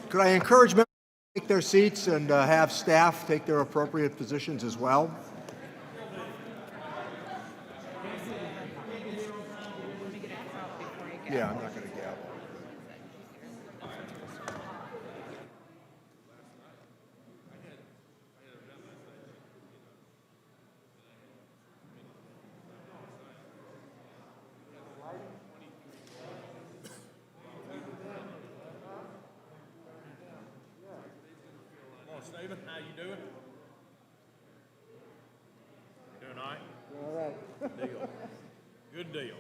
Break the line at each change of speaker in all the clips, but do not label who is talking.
Could I encourage members to take their seats and have staff take their appropriate positions as well? Yeah, I'm not going to gavel.
Stephen, how you doing? Doing all right? All right. Good deal. Good deal.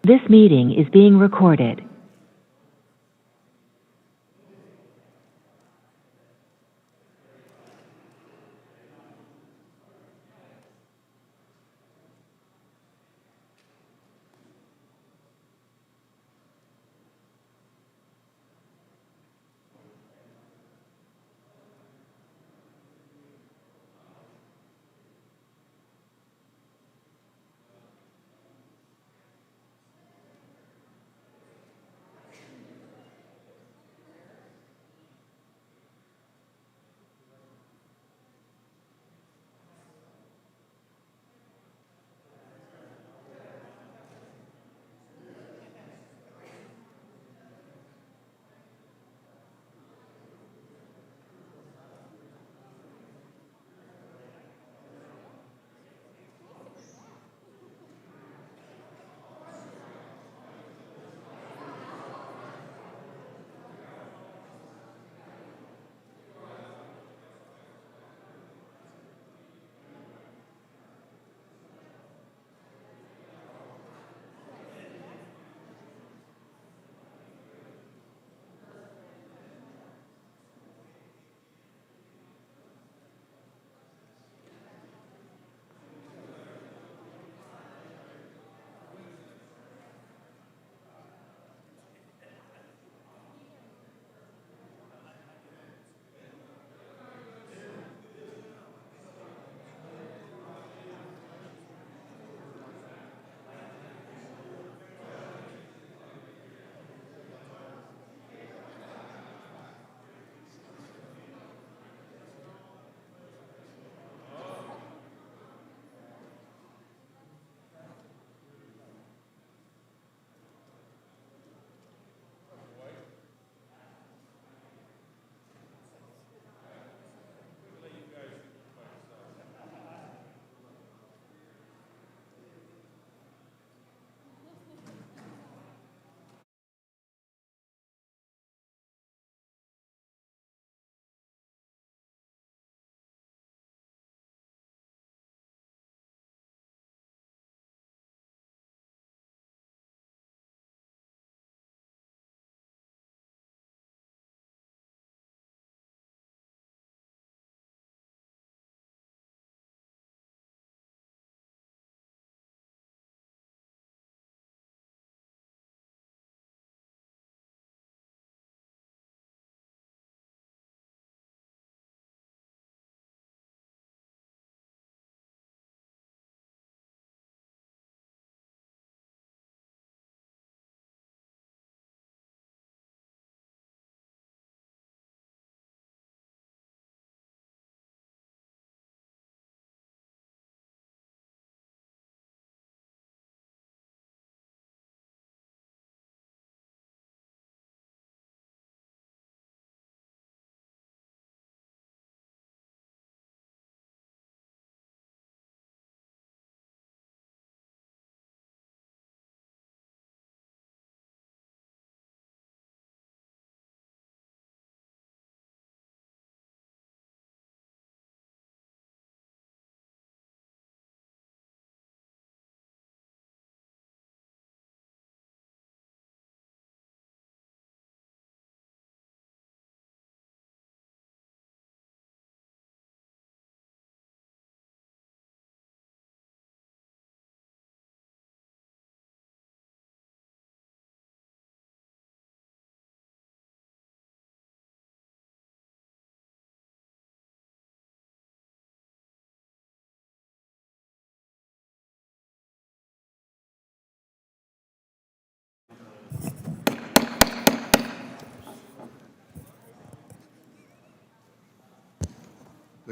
This meeting is being recorded.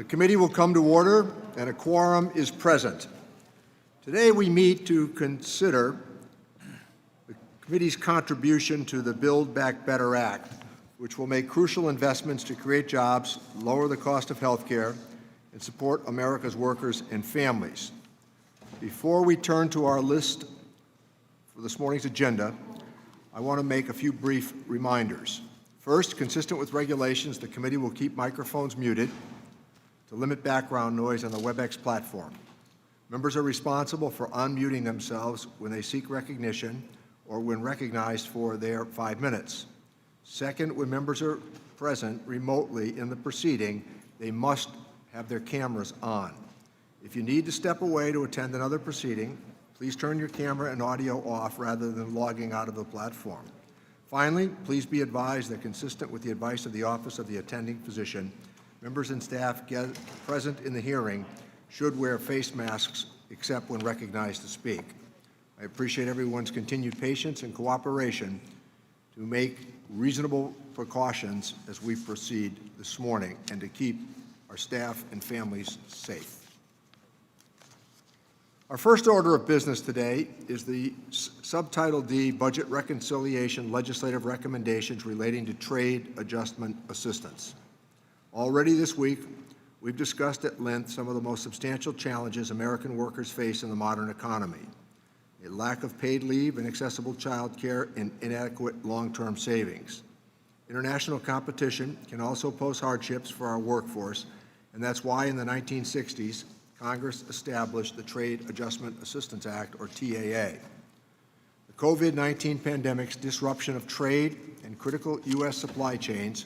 The committee will come to order, and a quorum is present. Today we meet to consider the committee's contribution to the Build Back Better Act, which will make crucial investments to create jobs, lower the cost of health care, and support America's workers and families. Before we turn to our list for this morning's agenda, I want to make a few brief reminders. First, consistent with regulations, the committee will keep microphones muted to limit background noise on the WebEx platform. Members are responsible for unmuting themselves when they seek recognition or when recognized for their 5 minutes. Second, when members are present remotely in the proceeding, they must have their cameras on. If you need to step away to attend another proceeding, please turn your camera and audio off rather than logging out of the platform. Finally, please be advised that consistent with the advice of the Office of the Attending Physician, members and staff present in the hearing should wear face masks except when recognized to speak. I appreciate everyone's continued patience and cooperation to make reasonable precautions as we proceed this morning and to keep our staff and families safe. Our first order of business today is the Subtitle D Budget Reconciliation Legislative Recommendations relating to Trade Adjustment Assistance. Already this week, we've discussed at length some of the most substantial challenges American workers face in the modern economy: a lack of paid leave, inaccessible child care, and inadequate long-term savings. International competition can also pose hardships for our workforce, and that's why in the 1960s, Congress established the Trade Adjustment Assistance Act, or TAA. The COVID-19 pandemic's disruption of trade and critical U.S. supply chains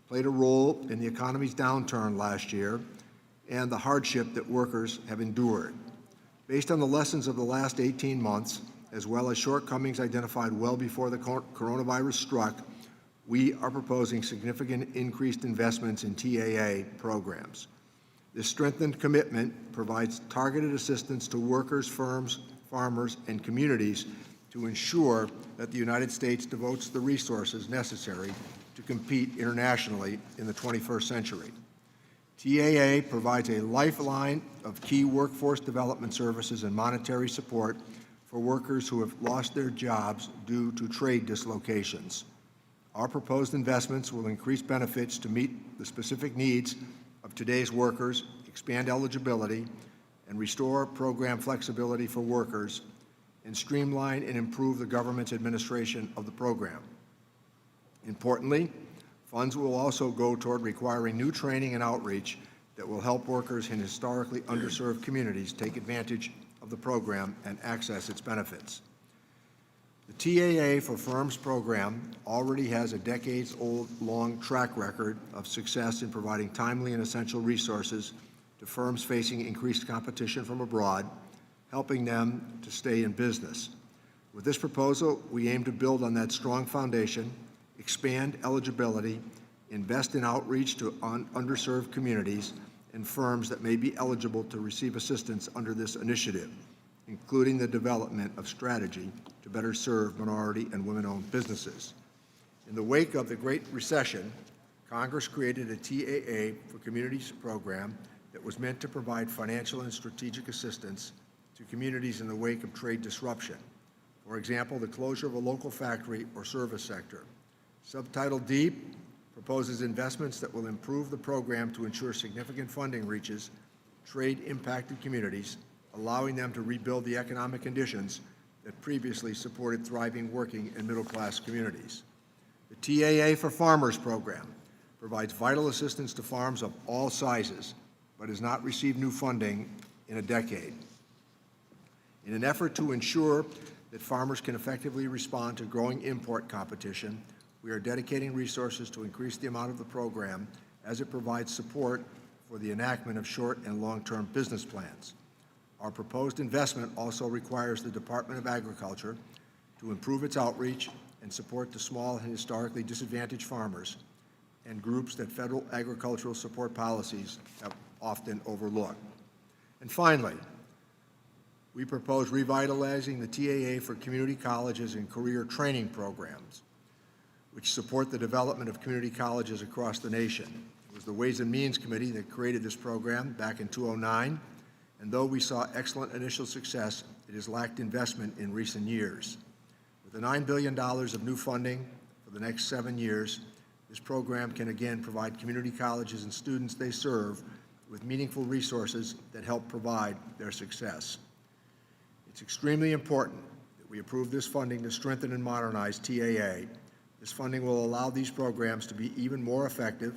played a role in the economy's downturn last year and the hardship that workers have endured. Based on the lessons of the last 18 months, as well as shortcomings identified well before the coronavirus struck, we are proposing significant increased investments in TAA programs. This strengthened commitment provides targeted assistance to workers, firms, farmers, and communities to ensure that the United States devotes the resources necessary to compete internationally in the 21st century. TAA provides a lifeline of key workforce development services and monetary support for workers who have lost their jobs due to trade dislocations. Our proposed investments will increase benefits to meet the specific needs of today's workers, expand eligibility, and restore program flexibility for workers, and streamline and improve the government's administration of the program. Importantly, funds will also go toward requiring new training and outreach that will help workers in historically underserved communities take advantage of the program and access its benefits. The TAA for Firms program already has a decades-long track record of success in providing timely and essential resources to firms facing increased competition from abroad, helping them to stay in business. With this proposal, we aim to build on that strong foundation, expand eligibility, invest in outreach to underserved communities and firms that may be eligible to receive assistance under this initiative, including the development of strategy to better serve minority and women-owned businesses. In the wake of the Great Recession, Congress created a TAA for Communities program that was meant to provide financial and strategic assistance to communities in the wake of trade disruption. For example, the closure of a local factory or service sector. Subtitle D proposes investments that will improve the program to ensure significant funding reaches trade-impacted communities, allowing them to rebuild the economic conditions that previously supported thriving working and middle-class communities. The TAA for Farmers program provides vital assistance to farms of all sizes, but has not received new funding in a decade. In an effort to ensure that farmers can effectively respond to growing import competition, we are dedicating resources to increase the amount of the program as it provides support for the enactment of short and long-term business plans. Our proposed investment also requires the Department of Agriculture to improve its outreach and support the small and historically disadvantaged farmers and groups that federal agricultural support policies have often overlooked. And finally, we propose revitalizing the TAA for community colleges and career training programs, which support the development of community colleges across the nation. was the Ways and Means Committee that created this program back in 2009, and though we saw excellent initial success, it has lacked investment in recent years. With the $9 billion of new funding for the next 7 years, this program can again provide community colleges and students they serve with meaningful resources that help provide their success. It's extremely important that we approve this funding to strengthen and modernize TAA. This funding will allow these programs to be even more effective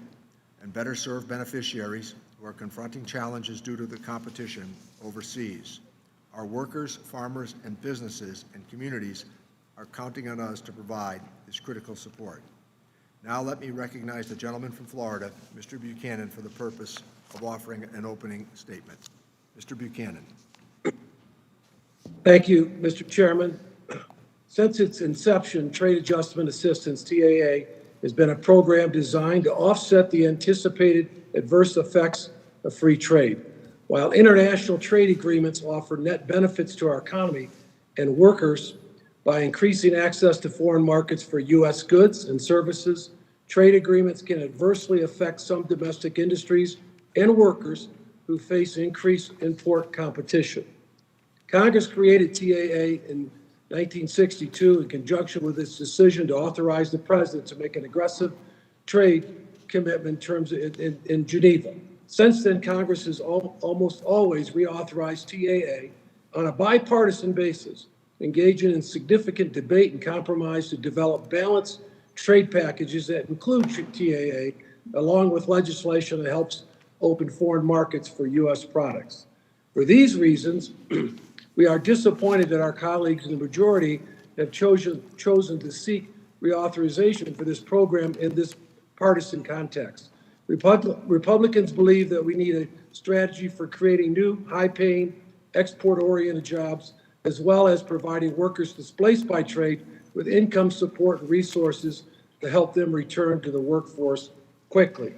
and better serve beneficiaries who are confronting challenges due to the competition overseas. Our workers, farmers, and businesses and communities are counting on us to provide this critical support. Now let me recognize the gentleman from Florida, Mr. Buchanan, for the purpose of offering an opening statement. Mr. Buchanan.
Thank you, Mr. Chairman. Since its inception, Trade Adjustment Assistance, TAA, has been a program designed to offset the anticipated adverse effects of free trade. While international trade agreements offer net benefits to our economy and workers by increasing access to foreign markets for U.S. goods and services, trade agreements can adversely affect some domestic industries and workers who face increased import competition. Congress created TAA in 1962 in conjunction with its decision to authorize the president to make an aggressive trade commitment terms in Geneva. Since then, Congress has almost always reauthorized TAA on a bipartisan basis, engaging in significant debate and compromise to develop balanced trade packages that include TAA, along with legislation that helps open foreign markets for U.S. products. For these reasons, we are disappointed that our colleagues in the majority have chosen to seek reauthorization for this program in this partisan context. Republicans believe that we need a strategy for creating new, high-paying, export-oriented jobs, as well as providing workers displaced by trade with income support and resources to help them return to the workforce quickly.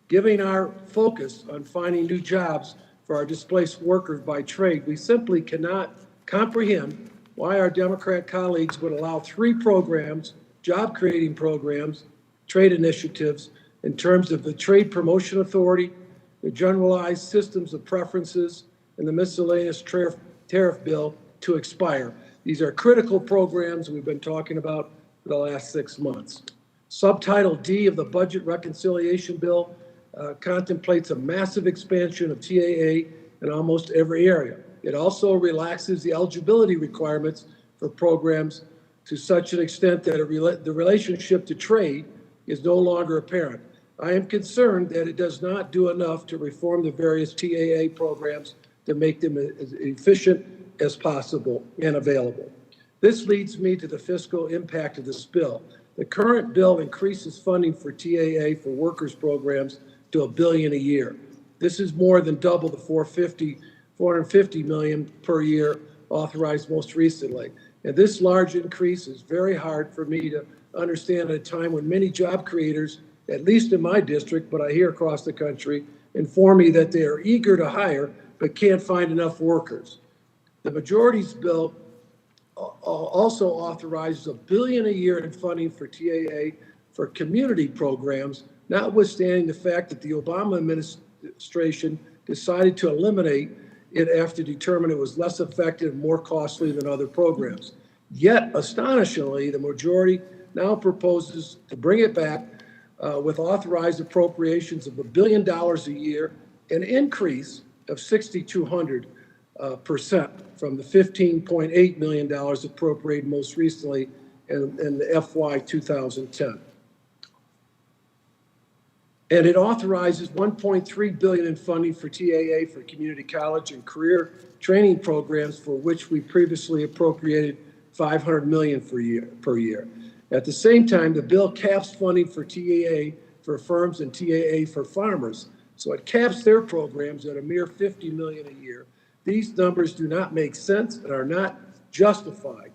Given our focus on finding new jobs for our displaced workers by trade, we simply cannot comprehend why our Democrat colleagues would allow 3 programs, job-creating programs, trade initiatives, in terms of the Trade Promotion Authority, the Generalized Systems of Preferences, and the Miscellaneous Tariff Bill to expire. These are critical programs we've been talking about for the last 6 months. Subtitle D of the Budget Reconciliation Bill contemplates a massive expansion of TAA in almost every area. It also relaxes the eligibility requirements for programs to such an extent that the relationship to trade is no longer apparent. I am concerned that it does not do enough to reform the various TAA programs to make them as efficient as possible and available. This leads me to the fiscal impact of this bill. The current bill increases funding for TAA for workers programs to $1 billion a year. This is more than double the $450 million per year authorized most recently. And this large increase is very hard for me to understand at a time when many job creators, at least in my district, but I hear across the country, inform me that they are eager to hire but can't find enough workers. The majority's bill also authorizes $1 billion a year in funding for TAA for community programs, notwithstanding the fact that the Obama administration decided to eliminate it after determining it was less effective and more costly than other programs. Yet, astonishingly, the majority now proposes to bring it back with authorized appropriations of $1 billion a year, an increase of 6,200% from the $15.8 million appropriated most recently in the FY 2010. And it authorizes $1.3 billion in funding for TAA for community college and career training programs, for which we previously appropriated $500 million per year. At the same time, the bill caps funding for TAA for firms and TAA for farmers. So it caps their programs at a mere $50 million a year. These numbers do not make sense and are not justified.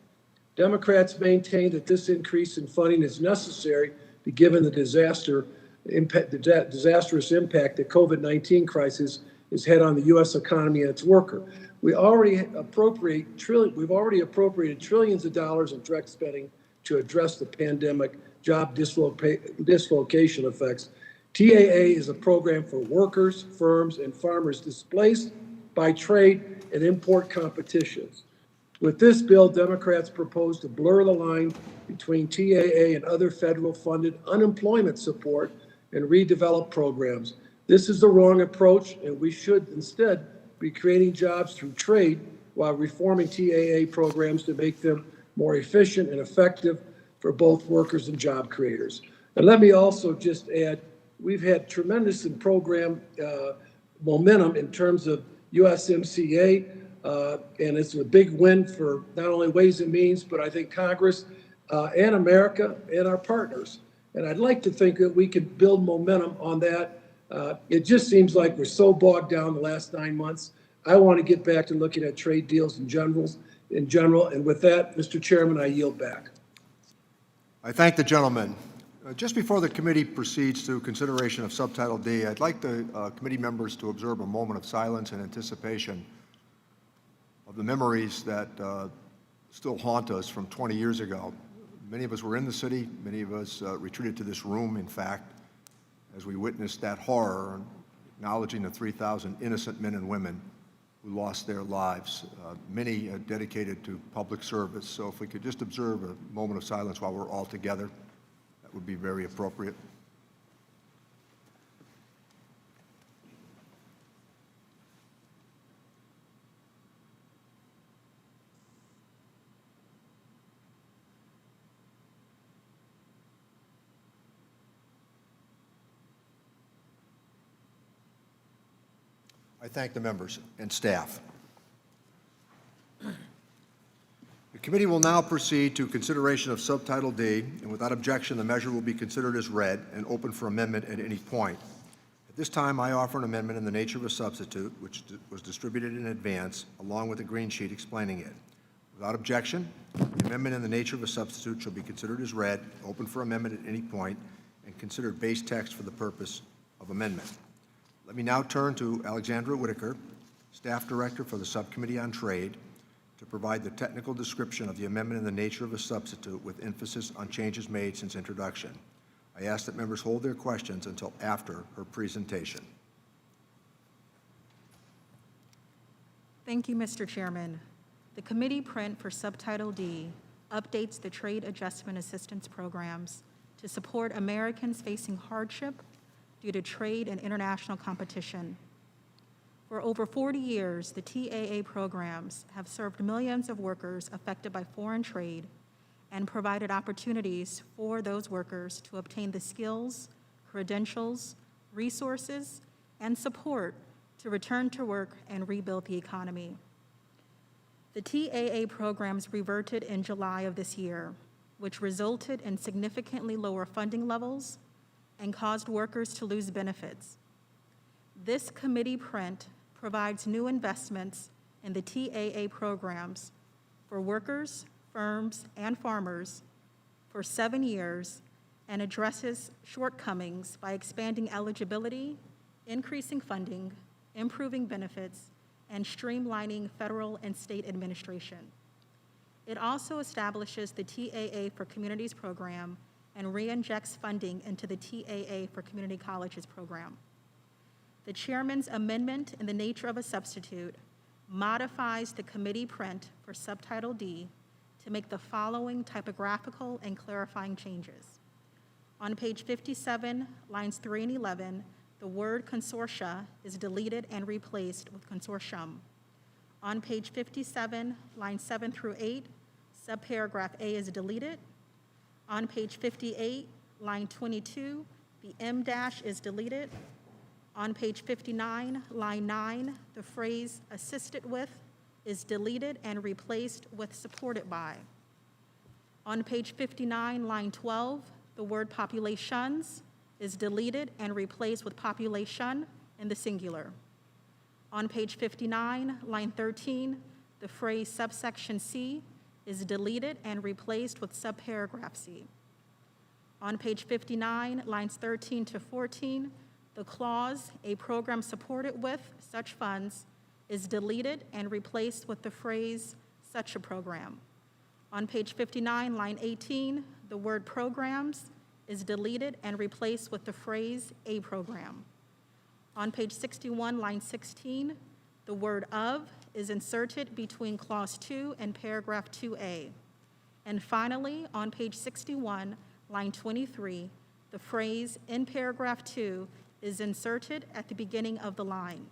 Democrats maintain that this increase in funding is necessary given the disastrous impact the COVID-19 crisis has had on the U.S. economy and its worker. We've already appropriated trillions of dollars in direct spending to address the pandemic job dislocation effects. TAA is a program for workers, firms, and farmers displaced by trade and import competitions. With this bill, Democrats propose to blur the line between TAA and other federal-funded unemployment support and redevelop programs. This is the wrong approach, and we should instead be creating jobs through trade while reforming TAA programs to make them more efficient and effective for both workers and job creators. And let me also just add, we've had tremendous program momentum in terms of USMCA, and it's a big win for not only Ways and Means, but I think Congress and America and our partners. And I'd like to think that we could build momentum on that. It just seems like we're so bogged down the last 9 months. I want to get back to looking at trade deals in general. And with that, Mr. Chairman, I yield back.
I thank the gentleman. Just before the committee proceeds to consideration of Subtitle D, I'd like the committee members to observe a moment of silence in anticipation of the memories that still haunt us from 20 years ago. Many of us were in the city. Many of us retreated to this room, in fact, as we witnessed that horror, acknowledging the 3,000 innocent men and women who lost their lives, many dedicated to public service. So if we could just observe a moment of silence while we're all together, that would be very appropriate. I thank the members and staff. The committee will now proceed to consideration of Subtitle D, and without objection, the measure will be considered as read and open for amendment at any point. At this time, I offer an amendment in the nature of a substitute, which was distributed in advance, along with a green sheet explaining it. Without objection, the amendment in the nature of a substitute shall be considered as read, open for amendment at any point, and considered base text for the purpose of amendment. Let me now turn to Alexandra Whitaker, Staff Director for the Subcommittee on Trade, to provide the technical description of the amendment in the nature of a substitute with emphasis on changes made since introduction. I ask that members hold their questions until after her presentation.
Thank you, Mr. Chairman. The committee print for Subtitle D updates the Trade Adjustment Assistance programs to support Americans facing hardship due to trade and international competition. For over 40 years, the TAA programs have served millions of workers affected by foreign trade and provided opportunities for those workers to obtain the skills, credentials, resources, and support to return to work and rebuild the economy. The TAA programs reverted in July of this year, which resulted in significantly lower funding levels and caused workers to lose benefits. This committee print provides new investments in the TAA programs for workers, firms, and farmers for 7 years and addresses shortcomings by expanding eligibility, increasing funding, improving benefits, and streamlining federal and state administration. It also establishes the TAA for Communities program and re-injects funding into the TAA for Community Colleges program. The chairman's amendment in the nature of a substitute modifies the committee print for Subtitle D to make the following typographical and clarifying changes. On page 57, lines 3 and 11, the word consortia is deleted and replaced with consortium. On page 57, lines 7 through 8, subparagraph A is deleted. On page 58, line 22, the M dash is deleted. On page 59, line 9, the phrase assisted with is deleted and replaced with supported by. On page 59, line 12, the word populations is deleted and replaced with population in the singular. On page 59, line 13, the phrase subsection C is deleted and replaced with subparagraph C. On page 59, lines 13 to 14, the clause, a program supported with such funds, is deleted and replaced with the phrase, such a program. On page 59, line 18, the word programs is deleted and replaced with the phrase "a program." On page 61, line 16, the word "of" is inserted between clause 2 and paragraph 2A. And finally, on page 61, line 23, the phrase "in paragraph 2" is inserted at the beginning of the line.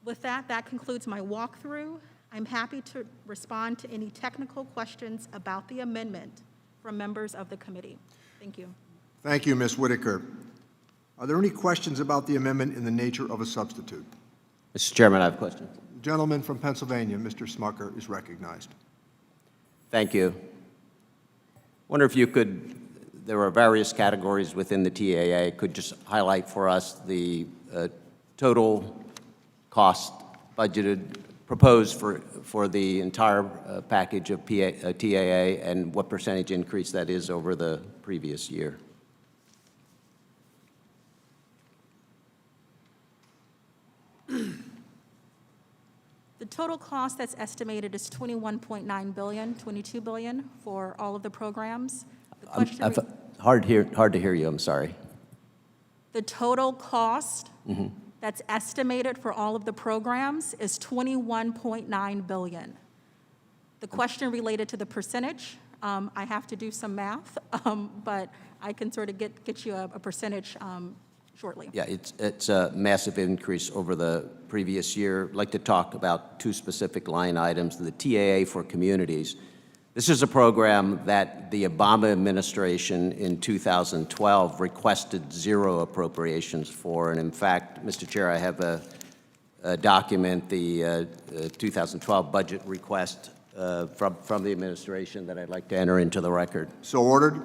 With that, that concludes my walkthrough. I'm happy to respond to any technical questions about the amendment from members of the committee. Thank you.
Thank you, Ms. Whitaker. Are there any questions about the amendment in the nature of a substitute?
Mr. Chairman, I have a question.
The gentleman from Pennsylvania, Mr. Smucker, is recognized.
Thank you. Wonder if you could, there are various categories within the TAA, could just highlight for us the total cost budgeted, proposed for the entire package of TAA and what percentage increase that is over the previous year?
The total cost that's estimated is $21.9 billion, $22 billion for all of the programs. The question
Hard to hear you, I'm sorry.
The total cost that's estimated for all of the programs is $21.9 billion. The question related to the percentage, I have to do some math, but I can sort of get you a percentage shortly.
Yeah, it's a massive increase over the previous year. I'd like to talk about two specific line items. The TAA for communities. This is a program that the Obama administration in 2012 requested zero appropriations for. And in fact, Mr. Chair, I have a document, the 2012 budget request from the administration that I'd like to enter into the record.
So ordered.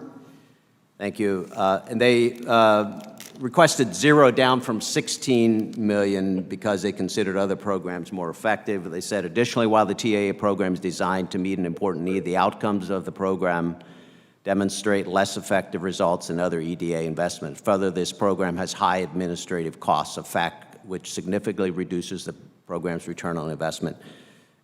Thank you. And they requested zero down from 16 million because they considered other programs more effective. They said, additionally, while the TAA program is designed to meet an important need, the outcomes of the program demonstrate less effective results than other EDA investments. Further, this program has high administrative costs, a fact which significantly reduces the program's return on investment.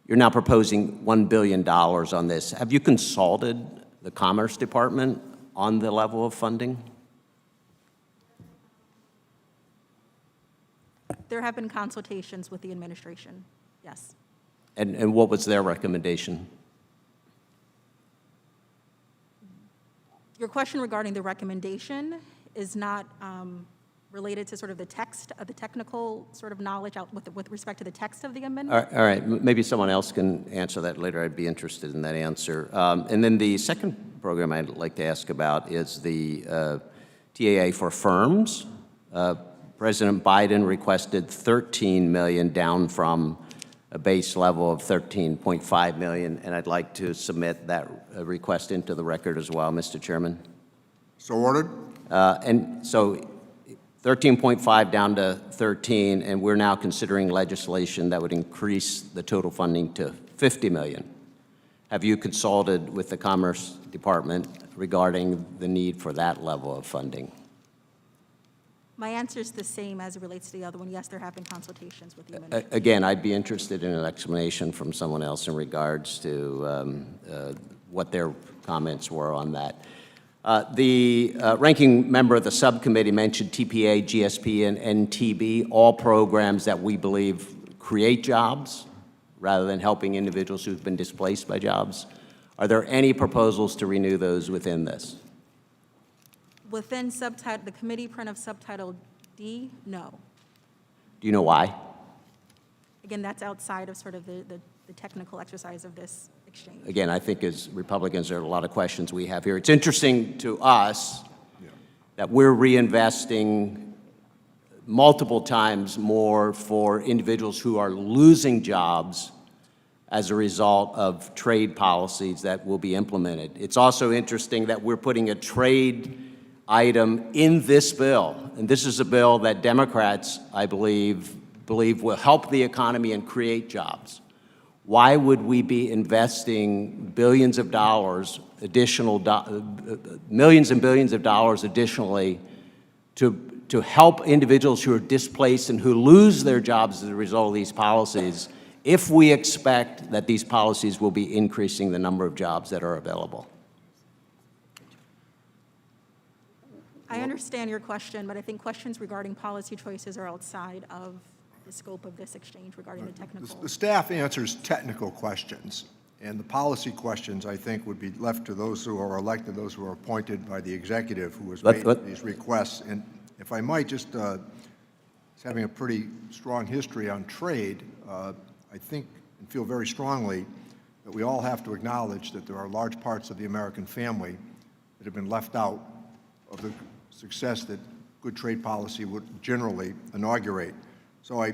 You're now proposing $1 billion on this. Have you consulted the Commerce Department on the level of funding?
There have been consultations with the administration, yes.
And what was their recommendation?
Your question regarding the recommendation is not related to sort of the text, the technical sort of knowledge with respect to the text of the amendment?
All right, maybe someone else can answer that later. I'd be interested in that answer. And then the second program I'd like to ask about is the TAA for firms. President Biden requested $13 million down from a base level of $13.5 million, and I'd like to submit that request into the record as well, Mr. Chairman.
So ordered.
And so 13.5 down to 13, and we're now considering legislation that would increase the total funding to $50 million. Have you consulted with the Commerce Department regarding the need for that level of funding?
My answer is the same as it relates to the other one. Yes, there have been consultations with the administration.
Again, I'd be interested in an explanation from someone else in regards to what their comments were on that. The ranking member of the subcommittee mentioned TPA, GSP, and NTB, all programs that we believe create jobs rather than helping individuals who've been displaced by jobs. Are there any proposals to renew those within this?
Within the committee print of subtitle D, no.
Do you know why?
Again, that's outside of sort of the technical exercise of this exchange.
Again, I think as Republicans, there are a lot of questions we have here. It's interesting to us that we're reinvesting multiple times more for individuals who are losing jobs as a result of trade policies that will be implemented. It's also interesting that we're putting a trade item in this bill, and this is a bill that Democrats, I believe will help the economy and create jobs. Why would we be investing billions of dollars, millions and billions of dollars additionally to help individuals who are displaced and who lose their jobs as a result of these policies if we expect that these policies will be increasing the number of jobs that are available?
I understand your question, but I think questions regarding policy choices are outside of the scope of this exchange regarding the technical.
The staff answers technical questions, and the policy questions, I think, would be left to those who are elected, those who are appointed by the executive who has made these requests. And if I might, just having a pretty strong history on trade, I think and feel very strongly that we all have to acknowledge that there are large parts of the American family that have been left out of the success that good trade policy would generally inaugurate. So I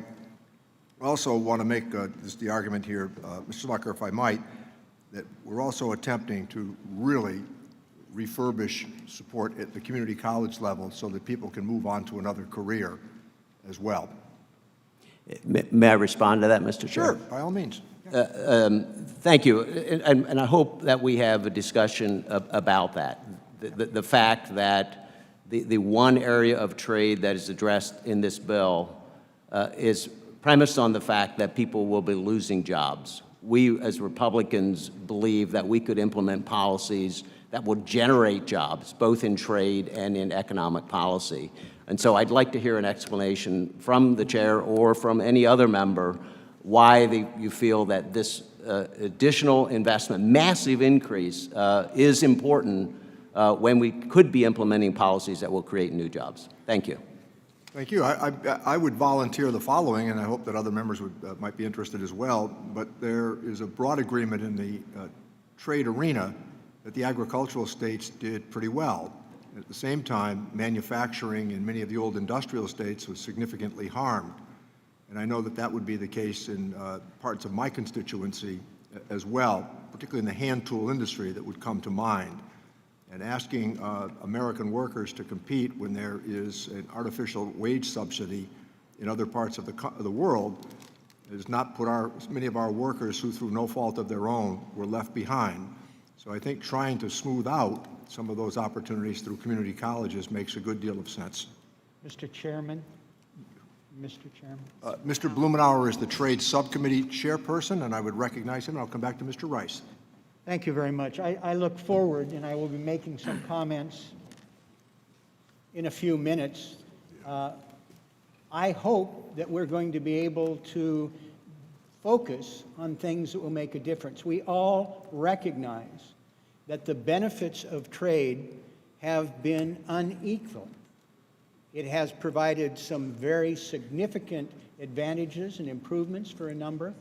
also want to make just the argument here, Mr. Slucker, if I might, that we're also attempting to really refurbish support at the community college level so that people can move on to another career as well.
May I respond to that, Mr. Chair?
Sure, by all means.
Thank you, and I hope that we have a discussion about that. The fact that the one area of trade that is addressed in this bill is premised on the fact that people will be losing jobs. We, as Republicans, believe that we could implement policies that will generate jobs, both in trade and in economic policy. And so I'd like to hear an explanation from the chair or from any other member why you feel that this additional investment, massive increase, is important when we could be implementing policies that will create new jobs. Thank you.
Thank you. I would volunteer the following, and I hope that other members might be interested as well, but there is a broad agreement in the trade arena that the agricultural states did pretty well. At the same time, manufacturing in many of the old industrial states was significantly harmed. And I know that that would be the case in parts of my constituency as well, particularly in the hand tool industry that would come to mind. And asking American workers to compete when there is an artificial wage subsidy in other parts of the world does not put many of our workers who, through no fault of their own, were left behind. So I think trying to smooth out some of those opportunities through community colleges makes a good deal of sense.
Mr. Chairman,
Mr. Blumenauer is the Trade Subcommittee chairperson, and I would recognize him. I'll come back to Mr. Rice.
Thank you very much. I look forward, and I will be making some comments in a few minutes. I hope that we're going to be able to focus on things that will make a difference. We all recognize that the benefits of trade have been unequal. It has provided some very significant advantages and improvements for a number,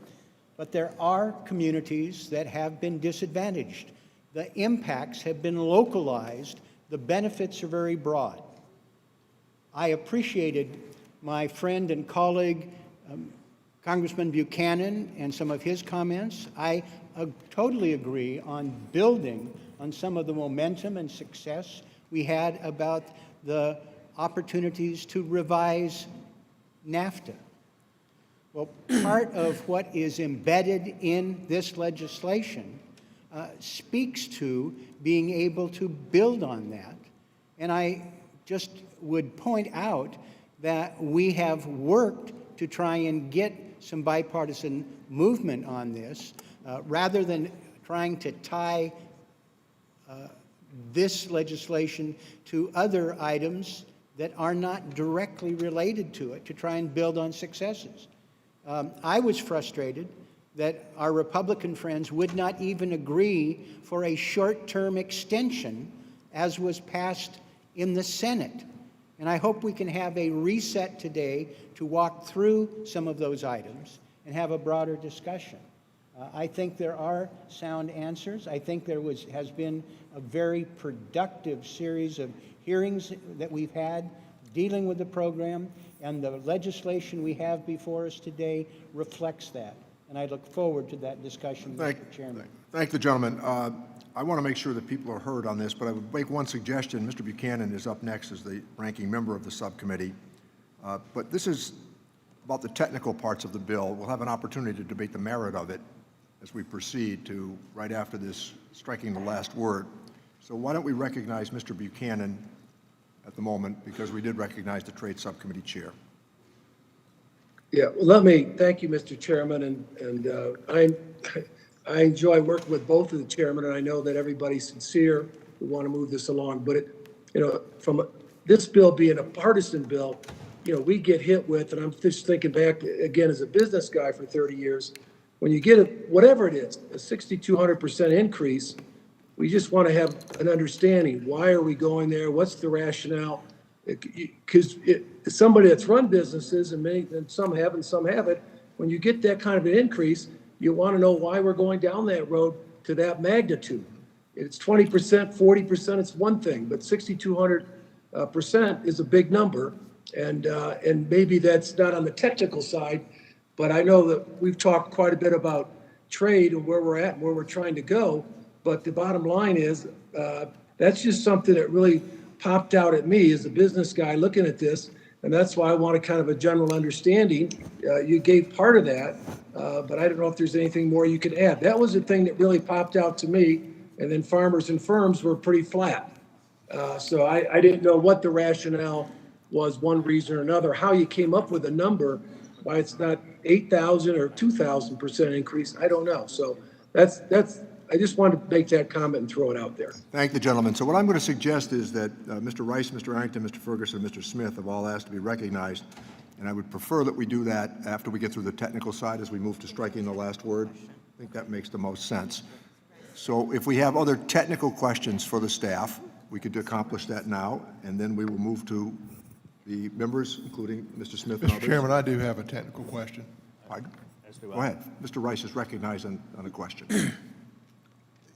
but there are communities that have been disadvantaged. The impacts have been localized. The benefits are very broad. I appreciated my friend and colleague, Congressman Buchanan, and some of his comments. I totally agree on building on some of the momentum and success we had about the opportunities to revise NAFTA. Well, part of what is embedded in this legislation speaks to being able to build on that. And I just would point out that we have worked to try and get some bipartisan movement on this, rather than trying to tie this legislation to other items that are not directly related to it, to try and build on successes. I was frustrated that our Republican friends would not even agree for a short-term extension as was passed in the Senate. And I hope we can have a reset today to walk through some of those items and have a broader discussion. I think there are sound answers. I think there has been a very productive series of hearings that we've had dealing with the program, and the legislation we have before us today reflects that. And I look forward to that discussion, Mr. Chairman.
Thank the gentleman. I want to make sure that people are heard on this, but I would make one suggestion. Mr. Buchanan is up next as the ranking member of the subcommittee. But this is about the technical parts of the bill. We'll have an opportunity to debate the merit of it as we proceed to, right after this, striking the last word. So why don't we recognize Mr. Buchanan at the moment, because we did recognize the Trade Subcommittee Chair.
Yeah, well, let me thank you, Mr. Chairman, and I enjoy working with both of the chairmen, and I know that everybody's sincere. We want to move this along, but from this bill being a partisan bill, we get hit with, and I'm just thinking back again as a business guy for 30 years, when you get whatever it is, a 6,200% increase, we just want to have an understanding. Why are we going there? What's the rationale? Because somebody that's run businesses, and some have and some haven't, when you get that kind of an increase, you want to know why we're going down that road to that magnitude. It's 20%, 40%, it's one thing, but 6,200% is a big number. And maybe that's not on the technical side, but I know that we've talked quite a bit about trade and where we're at and where we're trying to go. But the bottom line is, that's just something that really popped out at me as a business guy looking at this. And that's why I wanted kind of a general understanding. You gave part of that, but I don't know if there's anything more you could add. That was the thing that really popped out to me. And then farmers and firms were pretty flat. So I didn't know what the rationale was, one reason or another, how you came up with a number, why it's not 8,000 or 2,000% increase. I don't know. So that's, I just wanted to make that comment and throw it out there.
Thank the gentleman. So what I'm going to suggest is that Mr. Rice, Mr. Arrington, Mr. Ferguson, and Mr. Smith have all asked to be recognized, and I would prefer that we do that after we get through the technical side as we move to striking the last word. I think that makes the most sense. So if we have other technical questions for the staff, we could accomplish that now, and then we will move to the members, including Mr. Smith and
Mr.
others.
Chairman, I do have a technical question.
Pardon? Go ahead. Mr. Rice is recognized on a question.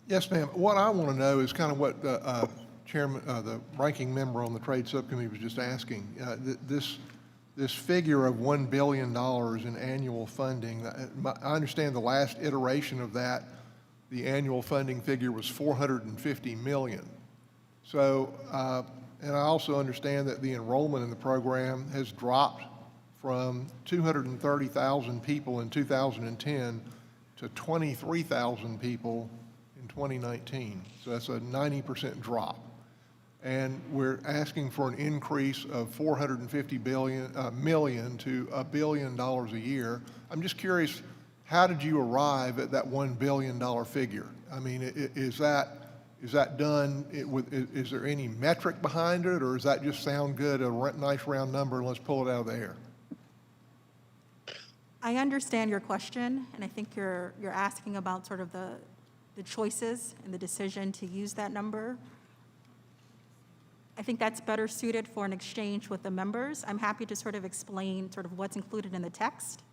Yes, ma'am. What I want to know is kind of what the chairman, the ranking member on the Trade Subcommittee was just asking. This figure of $1 billion in annual funding, I understand the last iteration of that, the annual funding figure was $450 million. So, and I also understand that the enrollment in the program has dropped from 230,000 people in 2010 to 23,000 people in 2019. So that's a 90% drop. And we're asking for an increase of $450 million to $1 billion a year. I'm just curious, how did you arrive at that $1 billion figure? I mean, is that done is there any metric behind it, or does that just sound good, a nice round number, and let's pull it out of the air?
I understand your question, and I think you're asking about sort of the choices and the decision to use that number. I think that's better suited for an exchange with the members. I'm happy to sort of explain sort of what's included in the text,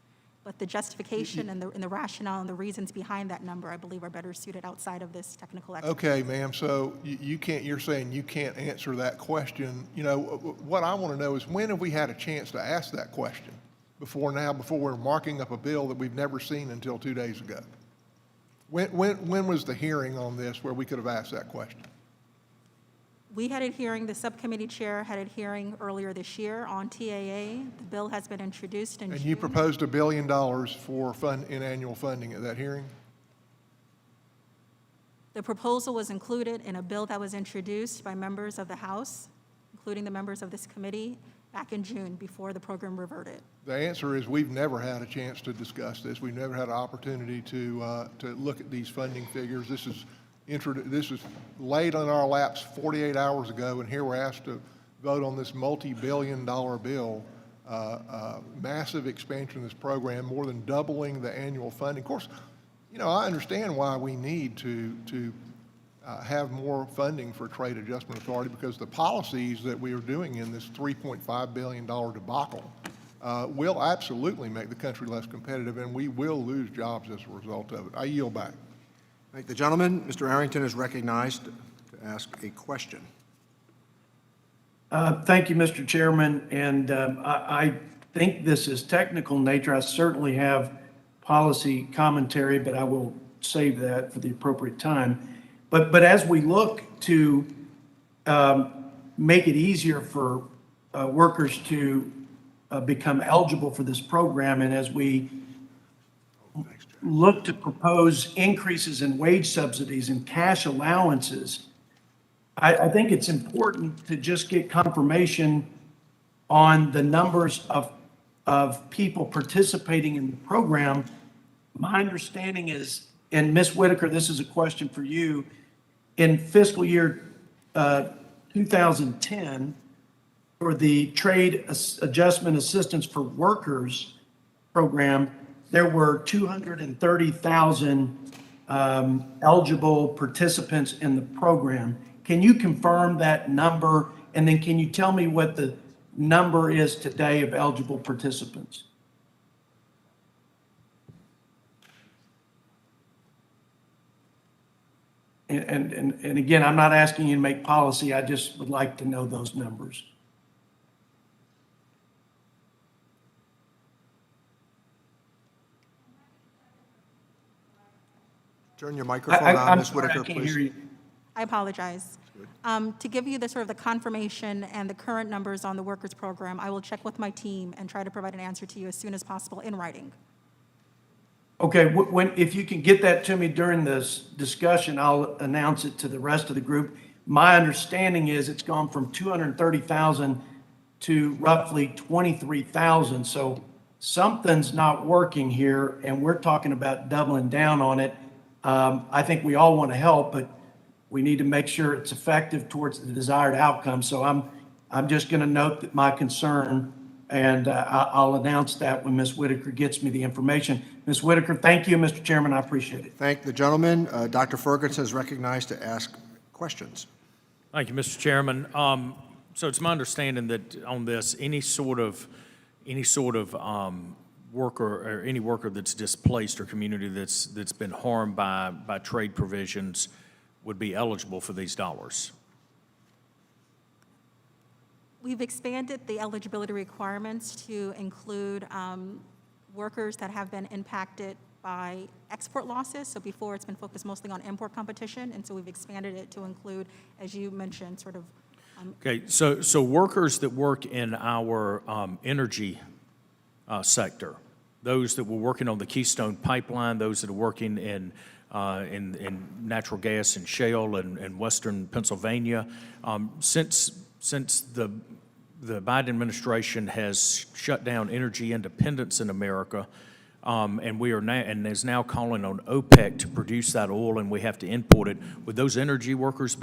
but the justification and the rationale and the reasons behind that number, I believe, are better suited outside of this technical exercise.
Okay, ma'am, so you're saying you can't answer that question. You know, what I want to know is, when have we had a chance to ask that question before we're marking up a bill that we've never seen until 2 days ago? When was the hearing on this where we could have asked that question?
We had a hearing, the subcommittee chair had a hearing earlier this year on TAA. The bill has been introduced in June.
And you proposed $1 billion for in annual funding at that hearing?
The proposal was included in a bill that was introduced by members of the House, including the members of this committee, back in June before the program reverted.
The answer is we've never had a chance to discuss this. We've never had an opportunity to look at these funding figures. This is laid on our laps 48 hours ago, and here we're asked to vote on this multi-billion-dollar bill, massive expansion of this program, more than doubling the annual funding. Of course, you know, I understand why we need to have more funding for Trade Adjustment Authority, because the policies that we are doing in this $3.5 billion debacle will absolutely make the country less competitive, and we will lose jobs as a result of it. I yield back.
Thank the gentleman. Mr. Arrington is recognized to ask a question.
Thank you, Mr. Chairman, and I think this is technical in nature. I certainly have policy commentary, but I will save that for the appropriate time. But as we look to make it easier for workers to become eligible for this program, and as we look to propose increases in wage subsidies and cash allowances, I think it's important to just get confirmation on the numbers of people participating in the program. My understanding is, and Ms. Whitaker, this is a question for you, in fiscal year 2010, for the Trade Adjustment Assistance for Workers program, there were 230,000 eligible participants in the program. Can you confirm that number? And then can you tell me what the number is today of eligible participants? And again, I'm not asking you to make policy, I just would like to know those numbers.
Turn your microphone on,
I'm
Ms.
sorry, I
Whitaker,
can't
please.
hear you.
I apologize. To give you the sort of the confirmation and the current numbers on the workers program, I will check with my team and try to provide an answer to you as soon as possible in writing.
Okay, if you can get that to me during this discussion, I'll announce it to the rest of the group. My understanding is it's gone from 230,000 to roughly 23,000. So something's not working here, and we're talking about doubling down on it. I think we all want to help, but we need to make sure it's effective towards the desired outcome. So I'm just going to note that my concern, and I'll announce that when Ms. Whitaker gets me the information. Ms. Whitaker, thank you, Mr. Chairman, I appreciate it.
Thank the gentleman. Dr. Ferguson is recognized to ask questions.
Thank you, Mr. Chairman. So it's my understanding that on this, any sort of worker or any worker that's displaced or community that's been harmed by trade provisions would be eligible for these dollars.
We've expanded the eligibility requirements to include workers that have been impacted by export losses. So before, it's been focused mostly on import competition, and so we've expanded it to include, as you mentioned, sort of.
Okay, so workers that work in our energy sector, those that were working on the Keystone Pipeline, those that are working in natural gas and shale in western Pennsylvania, since the Biden administration has shut down energy independence in America, and we are now and is now calling on OPEC to produce that oil, and we have to import it. Would those energy workers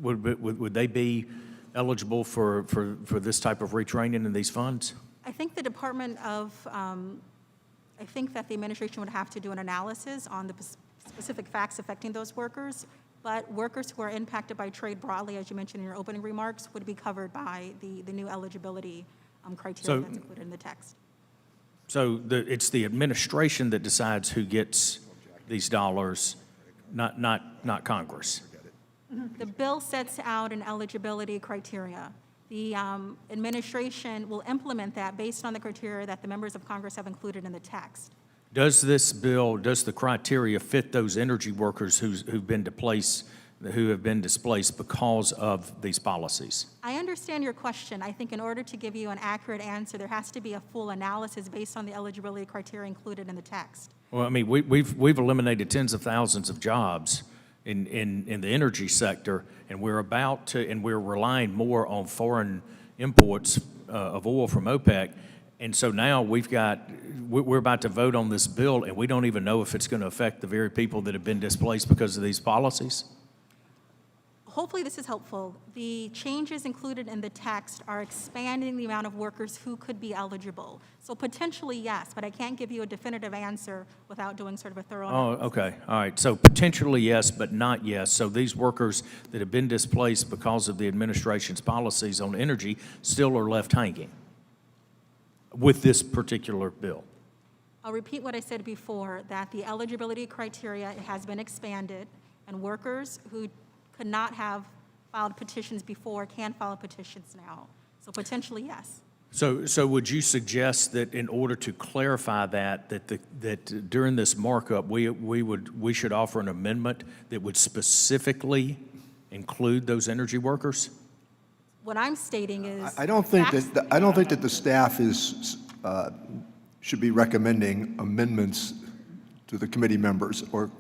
would they be eligible for this type of retraining in these funds?
I think the Department of, I think that the administration would have to do an analysis on the specific facts affecting those workers, but workers who are impacted by trade broadly, as you mentioned in your opening remarks, would be covered by the new eligibility criteria that's included in the text.
So it's the administration that decides who gets these dollars, not Congress.
The bill sets out an eligibility criteria. The administration will implement that based on the criteria that the members of Congress have included in the text.
Does this bill, does the criteria fit those energy workers who have been displaced because of these policies?
I understand your question. I think in order to give you an accurate answer, there has to be a full analysis based on the eligibility criteria included in the text.
Well, I mean, we've eliminated tens of thousands of jobs in the energy sector, and we're relying more on foreign imports of oil from OPEC. And so now we're about to vote on this bill, and we don't even know if it's going to affect the very people that have been displaced because of these policies.
Hopefully this is helpful. The changes included in the text are expanding the amount of workers who could be eligible. So potentially yes, but I can't give you a definitive answer without doing sort of a thorough
Oh,
analysis.
okay, all right. So potentially yes, but not yes. So these workers that have been displaced because of the administration's policies on energy still are left hanging with this particular bill.
I'll repeat what I said before, that the eligibility criteria has been expanded, and workers who could not have filed petitions before can file petitions now. So potentially, yes.
So would you suggest that in order to clarify that during this markup, we should offer an amendment that would specifically include those energy workers?
What I'm stating is.
I don't think
facts-
that the staff should be recommending amendments to the committee members or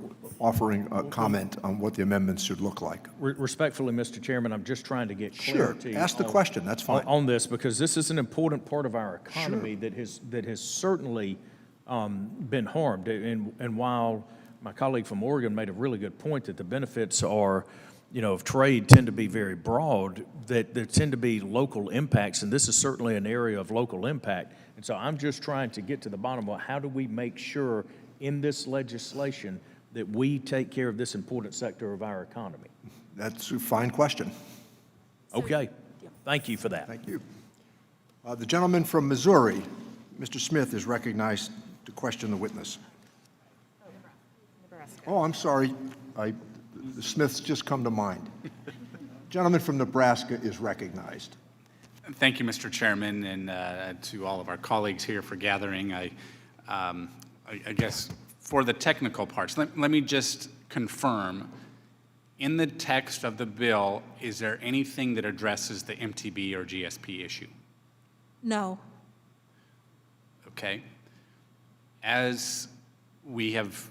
offering a comment on what the amendments should look like.
Respectfully, Mr. Chairman, I'm just trying to get
Sure,
clarity.
ask the question, that's fine.
On this, because this is an important part of our economy that has certainly been harmed. And while my colleague from Oregon made a really good point that the benefits are of trade tend to be very broad, that there tend to be local impacts, and this is certainly an area of local impact. And so I'm just trying to get to the bottom of how do we make sure in this legislation that we take care of this important sector of our economy?
That's a fine question.
Okay, thank you for that.
Thank you. The gentleman from Missouri, Mr. Smith, is recognized to question the witness. Oh, I'm sorry. The Smiths just come to mind. Gentleman from Nebraska is recognized.
Thank you, Mr. Chairman, and to all of our colleagues here for gathering. I guess for the technical parts, let me just confirm, in the text of the bill, is there anything that addresses the MTB or GSP issue?
No.
Okay. As we have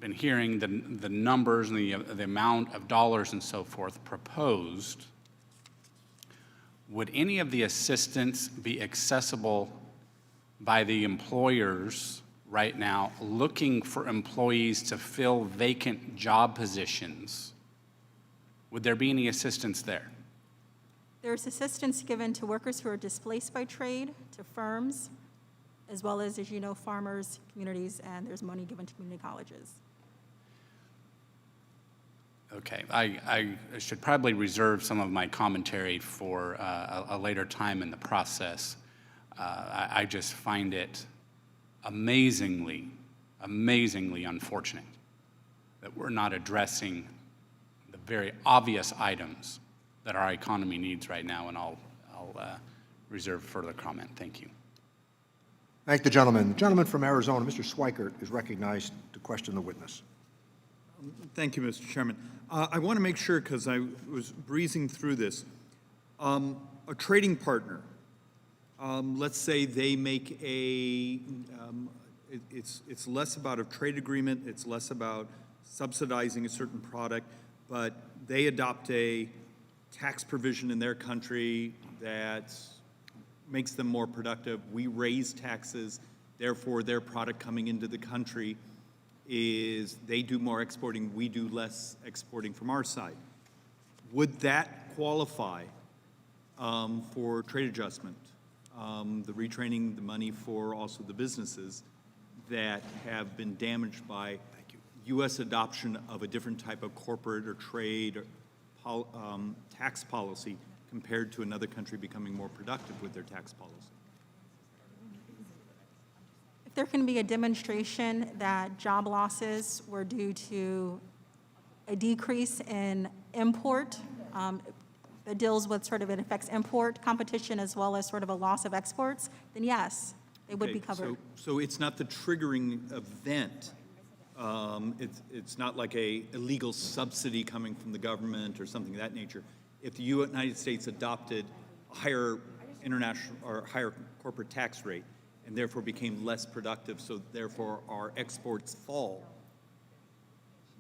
been hearing the numbers and the amount of dollars and so forth proposed, would any of the assistance be accessible by the employers right now looking for employees to fill vacant job positions? Would there be any assistance there?
There's assistance given to workers who are displaced by trade, to firms, as well as you know, farmers, communities, and there's money given to community colleges.
Okay, I should probably reserve some of my commentary for a later time in the process. I just find it amazingly unfortunate that we're not addressing the very obvious items that our economy needs right now, and I'll reserve further comment. Thank you.
Thank the gentleman. The gentleman from Arizona, Mr. Schweikert, is recognized to question the witness.
Thank you, Mr. Chairman. I want to make sure, because I was breezing through this, a trading partner, let's say they make it's less about a trade agreement, it's less about subsidizing a certain product, but they adopt a tax provision in their country that makes them more productive. We raise taxes, therefore their product coming into the country is they do more exporting, we do less exporting from our side. Would that qualify for trade adjustment? The retraining, the money for also the businesses that have been damaged by U.S. adoption of a different type of corporate or trade or tax policy compared to another country becoming more productive with their tax policy?
If there can be a demonstration that job losses were due to a decrease in import, that deals with sort of, it affects import competition as well as sort of a loss of exports, then yes, they would be covered.
So it's not the triggering event. It's not like a illegal subsidy coming from the government or something of that nature. If the United States adopted a higher international or higher corporate tax rate and therefore became less productive, so therefore our exports fall,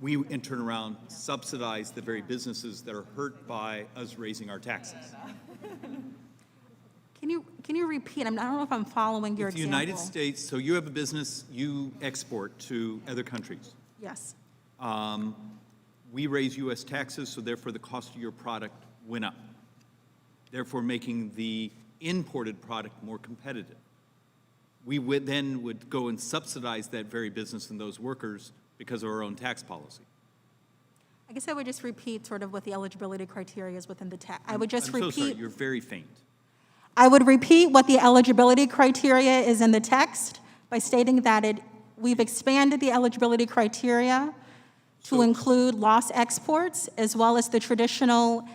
we in turn around subsidize the very businesses that are hurt by us raising our taxes.
Can you repeat? I don't know if I'm following your
If the
example.
United States, so you have a business, you export to other countries.
Yes.
We raise U.S. taxes, so therefore the cost of your product went up, therefore making the imported product more competitive. We would go and subsidize that very business and those workers because of our own tax policy.
I guess I would just repeat sort of what the eligibility criteria is within the tax. I would just
I'm so sorry,
repeat.
you're very faint.
I would repeat what the eligibility criteria is in the text by stating that we've expanded the eligibility criteria to include lost exports as well as the traditional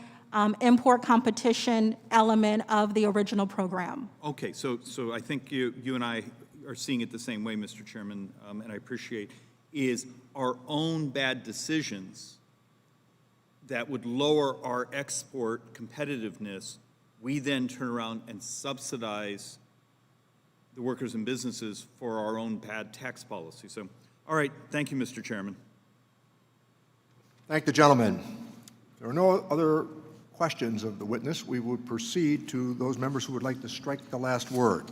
import competition element of the original program.
Okay, so I think you and I are seeing it the same way, Mr. Chairman, and I appreciate, is our own bad decisions that would lower our export competitiveness, we then turn around and subsidize the workers and businesses for our own bad tax policy. So, all right, thank you, Mr. Chairman.
Thank the gentleman. If there are no other questions of the witness, we would proceed to those members who would like to strike the last word.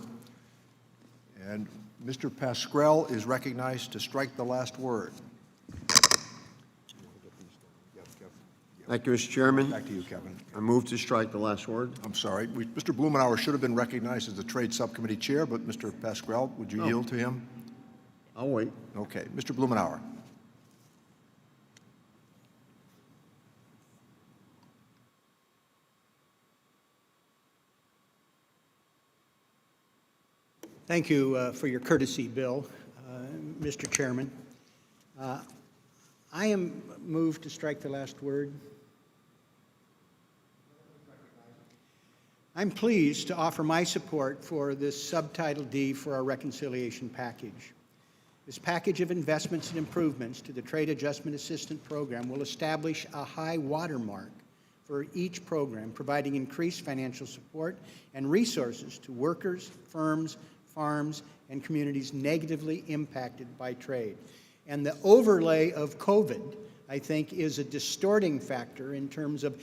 And Mr. Pascrell is recognized to strike the last word.
Thank you, Mr. Chairman.
Back to you, Kevin.
I move to strike the last word.
I'm sorry. Mr. Blumenauer should have been recognized as the Trade Subcommittee Chair, but Mr. Pasquale, would you yield to him?
I'll wait.
Okay. Mr. Blumenauer.
Thank you for your courtesy, Bill, Mr. Chairman. I am moved to strike the last word. I'm pleased to offer my support for this Subtitle D for our reconciliation package. This package of investments and improvements to the Trade Adjustment Assistance Program will establish a high watermark for each program, providing increased financial support and resources to workers, firms, farms, and communities negatively impacted by trade. And the overlay of COVID, I think, is a distorting factor in terms of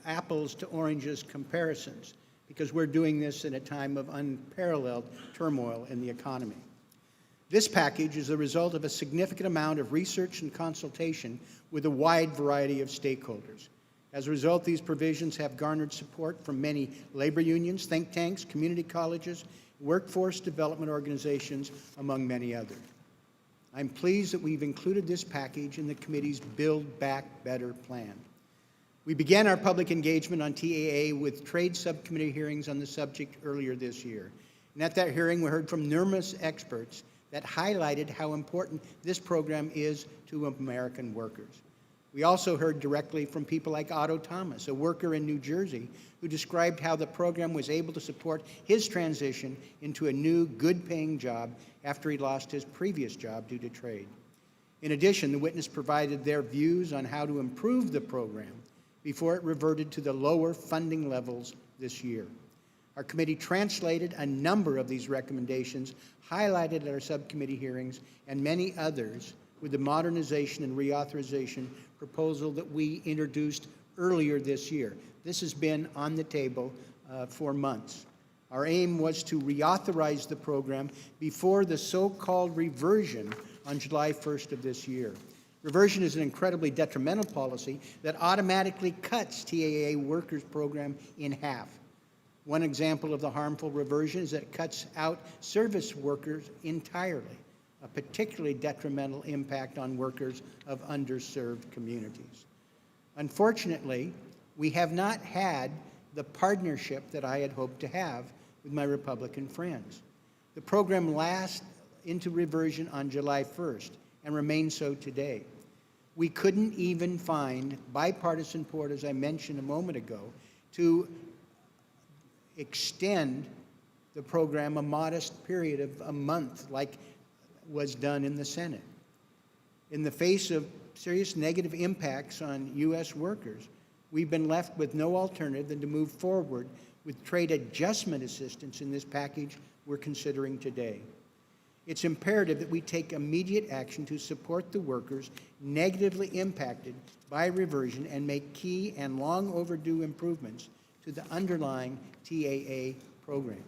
apples to oranges comparisons, because we're doing this in a time of unparalleled turmoil in the economy. This package is the result of a significant amount of research and consultation with a wide variety of stakeholders. As a result, these provisions have garnered support from many labor unions, think tanks, community colleges, workforce development organizations, among many others. I'm pleased that we've included this package in the committee's Build Back Better plan. We began our public engagement on TAA with trade subcommittee hearings on the subject earlier this year. And at that hearing, we heard from numerous experts that highlighted how important this program is to American workers. We also heard directly from people like Otto Thomas, a worker in New Jersey, who described how the program was able to support his transition into a new, good-paying job after he lost his previous job due to trade. In addition, the witness provided their views on how to improve the program before it reverted to the lower funding levels this year. Our committee translated a number of these recommendations highlighted at our subcommittee hearings and many others with the modernization and reauthorization proposal that we introduced earlier this year. This has been on the table for months. Our aim was to reauthorize the program before the so-called reversion on July 1st of this year. Reversion is an incredibly detrimental policy that automatically cuts TAA workers' program in half. One example of the harmful reversion is that it cuts out service workers entirely, a particularly detrimental impact on workers of underserved communities. Unfortunately, we have not had the partnership that I had hoped to have with my Republican friends. The program lasts into reversion on July 1st and remains so today. We couldn't even find bipartisan support, as I mentioned a moment ago, to extend the program a modest period of a month like was done in the Senate. In the face of serious negative impacts on U.S. workers, we've been left with no alternative than to move forward with trade adjustment assistance in this package we're considering today. It's imperative that we take immediate action to support the workers negatively impacted by reversion and make key and long overdue improvements to the underlying TAA programs.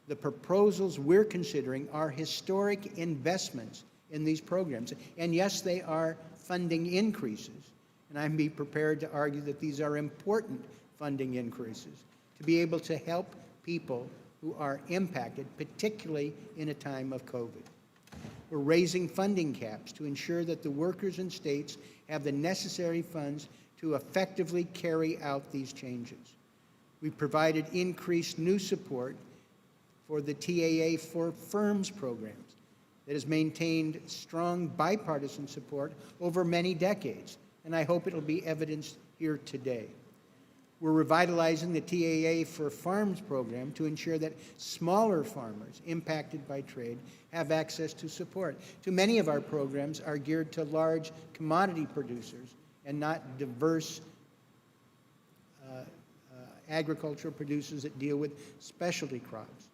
The proposals we're considering are historic investments in these programs. And yes, they are funding increases. And I'd be prepared to argue that these are important funding increases to be able to help people who are impacted, particularly in a time of COVID. We're raising funding caps to ensure that the workers and states have the necessary funds to effectively carry out these changes. We've provided increased new support for the TAA for Firms programs that has maintained strong bipartisan support over many decades, and I hope it'll be evidenced here today. We're revitalizing the TAA for Farms program to ensure that smaller farmers impacted by trade have access to support. Too many of our programs are geared to large commodity producers and not diverse agricultural producers that deal with specialty crops.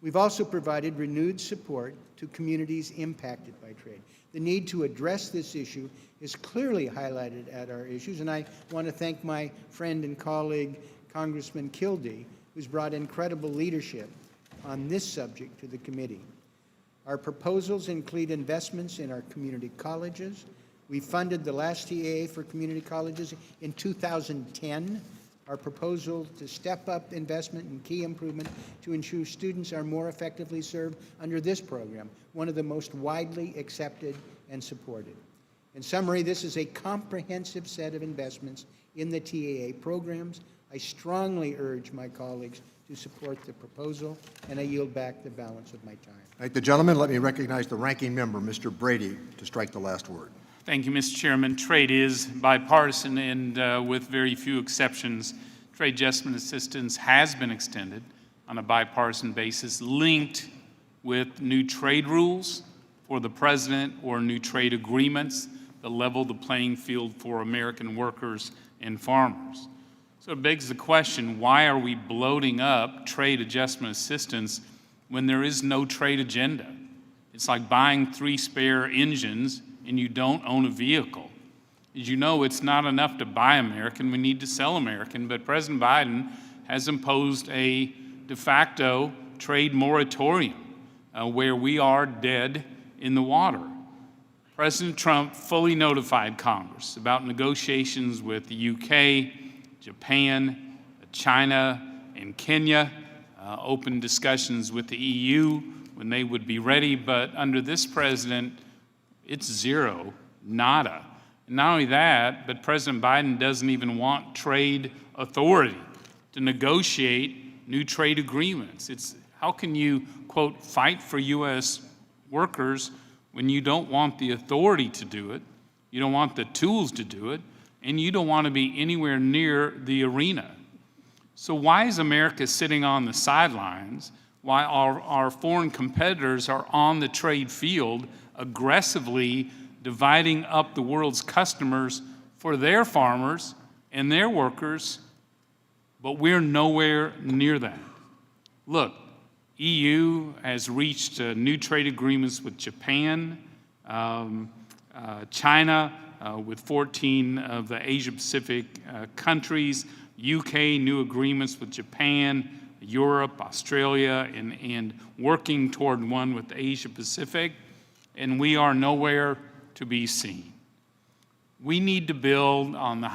We've also provided renewed support to communities impacted by trade. The need to address this issue is clearly highlighted at our issues, and I want to thank my friend and colleague, Congressman Kildee, who's brought incredible leadership on this subject to the committee. Our proposals include investments in our community colleges, We funded the last TAA for community colleges in 2010. Our proposal to step up investment and key improvement to ensure students are more effectively served under this program, one of the most widely accepted and supported. In summary, this is a comprehensive set of investments in the TAA programs. I strongly urge my colleagues to support the proposal, and I yield back the balance of my time.
Thank the gentleman. Let me recognize the ranking member, Mr. Brady, to strike the last word.
Thank you, Mr. Chairman. Trade is bipartisan, and with very few exceptions, trade adjustment assistance has been extended on a bipartisan basis, linked with new trade rules for the president or new trade agreements that level the playing field for American workers and farmers. So it begs the question, why are we bloating up trade adjustment assistance when there is no trade agenda? It's like buying 3 spare engines and you don't own a vehicle. As you know, it's not enough to buy American, we need to sell American, but President Biden has imposed a de facto trade moratorium where we are dead in the water. President Trump fully notified Congress about negotiations with the UK, Japan, China, and Kenya, open discussions with the EU when they would be ready, but under this president, it's zero, nada. And not only that, but President Biden doesn't even want trade authority to negotiate new trade agreements. How can you, quote, fight for U.S. workers when you don't want the authority to do it, you don't want the tools to do it, and you don't want to be anywhere near the arena? So why is America sitting on the sidelines while our foreign competitors are on the trade field aggressively dividing up the world's customers for their farmers and their workers, but we're nowhere near that? Look, EU has reached new trade agreements with Japan, China, with 14 of the Asia-Pacific countries, UK, new agreements with Japan, Europe, Australia, and working toward one with Asia-Pacific, and we are nowhere to be seen. We need to build on the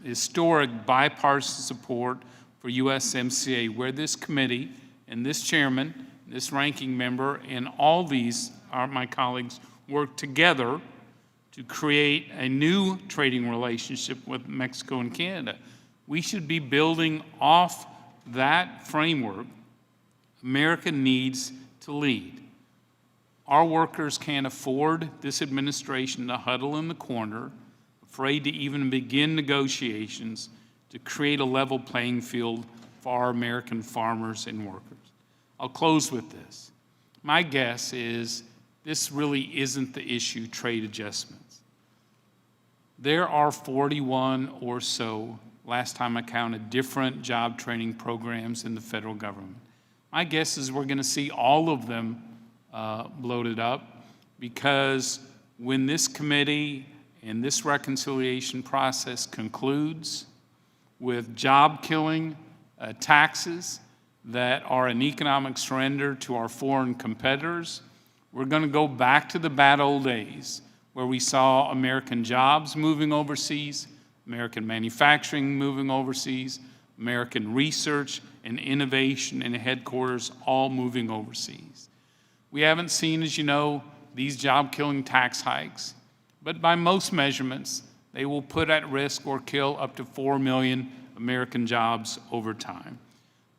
historic bipartisan support for USMCA, where this committee and this chairman, this ranking member, and all these are my colleagues work together to create a new trading relationship with Mexico and Canada. We should be building off that framework. America needs to lead. Our workers can't afford this administration to huddle in the corner, afraid to even begin negotiations to create a level playing field for our American farmers and workers. I'll close with this. My guess is this really isn't the issue, trade adjustments. There are 41 or so, last time I counted, different job training programs in the federal government. My guess is we're going to see all of them bloated up, because when this committee and this reconciliation process concludes with job-killing taxes that are an economic surrender to our foreign competitors, we're going to go back to the bad old days where we saw American jobs moving overseas, American manufacturing moving overseas, American research and innovation and headquarters all moving overseas. We haven't seen, as you know, these job-killing tax hikes, but by most measurements, they will put at risk or kill up to 4 million American jobs over time.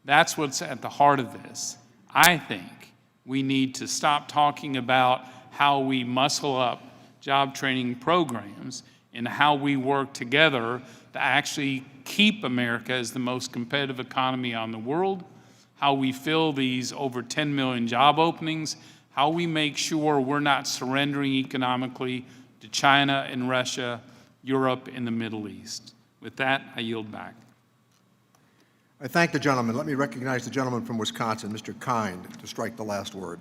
That's what's at the heart of this. I think we need to stop talking about how we muscle up job training programs and how we work together to actually keep America as the most competitive economy on the world, how we fill these over 10 million job openings, how we make sure we're not surrendering economically to China and Russia, Europe, and the Middle East. With that, I yield back.
I thank the gentleman. Let me recognize the gentleman from Wisconsin, Mr. Kind, to strike the last word.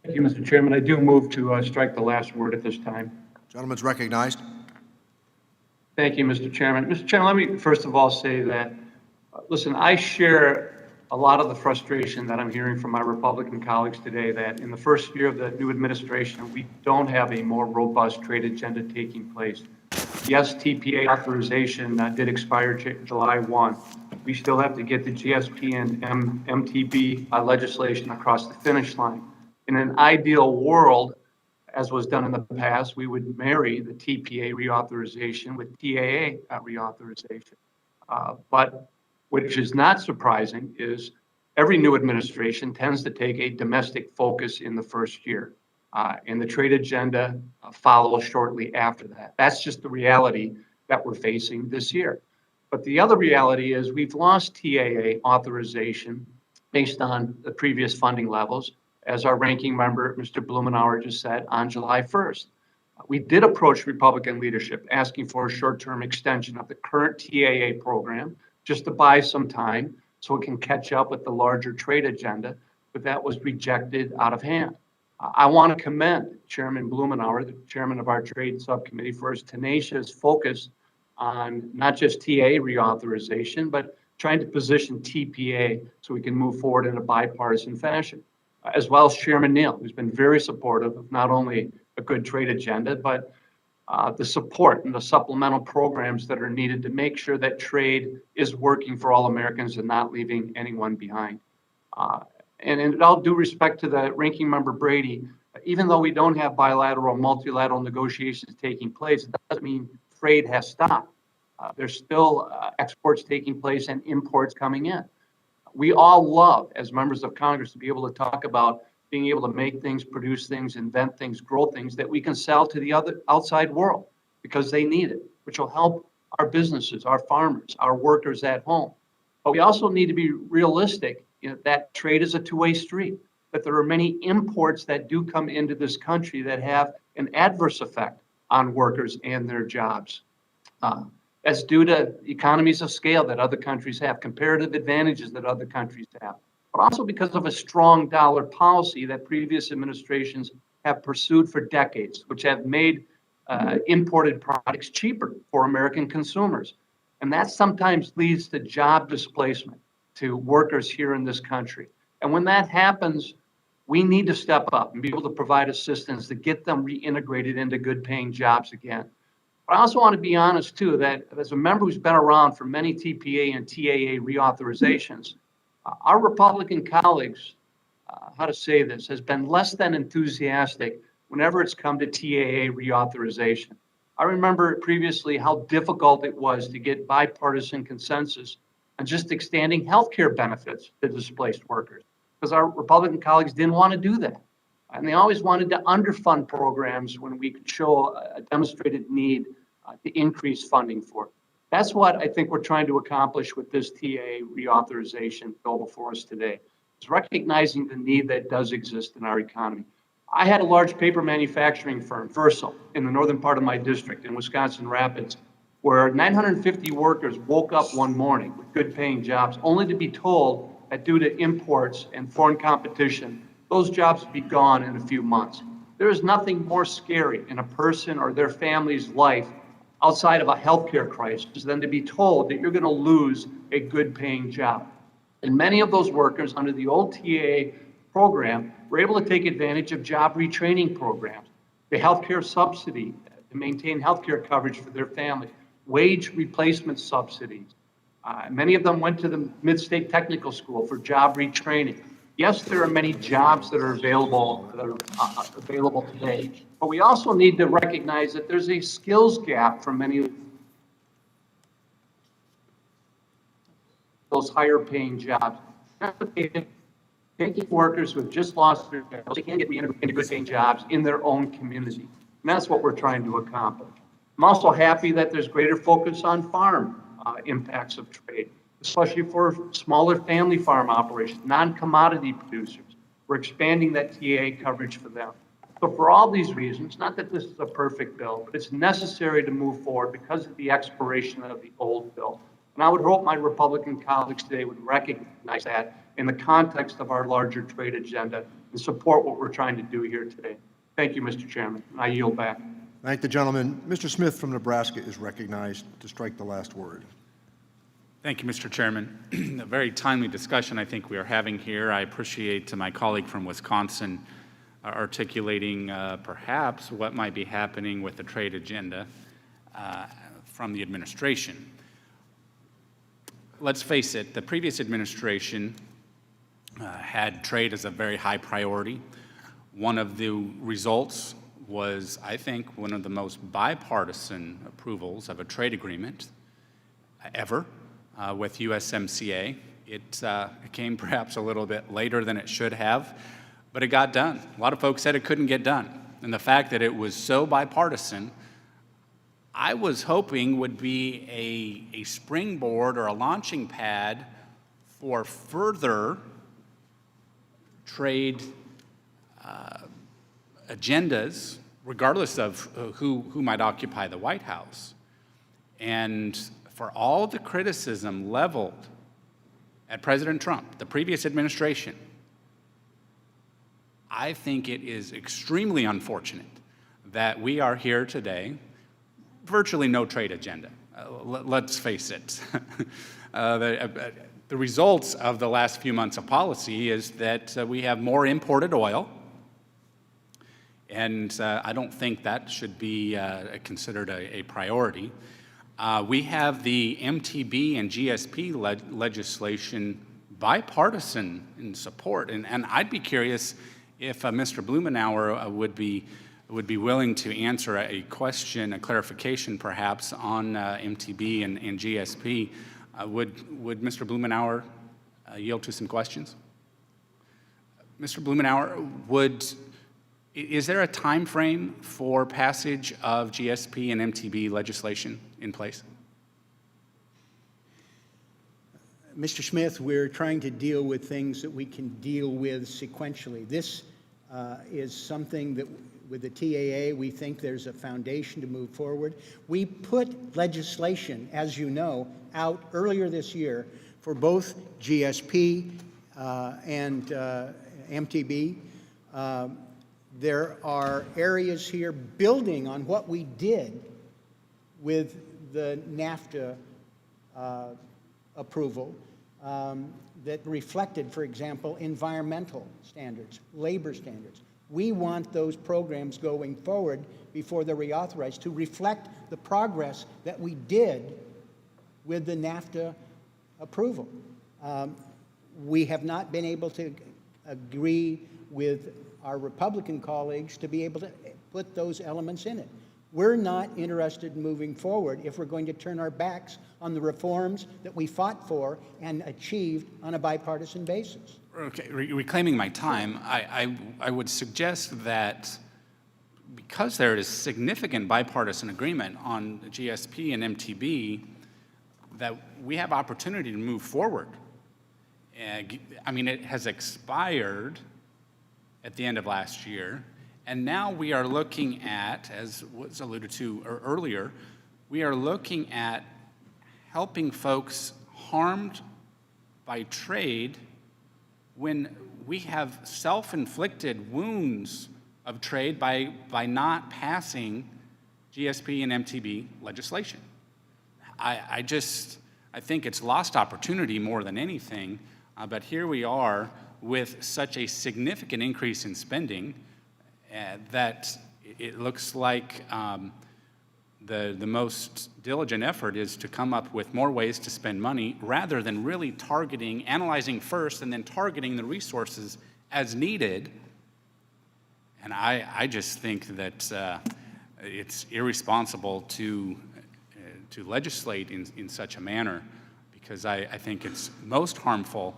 Thank you, Mr. Chairman. I do move to strike the last word at this time.
Gentleman's recognized.
Thank you, Mr. Chairman. Mr. Chairman, let me first of all say that, listen, I share a lot of the frustration that I'm hearing from my Republican colleagues today that in the first year of the new administration, we don't have a more robust trade agenda taking place. Yes, TPA authorization did expire July 1. We still have to get the GSP and MTB legislation across the finish line. In an ideal world, as was done in the past, we would marry the TPA reauthorization with TAA reauthorization. But which is not surprising is every new administration tends to take a domestic focus in the first year. And the trade agenda follows shortly after that. That's just the reality that we're facing this year. But the other reality is we've lost TAA authorization based on the previous funding levels, as our ranking member, Mr. Blumenauer, just said, on July 1st. We did approach Republican leadership asking for a short-term extension of the current TAA program just to buy some time so it can catch up with the larger trade agenda, but that was rejected out of hand. I want to commend Chairman Blumenauer, the chairman of our trade subcommittee, for his tenacious focus on not just TA reauthorization, but trying to position TPA so we can move forward in a bipartisan fashion, as well as Chairman Neal, who's been very supportive of not only a good trade agenda, but the support and the supplemental programs that are needed to make sure that trade is working for all Americans and not leaving anyone behind. And in all due respect to the ranking member Brady, even though we don't have bilateral or multilateral negotiations taking place, it doesn't mean trade has stopped. There's still exports taking place and imports coming in. We all love, as members of Congress, to be able to talk about being able to make things, produce things, invent things, grow things that we can sell to the other outside world because they need it, which will help our businesses, our farmers, our workers at home. But we also need to be realistic, that trade is a two-way street, that there are many imports that do come into this country that have an adverse effect on workers and their jobs. That's due to economies of scale that other countries have, comparative advantages that other countries have, but also because of a strong dollar policy that previous administrations have pursued for decades, which have made imported products cheaper for American consumers. And that sometimes leads to job displacement to workers here in this country. And when that happens, we need to step up and be able to provide assistance to get them reintegrated into good paying jobs again. But I also want to be honest too, that as a member who's been around for many TPA and TAA reauthorizations, our Republican colleagues, how to say this, has been less than enthusiastic whenever it's come to TAA reauthorization. I remember previously how difficult it was to get bipartisan consensus on just extending healthcare benefits to displaced workers, because our Republican colleagues didn't want to do that. And they always wanted to underfund programs when we could show a demonstrated need to increase funding for it. That's what I think we're trying to accomplish with this TA reauthorization bill before us today. It's recognizing the need that does exist in our economy. I had a large paper manufacturing firm, Versal, in the northern part of my district in Wisconsin Rapids, where 950 workers woke up one morning with good paying jobs, only to be told that due to imports and foreign competition, those jobs would be gone in a few months. There is nothing more scary in a person or their family's life outside of a healthcare crisis than to be told that you're going to lose a good paying job. And many of those workers under the old TAA program were able to take advantage of job retraining programs, the healthcare subsidy to maintain healthcare coverage for their families, wage replacement subsidies. Many of them went to the Mid-State Technical School for job retraining. Yes, there are many jobs that are available today, but we also need to recognize that there's a skills gap for many of those higher paying jobs. Taking workers who have just lost their jobs, they can get into good paying jobs in their own community. And that's what we're trying to accomplish. I'm also happy that there's greater focus on farm impacts of trade, especially for smaller family farm operations, non-commodity producers. We're expanding that TAA coverage for them. So for all these reasons, not that this is a perfect bill, but it's necessary to move forward because of the expiration of the old bill. And I would hope my Republican colleagues today would recognize that in the context of our larger trade agenda and support what we're trying to do here today. Thank you, Mr. Chairman. I yield back.
Thank the gentleman. Mr. Smith from Nebraska is recognized to strike the last word.
Thank you, Mr. Chairman. A very timely discussion I think we are having here. I appreciate my colleague from Wisconsin articulating perhaps what might be happening with the trade agenda from the administration. Let's face it, the previous administration had trade as a very high priority. One of the results was, I think, one of the most bipartisan approvals of a trade agreement ever with USMCA. It came perhaps a little bit later than it should have, but it got done. A lot of folks said it couldn't get done. And the fact that it was so bipartisan, I was hoping would be a springboard or a launching pad for further trade agendas, regardless of who might occupy the White House. And for all the criticism leveled at President Trump, the previous administration, I think it is extremely unfortunate that we are here today, virtually no trade agenda. Let's face it. The results of the last few months of policy is that we have more imported oil, and I don't think that should be considered a priority. We have the MTB and GSP legislation bipartisan in support, and I'd be curious if Mr. Blumenauer would be willing to answer a question, a clarification perhaps, on MTB and GSP. Would Mr. Blumenauer yield to some questions? Mr. Blumenauer, is there a time frame for passage of GSP and MTB legislation in place?
Mr. Smith, we're trying to deal with things that we can deal with sequentially. This is something that with the TAA, we think there's a foundation to move forward. We put legislation, as you know, out earlier this year for both GSP and MTB. There are areas here building on what we did with the NAFTA approval that reflected, for example, environmental standards, labor standards. We want those programs going forward before they're reauthorized to reflect the progress that we did with the NAFTA approval. We have not been able to agree with our Republican colleagues to be able to put those elements in it. We're not interested in moving forward if we're going to turn our backs on the reforms that we fought for and achieved on a bipartisan basis.
Okay, reclaiming my time, I would suggest that because there is significant bipartisan agreement on GSP and MTB, that we have opportunity to move forward. I mean, it has expired at the end of last year, and now we are looking at, as was alluded to earlier, we are looking at helping folks harmed by trade when we have self-inflicted wounds of trade by not passing GSP and MTB legislation. I think it's lost opportunity more than anything, but here we are with such a significant increase in spending that it looks like the most diligent effort is to come up with more ways to spend money rather than really targeting, analyzing first, and then targeting the resources as needed. And I just think that it's irresponsible to legislate in such a manner, because I think it's most harmful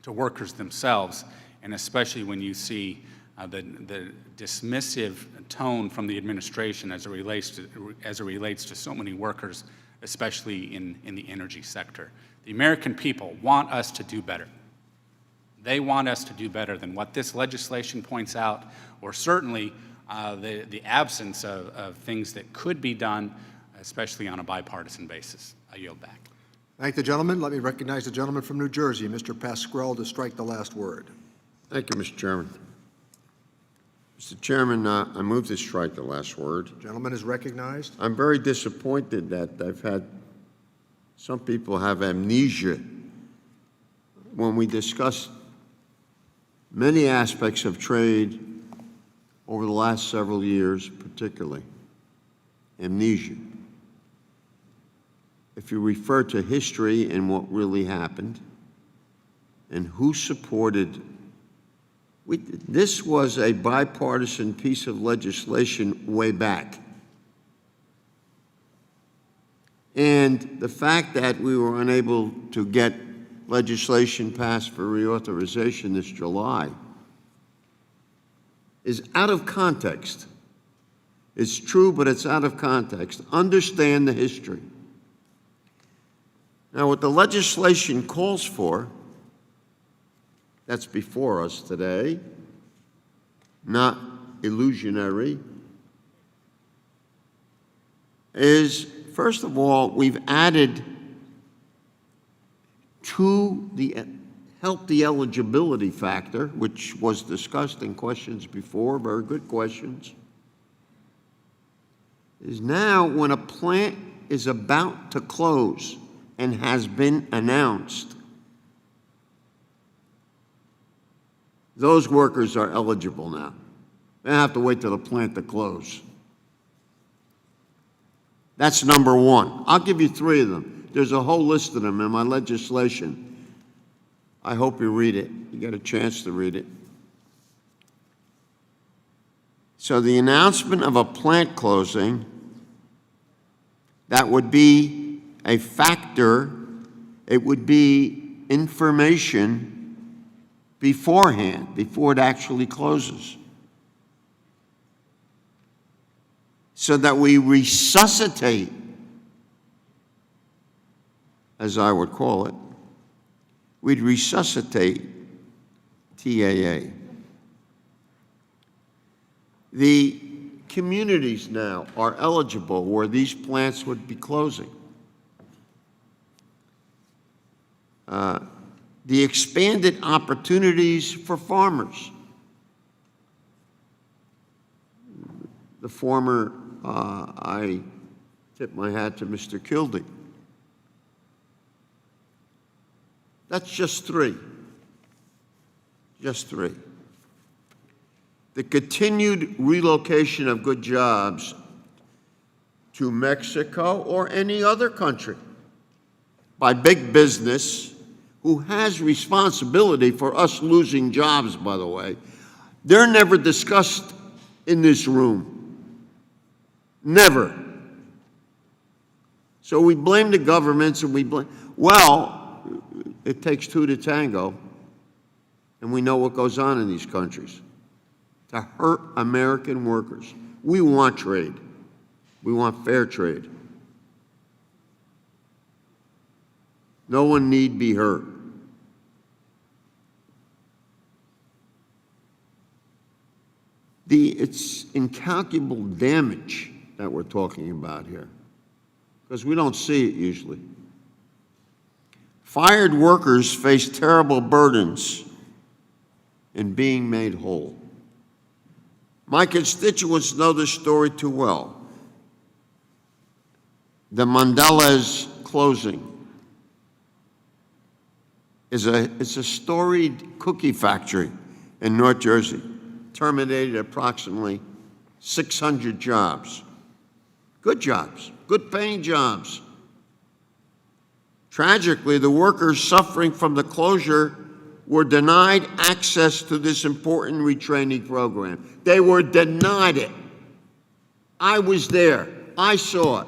to workers themselves, and especially when you see the dismissive tone from the administration as it relates to so many workers, especially in the energy sector. The American people want us to do better. They want us to do better than what this legislation points out, or certainly the absence of things that could be done, especially on a bipartisan basis. I yield back.
Thank the gentleman. Let me recognize the gentleman from New Jersey, Mr. Pascrell, to strike the last word.
Thank you, Mr. Chairman. Mr. Chairman, I move to strike the last word.
Gentleman is recognized.
I'm very disappointed that I've had some people have amnesia when we discuss many aspects of trade over the last several years, particularly. Amnesia. If you refer to history and what really happened and who supported, this was a bipartisan piece of legislation way back. And the fact that we were unable to get legislation passed for reauthorization this July is out of context. It's true, but it's out of context. Understand the history. Now, what the legislation calls for, that's before us today, not illusionary, is, first of all, we've added to the eligibility factor, which was discussed in questions before, very good questions, is now when a plant is about to close and has been announced, those workers are eligible now. They don't have to wait till the plant to close. That's number one. I'll give you three of them. There's a whole list of them in my legislation. I hope you read it. You get a chance to read it. So the announcement of a plant closing, that would be a factor. It would be information beforehand, before it actually closes, so that we resuscitate, as I would call it, we'd resuscitate TAA. The communities now are eligible where these plants would be closing. The expanded opportunities for farmers. The former, I tip my hat to Mr. Kildee. That's just three. Just three. The continued relocation of good jobs to Mexico or any other country by big business, who has responsibility for us losing jobs, by the way. They're never discussed in this room. Never. So we blame the governments and we blame, well, it takes two to tango, and we know what goes on in these countries to hurt American workers. We want trade. We want fair trade. No one need be hurt. It's incalculable damage that we're talking about here, because we don't see it usually. Fired workers face terrible burdens in being made whole. My constituents know this story too well. The Mondelez closing is a storied cookie factory in North Jersey, terminated approximately 600 jobs. Good jobs, good paying jobs. Tragically, the workers suffering from the closure were denied access to this important retraining program. They were denied it. I was there. I saw it.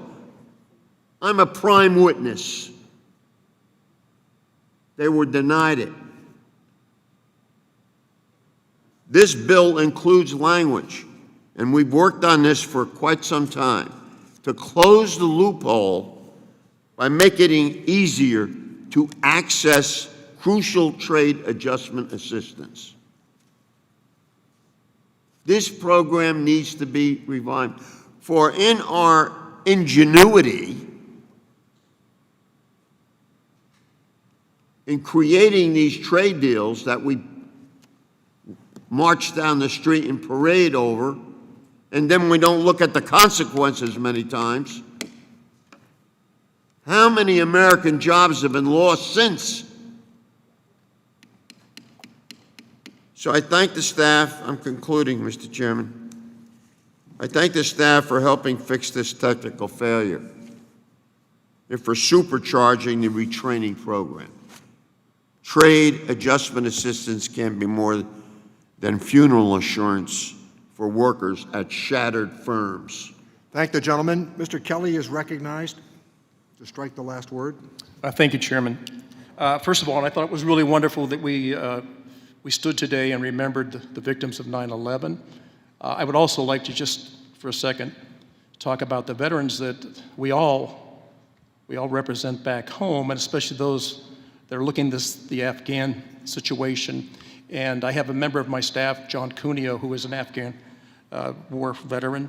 I'm a prime witness. They were denied it. This bill includes language, and we've worked on this for quite some time, to close the loophole by making it easier to access crucial trade adjustment assistance. This program needs to be revived. For in our ingenuity in creating these trade deals that we march down the street and parade over, and then we don't look at the consequences many times, How many American jobs have been lost since? So I thank the staff. I'm concluding, Mr. Chairman. I thank the staff for helping fix this technical failure and for supercharging the retraining program. Trade adjustment assistance can be more than funeral insurance for workers at shattered firms.
Thank the gentleman. Mr. Kelly is recognized to strike the last word.
Thank you, Chairman. First of all, I thought it was really wonderful that we stood today and remembered the victims of 9/11. I would also like to just for a second talk about the veterans that we all represent back home, and especially those that are looking at the Afghan situation. And I have a member of my staff, John Cuneo, who is an Afghan war veteran.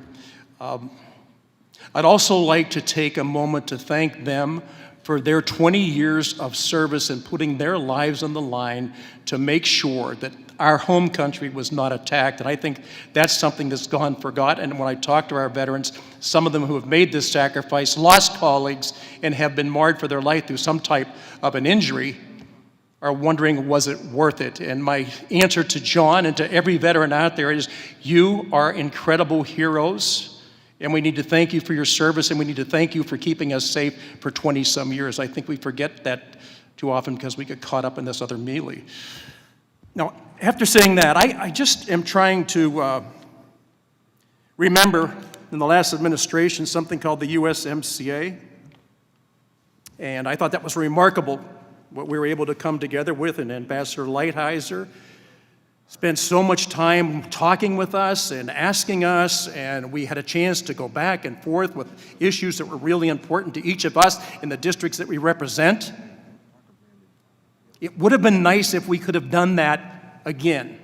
I'd also like to take a moment to thank them for their 20 years of service and putting their lives on the line to make sure that our home country was not attacked. And I think that's something that's gone forgotten. And when I talk to our veterans, some of them who have made this sacrifice, lost colleagues, and have been marred for their life through some type of an injury, are wondering, was it worth it? And my answer to John and to every veteran out there is, you are incredible heroes. And we need to thank you for your service, and we need to thank you for keeping us safe for 20-some years. I think we forget that too often because we get caught up in this other melee. Now, after saying that, I just am trying to remember in the last administration something called the USMCA. And I thought that was remarkable, what we were able to come together with, and Ambassador Lighthizer spent so much time talking with us and asking us, and we had a chance to go back and forth with issues that were really important to each of us in the districts that we represent. It would have been nice if we could have done that again.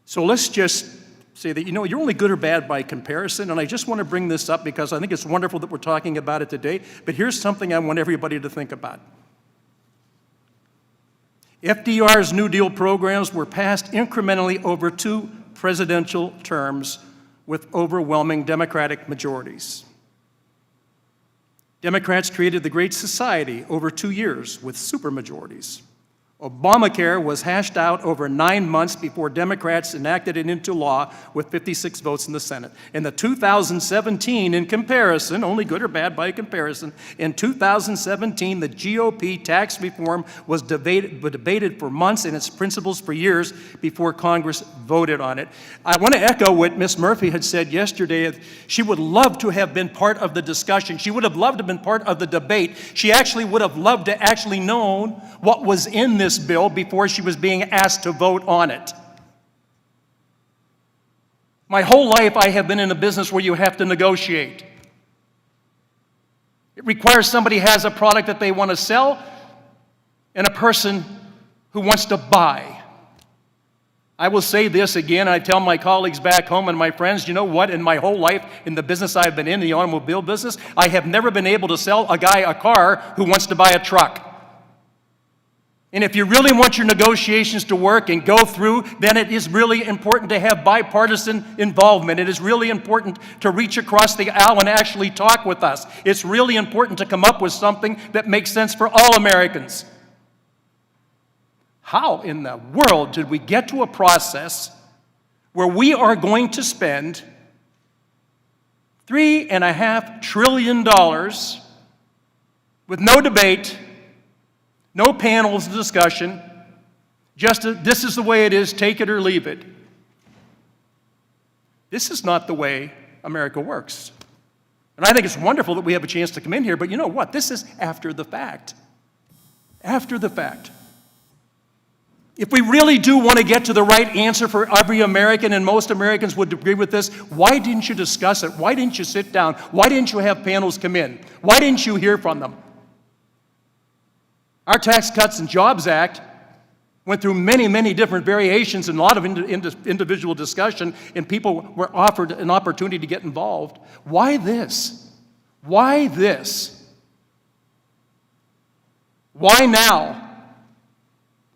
So let's just say that, you're only good or bad by comparison, and I just want to bring this up because I think it's wonderful that we're talking about it today, but here's something I want everybody to think about. FDR's New Deal programs were passed incrementally over 2 presidential terms with overwhelming Democratic majorities. Democrats created the Great Society over 2 years with supermajorities. Obamacare was hashed out over 9 months before Democrats enacted it into law with 56 votes in the Senate. In the 2017, in comparison, only good or bad by comparison, in 2017, the GOP tax reform was debated for months and its principles for years before Congress voted on it. I want to echo what Ms. Murphy had said yesterday. She would love to have been part of the discussion. She would have loved to have been part of the debate. She actually would have loved to actually known what was in this bill before she was being asked to vote on it. My whole life I have been in a business where you have to negotiate. It requires somebody has a product that they want to sell and a person who wants to buy. I will say this again, and I tell my colleagues back home and my friends, you know what, in my whole life, in the business I've been in, the automobile business, I have never been able to sell a guy a car who wants to buy a truck. And if you really want your negotiations to work and go through, then it is really important to have bipartisan involvement. It is really important to reach across the aisle and actually talk with us. It's really important to come up with something that makes sense for all Americans. How in the world did we get to a process where we are going to spend $3.5 trillion with no debate, no panels of discussion, just this is the way it is, take it or leave it? This is not the way America works. And I think it's wonderful that we have a chance to come in here, but you know what? This is after the fact. After the fact. If we really do want to get to the right answer for every American, and most Americans would agree with this, why didn't you discuss it? Why didn't you sit down? Why didn't you have panels come in? Why didn't you hear from them? Our Tax Cuts and Jobs Act went through many, many different variations and a lot of individual discussion, and people were offered an opportunity to get involved. Why this? Why this? Why now?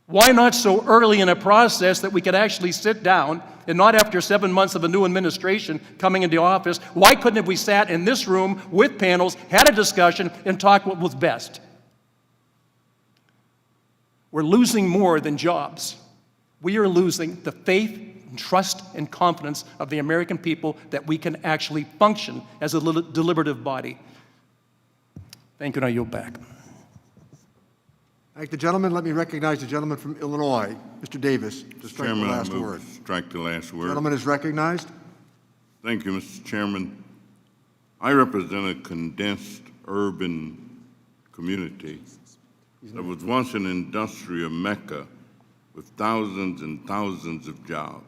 Why not so early in a process that we could actually sit down and not after 7 months of a new administration coming into office? Why couldn't have we sat in this room with panels, had a discussion, and talked what was best? We're losing more than jobs. We are losing the faith and trust and confidence of the American people that we can actually function as a deliberative body. Thank you, and I yield back.
Thank the gentleman. Let me recognize the gentleman from Illinois, Mr. Davis, to strike the
Chairman,
last
I move
word.
to strike the last word.
Gentleman is recognized.
Thank you, Mr. Chairman. I represent a condensed urban community that was once an industrial mecca with thousands and thousands of jobs.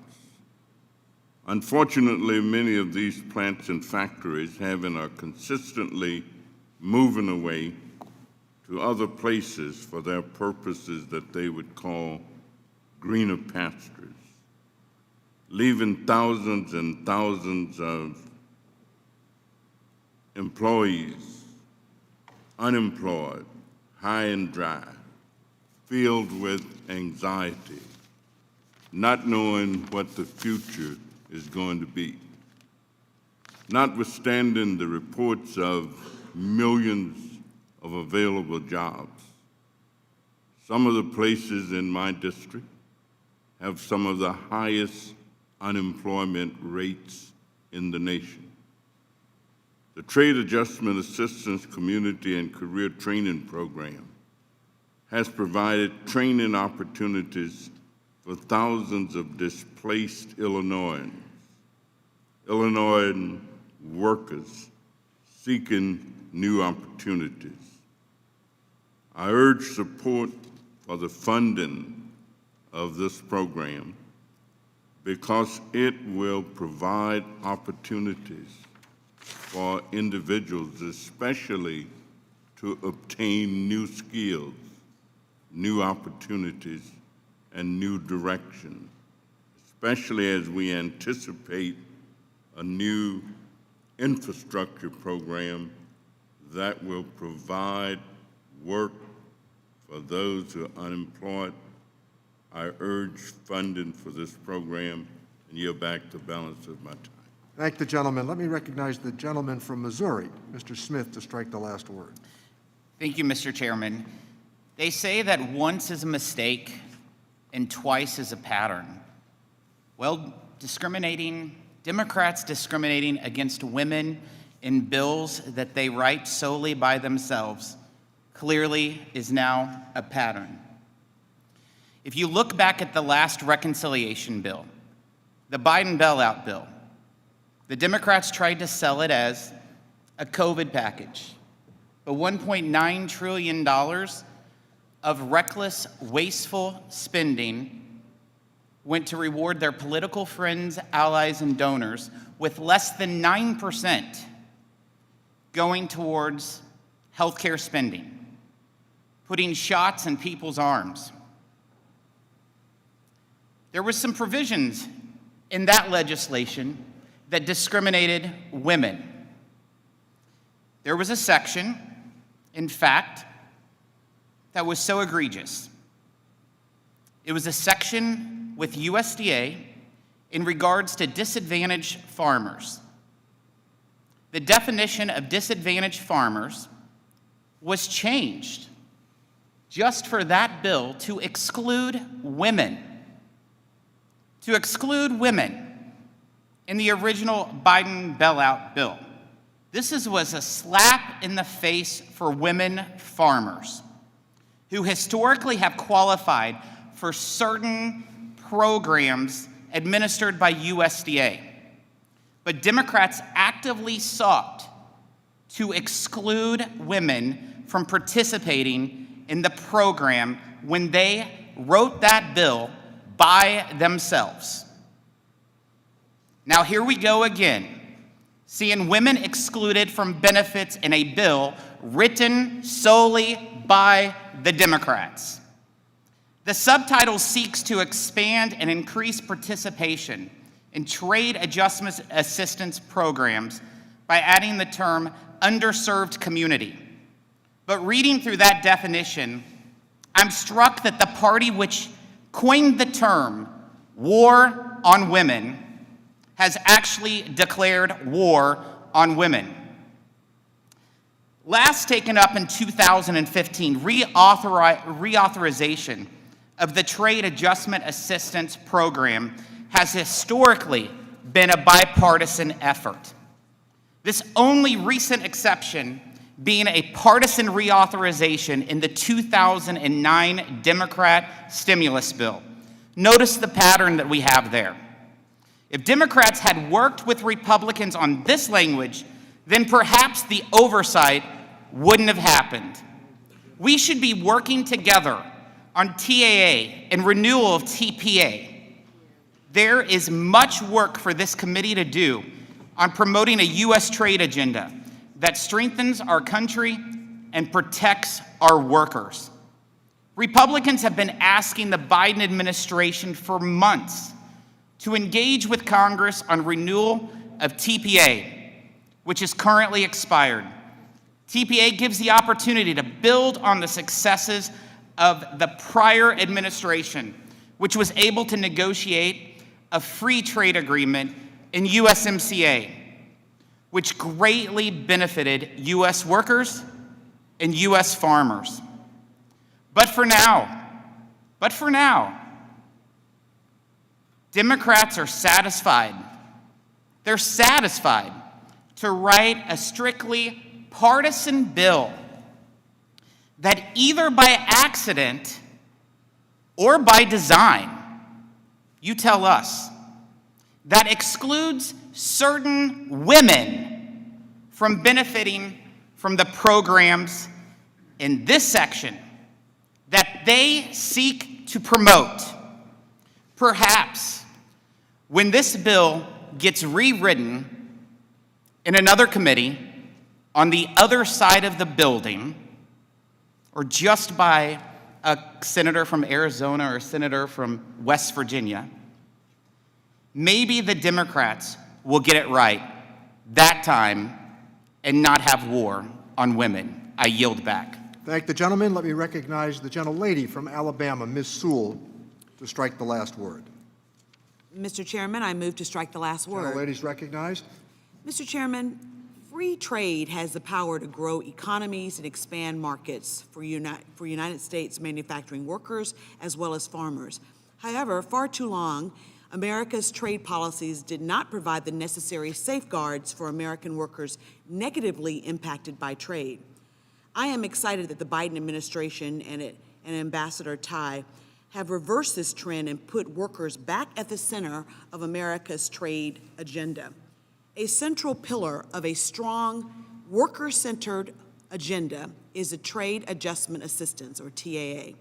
Unfortunately, many of these plants and factories have and are consistently moving away to other places for their purposes that they would call greener pastures, leaving thousands and thousands of employees unemployed, high and dry, filled with anxiety, not knowing what the future is going to be. Notwithstanding the reports of millions of available jobs, some of the places in my district have some of the highest unemployment rates in the nation. The Trade Adjustment Assistance Community and Career Training Program has provided training opportunities for thousands of displaced Illinoisans workers seeking new opportunities. I urge support for the funding of this program because it will provide opportunities for individuals, especially to obtain new skills, new opportunities, and new direction, especially as we anticipate a new infrastructure program that will provide work for those who are unemployed. I urge funding for this program and yield back the balance of my time.
Thank the gentleman. Let me recognize the gentleman from Missouri, Mr. Smith, to strike the last word.
Thank you, Mr. Chairman. They say that once is a mistake and twice is a pattern. Well, Democrats discriminating against women in bills that they write solely by themselves clearly is now a pattern. If you look back at the last reconciliation bill, the Biden bailout bill, the Democrats tried to sell it as a COVID package, but $1.9 trillion of reckless, wasteful spending went to reward their political friends, allies, and donors, with less than 9% going towards healthcare spending, putting shots in people's arms. There were some provisions in that legislation that discriminated women. There was a section, in fact, that was so egregious. It was a section with USDA in regards to disadvantaged farmers. The definition of disadvantaged farmers was changed just for that bill to exclude women. To exclude women in the original Biden bailout bill. This was a slap in the face for women farmers who historically have qualified for certain programs administered by USDA. But Democrats actively sought to exclude women from participating in the program when they wrote that bill by themselves. Now here we go again, seeing women excluded from benefits in a bill written solely by the Democrats. The subtitle seeks to expand and increase participation in trade adjustment assistance programs by adding the term underserved community. But reading through that definition, I'm struck that the party which coined the term war on women has actually declared war on women. Last taken up in 2015, reauthorization of the Trade Adjustment Assistance Program has historically been a bipartisan effort. This only recent exception being a partisan reauthorization in the 2009 Democrat stimulus bill. Notice the pattern that we have there. If Democrats had worked with Republicans on this language, then perhaps the oversight wouldn't have happened. We should be working together on TAA and renewal of TPA. There is much work for this committee to do on promoting a U.S. trade agenda that strengthens our country and protects our workers. Republicans have been asking the Biden administration for months to engage with Congress on renewal of TPA, which is currently expired. TPA gives the opportunity to build on the successes of the prior administration, which was able to negotiate a free trade agreement in USMCA, which greatly benefited U.S. workers and U.S. farmers. But for now, Democrats are satisfied. They're satisfied to write a strictly partisan bill that either by accident or by design, you tell us, that excludes certain women from benefiting from the programs in this section that they seek to promote. Perhaps when this bill gets rewritten in another committee on the other side of the building, or just by a senator from Arizona or a senator from West Virginia, maybe the Democrats will get it right that time and not have war on women. I yield back.
Thank the gentleman. Let me recognize the gentlelady from Alabama, Ms. Sewell, to strike the last word.
Mr. Chairman, I move to strike the last word.
Gentlelady's recognized.
Mr. Chairman, free trade has the power to grow economies and expand markets for United States manufacturing workers as well as farmers. However, far too long, America's trade policies did not provide the necessary safeguards for American workers negatively impacted by trade. I am excited that the Biden administration and Ambassador Tai have reversed this trend and put workers back at the center of America's trade agenda. A central pillar of a strong, worker-centered agenda is a Trade Adjustment Assistance, or TAA.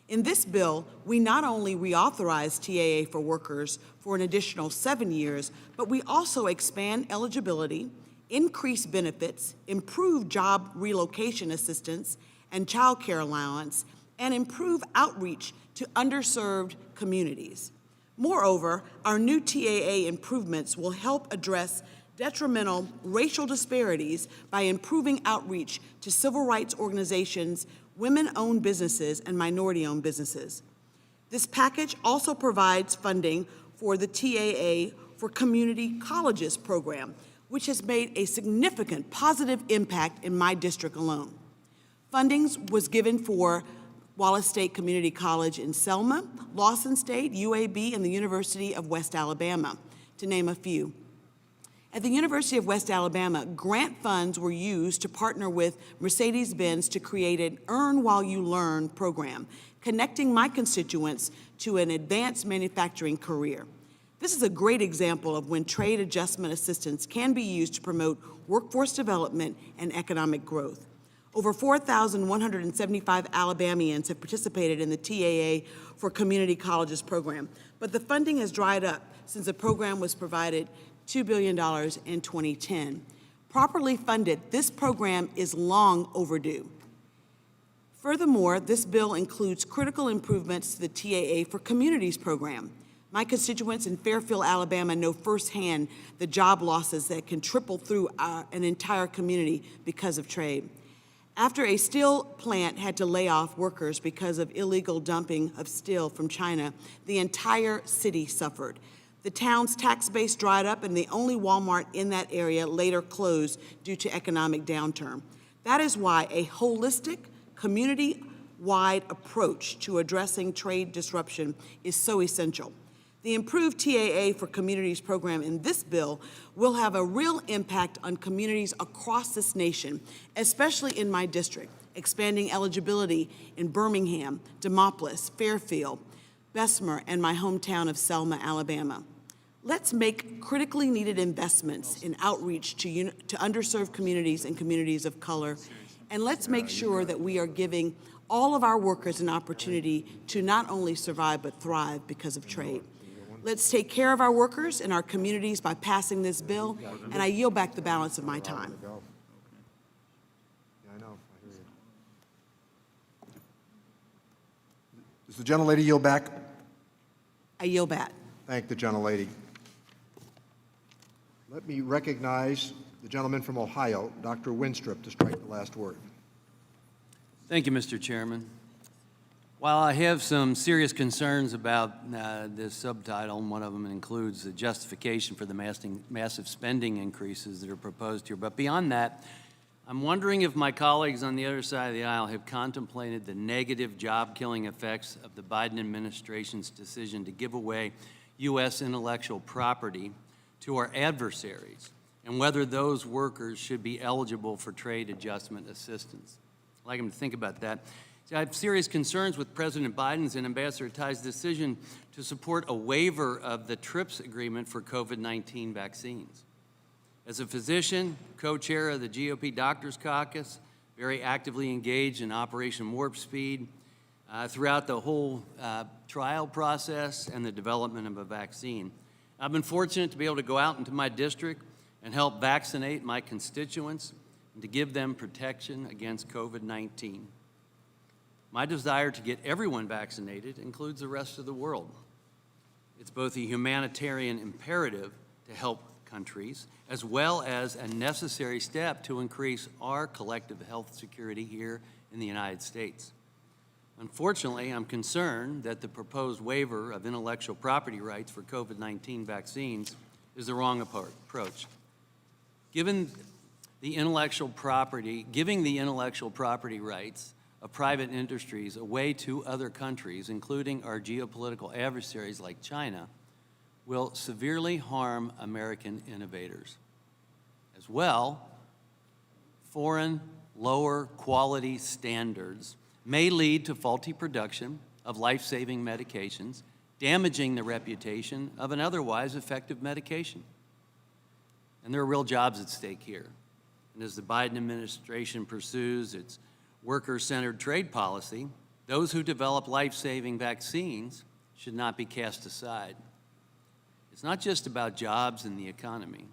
In this bill, we not only reauthorize TAA for workers for an additional 7 years, but we also expand eligibility, increase benefits, improve job relocation assistance and child care allowance, and improve outreach to underserved communities. Moreover, our new TAA improvements will help address detrimental racial disparities by improving outreach to civil rights organizations, women-owned businesses, and minority-owned businesses. This package also provides funding for the TAA for Community Colleges program, which has made a significant positive impact in my district alone. Funding was given for Wallace State Community College in Selma, Lawson State, UAB, and the University of West Alabama, to name a few. At the University of West Alabama, grant funds were used to partner with Mercedes-Benz to create an Earn While You Learn program, connecting my constituents to an advanced manufacturing career. This is a great example of when trade adjustment assistance can be used to promote workforce development and economic growth. Over 4,175 Alabamians have participated in the TAA for Community Colleges program, but the funding has dried up since the program was provided $2 billion in 2010. Properly funded, this program is long overdue. Furthermore, this bill includes critical improvements to the TAA for Communities program. My constituents in Fairfield, Alabama know firsthand the job losses that can trickle through an entire community because of trade. After a steel plant had to lay off workers because of illegal dumping of steel from China, the entire city suffered. The town's tax base dried up, and the only Walmart in that area later closed due to economic downturn. That is why a holistic, community-wide approach to addressing trade disruption is so essential. The improved TAA for Communities program in this bill will have a real impact on communities across this nation, especially in my district, expanding eligibility in Birmingham, Demopolis, Fairfield, Bessemer, and my hometown of Selma, Alabama. Let's make critically needed investments in outreach to underserved communities and communities of color, and let's make sure that we are giving all of our workers an opportunity to not only survive but thrive because of trade. Let's take care of our workers and our communities by passing this bill, and I yield back the balance of my time.
Yeah, I know. I hear you. Does the gentlelady yield back?
I yield back.
Thank the gentlelady. Let me recognize the gentleman from Ohio, Dr. Winstrup, to strike the last word.
Thank you, Mr. Chairman. While I have some serious concerns about this subtitle, and one of them includes the justification for the massive spending increases that are proposed here, but beyond that, I'm wondering if my colleagues on the other side of the aisle have contemplated the negative job-killing effects of the Biden administration's decision to give away U.S. intellectual property to our adversaries, and whether those workers should be eligible for trade adjustment assistance. I'd like them to think about that. See, I have serious concerns with President Biden's and Ambassador Tai's decision to support a waiver of the TRIPS agreement for COVID-19 vaccines. As a physician, co-chair of the GOP Doctors Caucus, very actively engaged in Operation Warp Speed throughout the whole trial process and the development of a vaccine. I've been fortunate to be able to go out into my district and help vaccinate my constituents and to give them protection against COVID-19. My desire to get everyone vaccinated includes the rest of the world. It's both a humanitarian imperative to help countries, as well as a necessary step to increase our collective health security here in the United States. Unfortunately, I'm concerned that the proposed waiver of intellectual property rights for COVID-19 vaccines is the wrong approach. Giving the intellectual property rights of private industries away to other countries, including our geopolitical adversaries like China, will severely harm American innovators. As well, foreign lower quality standards may lead to faulty production of life-saving medications, damaging the reputation of an otherwise effective medication. And there are real jobs at stake here. And as the Biden administration pursues its worker-centered trade policy, those who develop life-saving vaccines should not be cast aside. It's not just about jobs and the economy.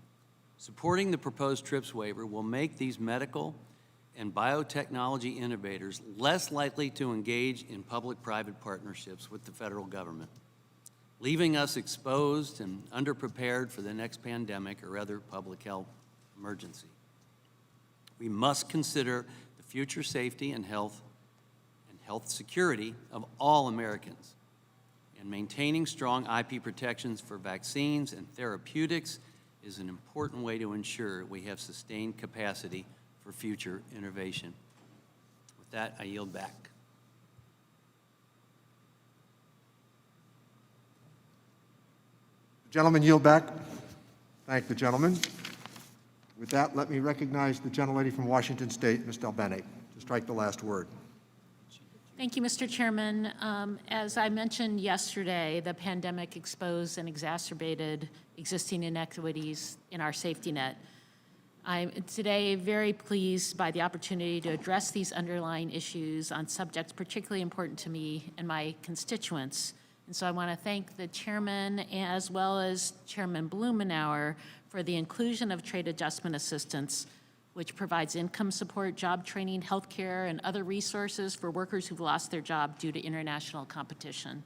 Supporting the proposed TRIPS waiver will make these medical and biotechnology innovators less likely to engage in public-private partnerships with the federal government, leaving us exposed and underprepared for the next pandemic or other public health emergency. We must consider the future safety and health security of all Americans. And maintaining strong IP protections for vaccines and therapeutics is an important way to ensure we have sustained capacity for future innovation. With that, I yield back.
Gentlemen, yield back. Thank the gentleman. With that, let me recognize the gentlelady from Washington State, Ms. DelBene, to strike the last word.
Thank you, Mr. Chairman. As I mentioned yesterday, the pandemic exposed and exacerbated existing inequities in our safety net. I'm today very pleased by the opportunity to address these underlying issues on subjects particularly important to me and my constituents. And so I want to thank the chairman as well as Chairman Blumenauer for the inclusion of trade adjustment assistance, which provides income support, job training, health care, and other resources for workers who've lost their job due to international competition.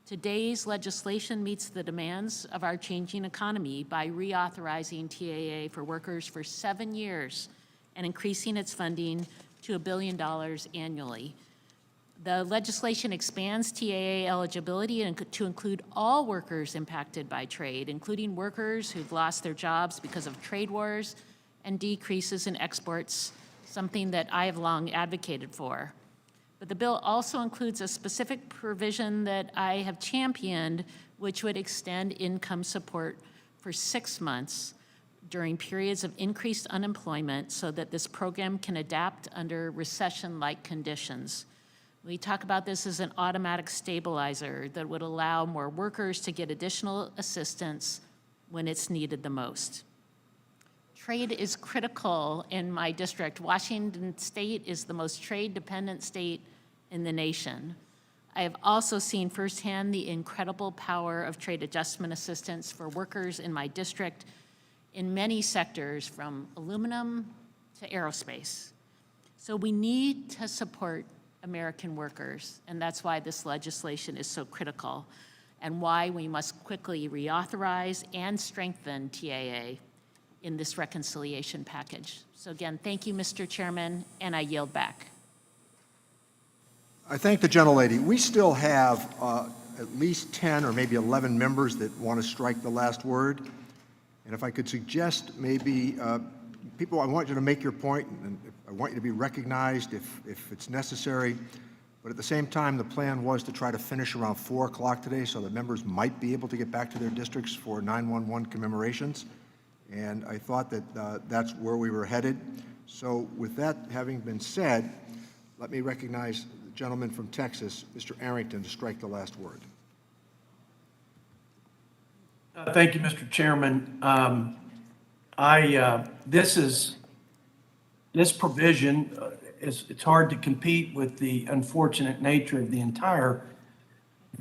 Today's legislation meets the demands of our changing economy by reauthorizing TAA for workers for 7 years and increasing its funding to $1 billion annually. The legislation expands TAA eligibility to include all workers impacted by trade, including workers who've lost their jobs because of trade wars and decreases in exports, something that I have long advocated for. But the bill also includes a specific provision that I have championed, which would extend income support for 6 months during periods of increased unemployment so that this program can adapt under recession-like conditions. We talk about this as an automatic stabilizer that would allow more workers to get additional assistance when it's needed the most. Trade is critical in my district. Washington State is the most trade-dependent state in the nation. I have also seen firsthand the incredible power of trade adjustment assistance for workers in my district in many sectors, from aluminum to aerospace. So we need to support American workers, and that's why this legislation is so critical, and why we must quickly reauthorize and strengthen TAA in this reconciliation package. So again, thank you, Mr. Chairman, and I yield back.
I thank the gentlelady. We still have at least 10 or maybe 11 members that want to strike the last word. And if I could suggest maybe, people, I want you to make your point, and I want you to be recognized if it's necessary. But at the same time, the plan was to try to finish around 4 o'clock today so that members might be able to get back to their districts for 9/11 commemorations. And I thought that that's where we were headed. So with that having been said, let me recognize the gentleman from Texas, Mr. Arrington, to strike the last word.
Thank you, Mr. Chairman. This provision, it's hard to compete with the unfortunate nature of the entire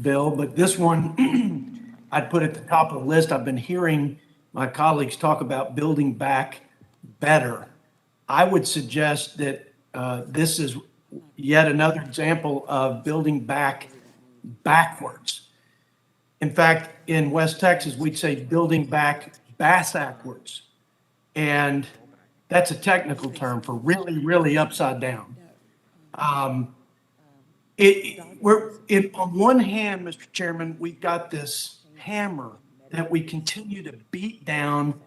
bill, but this one I'd put at the top of the list. I've been hearing my colleagues talk about building back better. I would suggest that this is yet another example of building back backwards. In fact, in West Texas, we'd say building back bass-ackwards. And that's a technical term for really, really upside down. On one hand, Mr. Chairman, we've got this hammer that we continue to beat down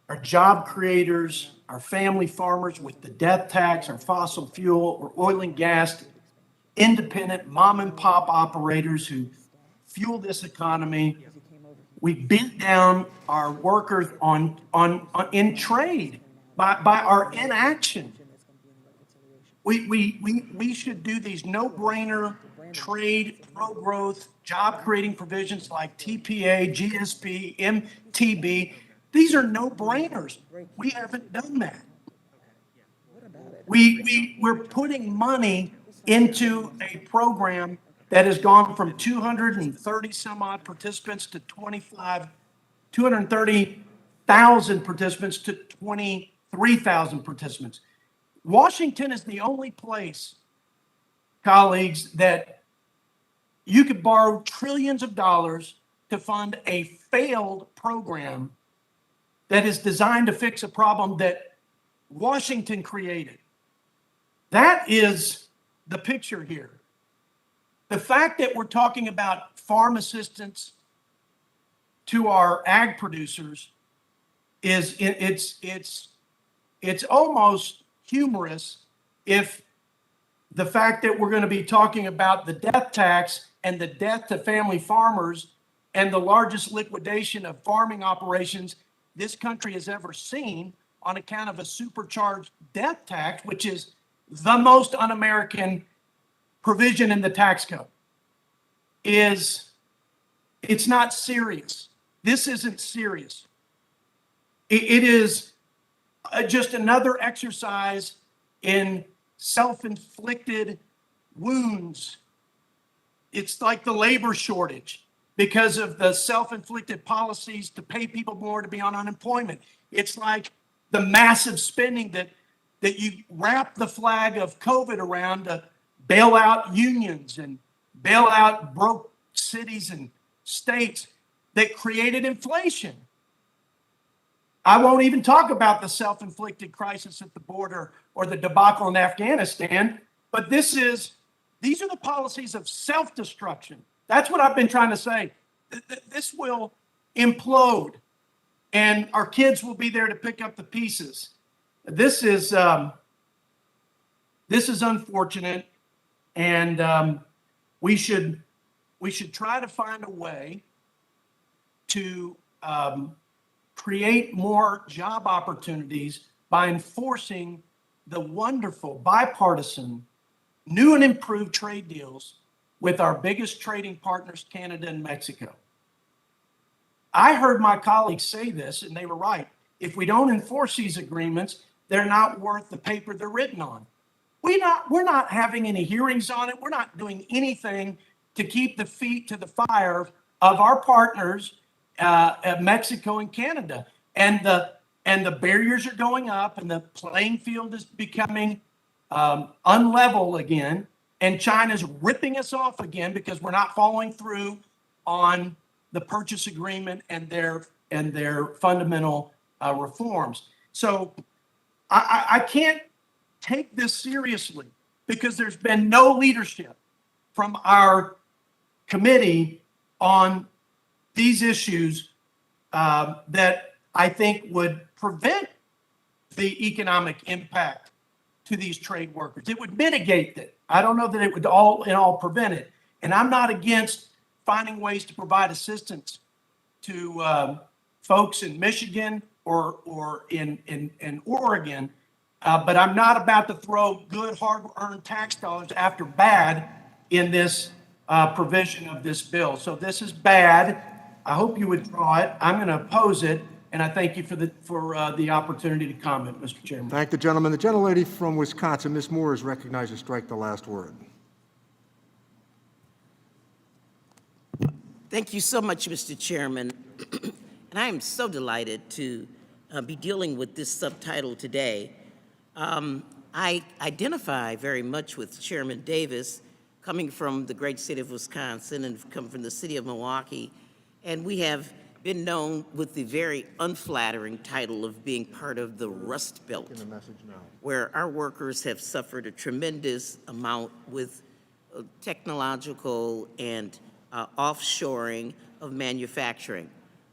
our job creators, our family farmers with the death tax, our fossil fuel or oil and gas, independent mom and pop operators who fuel this economy. We beat down our workers in trade by our inaction. We should do these no-brainer trade, pro-growth, job-creating provisions like TPA, GSP, MTB. These are no-brainers. We haven't done that. We're putting money into a program that has gone from 230 some odd participants to 230,000 participants to 23,000 participants. Washington is the only place, colleagues, that you could borrow trillions of dollars to fund a failed program that is designed to fix a problem that Washington created. That is the picture here. The fact that we're talking about farm assistance to our ag producers is it's almost humorous if the fact that we're going to be talking about the death tax and the death to family farmers and the largest liquidation of farming operations this country has ever seen on account of a supercharged death tax, which is the most un-American provision in the tax code, it's not serious. This isn't serious. It is just another exercise in self-inflicted wounds. It's like the labor shortage because of the self-inflicted policies to pay people more to be on unemployment. It's like the massive spending that you wrap the flag of COVID around to bail out unions and bail out broke cities and states that created inflation. I won't even talk about the self-inflicted crisis at the border or the debacle in Afghanistan, but these are the policies of self-destruction. That's what I've been trying to say. This will implode, and our kids will be there to pick up the pieces. This is unfortunate, and we should try to find a way to create more job opportunities by enforcing the wonderful bipartisan new and improved trade deals with our biggest trading partners, Canada and Mexico. I heard my colleagues say this, and they were right. If we don't enforce these agreements, they're not worth the paper they're written on. We're not having any hearings on it. We're not doing anything to keep the feet to the fire of our partners, Mexico and Canada. And the barriers are going up, and the playing field is becoming unlevel again. And China's ripping us off again because we're not following through on the purchase agreement and their fundamental reforms. So I can't take this seriously because there's been no leadership from our committee on these issues that I think would prevent the economic impact to these trade workers. It would mitigate it. I don't know that it would all prevent it. And I'm not against finding ways to provide assistance to folks in Michigan or in Oregon, but I'm not about to throw good, hard-earned tax dollars after bad in this provision of this bill. So this is bad. I hope you withdraw it. I'm going to oppose it, and I thank you for the opportunity to comment, Mr. Chairman.
Thank the gentleman. The gentlelady from Wisconsin, Ms. Moore, is recognized to strike the last word.
Thank you so much, Mr. Chairman. And I am so delighted to be dealing with this subtitle today. I identify very much with Chairman Davis, coming from the great state of Wisconsin and come from the city of Milwaukee. And we have been known with the very unflattering title of being part of the Rust Belt, where our workers have suffered a tremendous amount with technological and offshoring of manufacturing.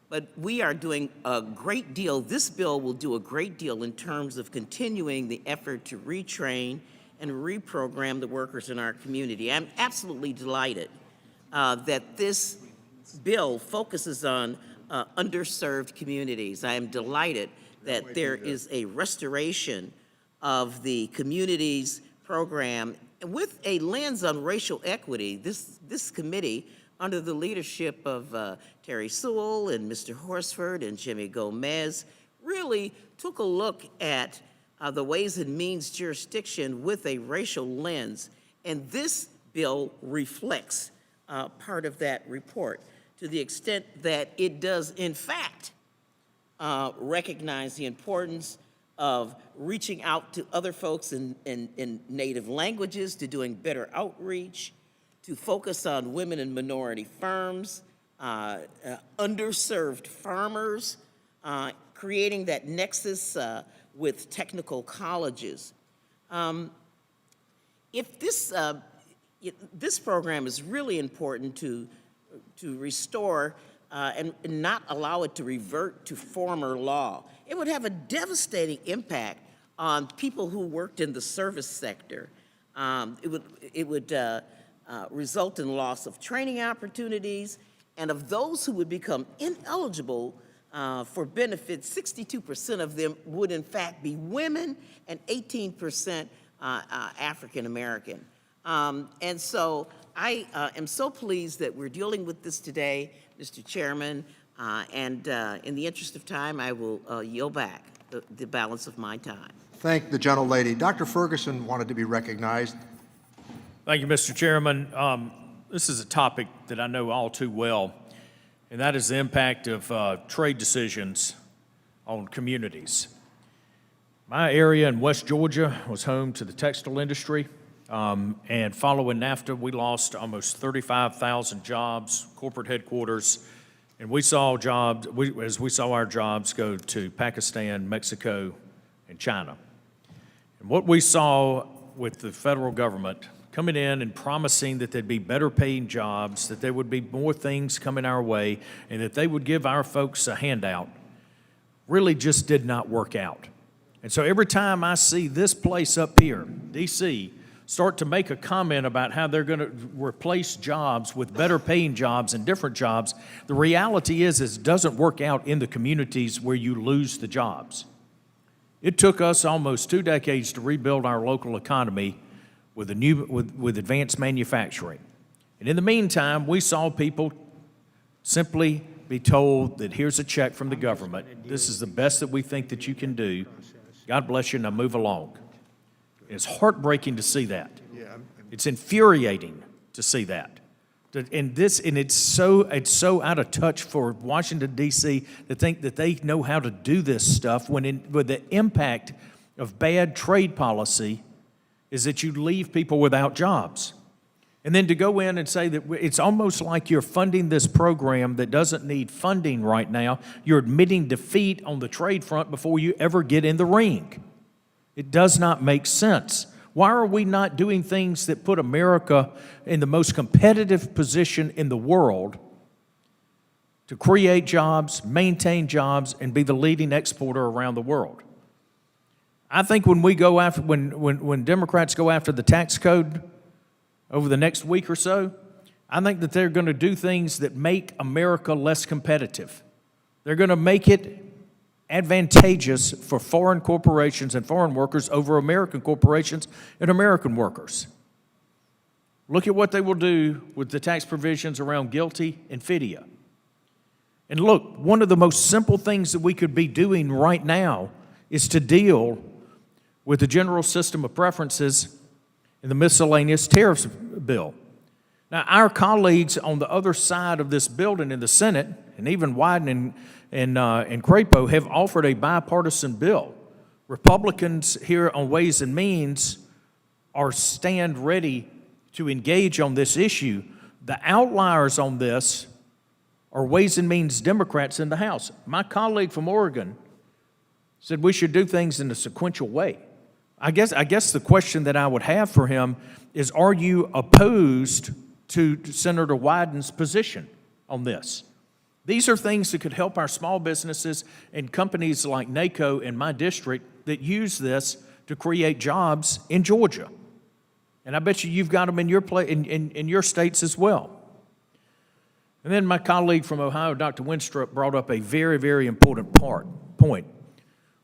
But we are doing a great deal. This bill will do a great deal in terms of continuing the effort to retrain and reprogram the workers in our community. I'm absolutely delighted that this bill focuses on underserved communities. I am delighted that there is a restoration of the communities program with a lens on racial equity. This committee, under the leadership of Terry Sewell and Mr. Horsford and Jimmy Gomez, really took a look at the Ways and Means jurisdiction with a racial lens. And this bill reflects part of that report to the extent that it does, in fact, recognize the importance of reaching out to other folks in native languages, to doing better outreach, to focus on women and minority firms, underserved farmers, creating that nexus with technical colleges. If this program is really important to restore and not allow it to revert to former law. It would have a devastating impact on people who worked in the service sector. It would result in loss of training opportunities, and of those who would become ineligible for benefits, 62% of them would in fact be women and 18% African American. And so I am so pleased that we're dealing with this today, Mr. Chairman, and in the interest of time, I will yield back the balance of my time.
Thank the gentlelady. Dr. Ferguson wanted to be recognized.
Thank you, Mr. Chairman. This is a topic that I know all too well, and that is the impact of trade decisions on communities. My area in West Georgia was home to the textile industry, and following NAFTA, we lost almost 35,000 jobs, corporate headquarters, And we saw jobs, as we saw our jobs go to Pakistan, Mexico, and China. And what we saw with the federal government coming in and promising that there'd be better paying jobs, that there would be more things coming our way, and that they would give our folks a handout, really just did not work out. And so every time I see this place up here, DC, start to make a comment about how they're going to replace jobs with better paying jobs and different jobs, the reality is it doesn't work out in the communities where you lose the jobs. It took us almost 2 decades to rebuild our local economy with advanced manufacturing. And in the meantime, we saw people simply be told that here's a check from the government. This is the best that we think that you can do. God bless you, now move along. It's heartbreaking to see that. It's infuriating to see that. And it's so out of touch for Washington, D.C. to think that they know how to do this stuff with the impact of bad trade policy is that you leave people without jobs. And then to go in and say that it's almost like you're funding this program that doesn't need funding right now. You're admitting defeat on the trade front before you ever get in the ring. It does not make sense. Why are we not doing things that put America in the most competitive position in the world to create jobs, maintain jobs, and be the leading exporter around the world? I think when we go after, when Democrats go after the tax code over the next week or so, I think that they're going to do things that make America less competitive. They're going to make it advantageous for foreign corporations and foreign workers over American corporations and American workers. Look at what they will do with the tax provisions around GILTI and FDIA. And look, one of the most simple things that we could be doing right now is to deal with the general system of preferences in the miscellaneous tariffs bill. Now, our colleagues on the other side of this building in the Senate, and even Wyden and Crapo, have offered a bipartisan bill. Republicans here on Ways and Means stand ready to engage on this issue. The outliers on this are Ways and Means Democrats in the House. My colleague from Oregon said we should do things in a sequential way. I guess the question that I would have for him is, are you opposed to Senator Wyden's position on this? These are things that could help our small businesses and companies like NACO in my district that use this to create jobs in Georgia. And I bet you've got them in your states as well. And then my colleague from Ohio, Dr. Winstrup, brought up a very, very important point.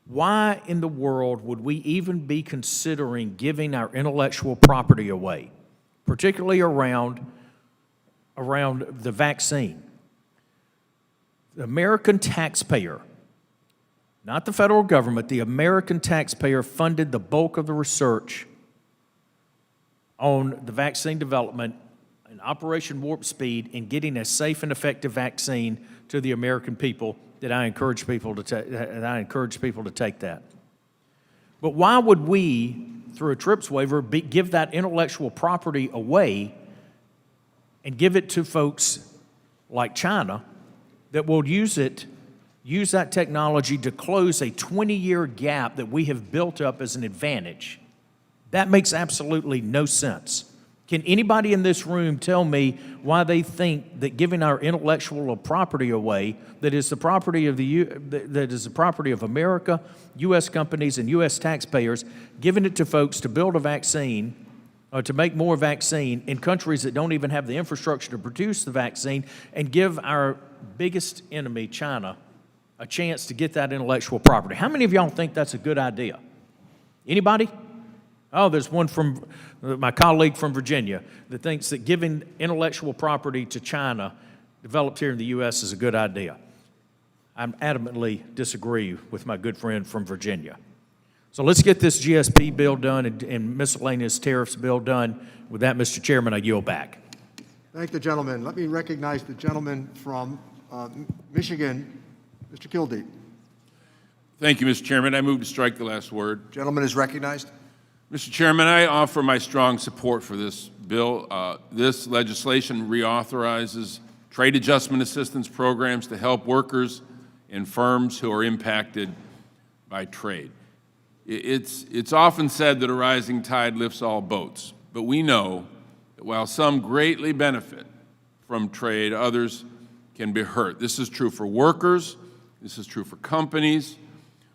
Why in the world would we even be considering giving our intellectual property away, particularly around the vaccine? The American taxpayer, not the federal government, the American taxpayer funded the bulk of the research on the vaccine development and Operation Warp Speed in getting a safe and effective vaccine to the American people. That I encourage people to take that. But why would we, through a TRIPS waiver, give that intellectual property away and give it to folks like China that will use that technology to close a 20-year gap that we have built up as an advantage? That makes absolutely no sense. Can anybody in this room tell me why they think that giving our intellectual property away, that is the property of America, U.S. companies, and U.S. taxpayers, giving it to folks to build a vaccine or to make more vaccine in countries that don't even have the infrastructure to produce the vaccine, and give our biggest enemy, China, a chance to get that intellectual property? How many of y'all think that's a good idea? Anybody? Oh, there's one from my colleague from Virginia that thinks that giving intellectual property to China developed here in the U.S. is a good idea. I adamantly disagree with my good friend from Virginia. So let's get this GSP bill done and miscellaneous tariffs bill done. With that, Mr. Chairman, I yield back.
Thank the gentleman. Let me recognize the gentleman from Michigan, Mr. Kildee.
Thank you, Mr. Chairman. I move to strike the last word.
Gentleman is recognized.
Mr. Chairman, I offer my strong support for this bill. This legislation reauthorizes
trade adjustment assistance programs to help workers and firms who are impacted by trade. It's often said that a rising tide lifts all boats, but we know that while some greatly benefit from trade, others can be hurt. This is true for workers, this is true for companies,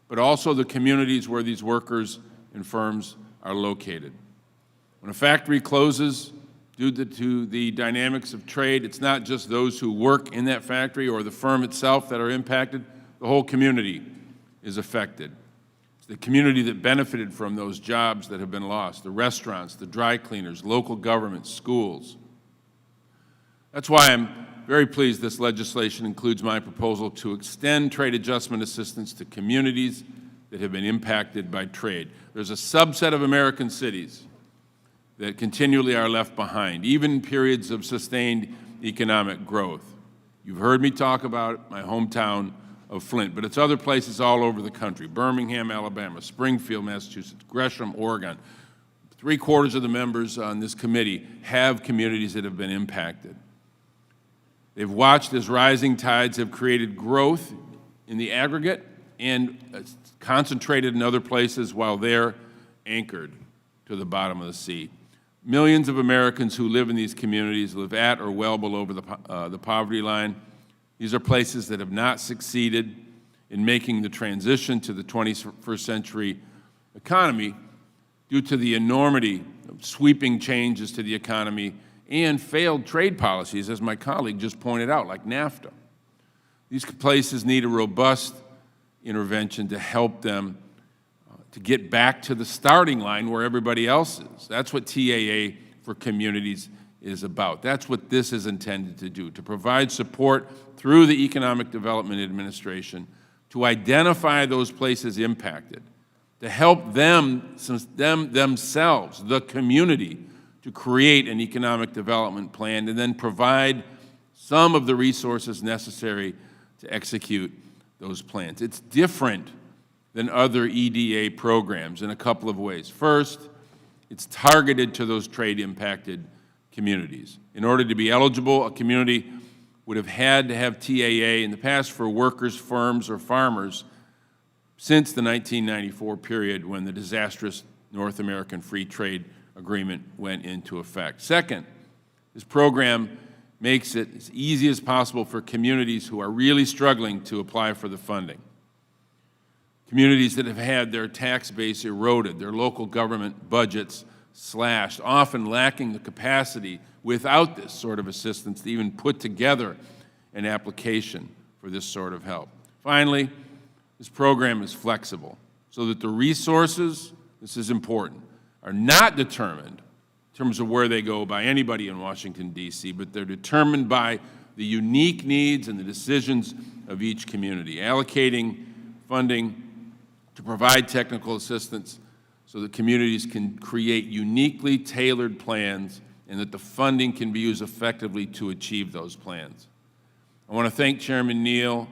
but also the communities where these workers and firms are located. When a factory closes due to the dynamics of trade, it's not just those who work in that factory or the firm itself that are impacted, the whole community is affected. It's the community that benefited from those jobs that have been lost, the restaurants, the dry cleaners, local governments, schools. That's why I'm very pleased this legislation includes my proposal to extend trade adjustment assistance to communities that have been impacted by trade. There's a subset of American cities that continually are left behind, even in periods of sustained economic growth. You've heard me talk about my hometown of Flint, but it's other places all over the country: Birmingham, Alabama, Springfield, Massachusetts, Gresham, Oregon. 3/4 of the members on this committee have communities that have been impacted. They've watched as rising tides have created growth in the aggregate and concentrated in other places while they're anchored to the bottom of the sea. Millions of Americans who live in these communities live at or well below the poverty line. These are places that have not succeeded in making the transition to the 21st century economy due to the enormity of sweeping changes to the economy and failed trade policies, as my colleague just pointed out, like NAFTA. These places need a robust intervention to help them to get back to the starting line where everybody else is. That's what TAA for Communities is about. That's what this is intended to do, to provide support through the Economic Development Administration to identify those places impacted, to help themselves, the community, to create an economic development plan and then provide some of the resources necessary to execute those plans. It's different than other EDA programs in a couple of ways. First, it's targeted to those trade-impacted communities. In order to be eligible, a community would have had to have TAA in the past for workers, firms, or farmers since the 1994 period when the disastrous North American Free Trade Agreement went into effect. Second, this program makes it as easy as possible for communities who are really struggling to apply for the funding. Communities that have had their tax base eroded, their local government budgets slashed, often lacking the capacity without this sort of assistance to even put together an application for this sort of help. Finally, this program is flexible so that the resources, this is important, are not determined in terms of where they go by anybody in Washington, D.C., but they're determined by the unique needs and the decisions of each community, allocating funding to provide technical assistance so that communities can create uniquely tailored plans and that the funding can be used effectively to achieve those plans. I want to thank Chairman Neal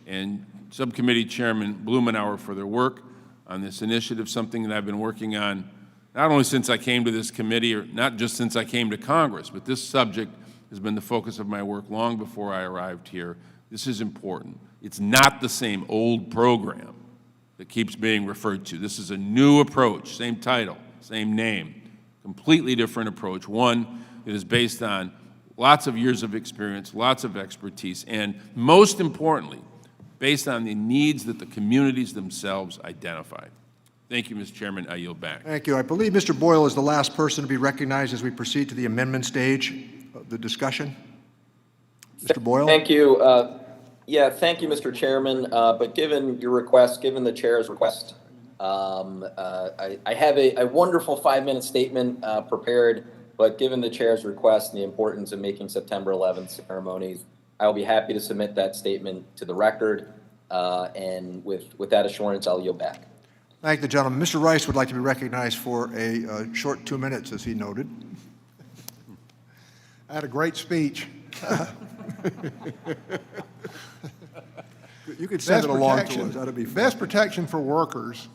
and Subcommittee Chairman Blumenauer for their work on this initiative, something that I've been working on not only since I came to this committee, or not just since I came to Congress, but this subject has been the focus of my work long before I arrived here. This is important. It's not the same old program that keeps being referred to. This is a new approach, same title, same name, completely different approach, one that is based on lots of years of experience, lots of expertise, and most importantly, based on the needs that the communities themselves identified. Thank you, Mr. Chairman. I yield back.
Thank you. I believe Mr. Boyle is the last person to be recognized as we proceed to the amendment stage of the discussion. Mr. Boyle?
Thank you. Thank you, Mr. Chairman. But given your request, given the chair's request, I have a wonderful 5-minute statement prepared, but given the chair's request and the importance of making September 11th ceremonies, I will be happy to submit that statement to the record. And with that assurance, I'll yield back.
Thank the gentleman. Mr. Rice would like to be recognized for a short 2 minutes, as he noted.
I had a great speech.
You could send it along to us. That'd be fun.
Best protection for workers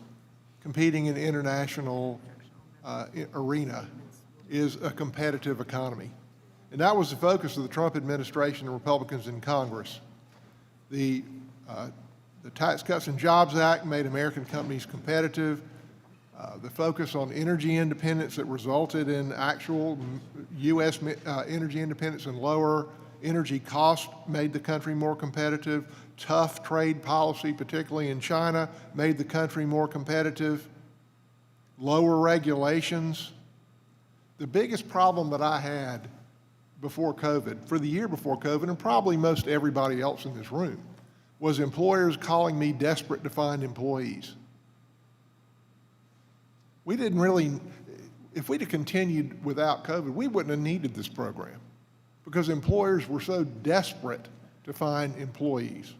competing in the international arena is a competitive economy. And that was the focus of the Trump administration and Republicans in Congress. The Tax Cuts and Jobs Act made American companies competitive. The focus on energy independence that resulted in actual U.S. Energy independence and lower energy costs made the country more competitive. Tough trade policy, particularly in China, made the country more competitive. Lower regulations. The biggest problem that I had before COVID, for the year before COVID, and probably most everybody else in this room, was employers calling me desperate to find employees. We didn't really, if we'd have continued without COVID, we wouldn't have needed this program because employers were so desperate to find employees.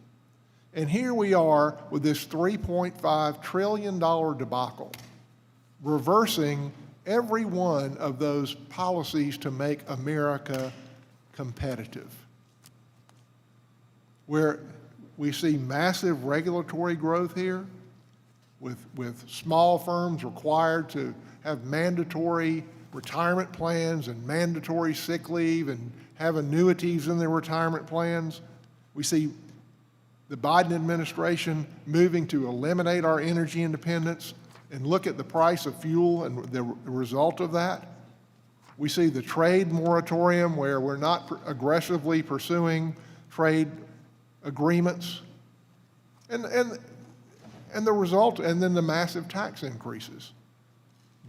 And here we are with this $3.5 trillion debacle, reversing every one of those policies to make America competitive, where we see massive regulatory growth here, with small firms required to have mandatory retirement plans and mandatory sick leave and have annuities in their retirement plans. We see the Biden administration moving to eliminate our energy independence and look at the price of fuel and the result of that. We see the trade moratorium where we're not aggressively pursuing trade agreements. And the result, and then the massive tax increases.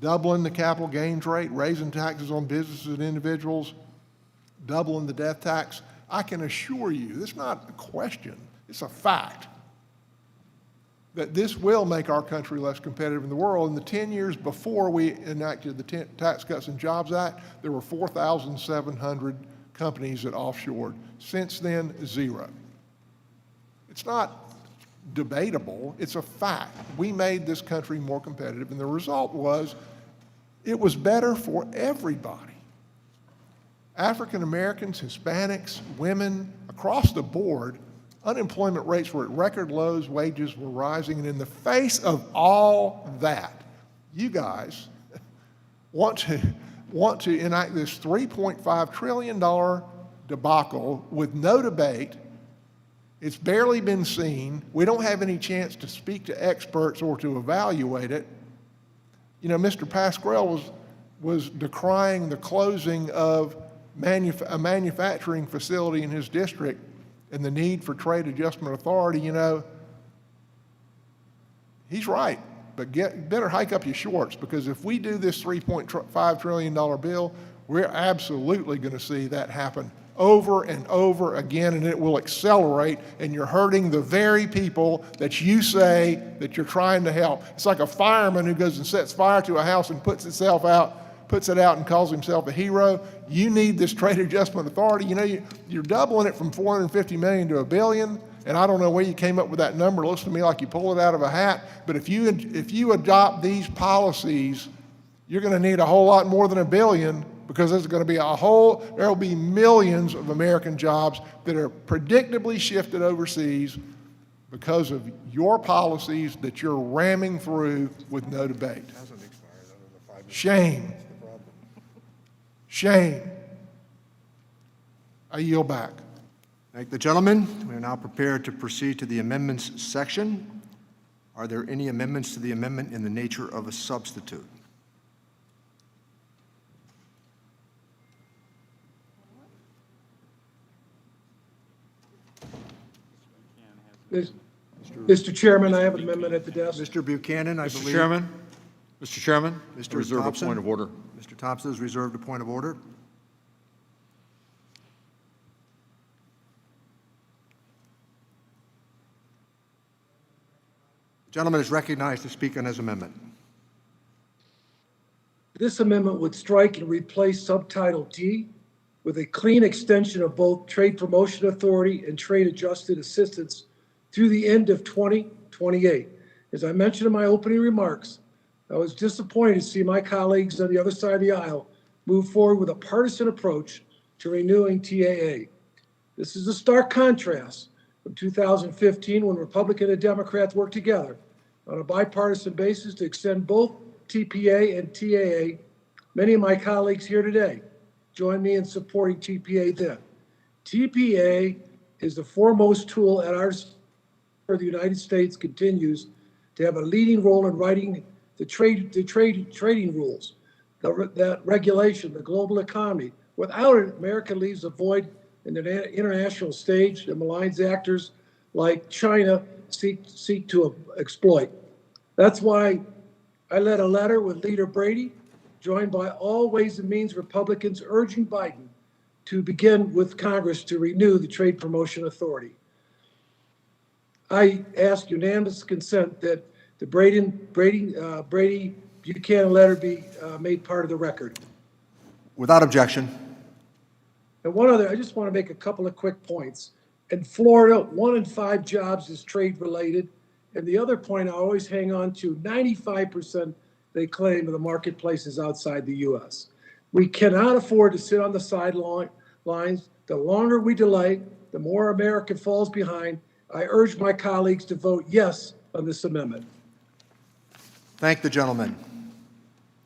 Doubling the capital gains rate, raising taxes on businesses and individuals, doubling the death tax. I can assure you, this is not a question, it's a fact, that this will make our country less competitive in the world. In the 10 years before we enacted the Tax Cuts and Jobs Act, there were 4,700 companies that offshored. Since then, zero. It's not debatable, it's a fact. We made this country more competitive, and the result was it was better for everybody. African Americans, Hispanics, women, across the board, unemployment rates were at record lows, wages were rising, and in the face of all that, you guys want to enact this $3.5 trillion debacle with no debate. It's barely been seen. We don't have any chance to speak to experts or to evaluate it. You know, Mr. Pascrell was decrying the closing of a manufacturing facility in his district and the need for trade adjustment authority. You know, he's right, but better hike up your shorts, because if we do this $3.5 trillion bill, we're absolutely going to see that happen over and over again, and it will accelerate, and you're hurting the very people that you say that you're trying to help. It's like a fireman who goes and sets fire to a house and puts it out and calls himself a hero. You need this trade adjustment authority. You know, you're doubling it from $450 million to $1 billion, and I don't know where you came up with that number. It looks to me like you pulled it out of a hat, but if you adopt these policies, you're going to need a whole lot more than $1 billion, because there's going to be there will be millions of American jobs that are predictably shifted overseas because of your policies that you're ramming through with no debate. Shame. Shame. I yield back.
Thank the gentleman. We are now prepared to proceed to the amendments section. Are there any amendments to the amendment in the nature of a substitute?
Mr. Chairman, I have an amendment at the desk.
Mr. Buchanan, I believe.
Mr. Chairman,
Mr.
reserve a
Thompson?
point of order.
Mr. Thompson has reserved a point of order. The gentleman is recognized to speak on his amendment.
This amendment would strike and replace Subtitle D with a clean extension of both Trade Promotion Authority and Trade Adjusted Assistance through the end of 2028. As I mentioned in my opening remarks, I was disappointed to see my colleagues on the other side of the aisle move forward with a partisan approach to renewing TAA. This is a stark contrast from 2015, when Republicans and Democrats worked together on a bipartisan basis to extend both TPA and TAA. Many of my colleagues here today join me in supporting TPA then. TPA is the foremost tool at our where the United States continues to have a leading role in writing the trading rules, that regulation, the global economy. Without it, America leaves a void in the international stage that maligns actors like China seek to exploit. That's why I led a letter with Leader Brady, joined by all Ways and Means Republicans, urging Biden to begin with Congress to renew the Trade Promotion Authority. I ask unanimous consent that the Brady-Buchanan letter be made part of the record.
Without objection.
And one other, I just want to make a couple of quick points. In Florida, 1 in 5 jobs is trade-related. And the other point I always hang on to, 95% they claim of the marketplace is outside the U.S. We cannot afford to sit on the sidelines. The longer we delay, the more America falls behind. I urge my colleagues to vote yes on this amendment.
Thank the gentleman.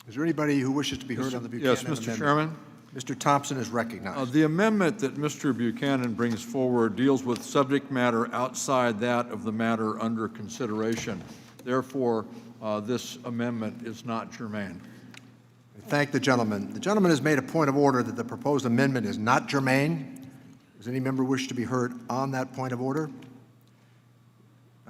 Is there anybody who wishes to be heard on the Buchanan amendment?
Yes, Mr. Chairman.
Mr. Thompson is recognized.
The amendment that Mr. Buchanan brings forward deals with subject matter outside that of the matter under consideration. Therefore, this amendment is not germane.
Thank the gentleman. The gentleman has made a point of order that the proposed amendment is not germane. Does any member wish to be heard on that point of order?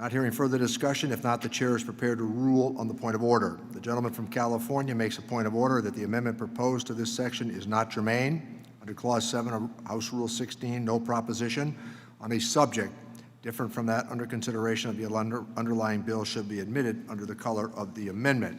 Not hearing further discussion. If not, the chair is prepared to rule on the point of order. The gentleman from California makes a point of order that the amendment proposed to this section is not germane. Under Clause 7 of House Rule 16, no proposition on a subject different from that under consideration of the underlying bill should be admitted under the color of the amendment.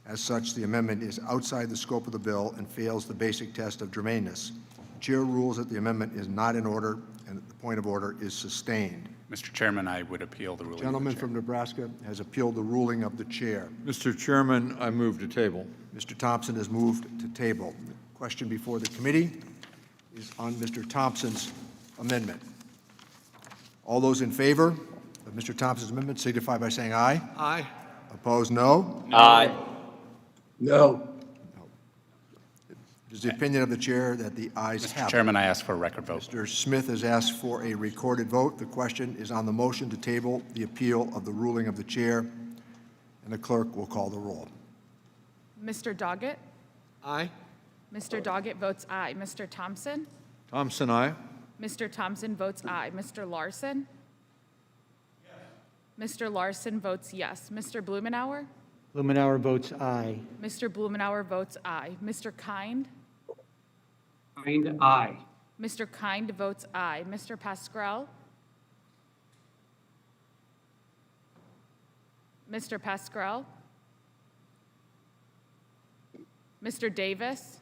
As such, the amendment is outside the scope of the bill and fails the basic test of germaneness. The chair rules that the amendment is not in order and that the point of order is sustained.
Mr. Chairman, I would appeal the ruling.
The gentleman from Nebraska has appealed the ruling of the chair.
Mr. Chairman, I move to table.
Mr. Thompson has moved to table. The question before the committee is on Mr. Thompson's amendment. All those in favor of Mr. Thompson's amendment signify by saying aye.
Aye.
Opposed, no.
Aye.
No.
It is the opinion of the chair that the ayes have
Mr.
it.
Chairman, I ask for a record vote.
Mr. Smith has asked for a recorded vote. The question is on the motion to table the appeal of the ruling of the chair, and the clerk will call the roll.
Mr. Doggett?
Aye.
Mr. Doggett votes aye. Mr. Thompson?
Thompson, aye.
Mr. Thompson votes aye. Mr. Larson? Yes. Mr. Larson votes yes. Mr. Blumenauer?
Blumenauer votes aye.
Mr. Blumenauer votes aye. Mr. Kind?
Kind, aye.
Mr. Kind votes aye. Mr. Pascrell? Mr. Pascrell? Mr. Davis?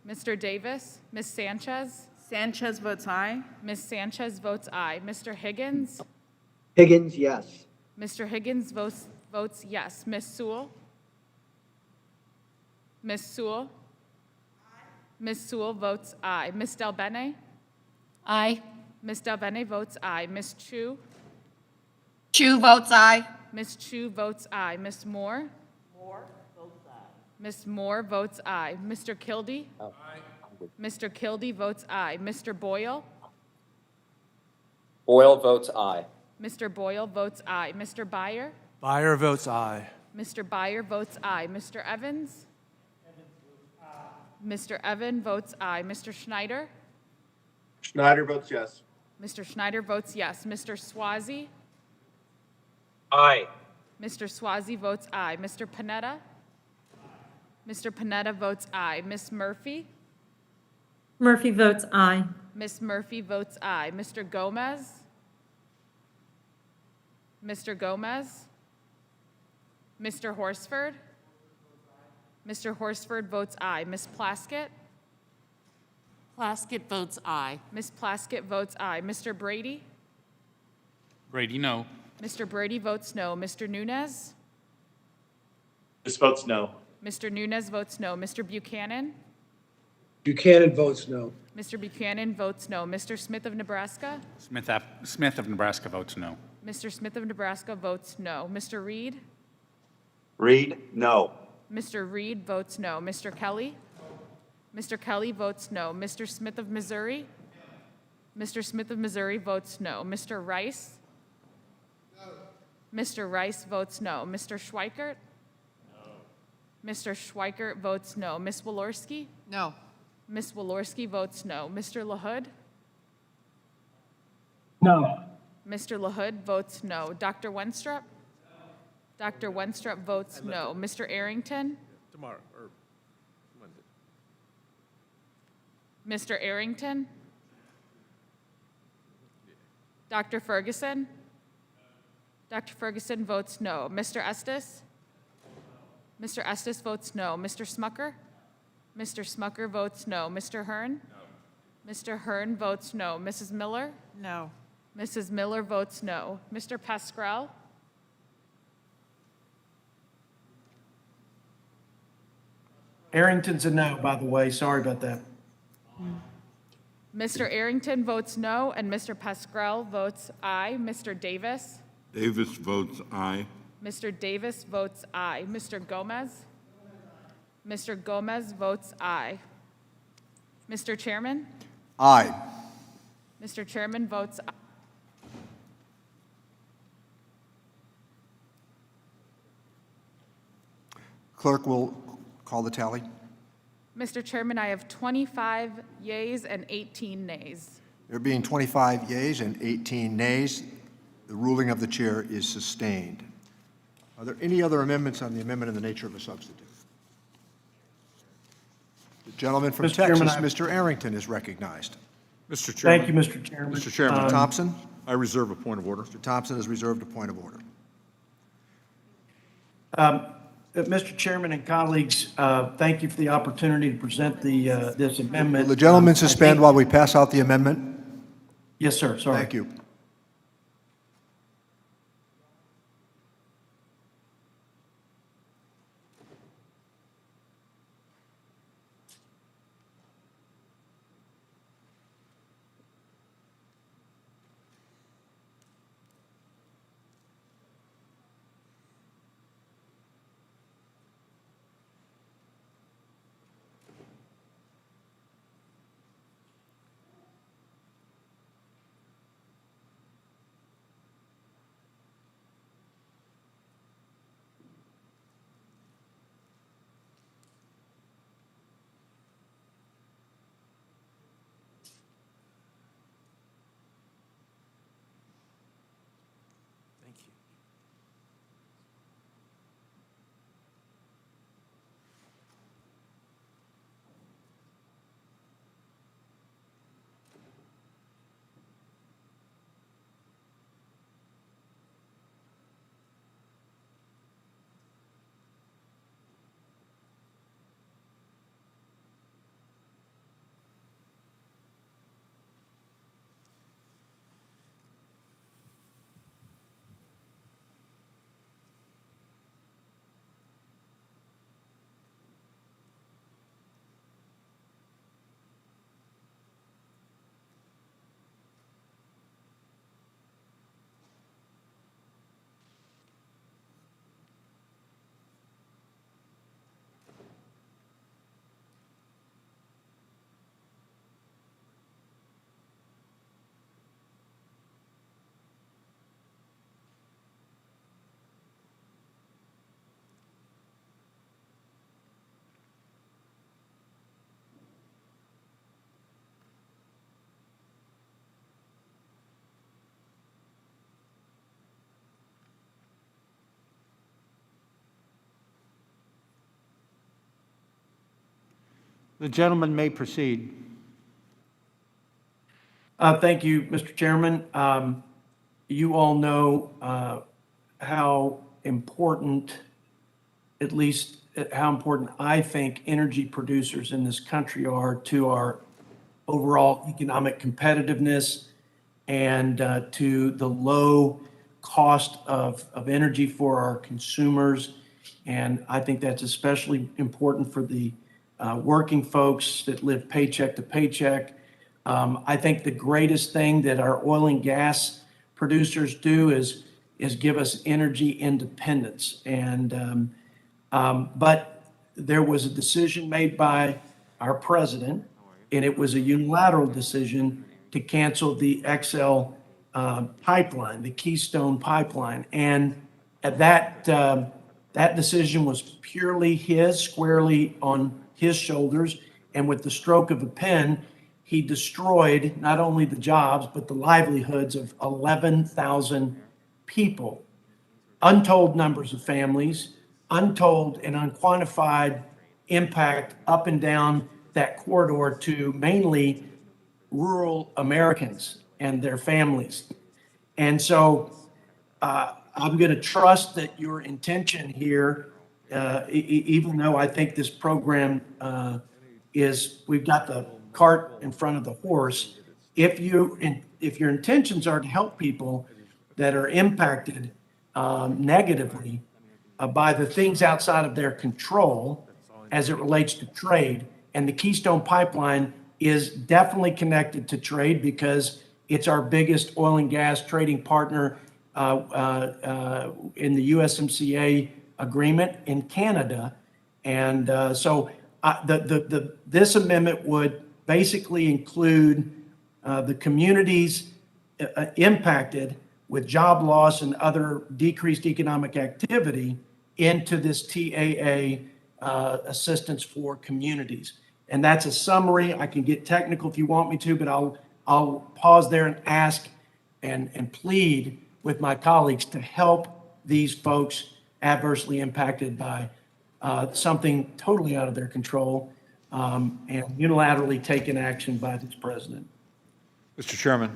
Mr. Davis? Ms. Sanchez?
Sanchez votes aye.
Ms. Sanchez votes aye. Mr. Higgins?
Higgins, yes.
Mr. Higgins votes yes. Ms. Sewell? Ms. Sewell? Ms. Sewell votes aye. Ms. Del Bene?
Aye.
Ms. Del Bene votes aye. Ms. Chu?
Chu votes aye.
Ms. Chu votes aye. Ms. Moore?
Moore votes aye.
Ms. Moore votes aye. Mr. Kildee?
Aye.
Mr. Kildee votes aye. Mr. Boyle?
Boyle votes aye.
Mr. Boyle votes aye. Mr. Byer?
Byer votes aye.
Mr. Byer votes aye. Mr. Evans? Mr. Evan votes aye. Mr. Schneider?
Schneider votes yes.
Mr. Schneider votes yes. Mr. Swazi?
Aye.
Mr. Swazi votes aye. Mr. Panetta? Mr. Panetta votes aye. Ms. Murphy?
Murphy votes aye.
Ms. Murphy votes aye. Mr. Gomez? Mr. Gomez? Mr. Horsford? Mr. Horsford votes aye. Ms. Plaskett?
Plaskett votes aye.
Ms. Plaskett votes aye. Mr. Brady?
Brady, no.
Mr. Brady votes no. Mr. Nunez?
This votes no.
Mr. Nunez votes no. Mr. Buchanan?
Buchanan votes no.
Mr. Buchanan votes no. Mr. Smith of Nebraska?
Smith of Nebraska votes no.
Mr. Smith of Nebraska votes no. Mr. Reed?
Reed, no.
Mr. Reed votes no. Mr. Kelly? Mr. Kelly votes no. Mr. Smith of Missouri? Mr. Smith of Missouri votes no. Mr. Rice? Mr. Rice votes no. Mr. Schweikert? Mr. Schweikert votes no. Ms. Walorski?
No.
Ms. Walorski votes no. Mr. LaHood?
No.
Mr. LaHood votes no. Dr. Wenstrup? Dr. Wenstrup votes no. Mr. Arrington?
Tomorrow, or Monday.
Mr. Arrington? Dr. Ferguson? Dr. Ferguson votes no. Mr. Estes? Mr. Estes votes no. Mr. Smucker? Mr. Smucker votes no. Mr. Hearn? No. Mr. Hearn votes no. Mrs. Miller?
No.
Mrs. Miller votes no. Mr. Pascrell?
Arrington's a no, by the way. Sorry about that.
Mr. Arrington votes no, and Mr. Pascrell votes aye. Mr. Davis?
Davis votes aye.
Mr. Davis votes aye. Mr. Gomez? Mr. Gomez votes aye. Mr. Chairman?
Aye.
Mr. Chairman votes aye.
Clerk will call the tally.
Mr. Chairman, I have 25 yeas and 18 nays.
There being 25 yeas and 18 nays, the ruling of the chair is sustained. Are there any other amendments on the amendment in the nature of a substitute? The gentleman from
Mr. Chairman,
Texas, Mr. Arrington, is recognized.
Mr. Chairman.
Thank you, Mr. Chairman.
Mr. Chairman.
Mr. Thompson?
I reserve a point of order.
Mr. Thompson has reserved a point of order.
Mr. Chairman and colleagues, thank you for the opportunity to present this amendment.
Will the gentleman
I
suspend
think-
while we pass out the amendment?
Yes, sir, sorry.
Thank you.
The gentleman may proceed.
Thank you, Mr. Chairman. You all know how important, at least how important I think energy producers in this country are to our overall economic competitiveness and to the low cost of energy for our consumers. And I think that's especially important for the working folks that live paycheck to paycheck. I think the greatest thing that our oil and gas producers do is give us energy independence. And but there was a decision made by our president, and it was a unilateral decision to cancel the XL pipeline, the Keystone pipeline. And at that decision was purely his, squarely on his shoulders. And with the stroke of a pen, he destroyed not only the jobs, but the livelihoods of 11,000 people. Untold numbers of families, untold and unquantified impact up and down that corridor to mainly rural Americans and their families. And so I'm going to trust that your intention here, even though I think this program we've got the cart in front of the horse, if your intentions are to help people that are impacted negatively by the things outside of their control as it relates to trade, and the Keystone Pipeline is definitely connected to trade because it's our biggest oil and gas trading partner in the USMCA agreement in Canada. And so this amendment would basically include the communities impacted with job loss and other decreased economic activity into this TAA assistance for communities. And that's a summary. I can get technical if you want me to, but I'll pause there and ask and plead with my colleagues to help these folks adversely impacted by something totally out of their control and unilaterally taken action by this president.
Mr. Chairman,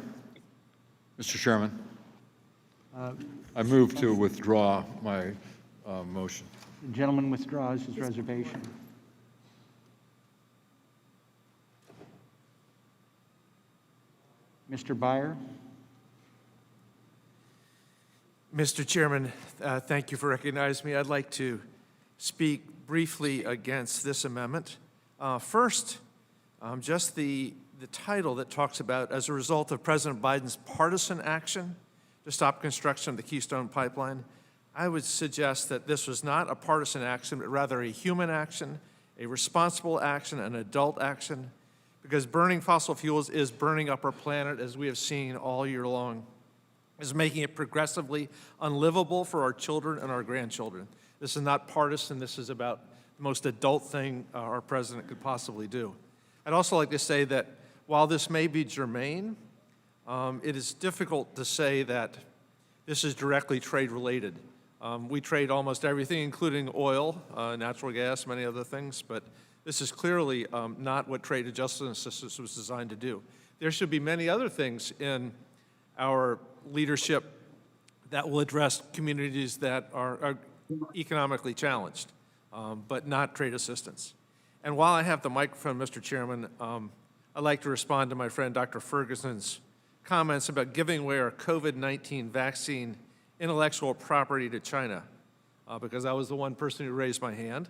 I move to withdraw my motion.
The gentleman withdraws his reservation. Mr. Byer?
Mr. Chairman, thank you for recognizing me. I'd like to speak briefly against this amendment. First, just the title that talks about, as a result of President Biden's partisan action to stop construction of the Keystone Pipeline, I would suggest that this was not a partisan action, but rather a human action, a responsible action, an adult action, because burning fossil fuels is burning up our planet, as we have seen all year long, is making it progressively unlivable for our children and our grandchildren. This is not partisan. This is about the most adult thing our president could possibly do. I'd also like to say that while this may be germane, it is difficult to say that this is directly trade related. We trade almost everything, including oil, natural gas, many other things, but this is clearly not what trade adjustment assistance was designed to do. There should be many other things in our leadership that will address communities that are economically challenged, but not trade assistance. And while I have the microphone, Mr. Chairman, I'd like to respond to my friend Dr. Ferguson's comments about giving away our COVID-19 vaccine intellectual property to China, because I was the one person who raised my hand.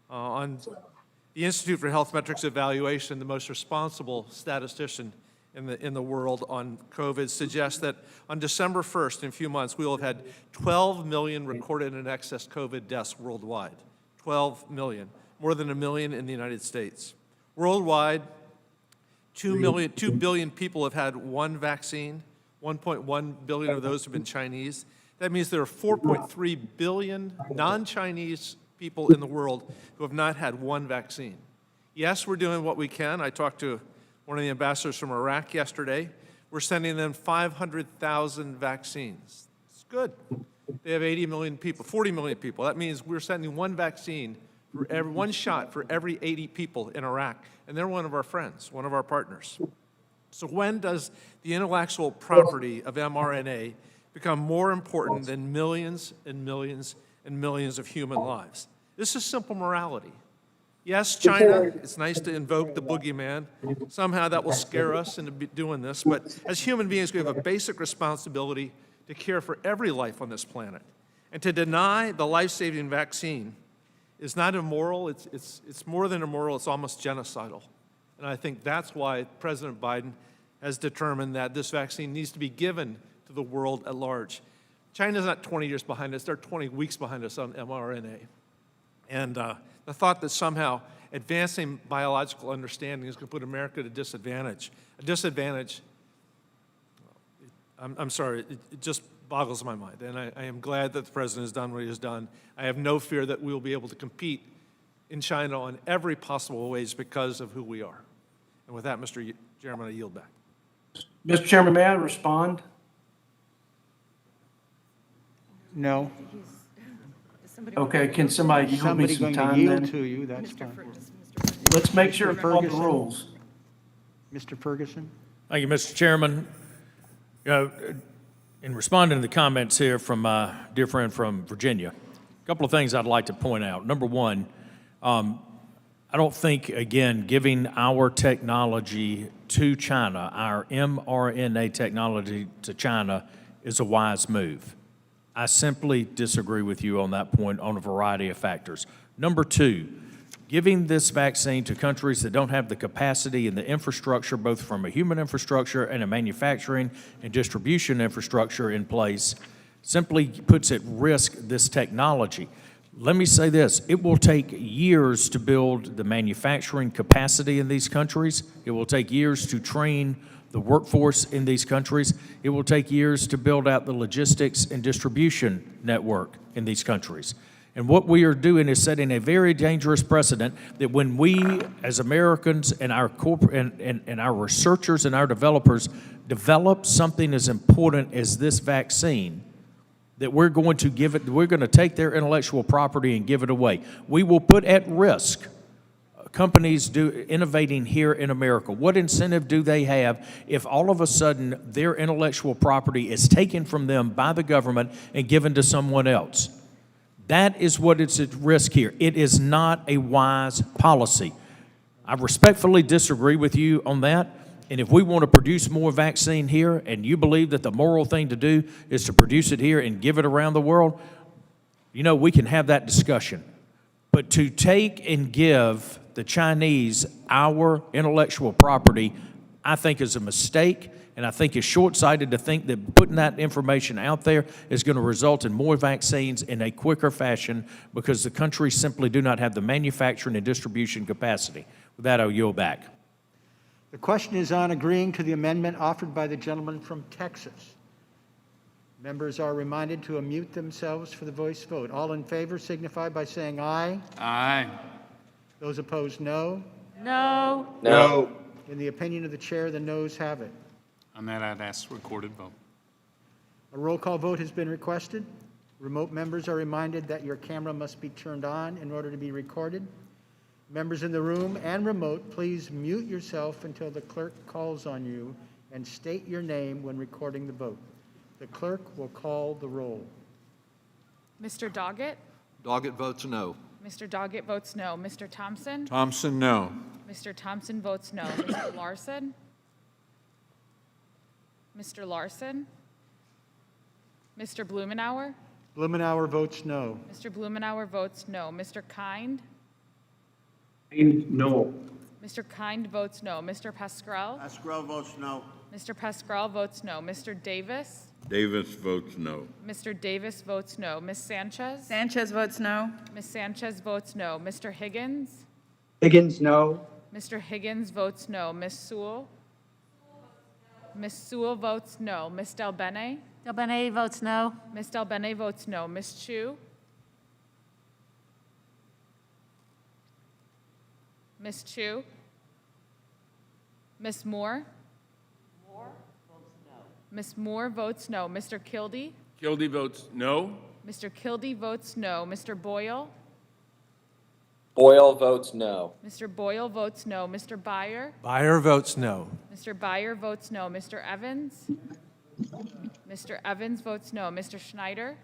On the Institute for Health Metrics Evaluation, the most responsible statistician in the world on COVID, suggests that on December 1st, in a few months, we will have had 12 million recorded in excess COVID deaths worldwide. 12 million, more than 1 million in the United States. Worldwide, 2 billion people have had one vaccine. 1.1 billion of those have been Chinese. That means there are 4.3 billion non-Chinese people in the world who have not had one vaccine. Yes, we're doing what we can. I talked to one of the ambassadors from Iraq yesterday. We're sending them 500,000 vaccines. It's good. They have 80 million people, 40 million people. That means we're sending one vaccine, one shot for every 80 people in Iraq. And they're one of our friends, one of our partners. So when does the intellectual property of mRNA become more important than millions and millions and millions of human lives? This is simple morality. Yes, China, it's nice to invoke the boogeyman. Somehow that will scare us into doing this. But as human beings, we have a basic responsibility to care for every life on this planet. And to deny the life-saving vaccine is not immoral. It's more than immoral. It's almost genocidal. And I think that's why President Biden has determined that this vaccine needs to be given to the world at large. China's not 20 years behind us. They're 20 weeks behind us on mRNA. And the thought that somehow advancing biological understanding is going to put America at a disadvantage. I'm sorry, it just boggles my mind. And I am glad that the President has done what he has done. I have no fear that we will be able to compete in China on every possible ways because of who we are. And with that, Mr. Chairman, I yield back.
Mr. Chairman, may I respond?
No.
Okay, can somebody yield me
Somebody
some
going to
time
yield
then?
to you, that's fine.
Let's make sure to follow the
Ferguson?
rules.
Mr. Ferguson?
Thank you, Mr. Chairman. You know, in responding to the comments here from my dear friend from Virginia, a couple of things I'd like to point out. Number one, I don't think, again, giving our technology to China, our mRNA technology to China, is a wise move. I simply disagree with you on that point on a variety of factors. Number two, giving this vaccine to countries that don't have the capacity and the infrastructure, both from a human infrastructure and a manufacturing and distribution infrastructure in place, simply puts at risk this technology. Let me say this, it will take years to build the manufacturing capacity in these countries. It will take years to train the workforce in these countries. It will take years to build out the logistics and distribution network in these countries. And what we are doing is setting a very dangerous precedent that when we, as Americans and our and our researchers and our developers develop something as important as this vaccine, that we're going to take their intellectual property and give it away. We will put at risk companies innovating here in America. What incentive do they have if all of a sudden their intellectual property is taken from them by the government and given to someone else? That is what is at risk here. It is not a wise policy. I respectfully disagree with you on that. And if we want to produce more vaccine here, and you believe that the moral thing to do is to produce it here and give it around the world, you know, we can have that discussion. But to take and give the Chinese our intellectual property, I think is a mistake, and I think it's short-sighted to think that putting that information out there is going to result in more vaccines in a quicker fashion because the countries simply do not have the manufacturing and distribution capacity. With that, I'll yield back.
The question is on agreeing to the amendment offered by the gentleman from Texas. Members are reminded to unmute themselves for the voice vote. All in favor signify by saying aye.
Aye.
Those opposed, no.
No.
No.
In the opinion of the chair, the noes have it.
On that, I'd ask recorded vote.
A roll call vote has been requested. Remote members are reminded that your camera must be turned on in order to be recorded. Members in the room and remote, please mute yourself until the clerk calls on you and state your name when recording the vote. The clerk will call the roll.
Mr. Doggett?
Doggett votes no.
Mr. Doggett votes no. Mr. Thompson?
Thompson, no.
Mr. Thompson votes no. Mr. Larson? Mr. Larson? Mr. Blumenauer?
Blumenauer votes no.
Mr. Blumenauer votes no. Mr. Kind?
No.
Mr. Kind votes no. Mr. Pascrell?
Pascrell votes no.
Mr. Pascrell votes no. Mr. Davis?
Davis votes no.
Mr. Davis votes no. Ms. Sanchez?
Sanchez votes no.
Ms. Sanchez votes no. Mr. Higgins?
Higgins, no.
Mr. Higgins votes no. Ms. Sewell? Ms. Sewell votes no. Ms. Delbene?
Delbene votes no.
Ms. Delbene votes no. Ms. Chu? Ms. Chu? Ms. Moore? Ms. Moore votes no. Mr. Kildee?
Kildee votes no.
Mr. Kildee votes no. Mr. Boyle?
Boyle votes no.
Mr. Boyle votes no. Mr. Byer?
Byer votes no.
Mr. Byer votes no. Mr. Evans? Mr. Evans votes no. Mr. Schneider?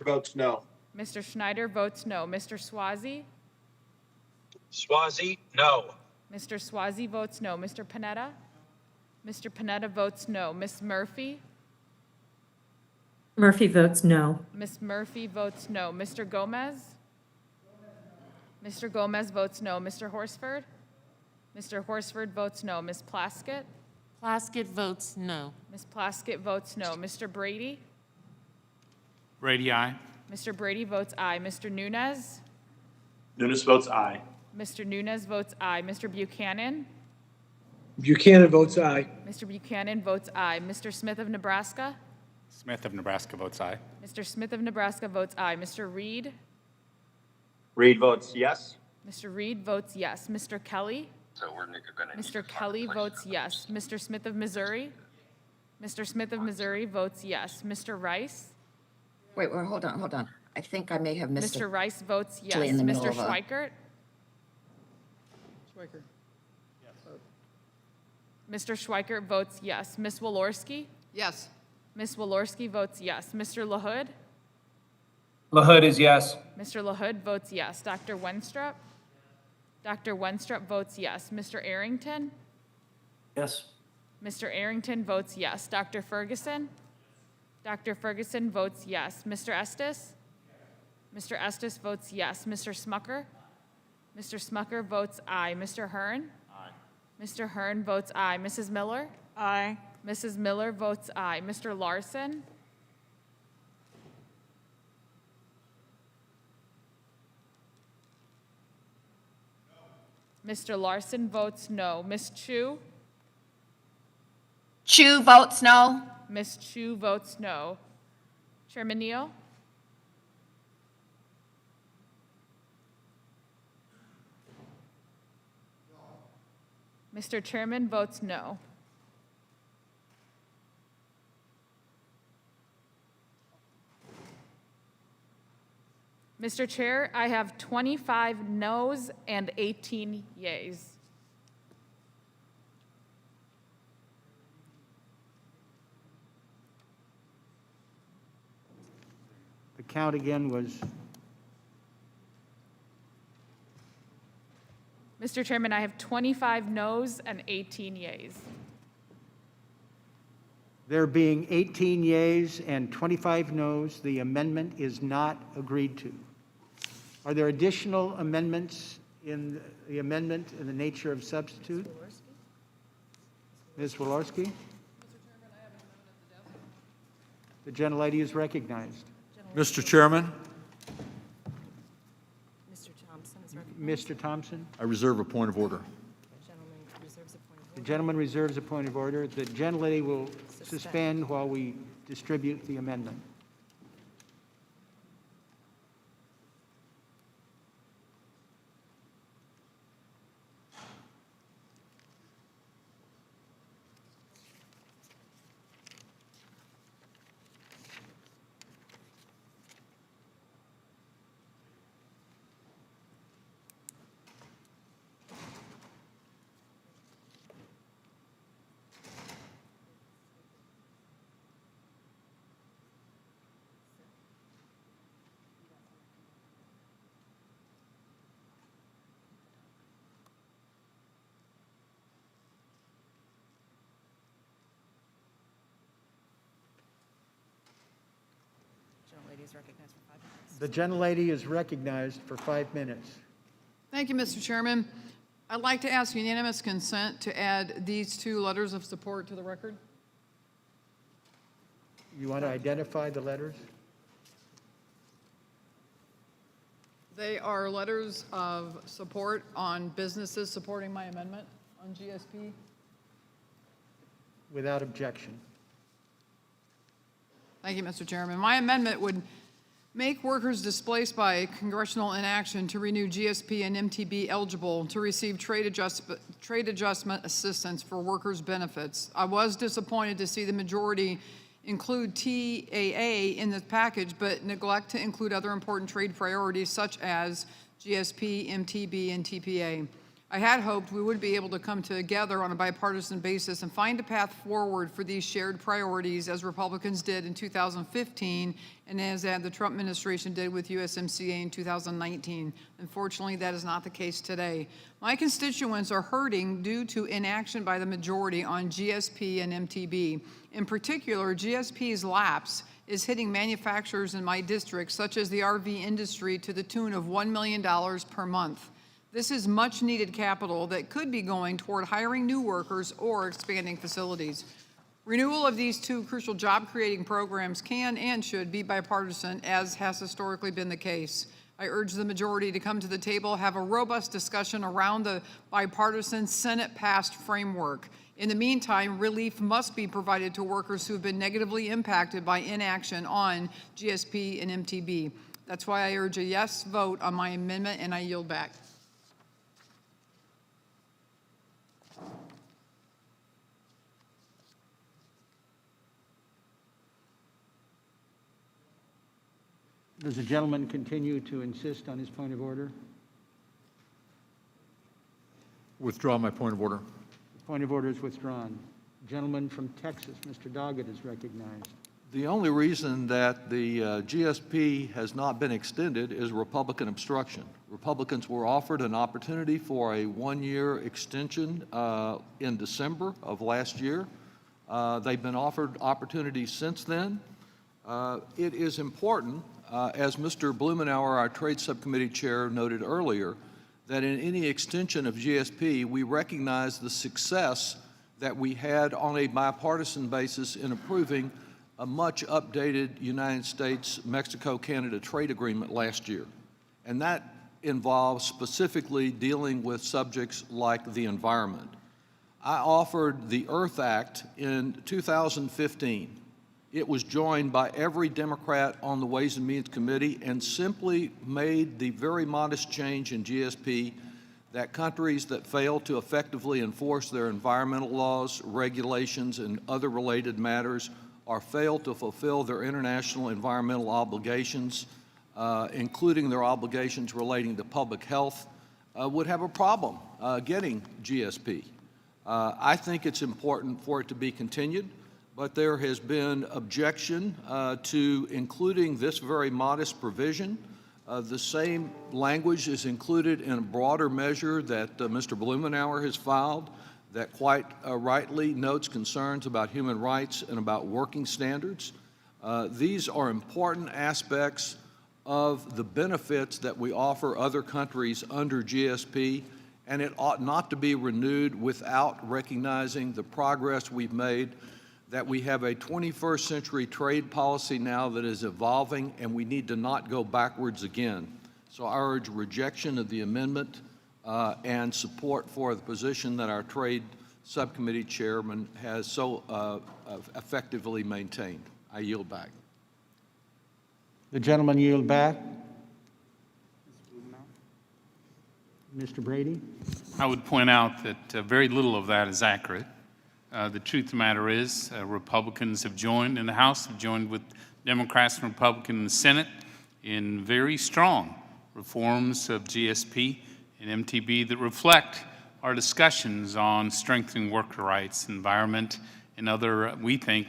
Votes no.
Mr. Schneider votes no. Mr. Swazi?
Swazi, no.
Mr. Swazi votes no. Mr. Panetta? Mr. Panetta votes no. Ms. Murphy?
Murphy votes no.
Ms. Murphy votes no. Mr. Gomez? Mr. Gomez votes no. Mr. Horsford? Mr. Horsford votes no. Ms. Plaskett?
Plaskett votes no.
Ms. Plaskett votes no. Mr. Brady?
Brady, aye.
Mr. Brady votes aye. Mr. Nunez?
Nunes votes aye.
Mr. Nunez votes aye. Mr. Buchanan?
Buchanan votes aye.
Mr. Buchanan votes aye. Mr. Smith of Nebraska?
Smith of Nebraska votes aye.
Mr. Smith of Nebraska votes aye. Mr. Reed?
Reed votes yes.
Mr. Reed votes yes. Mr. Kelly? Mr. Kelly votes yes. Mr. Smith of Missouri? Mr. Smith of Missouri votes yes. Mr. Rice?
Wait, hold on. I think I may have missed
Mr.
it.
Rice votes yes.
Actually, in the middle
Mr.
of a-
Schweikert? Mr. Schweikert votes yes. Ms. Walorski?
Yes.
Ms. Walorski votes yes. Mr. LaHood?
LaHood is yes.
Mr. LaHood votes yes. Dr. Wenstrup? Dr. Wenstrup votes yes. Mr. Arrington?
Yes.
Mr. Arrington votes yes. Dr. Ferguson? Dr. Ferguson votes yes. Mr. Estes? Mr. Estes votes yes. Mr. Smucker? Mr. Smucker votes aye. Mr. Hearn? Aye. Mr. Hearn votes aye. Mrs. Miller?
Aye.
Mrs. Miller votes aye. Mr. Larson? Mr. Larson votes no. Ms. Chu?
Chu votes no.
Ms. Chu votes no. Chairman Neal? Mr. Chairman votes no. Mr. Chair, I have 25 noes and 18 yeas.
The count again was,
Mr. Chairman, I have 25 noes and 18 yeas.
there being 18 yeas and 25 noes, the amendment is not agreed to. Are there additional amendments in the amendment in the nature of substitute? Ms. Walorski? The gentlelady is recognized.
Mr. Chairman,
Mr. Thompson is recognized.
Mr. Thompson?
I reserve a point of order.
The gentleman reserves a point of order. The gentlelady will suspend while we distribute the amendment.
Gentlelady is recognized for 5 minutes.
The gentlelady is recognized for 5 minutes.
Thank you, Mr. Chairman. I'd like to ask unanimous consent to add these 2 letters of support to the record.
You want to identify the letters?
They are letters of support on businesses supporting my amendment on GSP.
Without objection.
Thank you, Mr. Chairman. My amendment would make workers displaced by congressional inaction to renew GSP and MTB eligible to receive trade adjustment assistance for workers' benefits. I was disappointed to see the majority include TAA in the package, but neglect to include other important trade priorities such as GSP, MTB, and TPA. I had hoped we would be able to come together on a bipartisan basis and find a path forward for these shared priorities as Republicans did in 2015 and as the Trump administration did with USMCA in 2019. Unfortunately, that is not the case today. My constituents are hurting due to inaction by the majority on GSP and MTB. In particular, GSP's lapse is hitting manufacturers in my district, such as the RV industry, to the tune of $1 million per month. This is much-needed capital that could be going toward hiring new workers or expanding facilities. Renewal of these two crucial job-creating programs can and should be bipartisan, as has historically been the case. I urge the majority to come to the table, have a robust discussion around the bipartisan Senate-passed framework. In the meantime, relief must be provided to workers who have been negatively impacted by inaction on GSP and MTB. That's why I urge a yes vote on my amendment, and I yield back.
Does the gentleman continue to insist on his point of order?
Withdraw my point of order.
Point of order is withdrawn. Gentleman from Texas, Mr. Doggett, is recognized.
The only reason that the GSP has not been extended is Republican obstruction. Republicans were offered an opportunity for a one-year extension in December of last year. They've been offered opportunities since then. It is important, as Mr. Blumenauer, our Trade Subcommittee Chair, noted earlier, that in any extension of GSP, we recognize the success that we had on a bipartisan basis in approving a much updated United States-Mexico-Canada trade agreement last year. And that involves specifically dealing with subjects like the environment. I offered the Earth Act in 2015. It was joined by every Democrat on the Ways and Means Committee and simply made the very modest change in GSP that countries that fail to effectively enforce their environmental laws, regulations, and other related matters or fail to fulfill their international environmental obligations, including their obligations relating to public health, would have a problem getting GSP. I think it's important for it to be continued, but there has been objection to including this very modest provision. The same language is included in a broader measure that Mr. Blumenauer has filed that quite rightly notes concerns about human rights and about working standards. These are important aspects of the benefits that we offer other countries under GSP, and it ought not to be renewed without recognizing the progress we've made, that we have a 21st century trade policy now that is evolving, and we need to not go backwards again. So I urge rejection of the amendment and support for the position that our Trade Subcommittee Chairman has so effectively maintained. I yield back.
The gentleman yield back. Mr. Brady?
I would point out that very little of that is accurate. The truth of the matter is Republicans have joined in the House, have joined with Democrats and Republicans in the Senate in very strong reforms of GSP and MTB that reflect our discussions on strengthening worker rights, environment, and other, we think,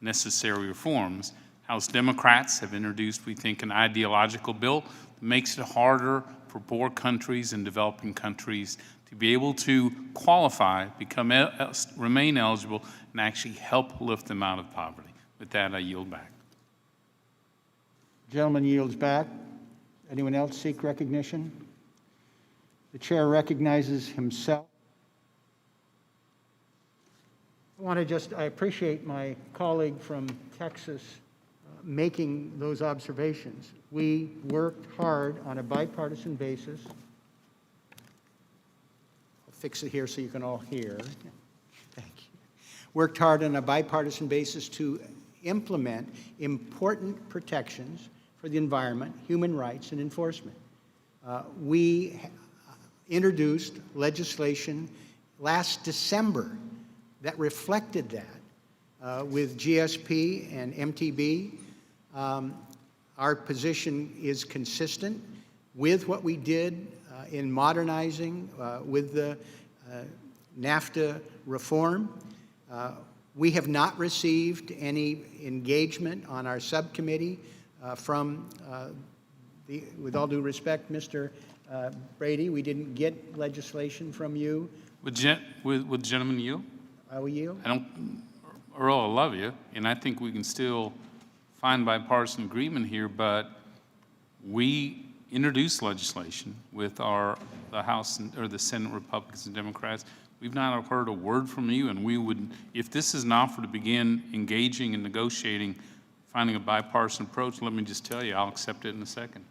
necessary reforms. House Democrats have introduced, we think, an ideological bill that makes it harder for poor countries and developing countries to be able to qualify, remain eligible, and actually help lift them out of poverty. With that, I yield back.
Gentleman yields back. Anyone else seek recognition? The chair recognizes himself. I appreciate my colleague from Texas making those observations. We worked hard on a bipartisan basis. I'll fix it here so you can all hear. Thank you. Worked hard on a bipartisan basis to implement important protections for the environment, human rights, and enforcement. We introduced legislation last December that reflected that with GSP and MTB. Our position is consistent with what we did in modernizing with the NAFTA reform. We have not received any engagement on our subcommittee from, with all due respect, Mr. Brady, we didn't get legislation from you.
Would gentlemen yield?
I will yield.
Earl, I love you, and I think we can still find bipartisan agreement here, but we introduced legislation with the House or the Senate Republicans and Democrats We've not heard a word from you, and we would, if this is an offer to begin engaging and negotiating, finding a bipartisan approach, let me just tell you, I'll accept it in a second.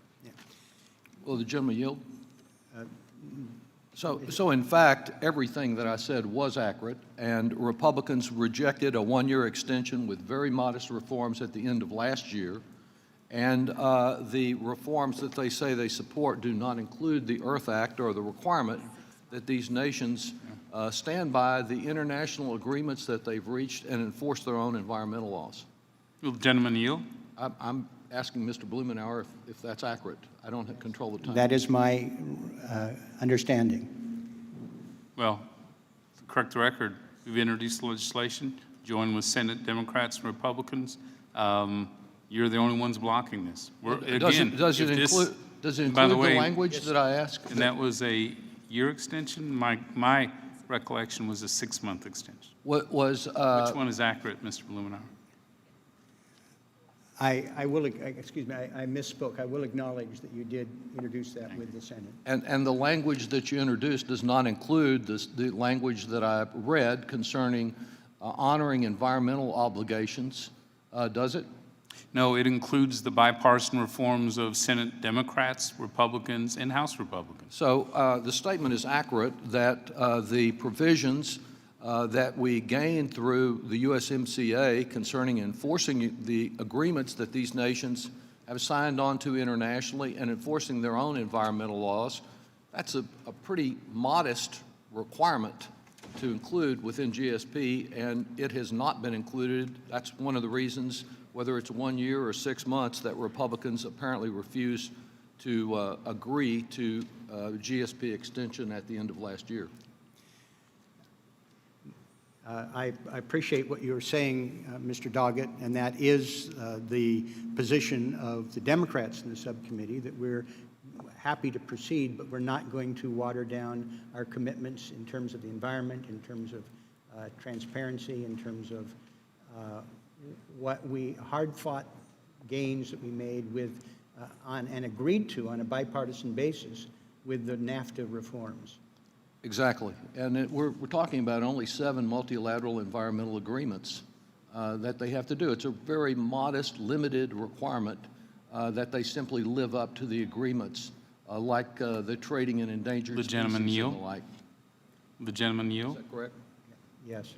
Will the gentleman yield? So in fact, everything that I said was accurate, and Republicans rejected a one-year extension with very modest reforms at the end of last year, and the reforms that they say they support do not include the Earth Act or the requirement that these nations stand by the international agreements that they've reached and enforce their own environmental laws.
Will the gentleman yield?
I'm asking Mr. Blumenauer if that's accurate. I don't control the time.
That is my understanding.
Well, to correct the record, we've introduced legislation, joined with Senate Democrats and Republicans. You're the only ones blocking this.
Does it include the language that I asked?
And that was a year extension? My recollection was a 6-month extension.
What was?
Which one is accurate, Mr. Blumenauer?
I will, excuse me, I misspoke. I will acknowledge that you did introduce that with the Senate.
And the language that you introduced does not include the language that I read concerning honoring environmental obligations, does it?
No, it includes the bipartisan reforms of Senate Democrats, Republicans, and House Republicans.
So the statement is accurate that the provisions that we gained through the USMCA concerning enforcing the agreements that these nations have signed on to internationally and enforcing their own environmental laws, that's a pretty modest requirement to include within GSP, and it has not been included. That's one of the reasons, whether it's 1 year or 6 months, that Republicans apparently refuse to agree to GSP extension at the end of last year.
I appreciate what you were saying, Mr. Doggett, and that is the position of the Democrats in the subcommittee, that we're happy to proceed, but we're not going to water down our commitments in terms of the environment, in terms of transparency, in terms of what we hard-fought gains that we made with and agreed to on a bipartisan basis with the NAFTA reforms.
Exactly. And we're talking about only 7 multilateral environmental agreements that they have to do. It's a very modest, limited requirement that they simply live up to the agreements, like the trading in endangered species and the like.
The gentleman yield?
Is that correct?
Yes.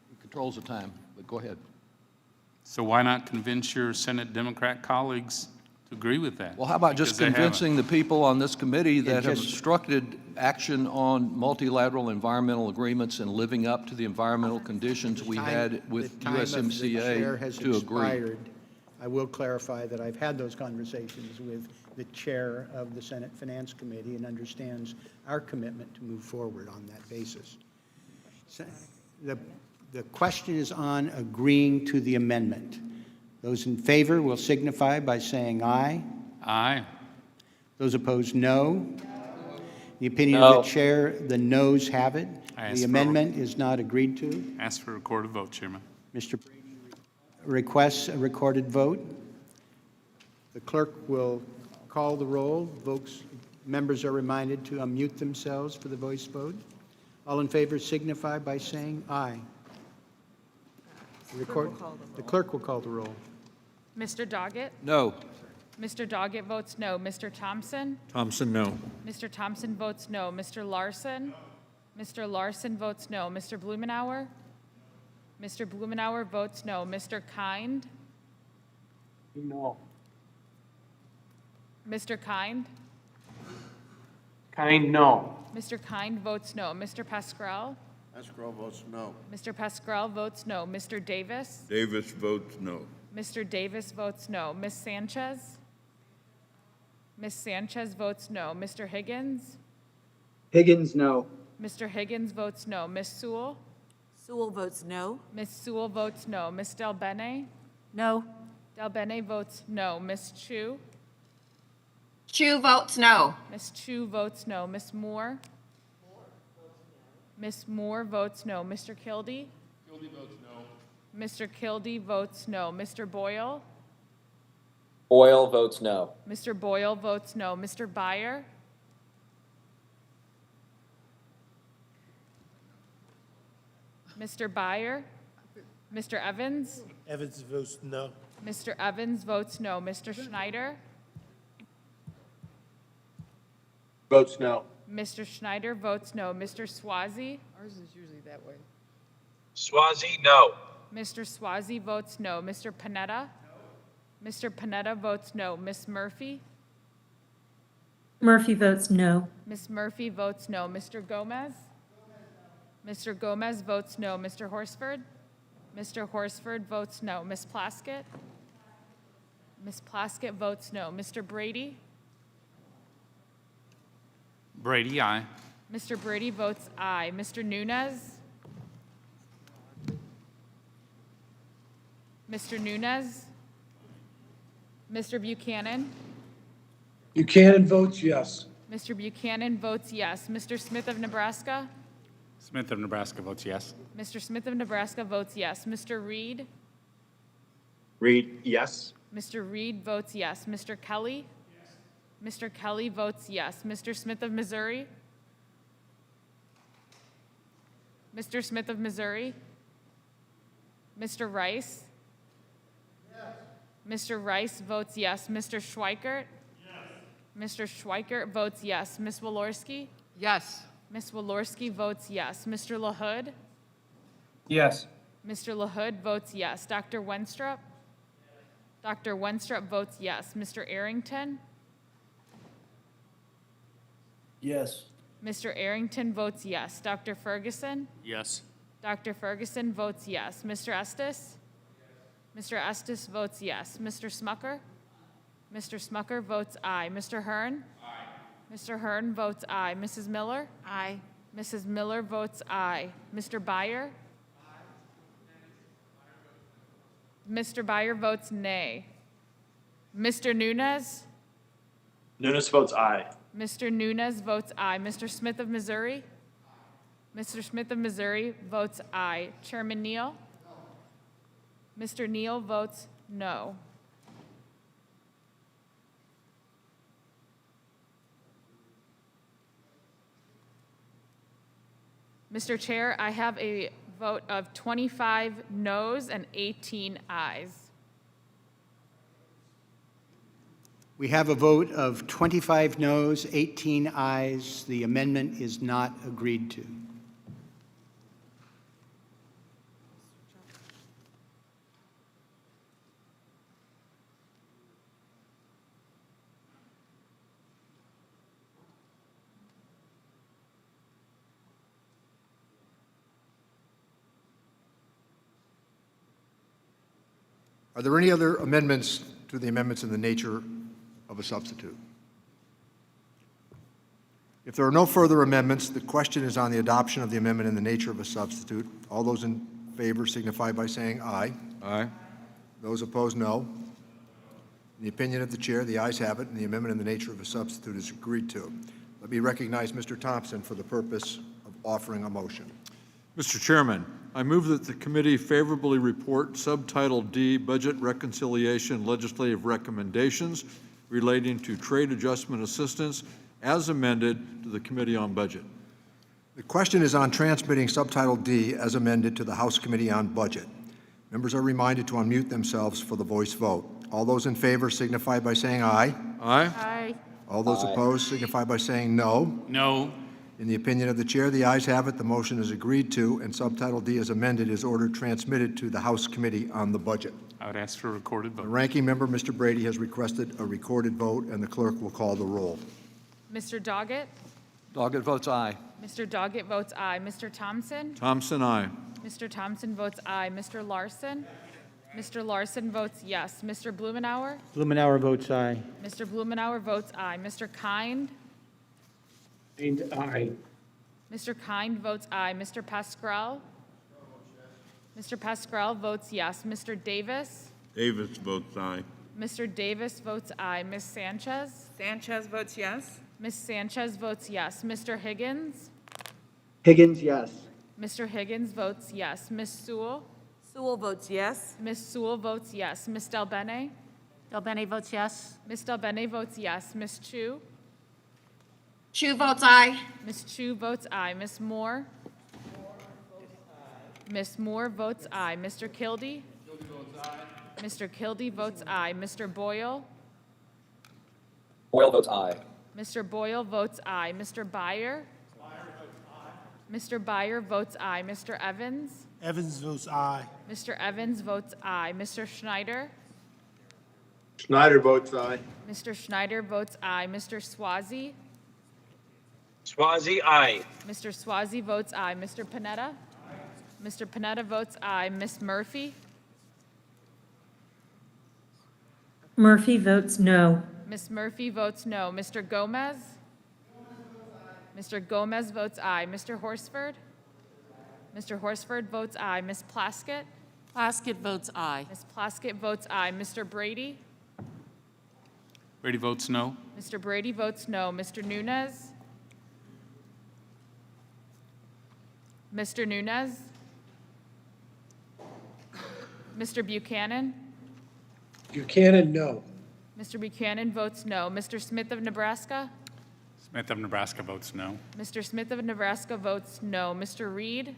He controls the time, but go ahead.
So why not convince your Senate Democrat colleagues to agree with that?
Well, how about just convincing the people on this committee that have
just-
obstructed action on multilateral environmental agreements and living up to the environmental conditions we had with
The time of the chair has
USMCA to agree?
expired. I will clarify that I've had those conversations with the chair of the Senate Finance Committee and understands our commitment to move forward on that basis. So, the question is on agreeing to the amendment. Those in favor will signify by saying aye.
Aye.
Those opposed, no. The opinion
No.
of the chair, the noes have it.
I ask
The
for-
amendment is not agreed to.
Ask for a recorded vote, Chairman.
Mr. Brady requests a recorded vote. The clerk will call the roll. Members are reminded to unmute themselves for the voice vote. All in favor signify by saying aye. The clerk will call the roll.
Mr. Doggett?
No.
Mr. Doggett votes no. Mr. Thompson?
Thompson, no.
Mr. Thompson votes no. Mr. Larson? Mr. Larson votes no. Mr. Blumenauer? Mr. Blumenauer votes no. Mr. Kind?
No.
Mr. Kind?
Kind, no.
Mr. Kind votes no. Mr. Pascrell?
Pascrell votes no.
Mr. Pascrell votes no. Mr. Davis?
Davis votes no.
Mr. Davis votes no. Ms. Sanchez? Ms. Sanchez votes no. Mr. Higgins?
Higgins, no.
Mr. Higgins votes no. Ms. Sewell?
Sewell votes no.
Ms. Sewell votes no. Ms. Del Bene?
No.
Del Bene votes no. Ms. Chu?
Chu votes no.
Ms. Chu votes no. Ms. Moore? Ms. Moore votes no. Mr. Kildee?
Kildee votes no.
Mr. Kildee votes no. Mr. Boyle?
Boyle votes no.
Mr. Boyle votes no. Mr. Byer? Mr. Byer? Mr. Evans?
Evans votes no.
Mr. Evans votes no. Mr. Schneider?
Votes no.
Mr. Schneider votes no. Mr. Swazi?
Ours is usually that way.
Swazi, no.
Mr. Swazi votes no. Mr. Panetta? Mr. Panetta votes no. Ms. Murphy?
Murphy votes no.
Ms. Murphy votes no. Mr. Gomez? Mr. Gomez votes no. Mr. Horsford? Mr. Horsford votes no. Ms. Plaskett? Ms. Plaskett votes no. Mr. Brady?
Brady, aye.
Mr. Brady votes aye. Mr. Nunez? Mr. Nunez? Mr. Buchanan?
Buchanan votes yes.
Mr. Buchanan votes yes. Mr. Smith of Nebraska?
Smith of Nebraska votes yes.
Mr. Smith of Nebraska votes yes. Mr. Reed?
Reed, yes.
Mr. Reed votes yes. Mr. Kelly? Mr. Kelly votes yes. Mr. Smith of Missouri? Mr. Smith of Missouri? Mr. Rice? Mr. Rice votes yes. Mr. Schweikert? Mr. Schweikert votes yes. Ms. Walorski?
Yes.
Ms. Walorski votes yes. Mr. LaHood?
Yes.
Mr. LaHood votes yes. Dr. Wenstrup? Dr. Wenstrup votes yes. Mr. Arrington?
Yes.
Mr. Arrington votes yes. Dr. Ferguson?
Yes.
Dr. Ferguson votes yes. Mr. Estes? Mr. Estes votes yes. Mr. Smucker? Mr. Smucker votes aye. Mr. Hearn? Aye. Mr. Hearn votes aye. Mrs. Miller?
Aye.
Mrs. Miller votes aye. Mr. Byer? Mr. Byer votes nay. Mr. Nunez?
Nunes votes aye.
Mr. Nunez votes aye. Mr. Smith of Missouri? Mr. Smith of Missouri votes aye. Chairman Neal? Mr. Neal votes no. Mr. Chair, I have a vote of 25 noes and 18 ayes.
We have a vote of 25 noes, 18 ayes. The amendment is not agreed to.
Are there any other amendments to the amendments in the nature of a substitute? If there are no further amendments, the question is on the adoption of the amendment in the nature of a substitute. All those in favor signify by saying aye.
Aye.
Those opposed, no. In the opinion of the chair, the ayes have it, and the amendment in the nature of a substitute is agreed to. Let me recognize Mr. Thompson for the purpose of offering a motion.
Mr. Chairman, I move that the committee favorably report Subtitle D Budget Reconciliation Legislative Recommendations relating to Trade Adjustment Assistance as amended to the Committee on Budget.
The question is on transmitting Subtitle D as amended to the House Committee on Budget. Members are reminded to unmute themselves for the voice vote. All those in favor signify by saying aye.
Aye.
Aye.
All those opposed signify by saying no.
No.
In the opinion of the chair, the ayes have it. The motion is agreed to, and Subtitle D as amended is ordered transmitted to the House Committee on the Budget.
I would ask for a recorded
The
vote.
ranking member, Mr. Brady, has requested a recorded vote, and the clerk will call the roll.
Mr. Doggett?
Doggett votes aye.
Mr. Doggett votes aye. Mr. Thompson?
Thompson, aye.
Mr. Thompson votes aye. Mr. Larson? Mr. Larson votes yes. Mr. Blumenauer?
Blumenauer votes aye.
Mr. Blumenauer votes aye. Mr. Kind?
And aye.
Mr. Kind votes aye. Mr. Pascrell? Mr. Pascrell votes yes. Mr. Davis?
Davis votes aye.
Mr. Davis votes aye. Ms. Sanchez?
Sanchez votes yes.
Ms. Sanchez votes yes. Mr. Higgins?
Higgins, yes.
Mr. Higgins votes yes. Ms. Sewell?
Sewell votes yes.
Ms. Sewell votes yes. Ms. Delbene?
Delbene votes yes.
Ms. Delbene votes yes. Ms. Chu?
Chu votes aye.
Ms. Chu votes aye. Ms. Moore? Ms. Moore votes aye. Mr. Kildee? Mr. Kildee votes aye. Mr. Boyle?
Boyle votes aye.
Mr. Boyle votes aye. Mr. Byer? Mr. Byer votes aye. Mr. Evans?
Evans votes aye.
Mr. Evans votes aye. Mr. Schneider?
Schneider votes aye.
Mr. Schneider votes aye. Mr. Swazi?
Swazi, aye.
Mr. Swazi votes aye. Mr. Panetta? Mr. Panetta votes aye. Ms. Murphy?
Murphy votes no.
Ms. Murphy votes no. Mr. Gomez? Mr. Gomez votes aye. Mr. Horsford? Mr. Horsford votes aye. Ms. Plaskett?
Plaskett votes aye.
Ms. Plaskett votes aye. Mr. Brady?
Brady votes no.
Mr. Brady votes no. Mr. Nunez? Mr. Nunez? Mr. Buchanan?
Buchanan, no.
Mr. Buchanan votes no. Mr. Smith of Nebraska?
Smith of Nebraska votes no.
Mr. Smith of Nebraska votes no. Mr. Reed?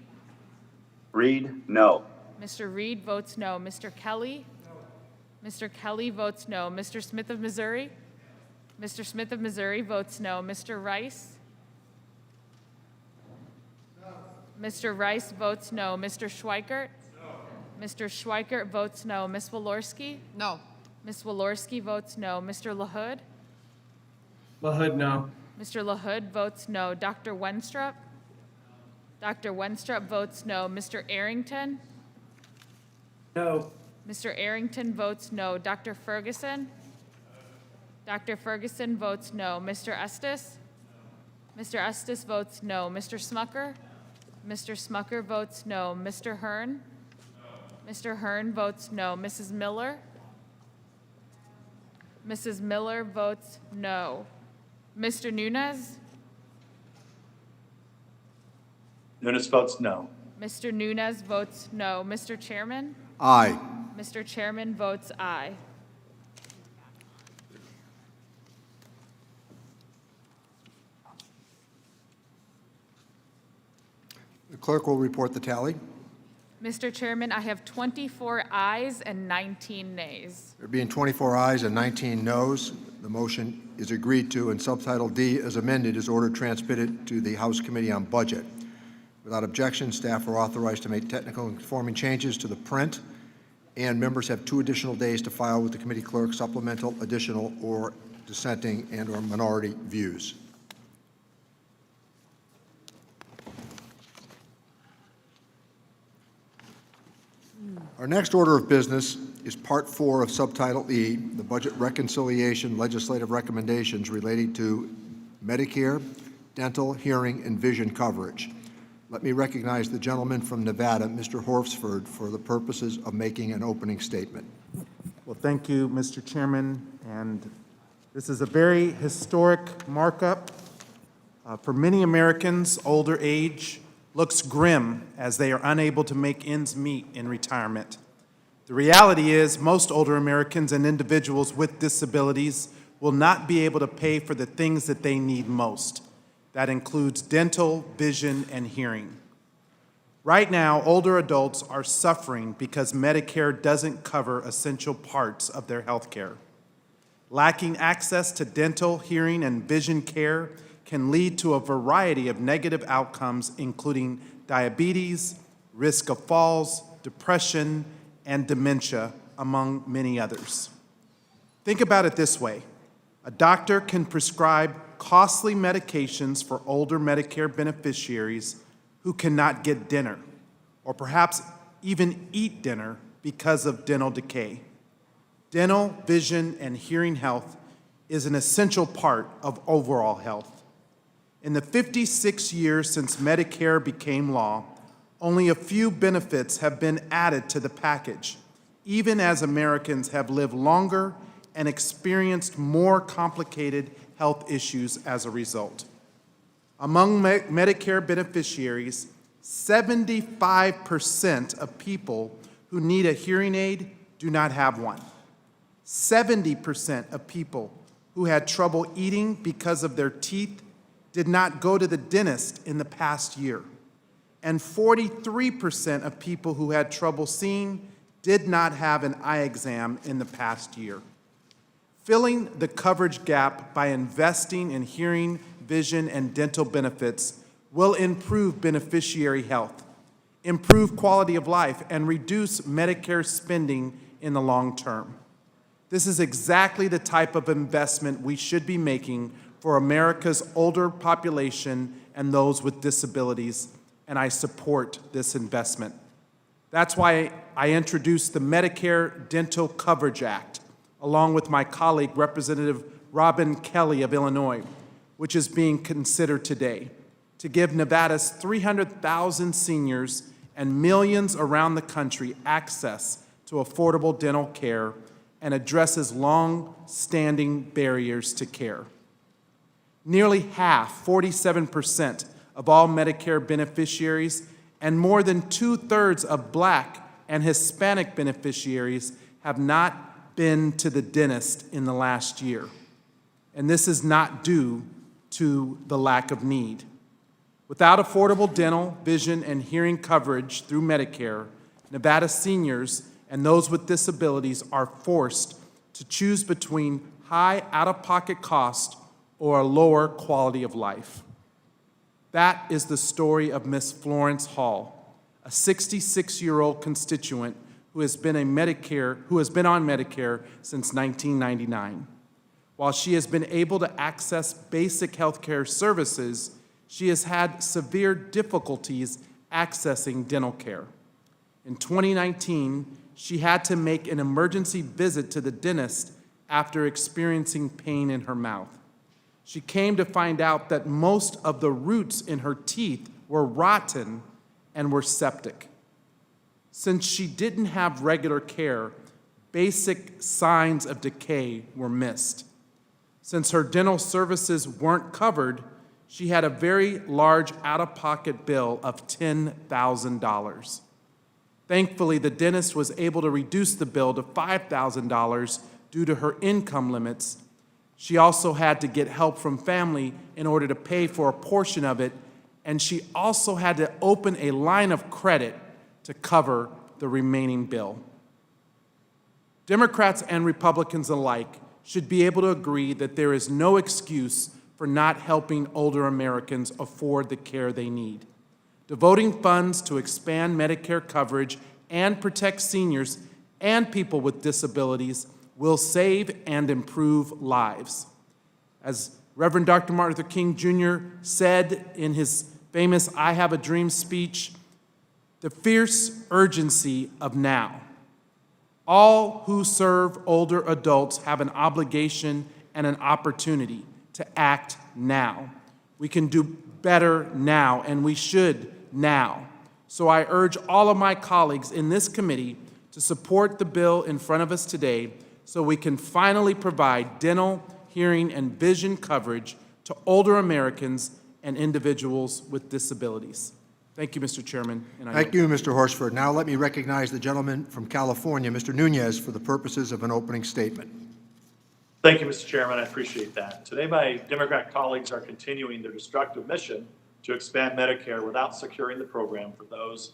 Reed, no.
Mr. Reed votes no. Mr. Kelly? Mr. Kelly votes no. Mr. Smith of Missouri? Mr. Smith of Missouri votes no. Mr. Rice? Mr. Rice votes no. Mr. Schweikert? Mr. Schweikert votes no. Ms. Walorski?
No.
Ms. Walorski votes no. Mr. LaHood?
LaHood, no.
Mr. LaHood votes no. Dr. Wenstrup? Dr. Wenstrup votes no. Mr. Arrington?
No.
Mr. Arrington votes no. Dr. Ferguson? Dr. Ferguson votes no. Mr. Estes? Mr. Estes votes no. Mr. Smucker? Mr. Smucker votes no. Mr. Hearn? Mr. Hearn votes no. Mrs. Miller? Mrs. Miller votes no. Mr. Nunez?
Nunes votes no.
Mr. Nunez votes no. Mr. Chairman?
Aye.
Mr. Chairman votes aye.
The clerk will report the tally.
Mr. Chairman, I have 24 ayes and 19 nays.
There being 24 ayes and 19 noes, the motion is agreed to, and Subtitle D, as amended, is ordered transmitted to the House Committee on Budget. Without objection, staff are authorized to make technical and conforming changes to the print, and members have 2 additional days to file with the committee clerk supplemental, additional, or dissenting and/or minority views. Our next order of business is Part 4 of Subtitle E, the Budget Reconciliation Legislative Recommendations relating to Medicare, dental, hearing, and vision coverage. Let me recognize the gentleman from Nevada, Mr. Horsford, for the purposes of making an opening statement.
Well, thank you, Mr. Chairman, and this is a very historic markup. For many Americans, older age looks grim as they are unable to make ends meet in retirement. The reality is most older Americans and individuals with disabilities will not be able to pay for the things that they need most. That includes dental, vision, and hearing. Right now, older adults are suffering because Medicare doesn't cover essential parts of their health care. Lacking access to dental, hearing, and vision care can lead to a variety of negative outcomes, including diabetes, risk of falls, depression, and dementia, among many others. Think about it this way. A doctor can prescribe costly medications for older Medicare beneficiaries who cannot get dinner, or perhaps even eat dinner because of dental decay. Dental, vision, and hearing health is an essential part of overall health. In the 56 years since Medicare became law, only a few benefits have been added to the package, even as Americans have lived longer and experienced more complicated health issues as a result. Among Medicare beneficiaries, 75% of people who need a hearing aid do not have one. 70% of people who had trouble eating because of their teeth did not go to the dentist in the past year. and 43% of people who had trouble seeing did not have an eye exam in the past year. Filling the coverage gap by investing in hearing, vision, and dental benefits will improve beneficiary health, improve quality of life, and reduce Medicare spending in the long term. This is exactly the type of investment we should be making for America's older population and those with disabilities, and I support this investment. That's why I introduced the Medicare Dental Coverage Act, along with my colleague, Representative Robin Kelly of Illinois, which is being considered today, to give Nevada's 300,000 seniors and millions around the country access to affordable dental care and addresses long-standing barriers to care. Nearly half, 47%, of all Medicare beneficiaries and more than 2/3 of Black and Hispanic beneficiaries have not been to the dentist in the last year. And this is not due to the lack of need. Without affordable dental, vision, and hearing coverage through Medicare, Nevada seniors and those with disabilities are forced to choose between high out-of-pocket cost or a lower quality of life. That is the story of Miss Florence Hall, a 66-year-old constituent who has been on Medicare since 1999. While she has been able to access basic health care services, she has had severe difficulties accessing dental care. In 2019, she had to make an emergency visit to the dentist after experiencing pain in her mouth. She came to find out that most of the roots in her teeth were rotten and were septic. Since she didn't have regular care, basic signs of decay were missed. Since her dental services weren't covered, she had a very large out-of-pocket bill of $10,000. Thankfully, the dentist was able to reduce the bill to $5,000 due to her income limits. She also had to get help from family in order to pay for a portion of it, and she also had to open a line of credit to cover the remaining bill. Democrats and Republicans alike should be able to agree that there is no excuse for not helping older Americans afford the care they need. Devoting funds to expand Medicare coverage and protect seniors and people with disabilities will save and improve lives. As Reverend Dr. Martin Luther King Jr. said in his famous I Have a Dream speech, the fierce urgency of now. All who serve older adults have an obligation and an opportunity to act now. We can do better now, and we should now. So I urge all of my colleagues in this committee to support the bill in front of us today so we can finally provide dental, hearing, and vision coverage to older Americans and individuals with disabilities. Thank you, Mr. Chairman. And
Thank you, Mr. Horsford. Now let me recognize the gentleman from California, Mr. Nunez, for the purposes of an opening statement.
Thank you, Mr. Chairman. I appreciate that. Today, my Democrat colleagues are continuing their destructive mission to expand Medicare without securing the program for those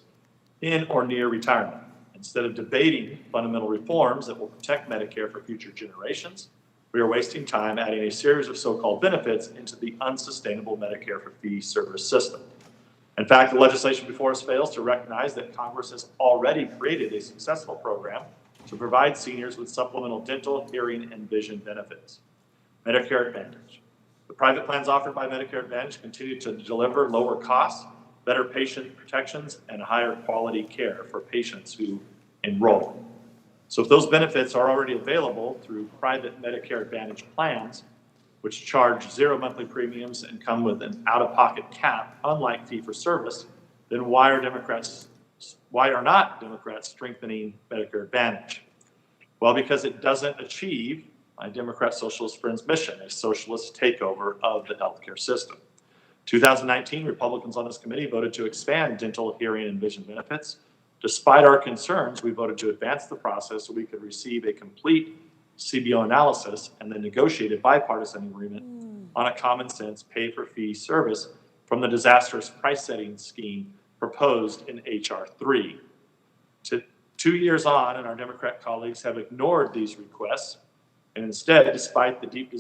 in or near retirement. Instead of debating fundamental reforms that will protect Medicare for future generations, we are wasting time adding a series of so-called benefits into the unsustainable Medicare for fee-service system. In fact, the legislation before us fails to recognize that Congress has already created a successful program to provide seniors with supplemental dental, hearing, and vision benefits. Medicare Advantage. The private plans offered by Medicare Advantage continue to deliver lower costs, better patient protections, and higher quality care for patients who enroll. So if those benefits are already available through private Medicare Advantage plans, which charge zero monthly premiums and come with an out-of-pocket cap, unlike fee-for-service, then why are not Democrats strengthening Medicare Advantage? Well, because it doesn't achieve my Democrat Socialist friends' mission, a socialist takeover of the healthcare system. 2019, Republicans on this committee voted to expand dental, hearing, and vision benefits. Despite our concerns, we voted to advance the process so we could receive a complete CBO analysis and then negotiate a bipartisan agreement on a common sense pay-for-fee service from the disastrous price-setting scheme proposed in H.R. 3. 2 years on, and our Democrat colleagues have ignored these requests, and instead, despite the deep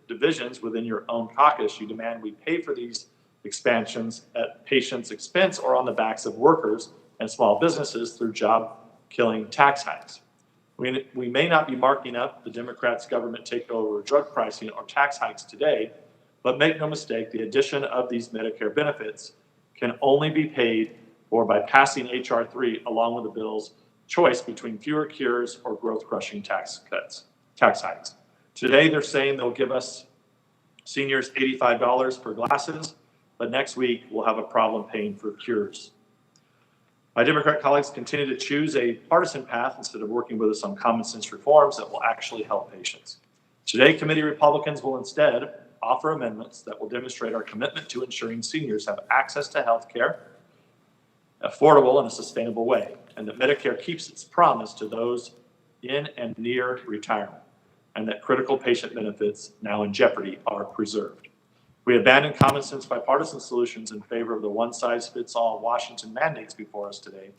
divisions within your own caucus, you demand we pay for these expansions at patients' expense or on the backs of workers and small businesses through job-killing tax hikes. We may not be marking up the Democrats' government takeover of drug pricing or tax hikes today, but make no mistake, the addition of these Medicare benefits can only be paid for by passing H.R. 3 along with the bill's choice between fewer cures or growth-crushing tax hikes. Today, they're saying they'll give us seniors $85 for glasses, but next week we'll have a problem paying for cures. My Democrat colleagues continue to choose a partisan path instead of working with us on common sense reforms that will actually help patients. Today, committee Republicans will instead offer amendments that will demonstrate our commitment to ensuring seniors have access to health care, affordable in a sustainable way, and that Medicare keeps its promise to those in and near retirement, and that critical patient benefits now in jeopardy are preserved. We abandon common sense bipartisan solutions in favor of the one-size-fits-all Washington mandates before us today.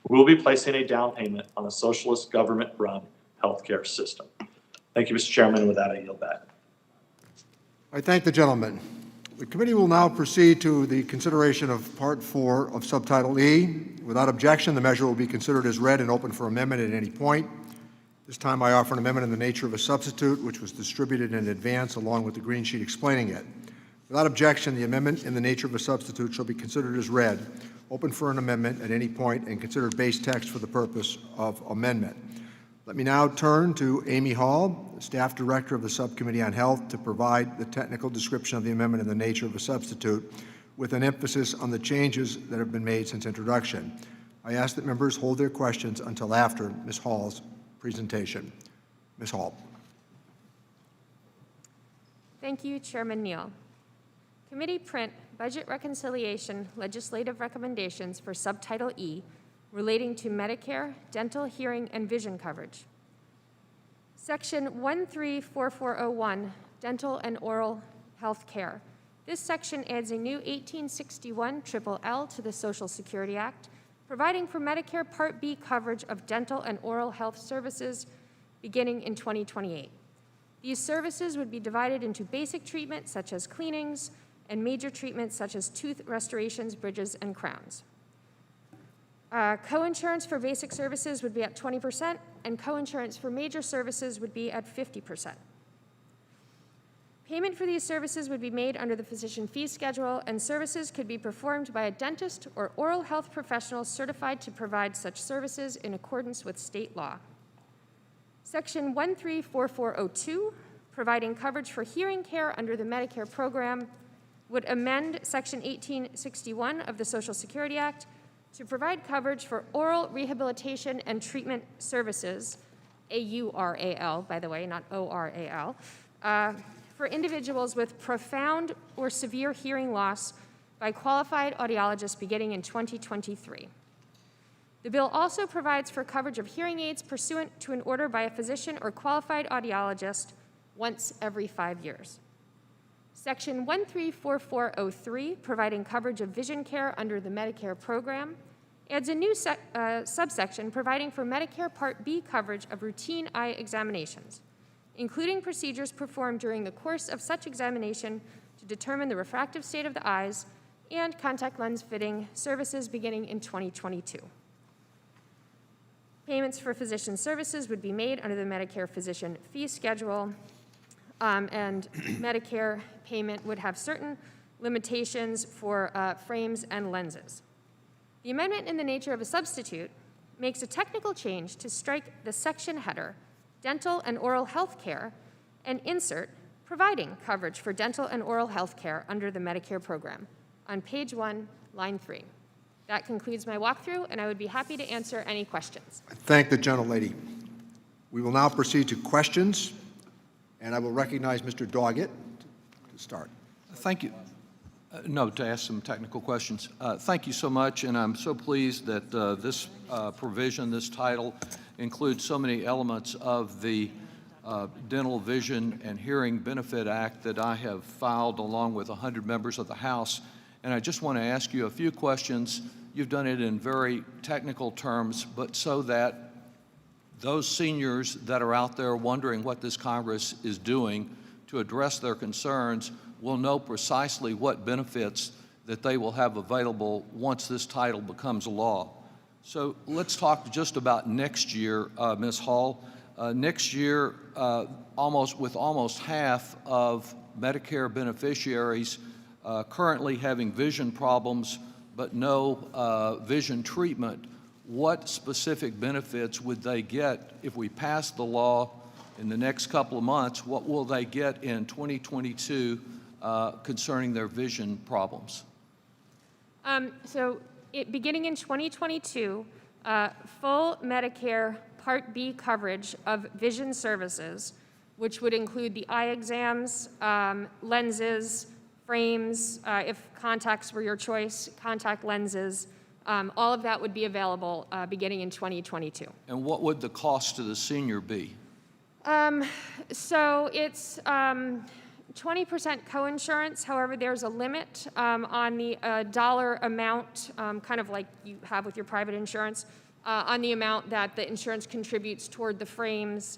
We will be placing a down payment on a socialist government-run healthcare system. Thank you, Mr. Chairman. With that, I yield back.
I thank the gentleman. The committee will now proceed to the consideration of Part 4 of Subtitle E. Without objection, the measure will be considered as read and open for amendment at any point. This time I offer an amendment in the nature of a substitute, which was distributed in advance along with the green sheet explaining it. Without objection, the amendment in the nature of a substitute shall be considered as read, open for an amendment at any point, and considered base text for the purpose of amendment. Let me now turn to Amy Hall, Staff Director of the Subcommittee on Health, to provide the technical description of the amendment in the nature of a substitute, with an emphasis on the changes that have been made since introduction. I ask that members hold their questions until after Ms. Hall's presentation. Ms. Hall.
Thank you, Chairman Neal. Committee print Budget Reconciliation Legislative Recommendations for Subtitle E relating to Medicare, dental, hearing, and vision coverage. Section 134401, Dental and Oral Health Care. This section adds a new 1861 LLL to the Social Security Act, providing for Medicare Part B coverage of dental and oral health services beginning in 2028. These services would be divided into basic treatment, such as cleanings, and major treatments, such as tooth restorations, bridges, and crowns. Coinsurance for basic services would be at 20%, and coinsurance for major services would be at 50%. Payment for these services would be made under the physician fee schedule, and services could be performed by a dentist or oral health professional certified to provide such services in accordance with state law. Section 134402, providing coverage for hearing care under the Medicare program, would amend Section 1861 of the Social Security Act to provide coverage for oral rehabilitation and treatment services, AURAL, by the way, not ORAL, for individuals with profound or severe hearing loss by qualified audiologists beginning in 2023. The bill also provides for coverage of hearing aids pursuant to an order by a physician or qualified audiologist once every 5 years. Section 134403, providing coverage of vision care under the Medicare program, adds a new subsection providing for Medicare Part B coverage of routine eye examinations, including procedures performed during the course of such examination to determine the refractive state of the eyes, and contact lens fitting services beginning in 2022. Payments for physician services would be made under the Medicare physician fee schedule, and Medicare payment would have certain limitations for frames and lenses. The amendment in the nature of a substitute makes a technical change to strike the section header, dental and oral health care, and insert providing coverage for dental and oral health care under the Medicare program on page 1, line 3. That concludes my walkthrough, and I would be happy to answer any questions.
I thank the gentlelady. We will now proceed to questions, and I will recognize Mr. Doggett to start.
Thank you. No, to ask some technical questions. Thank you so much, and I'm so pleased that this provision, this title, includes so many elements of the Dental, Vision, and Hearing Benefit Act that I have filed along with 100 members of the House. And I just want to ask you a few questions you've done it in very technical terms, but so that those seniors that are out there wondering what this Congress is doing to address their concerns will know precisely what benefits that they will have available once this title becomes a law. So let's talk just about next year, Ms. Hall. Next year, almost half of Medicare beneficiaries currently having vision problems but no vision treatment, what specific benefits would they get if we pass the law in the next couple of months? What will they get in 2022 concerning their vision problems?
Beginning in 2022, full Medicare Part B coverage of vision services, which would include the eye exams, lenses, frames, if contacts were your choice, contact lenses, all of that would be available beginning in 2022.
And what would the cost to the senior be?
So it's 20% coinsurance. However, there's a limit on the dollar amount, kind of like you have with your private insurance, on the amount that the insurance contributes toward the frames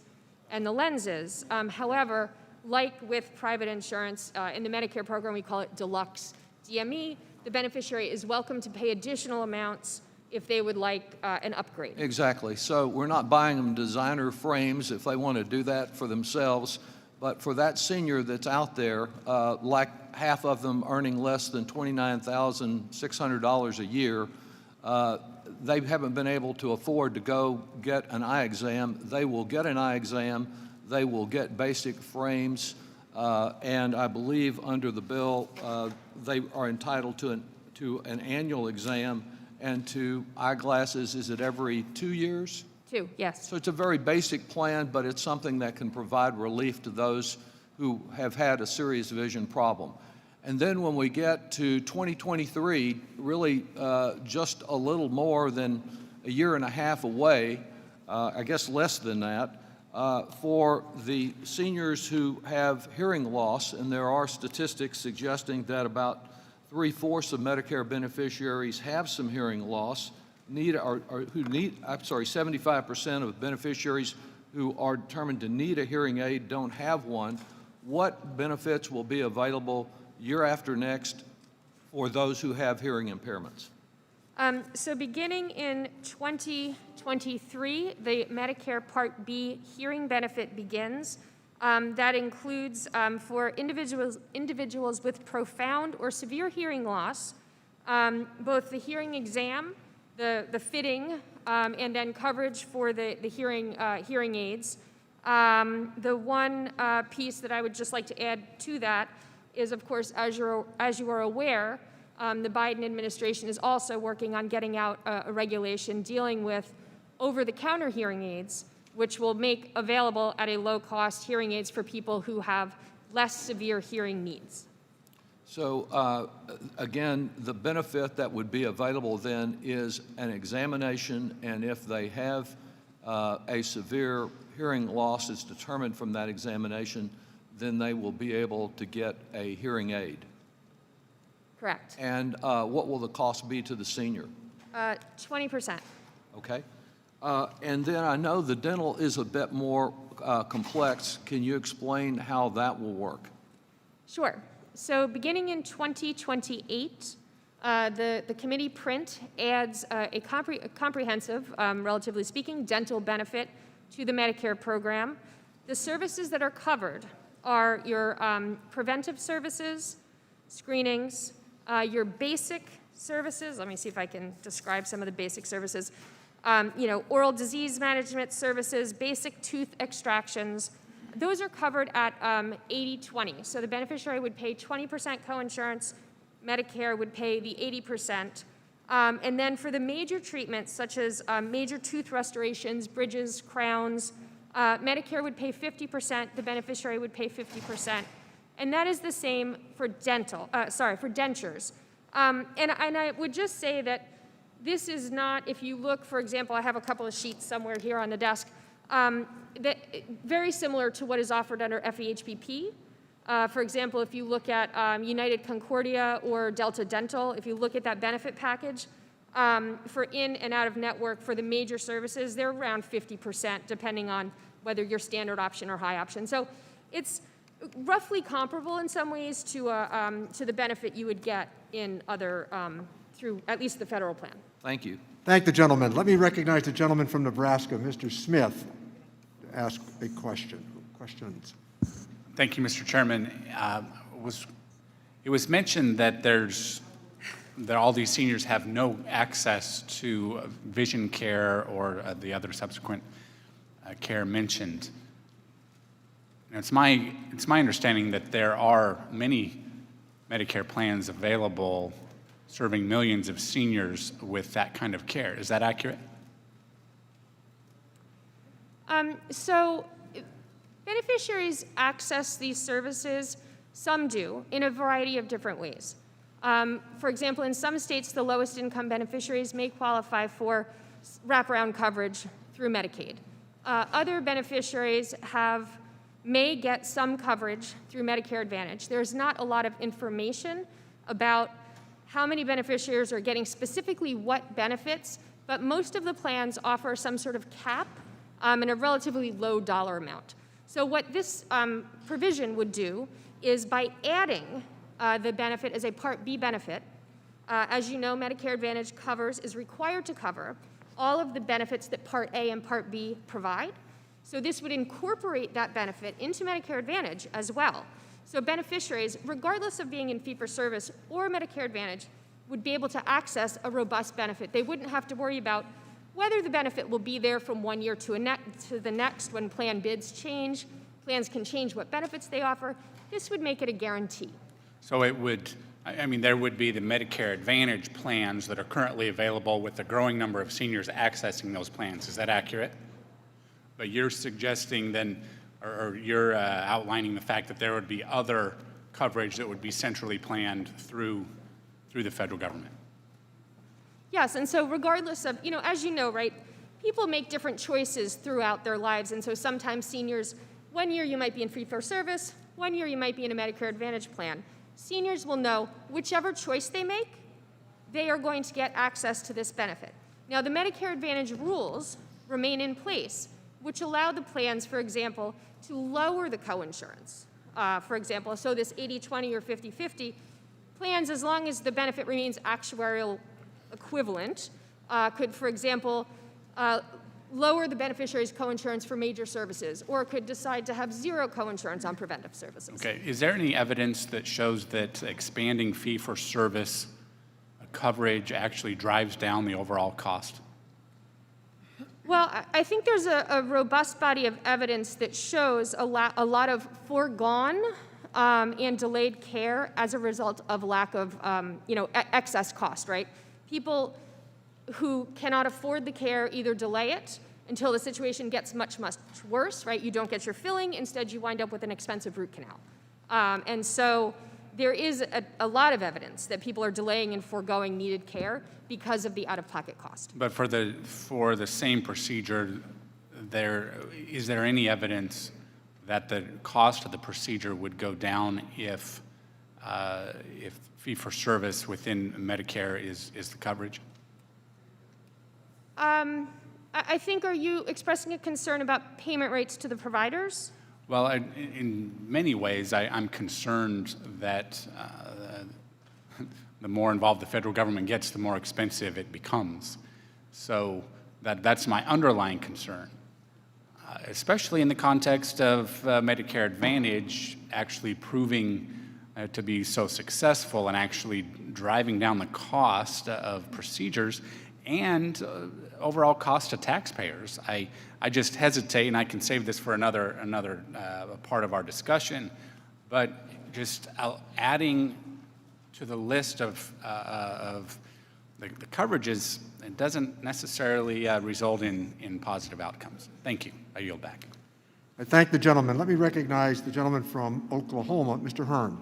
and the lenses. However, like with private insurance, in the Medicare program, we call it deluxe DME. The beneficiary is welcome to pay additional amounts if they would like an upgrade.
Exactly. So we're not buying them designer frames if they want to do that for themselves, but for that senior that's out there, like half of them earning less than $29,600 a year, they haven't been able to afford to go get an eye exam. They will get an eye exam. They will get basic frames, and I believe under the bill, they are entitled to an annual exam and to eyeglasses. Is it every 2 years?
2, yes.
So it's a very basic plan, but it's something that can provide relief to those who have had a serious vision problem. And then when we get to 2023, really just a little more than a year and a half away, I guess less than that, for the seniors who have hearing loss, and there are statistics suggesting that about 3/4 of Medicare beneficiaries have some hearing loss, 75% of beneficiaries who are determined to need a hearing aid don't have one. What benefits will be available year after next for those who have hearing impairments?
So beginning in 2023, the Medicare Part B hearing benefit begins. That includes for individuals with profound or severe hearing loss, both the hearing exam, the fitting, and then coverage for the hearing aids. The one piece that I would just like to add to that is, of course, as you are aware, the Biden administration is also working on getting out a regulation dealing with over-the-counter hearing aids, which will make available at a low cost hearing aids for people who have less severe hearing needs.
So again, the benefit that would be available then is an examination, and if they have a severe hearing loss is determined from that examination, then they will be able to get a hearing aid.
Correct.
And what will the cost be to the senior?
20%.
Okay. And then I know the dental is a bit more complex. Can you explain how that will work?
Sure. So beginning in 2028, the committee print adds a comprehensive, relatively speaking, dental benefit to the Medicare program. The services that are covered are your preventive services, screenings, your basic services. Let me see if I can describe some of the basic services. Oral disease management services, basic tooth extractions. Those are covered at 80-20. So the beneficiary would pay 20% coinsurance, Medicare would pay the 80%. And then for the major treatments, such as major tooth restorations, bridges, crowns, Medicare would pay 50%, the beneficiary would pay 50%. And that is the same for dentures. And I would just say that this is not, if you look, for example, I have a couple of sheets somewhere here on the desk, that very similar to what is offered under FEHBP. For example, if you look at United Concordia or Delta Dental, if you look at that benefit package, For in and out of network for the major services, they're around 50%, depending on whether you're standard option or high option. So it's roughly comparable in some ways to the benefit you would get in other, through at least the federal plan.
Thank you.
Thank the gentleman. Let me recognize the gentleman from Nebraska, Mr. Smith, to ask a question. Questions?
Thank you, Mr. Chairman. It was mentioned that that all these seniors have no access to vision care or the other subsequent care mentioned. And it's my understanding that there are many Medicare plans available serving millions of seniors with that kind of care. Is that accurate?
So beneficiaries access these services, some do, in a variety of different ways. For example, in some states, the lowest income beneficiaries may qualify for wraparound coverage through Medicaid. Other beneficiaries may get some coverage through Medicare Advantage. There's not a lot of information about how many beneficiaries are getting specifically what benefits, but most of the plans offer some sort of cap and a relatively low dollar amount. So what this provision would do is by adding the benefit as a Part B benefit, as you know, Medicare Advantage is required to cover all of the benefits that Part A and Part B provide. So this would incorporate that benefit into Medicare Advantage as well. So beneficiaries, regardless of being in fee-for-service or Medicare Advantage, would be able to access a robust benefit. They wouldn't have to worry about whether the benefit will be there from one year to the next when plan bids change. Plans can change what benefits they offer. This would make it a guarantee.
So it would, there would be the Medicare Advantage plans that are currently available with a growing number of seniors accessing those plans. Is that accurate? But you're suggesting then, or you're outlining the fact that there would be other coverage that would be centrally planned through the federal government.
Yes, and so regardless of, as you know, right, people make different choices throughout their lives, and so sometimes seniors, one year you might be in fee-for-service, one year you might be in a Medicare Advantage plan. Seniors will know whichever choice they make, they are going to get access to this benefit. Now, the Medicare Advantage rules remain in place, which allow the plans, for example, to lower the coinsurance. For example, so this 80-20 or 50-50 plans, as long as the benefit remains actuarial equivalent, could, for example, lower the beneficiary's coinsurance for major services, or could decide to have zero coinsurance on preventive services.
Okay, is there any evidence that shows that expanding fee-for-service coverage actually drives down the overall cost?
Well, I think there's a robust body of evidence that shows a lot of foregone and delayed care as a result of lack of, excess cost, right? People who cannot afford the care either delay it until the situation gets much, much worse, right? You don't get your filling, instead you wind up with an expensive root canal. And so there is a lot of evidence that people are delaying and foregoing needed care because of the out-of-pocket cost.
But for the same procedure, is there any evidence that the cost of the procedure would go down if fee-for-service within Medicare is the coverage?
I think, are you expressing a concern about payment rates to the providers?
Well, in many ways, I'm concerned that the more involved the federal government gets, the more expensive it becomes. So that's my underlying concern, especially in the context of Medicare Advantage actually proving to be so successful and actually driving down the cost of procedures and overall cost to taxpayers. I just hesitate, and I can save this for another part of our discussion, but just adding to the list of the coverages, it doesn't necessarily result in positive outcomes. Thank you. I yield back.
I thank the gentleman. Let me recognize the gentleman from Oklahoma, Mr. Hearn.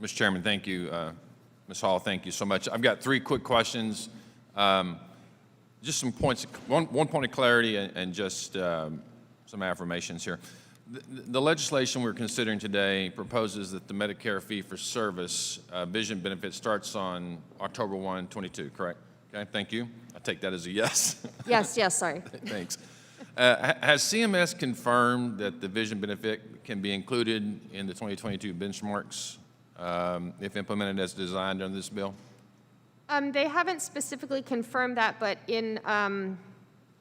Mr. Chairman, thank you. Ms. Hall, thank you so much. I've got three quick questions. Just some points, one point of clarity and just some affirmations here. The legislation we're considering today proposes that the Medicare fee-for-service vision benefit starts on October 1, 22, correct? Okay, thank you. I take that as a yes.
Yes, sorry.
Thanks. Has CMS confirmed that the vision benefit can be included in the 2022 benchmarks if implemented as designed under this bill?
They haven't specifically confirmed that, but in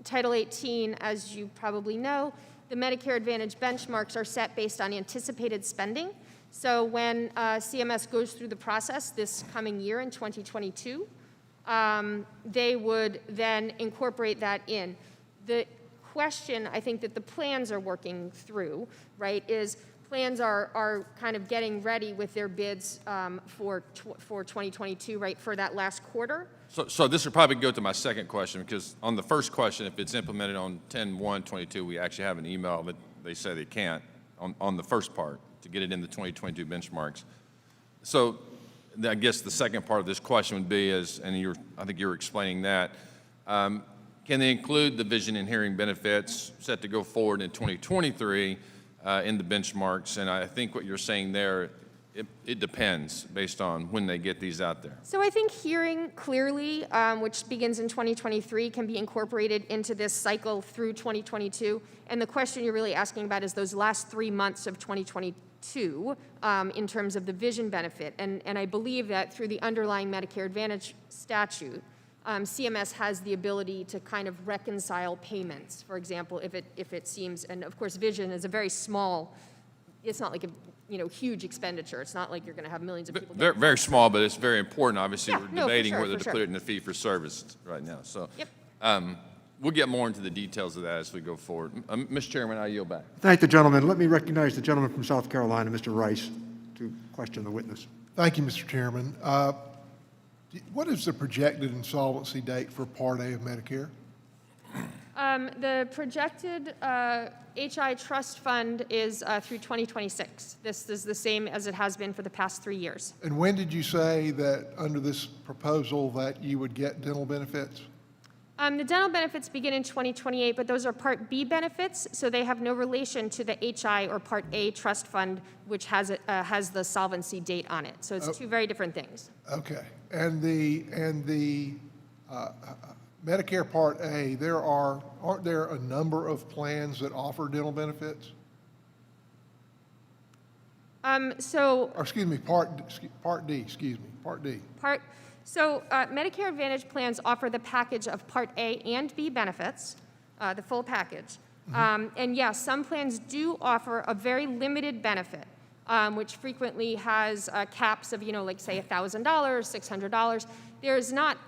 Title 18, as you probably know, the Medicare Advantage benchmarks are set based on anticipated spending. So when CMS goes through the process this coming year in 2022, they would then incorporate that in. The question I think that the plans are working through, right, is plans are kind of getting ready with their bids for 2022, right, for that last quarter.
So this would probably go to my second question, because on the first question, if it's implemented on 10/1/22, we actually have an email that they say they can't on the first part to get it in the 2022 benchmarks. So I guess the second part of this question would be is, and I think you're explaining that, can they include the vision and hearing benefits set to go forward in 2023 in the benchmarks? And I think what you're saying there, it depends based on when they get these out there.
So I think hearing clearly, which begins in 2023, can be incorporated into this cycle through 2022. And the question you're really asking about is those last 3 months of 2022 in terms of the vision benefit. And I believe that through the underlying Medicare Advantage statute, CMS has the ability to kind of reconcile payments. For example, if it seems, and of course vision is a very small, it's not like a huge expenditure. It's not like you're going to have millions of people.
Very, very small, but it's very important. Obviously,
Yeah,
we're
no, for
debating
sure,
whether
for
to put it in the fee-for-service right now. So we'll get more into the details of that as we go forward. Mr. Chairman, I yield back.
Thank the gentleman. Let me recognize the gentleman from South Carolina, Mr. Rice, to question the witness.
Thank you, Mr. Chairman. What is the projected insolvency date for Part A of Medicare?
The projected HI trust fund is through 2026. This is the same as it has been for the past 3 years.
And when did you say that under this proposal that you would get dental benefits?
The dental benefits begin in 2028, but those are Part B benefits, so they have no relation to the HI or Part A trust fund, which has the solvency date on it. So it's two very different things.
Okay. And the Medicare Part A, aren't there a number of plans that offer dental benefits?
So Medicare Advantage plans offer the package of Part A and B benefits, the full package. And yes, some plans do offer a very limited benefit, which frequently has caps of, like say $1,000, $600. There's not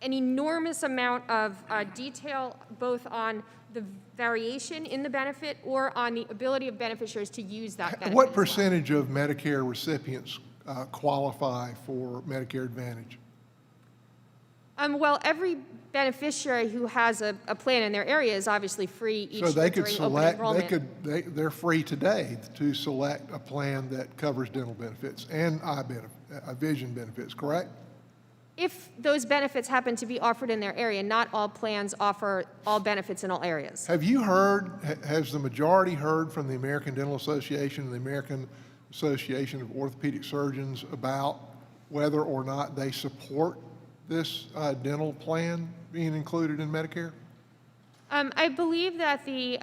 an enormous amount of detail both on the variation in the benefit or on the ability of beneficiaries to use that benefit.
What percentage of Medicare recipients qualify for Medicare Advantage?
Well, every beneficiary who has a plan in their area is obviously free each
So they
year
could
during
select,
open enrollment.
they're free today to select a plan that covers dental benefits and vision benefits, correct?
If those benefits happen to be offered in their area, not all plans offer all benefits in all areas.
Have you heard, has the majority heard from the American Dental Association and the American Association of Orthopedic Surgeons about whether or not they support this dental plan being included in Medicare?
I believe that the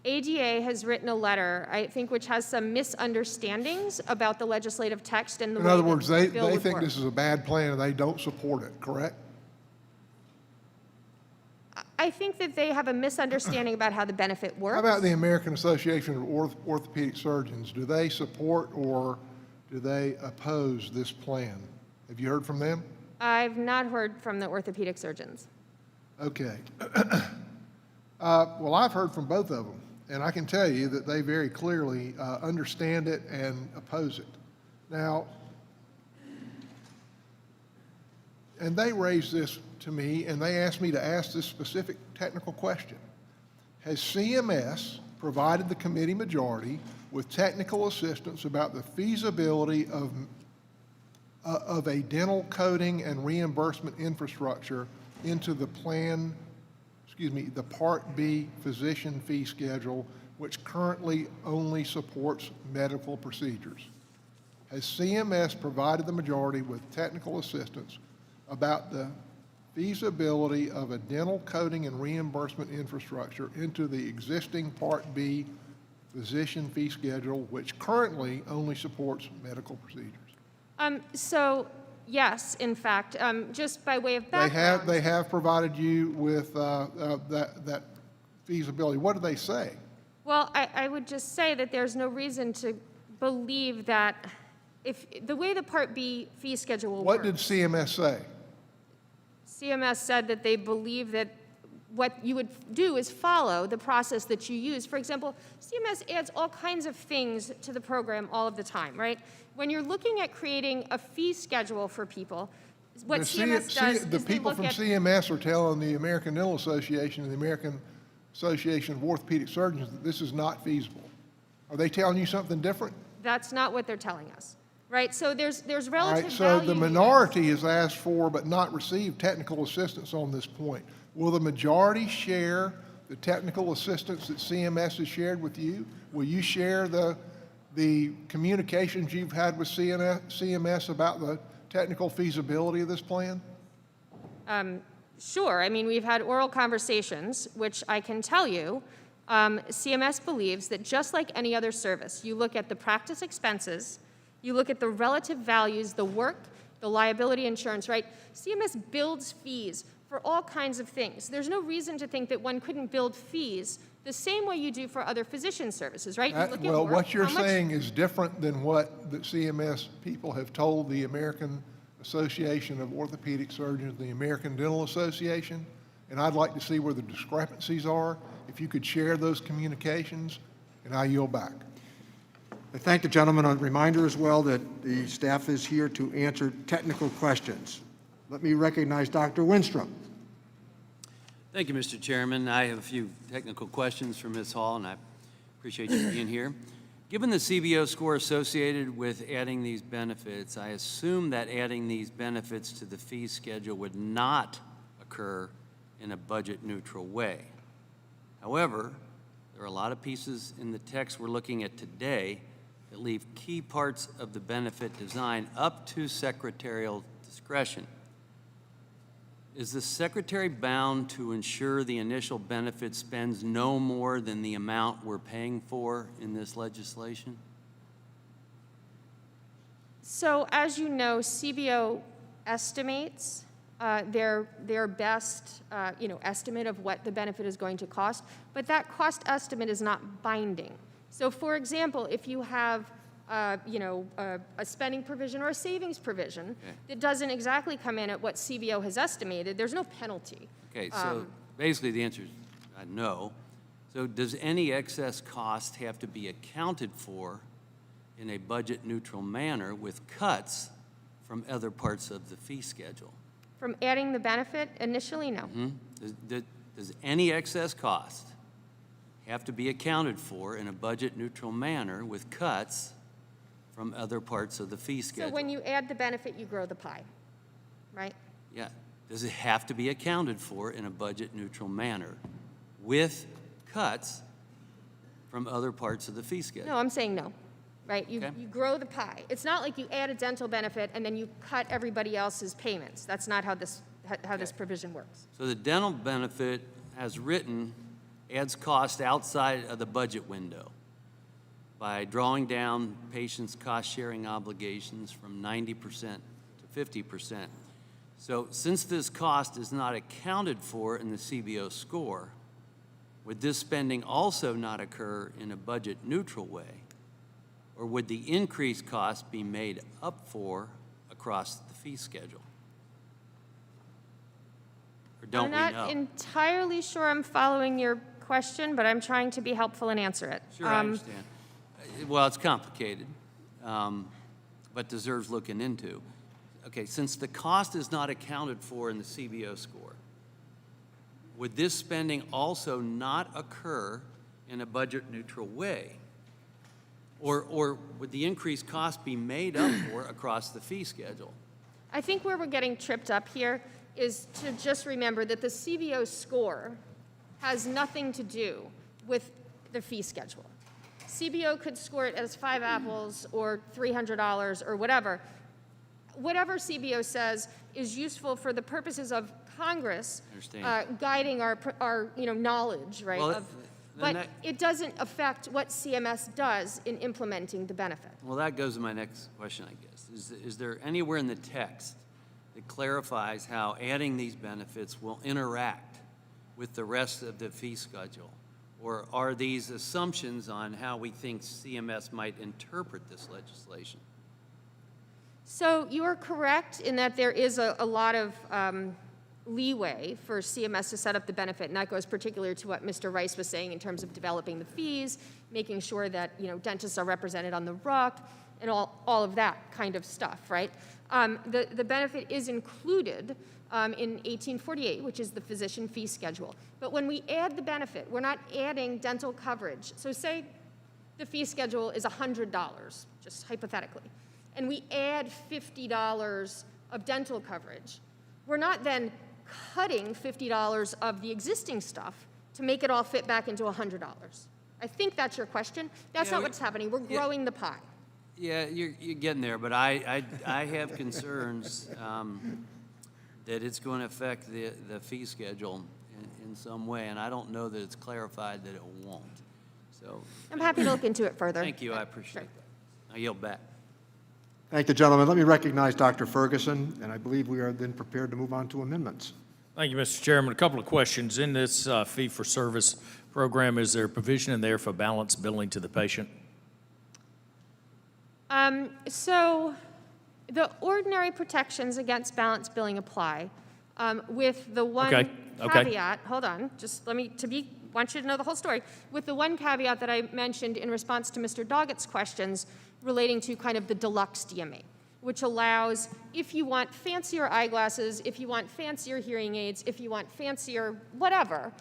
ADA has written a letter, I think, which has some misunderstandings about the legislative text and the way
In other words,
that
they
the bill would
think
work.
this is a bad plan and they don't support it, correct?
I think that they have a misunderstanding about how the benefit works.
How about the American Association of Orthopedic Surgeons? Do they support or do they oppose this plan? Have you heard from them?
I've not heard from the orthopedic surgeons.
Okay. Well, I've heard from both of them, and I can tell you that they very clearly understand it and oppose it. Now, and they raised this to me, and they asked me to ask this specific technical question. Has CMS provided the committee majority with technical assistance about the feasibility of a dental coding and reimbursement infrastructure into the Part B physician fee schedule which currently only supports medical procedures. Has CMS provided the majority with technical assistance about the feasibility of a dental coding and reimbursement infrastructure into the existing Part B physician fee schedule, which currently only supports medical procedures?
So, yes, in fact, just by way of background.
They have provided you with that feasibility. What do they say?
Well, I would just say that there's no reason to believe that if the way the Part B fee schedule will
What
work.
did CMS say?
CMS said that they believe that what you would do is follow the process that you use. For example, CMS adds all kinds of things to the program all of the time, right? When you're looking at creating a fee schedule for people, what CMS does
the
is they
people
look
from
at
CMS are telling the American Dental Association and the American Association of Orthopedic Surgeons that this is not feasible. Are they telling you something different?
that's not what they're telling us, right? So there's
All
relative
right, so the
value.
minority has asked for but not received technical assistance on this point. Will the majority share the technical assistance that CMS has shared with you? Will you share the communications you've had with CMS about the technical feasibility of this plan?
Sure. I mean, we've had oral conversations, which I can tell you, CMS believes that just like any other service, you look at the practice expenses, you look at the relative values, the work, the liability insurance, right? CMS builds fees for all kinds of things. There's no reason to think that one couldn't build fees the same way you do for other physician services, right? You look at
Well,
work,
what you're
how much-
saying is different than what the CMS people have told the American Association of Orthopedic Surgeons, the American Dental Association, and I'd like to see where the discrepancies are. If you could share those communications, and I yield back.
I thank the gentleman. A reminder as well that the staff is here to answer technical questions. Let me recognize Dr. Winstrup.
Thank you, Mr. Chairman. I have a few technical questions for Ms. Hall, and I appreciate you being here. Given the CBO score associated with adding these benefits, I assume that adding these benefits to the fee schedule would not occur in a budget-neutral way. However, there are a lot of pieces in the text we're looking at today that leave key parts of the benefit design up to secretarial discretion. Is the secretary bound to ensure the initial benefit spends no more than the amount we're paying for in this legislation?
So as you know, CBO estimates their best estimate of what the benefit is going to cost, but that cost estimate is not binding. So for example, if you have a spending provision or a savings provision that doesn't exactly come in at what CBO has estimated, there's no penalty.
Okay, so basically the answer is no. So does any excess cost have to be accounted for in a budget-neutral manner with cuts from other parts of the fee schedule?
From adding the benefit, initially, no.
Does any excess cost have to be accounted for in a budget-neutral manner with cuts from other parts of the fee schedule?
So when you add the benefit, you grow the pie, right?
Yeah. Does it have to be accounted for in a budget-neutral manner with cuts from other parts of the fee schedule?
No, I'm saying no, right? You grow the pie. It's not like you add a dental benefit and then you cut everybody else's payments. That's not how this provision works.
So the dental benefit, as written, adds cost outside of the budget window by drawing down patients' cost-sharing obligations from 90% to 50%. So since this cost is not accounted for in the CBO score, would this spending also not occur in a budget-neutral way? Or would the increased cost be made up for across the fee schedule? Or don't we know?
I'm not entirely sure I'm following your question, but I'm trying to be helpful and answer it.
Sure, I understand. Well, it's complicated, but deserves looking into. Okay, since the cost is not accounted for in the CBO score, would this spending also not occur in a budget-neutral way? Or would the increased cost be made up for across the fee schedule?
I think where we're getting tripped up here is to just remember that the CBO score has nothing to do with the fee schedule. CBO could score it as 5 apples or $300 or whatever. Whatever CBO says is useful for the purposes of Congress guiding our knowledge, right?
Well,
But it doesn't affect what CMS does in implementing the benefit.
Well, that goes to my next question, I guess. Is there anywhere in the text that clarifies how adding these benefits will interact with the rest of the fee schedule? Or are these assumptions on how we think CMS might interpret this legislation?
So you are correct in that there is a lot of leeway for CMS to set up the benefit, and that goes particularly to what Mr. Rice was saying in terms of developing the fees, making sure that dentists are represented on the RUC, and all of that kind of stuff, right? The benefit is included in 1848, which is the physician fee schedule. But when we add the benefit, we're not adding dental coverage. So say the fee schedule is $100, just hypothetically, and we add $50 of dental coverage. We're not then cutting $50 of the existing stuff to make it all fit back into $100. I think that's your question. That's not what's happening. We're growing the pie.
Yeah, you're getting there, but I have concerns that it's going to affect the fee schedule in some way, and I don't know that it's clarified that it won't. So
I'm happy to look into it further.
thank you, I appreciate that. I yield back.
Thank you, gentlemen. Let me recognize Dr. Ferguson, and I believe we are then prepared to move on to amendments.
Thank you, Mr. Chairman. A couple of questions. In this fee-for-service program, is there a provision in there for balance billing to the patient?
So the ordinary protections against balance billing apply with the one caveat, hold on, just want you to know the whole story, with the one caveat that I mentioned in response to Mr. Doggett's questions relating to kind of the deluxe DMA, which allows, if you want fancier eyeglasses, if you want fancier hearing aids, if you want fancier whatever,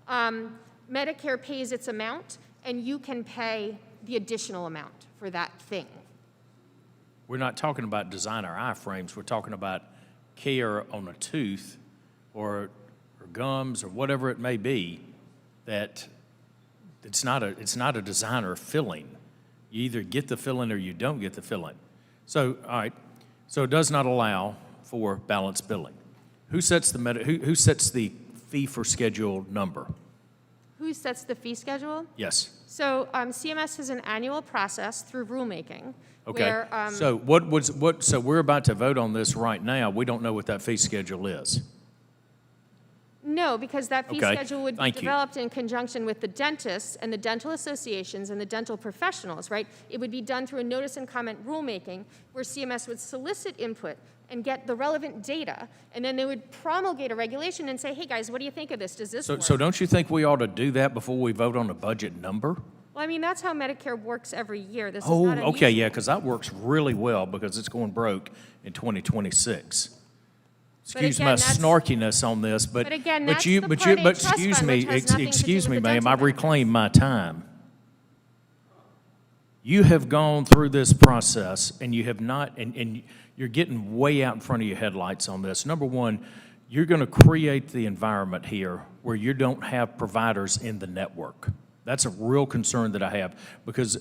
Medicare pays its amount, and you can pay the additional amount for that thing.
We're not talking about designer iframes. We're talking about care on a tooth or gums or whatever it may be, that it's not a designer filling. You either get the filling or you don't get the filling. So, all right, so it does not allow for balance billing. Who sets who sets the fee for schedule number?
Who sets the fee schedule?
Yes.
So CMS has an annual process through rulemaking.
Okay.
Where,
So so we're about to vote on this right now. We don't know what that fee schedule is.
No, because that fee
Okay,
schedule would be
thank you.
developed in conjunction with the dentists and the dental associations and the dental professionals, right? It would be done through a notice and comment rulemaking where CMS would solicit input and get the relevant data, and then they would promulgate a regulation and say, hey, guys, what do you think of this? Does this work?
So don't you think we ought to do that before we vote on a budget number?
Well, I mean, that's how Medicare works every year. This is
Oh,
not
okay,
unusual.
yeah, because that works really well because it's going broke in 2026. Excuse
again,
my
that's-
snarkiness on this, but
again,
but
that's
you
the
but
Part
you
A
but
trust
excuse
fund,
me
which has nothing to do
excuse
with
me,
the
ma'am,
dental
I've
benefits.
reclaimed my time. You have gone through this process and you have not, and you're getting way out in front of your headlights on this. Number one, you're going to create the environment here where you don't have providers in the network. That's a real concern that I have because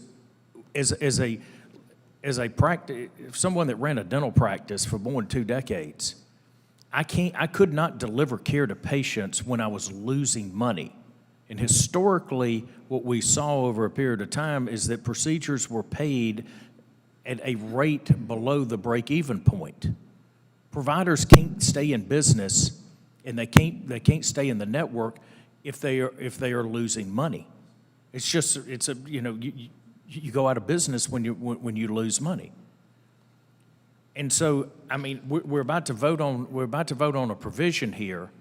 as a practice, someone that ran a dental practice for more than 2 decades, I could not deliver care to patients when I was losing money. And historically, what we saw over a period of time is that procedures were paid at a rate below the break-even point. Providers can't stay in business, and they can't stay in the network if they are losing money. You go out of business when you lose money. And so, I mean, we're about to vote on a provision here,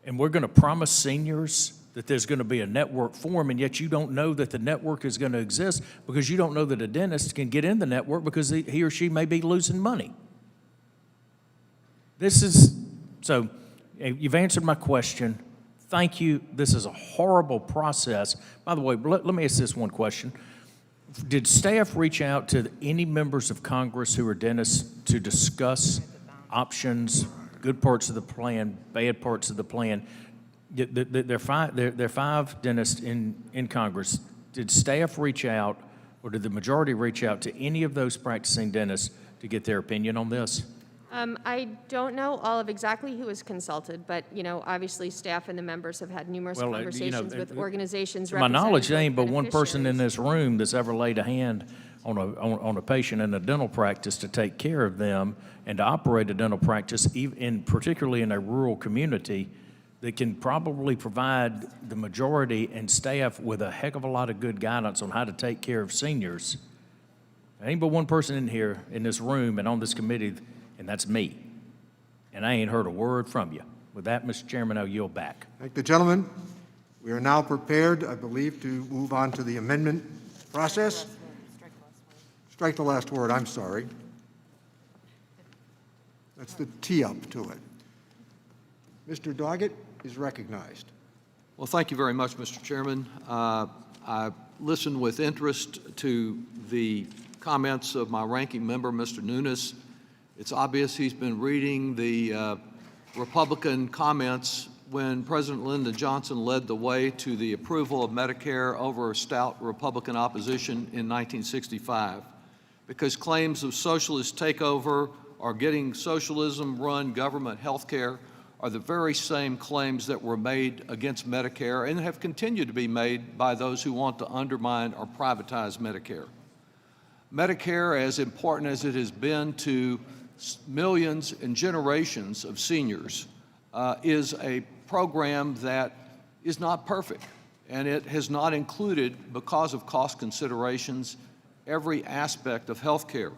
and we're going to promise seniors that there's going to be a network form, and yet you don't know that the network is going to exist because you don't know that a dentist can get in the network because he or she may be losing money. So you've answered my question. Thank you. This is a horrible process. By the way, let me ask this one question. Did staff reach out to any members of Congress who are dentists to discuss options, good parts of the plan, bad parts of the plan? There are 5 dentists in Congress. did staff reach out, or did the majority reach out to any of those practicing dentists to get their opinion on this?
I don't know all of exactly who was consulted, but, you know, obviously staff and the members have had numerous
Well,
conversations with organizations
To my knowledge, there
representing
ain't but one person in
beneficiaries.
this room that's ever laid a hand on a patient in a dental practice to take care of them and to operate a dental practice, particularly in a rural community, that can probably provide the majority and staff with a heck of a lot of good guidance on how to take care of seniors. There ain't but one person in here, in this room and on this committee, and that's me. And I ain't heard a word from you. With that, Mr. Chairman, I'll yield back.
Thank the gentleman. We are now prepared, I believe, to move on to the amendment process. Strike the last word, I'm sorry. That's the tee-up to it. Mr. Doggett is recognized.
Well, thank you very much, Mr. Chairman. I listened with interest to the comments of my ranking member, Mr. Nunes. It's obvious he's been reading the Republican comments when President Lyndon Johnson led the way to the approval of Medicare over stout Republican opposition in 1965. Because claims of socialist takeover or getting socialism-run government health care are the very same claims that were made against Medicare and have continued to be made by those who want to undermine or privatize Medicare. Medicare, as important as it has been to millions and generations of seniors, is a program that is not perfect, and it has not included, because of cost considerations, every aspect of health care.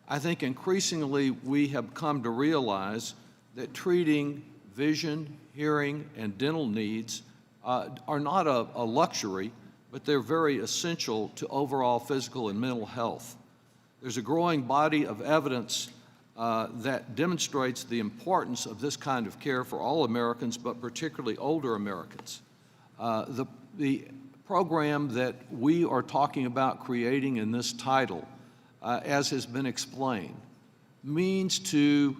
I think increasingly we have come to realize that treating vision, hearing, and dental needs are not a luxury, but they're very essential to overall physical and mental health. There's a growing body of evidence that demonstrates the importance of this kind of care for all Americans, but particularly older Americans. The program that we are talking about creating in this title, as has been explained, means to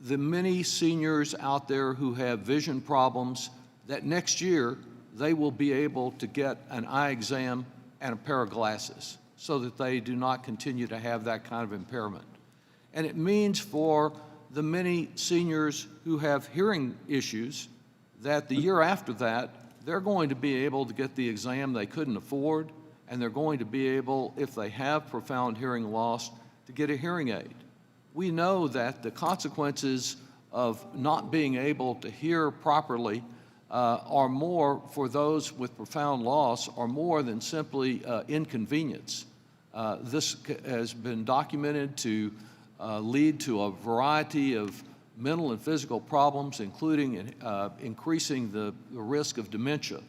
the many seniors out there who have vision problems that next year they will be able to get an eye exam and a pair of glasses so that they do not continue to have that kind of impairment. And it means for the many seniors who have hearing issues that the year after that, they're going to be able to get the exam they couldn't afford, and they're going to be able, if they have profound hearing loss, to get a hearing aid. We know that the consequences of not being able to hear properly are more, for those with profound loss, are more than simply inconvenience. This has been documented to lead to a variety of mental and physical problems, including increasing the risk of dementia.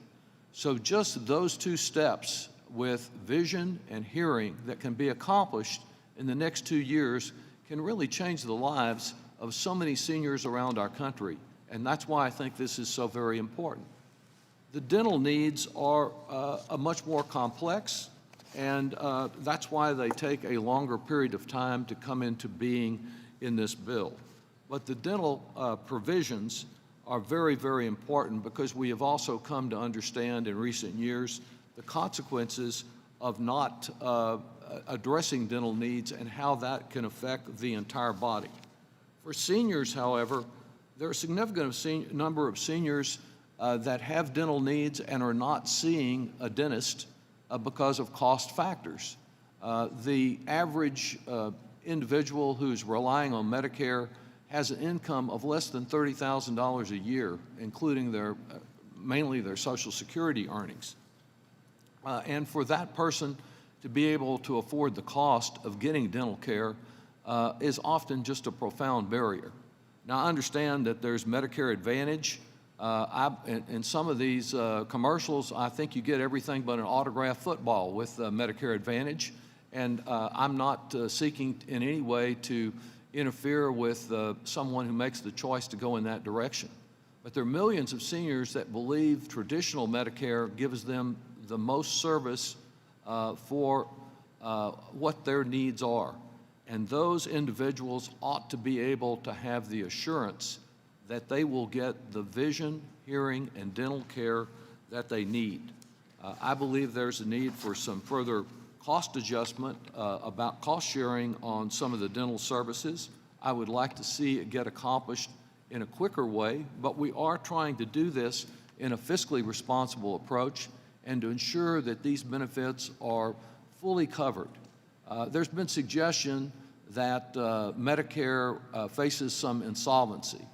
So just those two steps with vision and hearing that can be accomplished in the next 2 years can really change the lives of so many seniors around our country. And that's why I think this is so very important. The dental needs are a much more complex, and that's why they take a longer period of time to come into being in this bill. But the dental provisions are very, very important because we have also come to understand in recent years the consequences of not addressing dental needs and how that can affect the entire body. For seniors, however, there are a significant number of seniors that have dental needs and are not seeing a dentist because of cost factors. The average individual who's relying on Medicare has an income of less than $30,000 a year, including mainly their Social Security earnings. And for that person to be able to afford the cost of getting dental care is often just a profound barrier. Now, I understand that there's Medicare Advantage. In some of these commercials, I think you get everything but an autographed football with Medicare Advantage. And I'm not seeking in any way to interfere with someone who makes the choice to go in that direction. But there are millions of seniors that believe traditional Medicare gives them the most service for what their needs are. And those individuals ought to be able to have the assurance that they will get the vision, hearing, and dental care that they need. I believe there's a need for some further cost adjustment about cost sharing on some of the dental services. I would like to see it get accomplished in a quicker way, but we are trying to do this in a fiscally responsible approach and to ensure that these benefits are fully covered. There's been suggestion that Medicare faces some insolvency.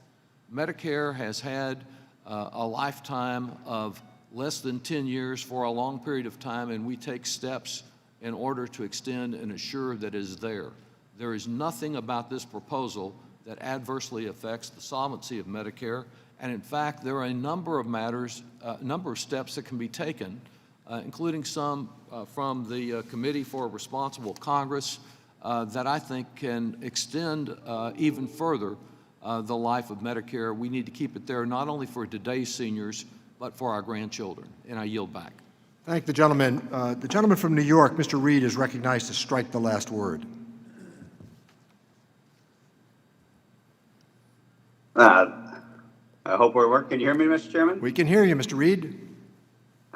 Medicare has had a lifetime of less than 10 years for a long period of time, and we take steps in order to extend and assure that it is there. There is nothing about this proposal that adversely affects the solvency of Medicare, and in fact, there are a number of matters, a number of steps that can be taken, including some from the Committee for Responsible Congress that I think can extend even further the life of Medicare. We need to keep it there not only for today's seniors, but for our grandchildren. And I yield back.
Thank the gentleman. The gentleman from New York, Mr. Reed, is recognized to strike the last word.
I hope we're working. Can you hear me, Mr. Chairman?
We can hear you, Mr. Reed.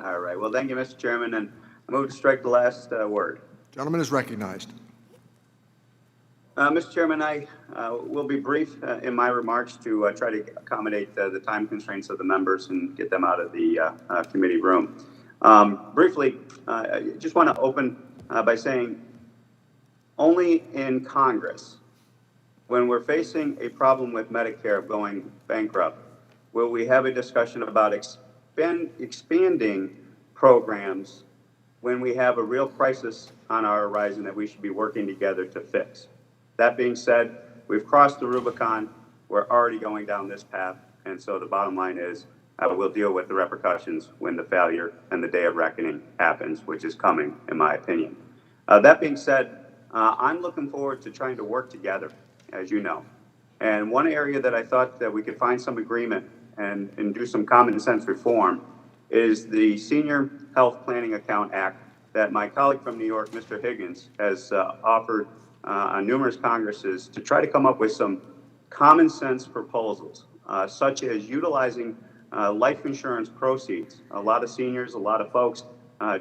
All right. Well, thank you, Mr. Chairman, and I move to strike the last word.
Gentleman is recognized.
Mr. Chairman, I will be brief in my remarks to try to accommodate the time constraints of the members and get them out of the committee room. Briefly, I just want to open by saying only in Congress, when we're facing a problem with Medicare going bankrupt, will we have a discussion about expanding programs when we have a real crisis on our horizon that we should be working together to fix. That being said, we've crossed the Rubicon. We're already going down this path. And so the bottom line is we'll deal with the repercussions when the failure and the day of reckoning happens, which is coming, in my opinion. That being said, I'm looking forward to trying to work together, as you know. And one area that I thought that we could find some agreement and do some common sense reform is the Senior Health Planning Account Act that my colleague from New York, Mr. Higgins, has offered on numerous Congresses to try to come up with some common sense proposals, such as utilizing life insurance proceeds. A lot of seniors, a lot of folks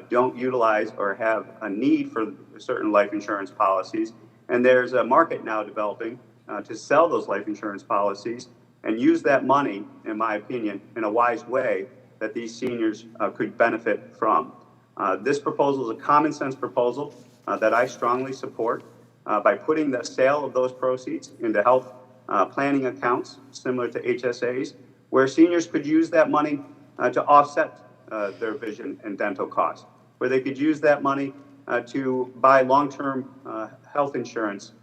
don't utilize or have a need for certain life insurance policies. And there's a market now developing to sell those life insurance policies and use that money, in my opinion, in a wise way that these seniors could benefit from. This proposal is a common sense proposal that I strongly support by putting the sale of those proceeds into health planning accounts similar to HSAs, where seniors could use that money to offset their vision and dental costs, where they could use that money to buy long-term health insurance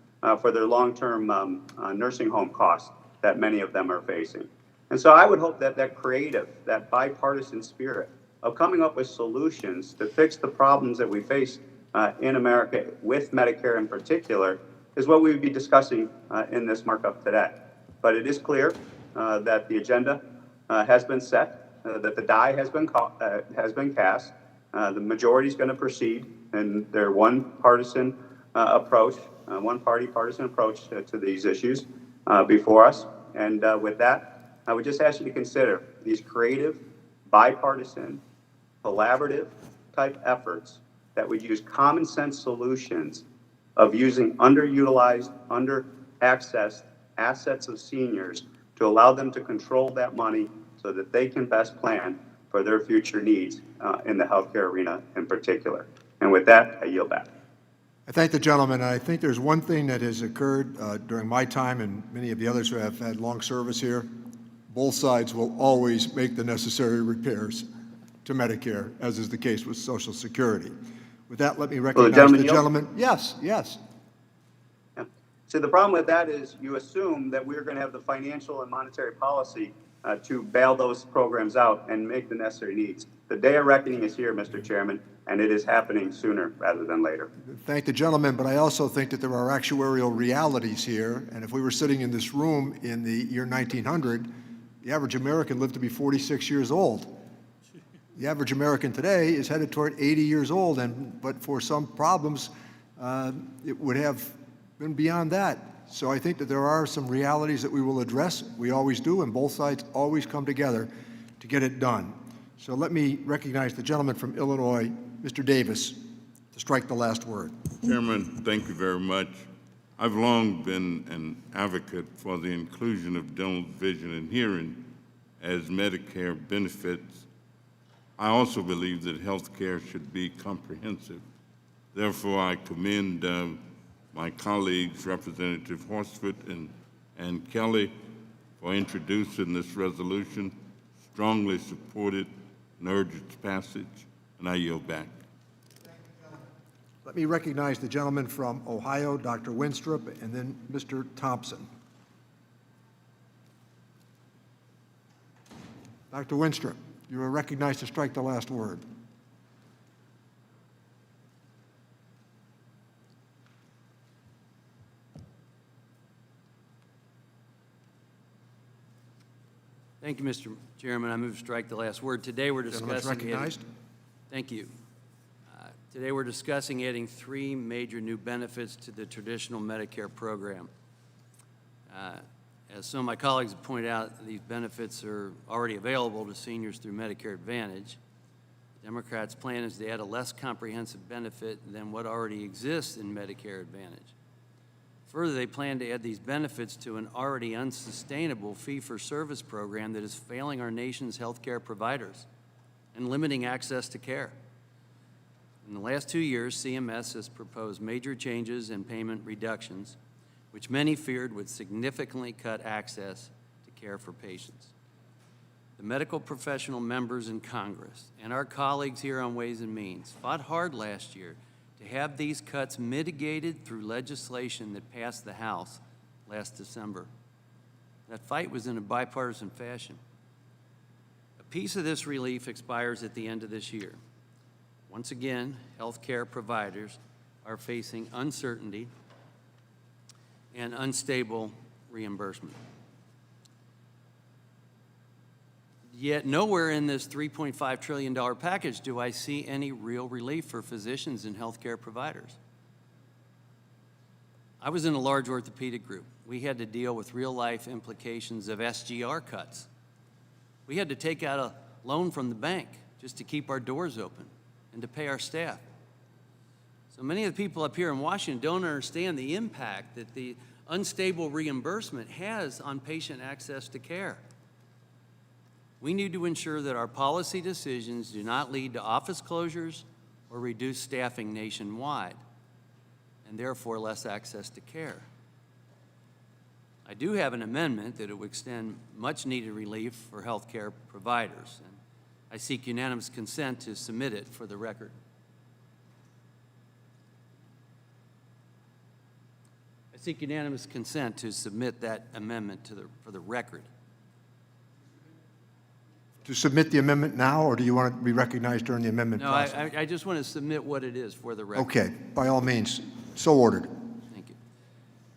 for their long-term nursing home costs that many of them are facing. And so I would hope that that creative, that bipartisan spirit of coming up with solutions to fix the problems that we face in America with Medicare in particular is what we would be discussing in this markup today. But it is clear that the agenda has been set, that the die has been cast. The majority is going to proceed in their one-partisan approach, one-party partisan approach to these issues before us. And with that, I would just ask you to consider these creative, bipartisan, collaborative type efforts that would use common sense solutions of using underutilized, under-accessed assets of seniors to allow them to control that money so that they can best plan for their future needs in the healthcare arena in particular. And with that, I yield back.
I thank the gentleman. I think there's one thing that has occurred during my time and many of the others who have had long service here. Both sides will always make the necessary repairs to Medicare, as is the case with Social Security. With that, let me recognize the gentleman. Yes, yes.
Yeah. So the problem with that is you assume that we're going to have the financial and monetary policy to bail those programs out and make the necessary needs. The day of reckoning is here, Mr. Chairman, and it is happening sooner rather than later.
Thank the gentleman, but I also think that there are actuarial realities here, and if we were sitting in this room in the year 1900, the average American lived to be 46 years old. The average American today is headed toward 80 years old, but for some problems, it would have been beyond that. So I think that there are some realities that we will address. We always do, and both sides always come together to get it done. So let me recognize the gentleman from Illinois, Mr. Davis, to strike the last word.
Chairman, thank you very much. I've long been an advocate for the inclusion of dental, vision, and hearing as Medicare benefits. I also believe that health care should be comprehensive. Therefore, I commend my colleagues, Representative Horsford and Kelly, for introducing this resolution. Strongly support it and urge its passage, and I yield back.
Let me recognize the gentleman from Ohio, Dr. Winstrup, and then Mr. Thompson. Dr. Winstrup, you are recognized to strike the last word.
Thank you, Mr. Chairman. I move to strike the last word. Today, we're
Gentleman's
discussing...
recognized.
Thank you. Today, we're discussing adding 3 major new benefits to the traditional Medicare program. As some of my colleagues have pointed out, these benefits are already available to seniors through Medicare Advantage. Democrats' plan is to add a less comprehensive benefit than what already exists in Medicare Advantage. Further, they plan to add these benefits to an already unsustainable fee-for-service program that is failing our nation's healthcare providers and limiting access to care. In the last 2 years, CMS has proposed major changes and payment reductions, which many feared would significantly cut access to care for patients. The medical professional members in Congress and our colleagues here on Ways and Means fought hard last year to have these cuts mitigated through legislation that passed the House last December. That fight was in a bipartisan fashion. A piece of this relief expires at the end of this year. Once again, healthcare providers are facing uncertainty and unstable reimbursement. Yet nowhere in this $3.5 trillion package do I see any real relief for physicians and healthcare providers. I was in a large orthopedic group. We had to deal with real-life implications of SGR cuts. We had to take out a loan from the bank just to keep our doors open and to pay our staff. So many of the people up here in Washington don't understand the impact that the unstable reimbursement has on patient access to care. We need to ensure that our policy decisions do not lead to office closures or reduced staffing nationwide, and therefore less access to care. I do have an amendment that it would extend much-needed relief for healthcare providers, and I seek unanimous consent to submit it for the record. I seek unanimous consent to submit that amendment for the record.
To submit the amendment now, or do you want to be recognized during the amendment
No,
process?
I just want to submit what it is for the record.
Okay, by all means, so ordered.
Thank you.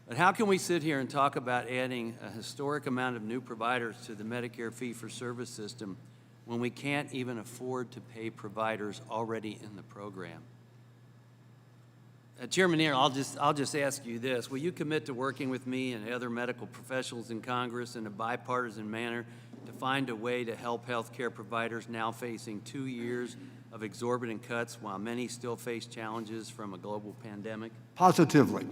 But how can we sit here and talk about adding a historic amount of new providers to the Medicare fee-for-service system when we can't even afford to pay providers already in the program? Chairman Neal, I'll just ask you this. Will you commit to working with me and other medical professionals in Congress in a bipartisan manner to find a way to help healthcare providers now facing 2 years of exorbitant cuts while many still face challenges from a global pandemic?
Positively.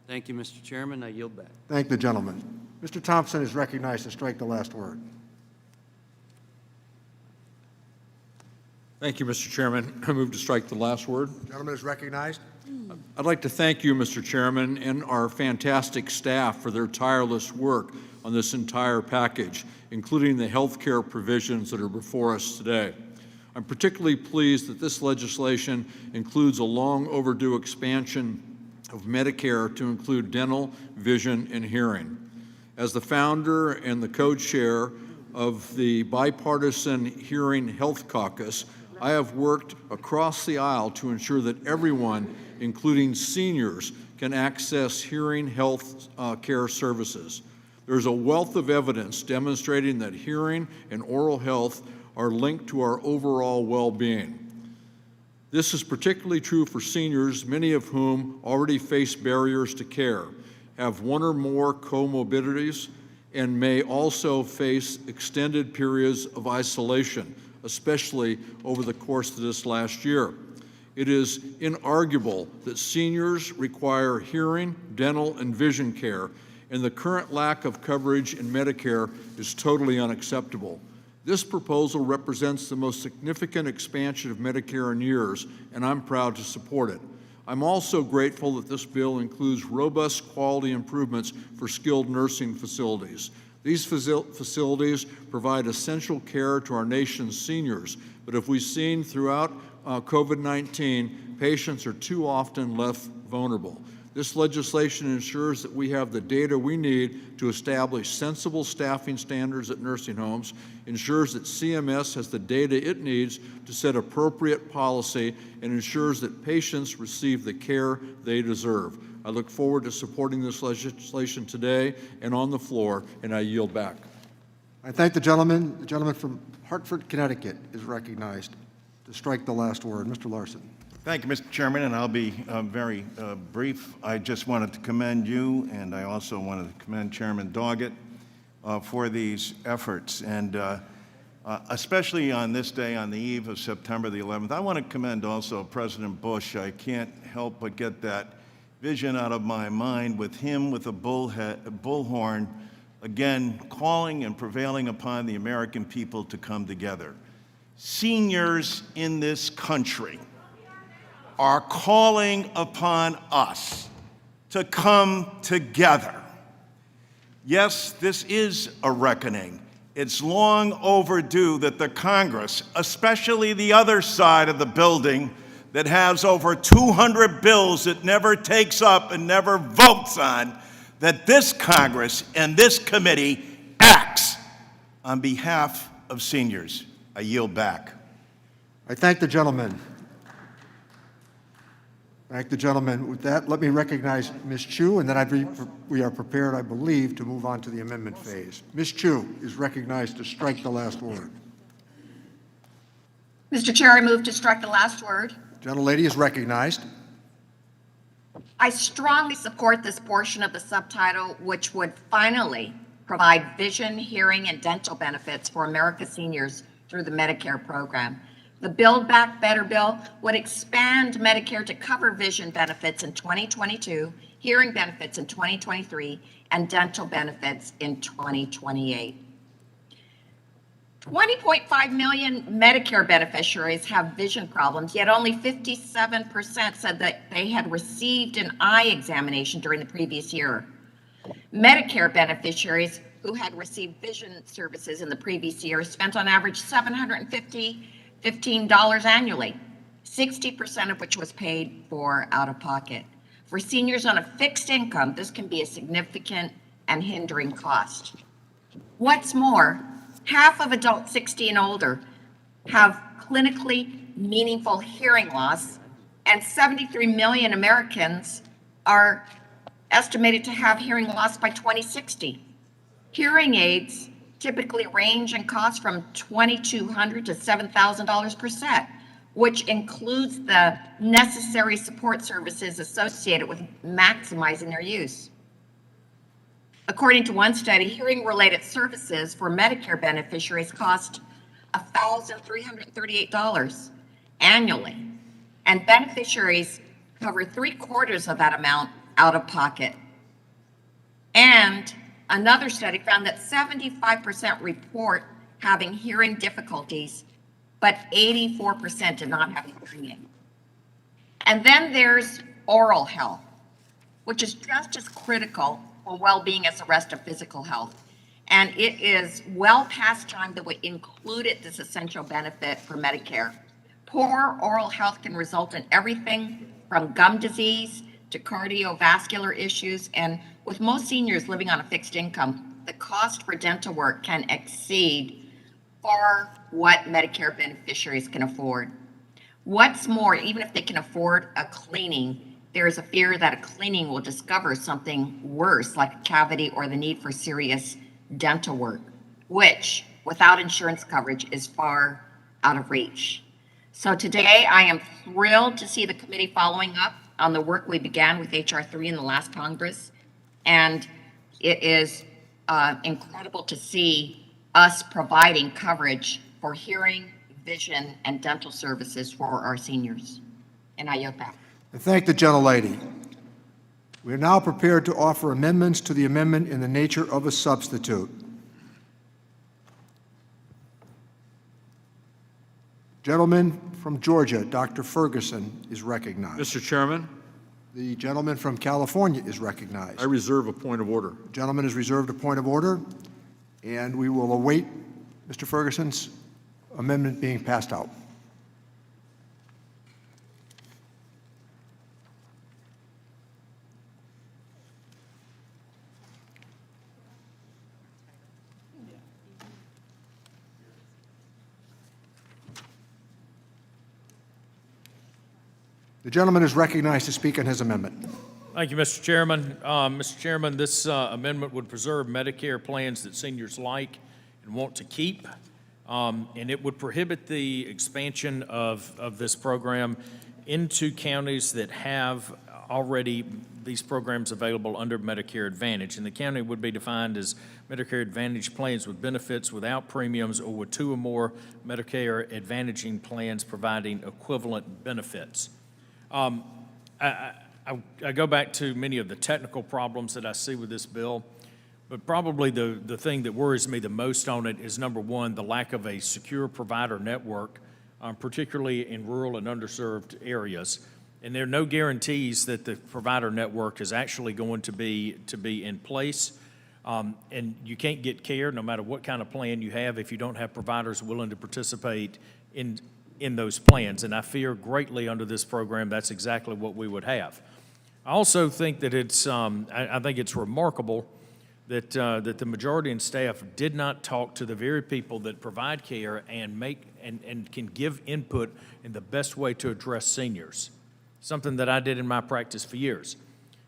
Thank you, Mr. Chairman. I yield back.
Thank the gentleman. Mr. Thompson is recognized to strike the last word.
Thank you, Mr. Chairman. I move to strike the last word.
The gentleman is recognized.
I'd like to thank you, Mr. Chairman, and our fantastic staff for their tireless work on this entire package, including the health care provisions that are before us today. I'm particularly pleased that this legislation includes a long overdue expansion of Medicare to include dental, vision, and hearing. As the founder and the co-chair of the Bipartisan Hearing Health Caucus, I have worked across the aisle to ensure that everyone, including seniors, can access hearing health care services. There's a wealth of evidence demonstrating that hearing and oral health are linked to our overall well-being. This is particularly true for seniors, many of whom already face barriers to care, have one or more comorbidities, and may also face extended periods of isolation, especially over the course of this last year. It is inarguable that seniors require hearing, dental, and vision care, and the current lack of coverage in Medicare is totally unacceptable. This proposal represents the most significant expansion of Medicare in years, and I'm proud to support it. I'm also grateful that this bill includes robust quality improvements for skilled nursing facilities. These facilities provide essential care to our nation's seniors, but as we've seen throughout COVID-19, patients are too often left vulnerable. This legislation ensures that we have the data we need to establish sensible staffing standards at nursing homes, ensures that CMS has the data it needs to set appropriate policy, and ensures that patients receive the care they deserve. I look forward to supporting this legislation today and on the floor, and I yield back.
I thank the gentleman. The gentleman from Hartford, Connecticut is recognized to strike the last word. Mr. Larson.
Thank you, Mr. Chairman, and I'll be very brief. I just wanted to commend you, and I also wanted to commend Chairman Doggett for these efforts. And especially on this day, on the eve of September the 11th, I want to commend also President Bush. I can't help but get that vision out of my mind with him with a bullhorn, again, calling and prevailing upon the American people to come together. Seniors in this country are calling upon us to come together. Yes, this is a reckoning. It's long overdue that the Congress, especially the other side of the building that has over 200 bills it never takes up and never votes on, that this Congress and this committee acts on behalf of seniors. I yield back.
I thank the gentleman. Thank the gentleman. With that, let me recognize Ms. Chu, and then we are prepared, I believe, to move on to the amendment phase. Ms. Chu is recognized to strike the last word.
Mr. Chair, I move to strike the last word.
Gentlelady is recognized.
I strongly support this portion of the subtitle, which would finally provide vision, hearing, and dental benefits for America's seniors through the Medicare program. The Build Back Better bill would expand Medicare to cover vision benefits in 2022, hearing benefits in 2023, and dental benefits in 2028. 20.5 million Medicare beneficiaries have vision problems, yet only 57% said that they had received an eye examination during the previous year. Medicare beneficiaries who had received vision services in the previous year spent on average $715 annually, 60% of which was paid for out of pocket. For seniors on a fixed income, this can be a significant and hindering cost. What's more, half of adults 60 and older have clinically meaningful hearing loss, and 73 million Americans are estimated to have hearing loss by 2060. Hearing aids typically range in cost from $2,200 to $7,000 per set, which includes the necessary support services associated with maximizing their use. According to one study, hearing-related services for Medicare beneficiaries cost $1,338 annually, and beneficiaries cover 3/4 of that amount out of pocket. And another study found that 75% report having hearing difficulties, but 84% did not have hearing aid. And then there's oral health, which is just as critical for well-being as the rest of physical health. And it is well past time that we included this essential benefit for Medicare. Poor oral health can result in everything from gum disease to cardiovascular issues, and with most seniors living on a fixed income, the cost for dental work can exceed far what Medicare beneficiaries can afford. What's more, even if they can afford a cleaning, there is a fear that a cleaning will discover something worse, like a cavity or the need for serious dental work, which, without insurance coverage, is far out of reach. So today, I am thrilled to see the committee following up on the work we began with H.R. 3 in the last Congress. And it is incredible to see us providing coverage for hearing, vision, and dental services for our seniors. And I yield back.
And thank the gentlelady. We are now prepared to offer amendments to the amendment in the nature of a substitute. Gentleman from Georgia, Dr. Ferguson, is recognized.
Mr. Chairman,
The gentleman from California is recognized.
I reserve a point of order.
The gentleman is reserved a point of order, and we will await Mr. Ferguson's amendment being passed out. The gentleman is recognized to speak on his amendment.
Thank you, Mr. Chairman. Mr. Chairman, this amendment would preserve Medicare plans that seniors like and want to keep, and it would prohibit the expansion of this program into counties that have already these programs available under Medicare Advantage. And the county would be defined as Medicare Advantage plans with benefits without premiums or with 2 or more Medicare Advantaging plans providing equivalent benefits. I go back to many of the technical problems that I see with this bill, but probably the thing that worries me the most on it is, number one, the lack of a secure provider network, particularly in rural and underserved areas. And there are no guarantees that the provider network is actually going to be in place. And you can't get care no matter what kind of plan you have if you don't have providers willing to participate in those plans. And I fear greatly under this program that's exactly what we would have. I also think that I think it's remarkable that the majority and staff did not talk to the very people that provide care and can give input in the best way to address seniors, something that I did in my practice for years.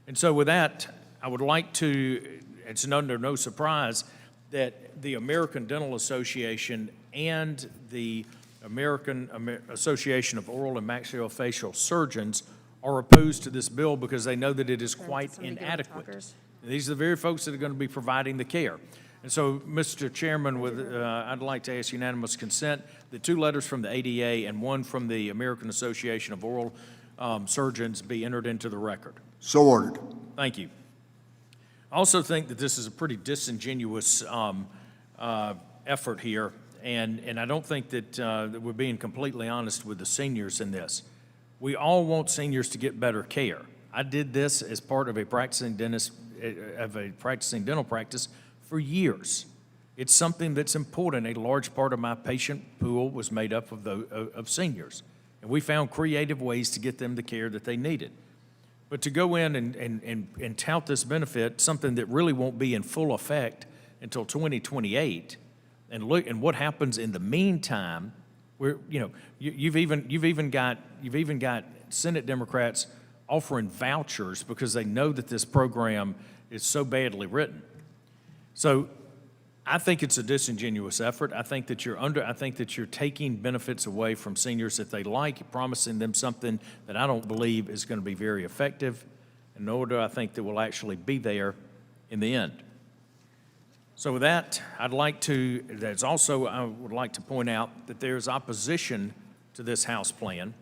And so with that, I would like to, it's under no surprise that the American Dental Association and the American Association of Oral and Maxillofacial Surgeons are opposed to this bill because they know that it is quite inadequate. These are the very folks that are going to be providing the care. And so, Mr. Chairman, I'd like to ask unanimous consent that 2 letters from the ADA and 1 from the American Association of Oral Surgeons be entered into the record.
So ordered.
Thank you. I also think that this is a pretty disingenuous effort here, and I don't think that we're being completely honest with the seniors in this. We all want seniors to get better care. I did this as part of a practicing dental practice for years. It's something that's important. A large part of my patient pool was made up of seniors, and we found creative ways to get them the care that they needed. But to go in and tout this benefit, something that really won't be in full effect until 2028, and look and what happens in the meantime, where you've even got Senate Democrats offering vouchers because they know that this program is so badly written. So I think it's a disingenuous effort. I think that you're taking benefits away from seniors that they like, promising them something that I don't believe is going to be very effective, and nor do I think that will actually be there in the end. So with that, I would like to point out that there's opposition to this House plan,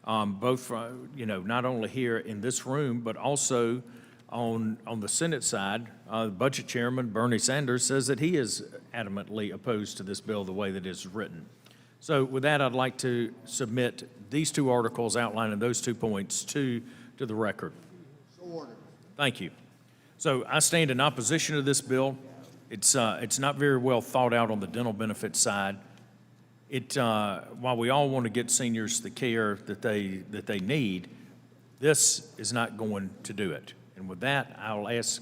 both not only here in this room, but also on the Senate side. The Budget Chairman, Bernie Sanders, says that he is adamantly opposed to this bill the way that it's written. So with that, I'd like to submit these 2 articles outlining those 2 points to the record.
So ordered.
Thank you. So I stand in opposition to this bill. It's not very well thought out on the dental benefit side. While we all want to get seniors the care that they need, this is not going to do it. And with that, I'll ask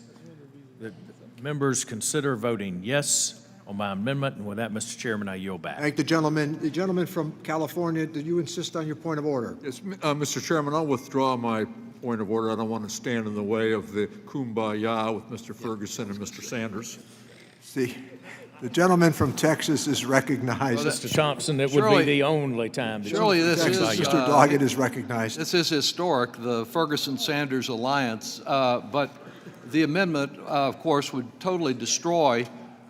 that members consider voting yes on my amendment. And with that, Mr. Chairman, I yield back.
Thank the gentleman. The gentleman from California, do you insist on your point of order?
Yes, Mr. Chairman, I'll withdraw my point of order. I don't want to stand in the way of the kumbaya with Mr. Ferguson and Mr. Sanders.
The gentleman from Texas is recognized.
Well, Mr. Thompson, it would be the only time.
Surely this is,
Mr. Doggett is recognized.
This is historic, the Ferguson-Sanders alliance, but the amendment, of course, would totally destroy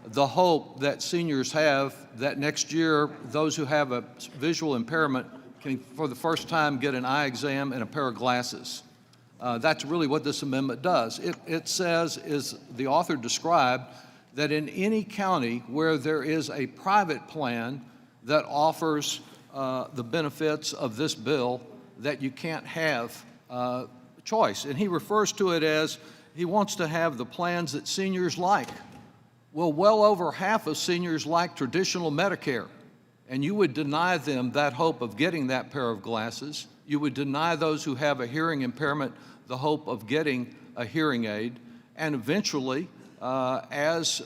the hope that seniors have that next year, those who have a visual impairment can, for the first time, get an eye exam and a pair of glasses. That's really what this amendment does. It says, as the author described, that in any county where there is a private plan that offers the benefits of this bill, that you can't have choice. And he refers to it as he wants to have the plans that seniors like. Well over half of seniors like traditional Medicare, and you would deny them that hope of getting that pair of glasses. You would deny those who have a hearing impairment the hope of getting a hearing aid, and eventually, as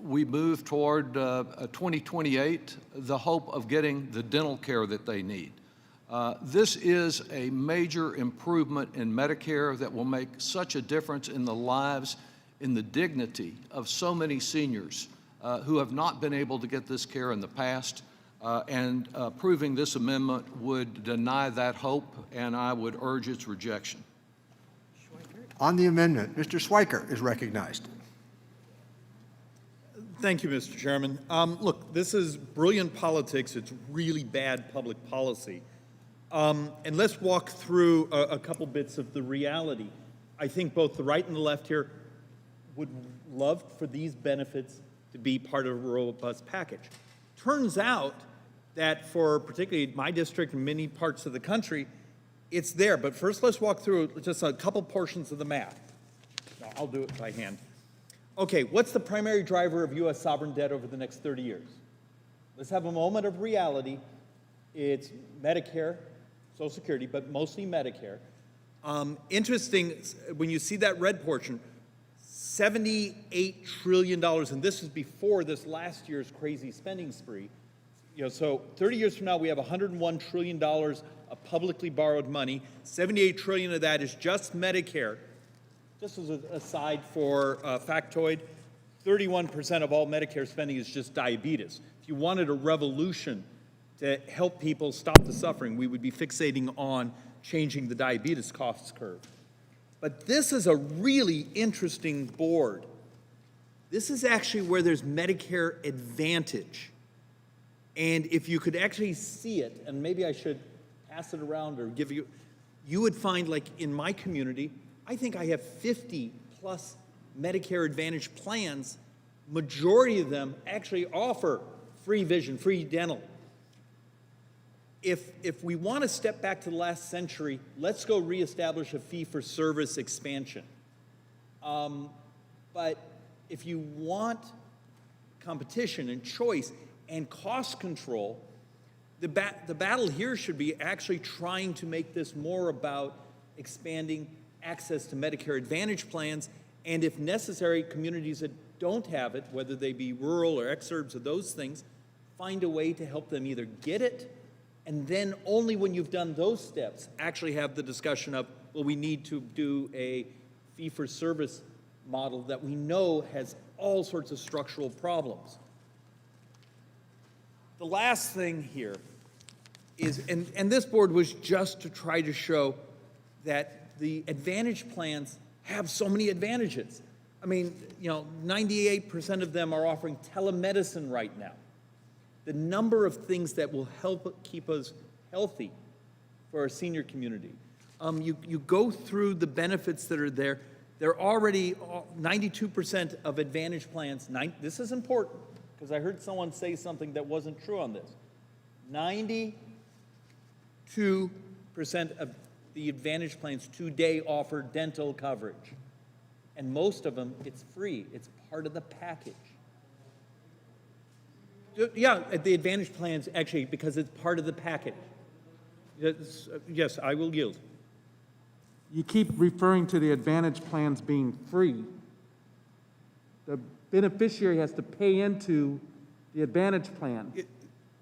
we move toward 2028, the hope of getting the dental care that they need. This is a major improvement in Medicare that will make such a difference in the lives, in the dignity of so many seniors who have not been able to get this care in the past, and approving this amendment would deny that hope, and I would urge its rejection.
On the amendment, Mr. Swiker is recognized.
Thank you, Mr. Chairman. Look, this is brilliant politics. It's really bad public policy. And let's walk through a couple bits of the reality. I think both the right and the left here would love for these benefits to be part of a robust package. Turns out that for particularly my district and many parts of the country, it's there. But first, let's walk through just a couple portions of the math. No, I'll do it by hand. Okay, what's the primary driver of U.S. sovereign debt over the next 30 years? Let's have a moment of reality. It's Medicare, Social Security, but mostly Medicare. Interesting, when you see that red portion, $78 trillion, and this is before this last year's crazy spending spree. So 30 years from now, we have $101 trillion of publicly borrowed money. $78 trillion of that is just Medicare. Just as an aside for factoid, 31% of all Medicare spending is just diabetes. If you wanted a revolution to help people stop the suffering, we would be fixating on changing the diabetes costs curve. But this is a really interesting board. This is actually where there's Medicare Advantage. And if you could actually see it, and maybe I should pass it around or give you, you would find, like in my community, I think I have 50 plus Medicare Advantage plans. Majority of them actually offer free vision, free dental. If we want to step back to the last century, let's go reestablish a fee-for-service expansion. But if you want competition and choice and cost control, the battle here should be actually trying to make this more about expanding access to Medicare Advantage plans, and if necessary, communities that don't have it, whether they be rural or exurbs of those things, find a way to help them either get it, and then only when you've done those steps, actually have the discussion of, well, we need to do a fee-for-service model that we know has all sorts of structural problems. The last thing here is, and this board was just to try to show that the Advantage plans have so many advantages. I mean, 98% of them are offering telemedicine right now. The number of things that will help keep us healthy for our senior community. You go through the benefits that are there. They're already 92% of Advantage plans. This is important because I heard someone say something that wasn't true on this. 92% of the Advantage plans today offer dental coverage. And most of them, it's free. It's part of the package. Yeah, the Advantage plans, actually, because it's part of the package. Yes, I will yield.
You keep referring to the Advantage plans being free. The beneficiary has to pay into the Advantage plan.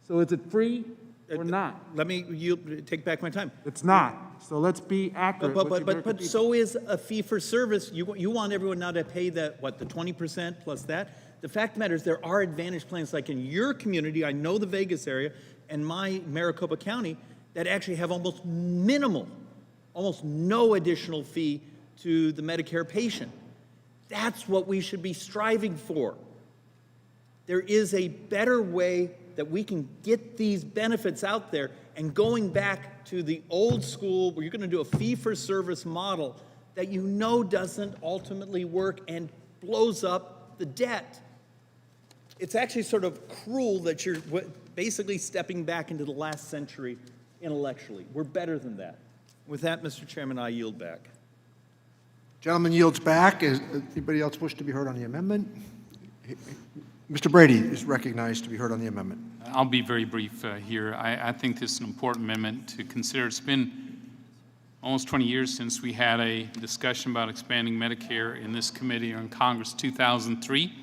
So is it free or not?
Let me take back my time.
It's not. So let's be accurate.
But so is a fee for service. You want everyone now to pay the 20% plus that? The fact of the matter is there are Advantage plans like in your community, I know the Vegas area, and my Maricopa County, that actually have almost minimal, almost no additional fee to the Medicare patient. That's what we should be striving for. there is a better way that we can get these benefits out there, and going back to the old school where you're going to do a fee-for-service model that you know doesn't ultimately work and blows up the debt. It's actually sort of cruel that you're basically stepping back into the last century intellectually. We're better than that. With that, Mr. Chairman, I yield back.
Gentleman yields back. Is anybody else wish to be heard on the amendment? Mr. Brady is recognized to be heard on the amendment.
I'll be very brief here. I think this is an important amendment to consider. It's been almost 20 years since we had a discussion about expanding Medicare in this committee or in Congress, 2003,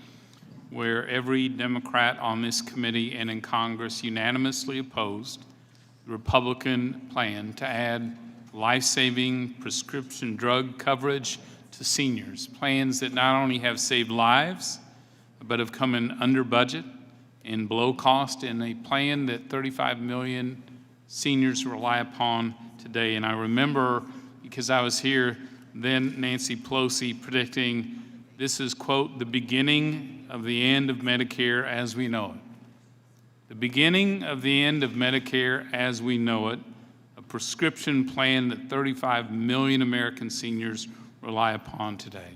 where every Democrat on this committee and in Congress unanimously opposed the Republican plan to add life-saving prescription drug coverage to seniors, plans that not only have saved lives, but have come in under budget and below cost, in a plan that 35 million seniors rely upon today. And I remember, because I was here then, Nancy Pelosi predicting this is, quote, the beginning of the end of Medicare as we know it. The beginning of the end of Medicare as we know it, a prescription plan that 35 million American seniors rely upon today.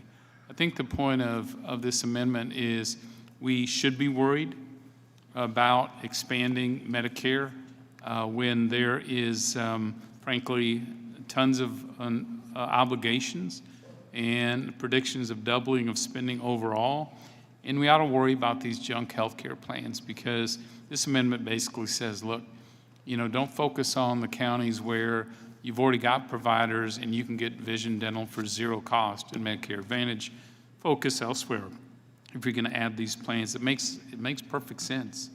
I think the point of this amendment is we should be worried about expanding Medicare when there is, frankly, tons of obligations and predictions of doubling of spending overall. And we ought to worry about these junk healthcare plans, because this amendment basically says, look, you know, don't focus on the counties where you've already got providers and you can get vision, dental for zero cost in Medicare Advantage. Focus elsewhere. If you're going to add these plans, it makes perfect sense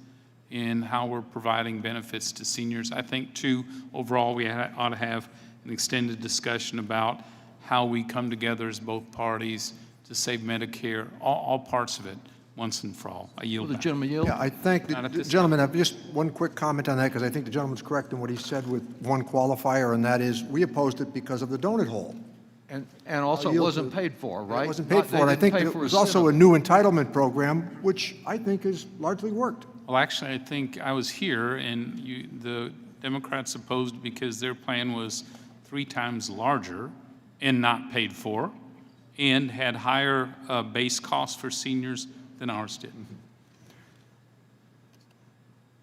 in how we're providing benefits to seniors. I think, too, overall, we ought to have an extended discussion about how we come together as both parties to save Medicare, all parts of it, once and for all. I yield back.
Yeah, I thank the gentleman. I've just one quick comment on that, because I think the gentleman's correct in what he said with one qualifier, and that is we opposed it because of the donut hole.
And also it wasn't paid for, right?
It wasn't paid for, and I think there was also a new entitlement program, which I think has largely worked.
Well, actually, I think I was here, and the Democrats opposed because their plan was 3 times larger and not paid for, and had higher base costs for seniors than ours did.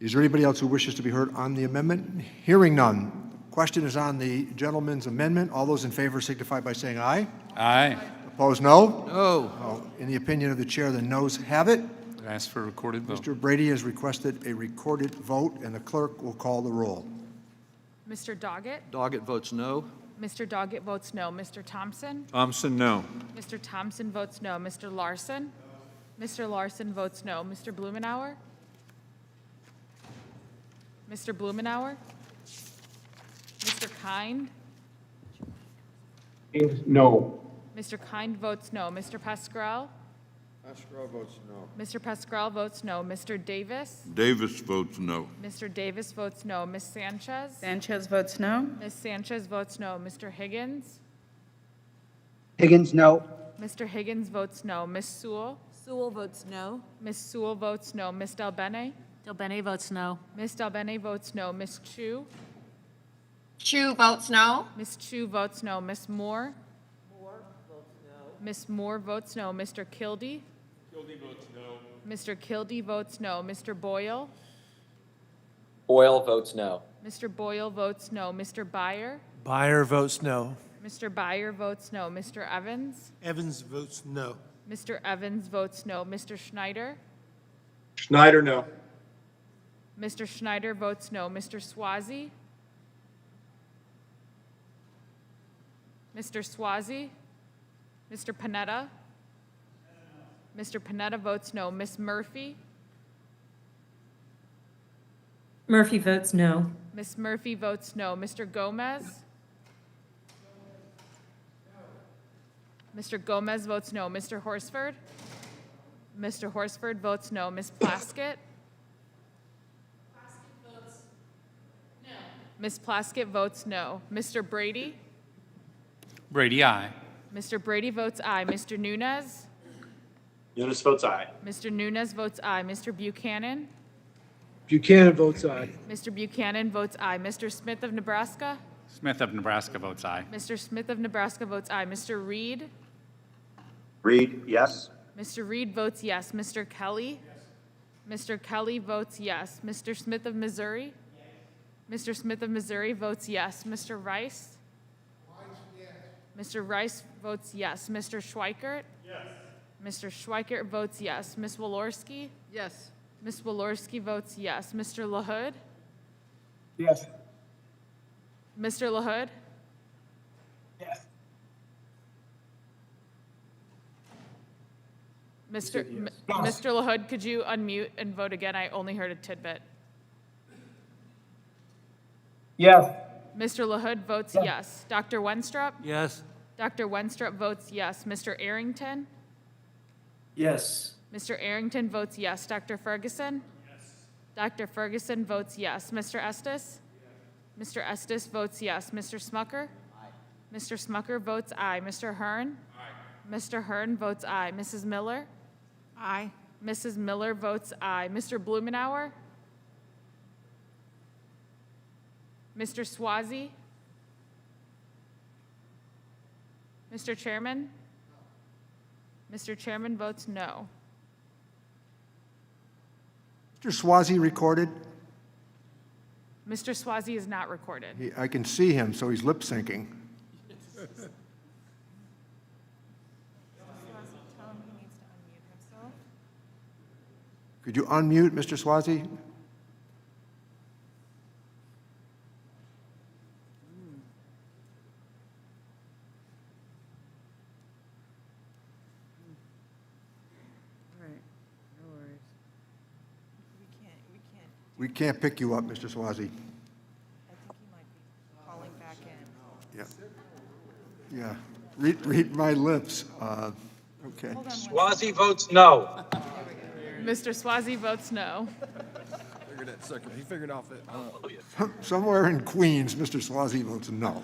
Is there anybody else who wishes to be heard on the amendment? Hearing none. Question is on the gentleman's amendment. All those in favor signify by saying aye.
Aye.
Opposed, no?
No.
In the opinion of the chair, the noes have it.
I ask for a recorded vote.
Mr. Brady has requested a recorded vote, and the clerk will call the roll.
Mr. Doggett?
Doggett votes no.
Mr. Doggett votes no. Mr. Thompson?
Thompson, no.
Mr. Thompson votes no. Mr. Larson? Mr. Larson votes no. Mr. Blumenauer? Mr. Blumenauer? Mr. Kind?
No.
Mr. Kind votes no. Mr. Pascrell?
Pascal votes no.
Mr. Pascrell votes no. Mr. Davis?
Davis votes no.
Mr. Davis votes no. Ms. Sanchez?
Sanchez votes no.
Ms. Sanchez votes no. Mr. Higgins?
Higgins, no.
Mr. Higgins votes no. Ms. Sewell?
Sewell votes no.
Ms. Sewell votes no. Ms. Delbene?
Delbene votes no.
Ms. Delbene votes no. Ms. Chu?
Chu votes no.
Ms. Chu votes no. Ms. Moore?
Moore votes no.
Ms. Moore votes no. Mr. Kildee?
Kildee votes no.
Mr. Kildee votes no. Mr. Boyle?
Boyle votes no.
Mr. Boyle votes no. Mr. Byer?
Byer votes no.
Mr. Byer votes no. Mr. Evans?
Evans votes no.
Mr. Evans votes no. Mr. Schneider?
Schneider, no.
Mr. Schneider votes no. Mr. Swazi? Mr. Swazi? Mr. Panetta? Mr. Panetta votes no. Ms. Murphy?
Murphy votes no.
Ms. Murphy votes no. Mr. Gomez? Mr. Gomez votes no. Mr. Horsford? Mr. Horsford votes no. Ms. Plaskett? Ms. Plaskett votes no. Mr. Brady?
Brady, aye.
Mr. Brady votes aye. Mr. Nunez?
Nunes votes aye.
Mr. Nunes votes aye. Mr. Buchanan?
Buchanan votes aye.
Mr. Buchanan votes aye. Mr. Smith of Nebraska?
Smith of Nebraska votes aye.
Mr. Smith of Nebraska votes aye. Mr. Reed?
Reed, yes.
Mr. Reed votes yes. Mr. Kelly? Mr. Kelly votes yes. Mr. Smith of Missouri? Mr. Smith of Missouri votes yes. Mr. Rice? Mr. Rice votes yes. Mr. Schweikert? Yes. Mr. Schweikert votes yes. Ms. Walorski?
Yes.
Ms. Walorski votes yes. Mr. LaHood?
Yes.
Mr. LaHood?
Yes.
Mr. LaHood, could you unmute and vote again? I only heard a tidbit.
Yes.
Mr. LaHood votes yes. Dr. Wenstrup?
Yes.
Dr. Wenstrup votes yes. Mr. Arrington?
Yes.
Mr. Arrington votes yes. Dr. Ferguson? Yes. Dr. Ferguson votes yes. Mr. Estes? Mr. Estes votes yes. Mr. Smucker? Aye. Mr. Smucker votes aye. Mr. Hearn? Aye. Mr. Hearn votes aye. Mrs. Miller?
Aye.
Mrs. Miller votes aye. Mr. Blumenauer? Mr. Swazi? Mr. Chairman? Mr. Chairman votes no.
Mr. Swazi recorded?
Mr. Swazi is not recorded.
I can see him, so he's lip syncing. Could you unmute Mr. Swazi? We can't pick you up, Mr. Swazi.
Calling back in.
Yeah. Yeah. Read my lips. Okay.
Swazi votes no.
Mr. Swazi votes no.
Figured that second. He figured off it.
Somewhere in Queens, Mr. Swazi votes no.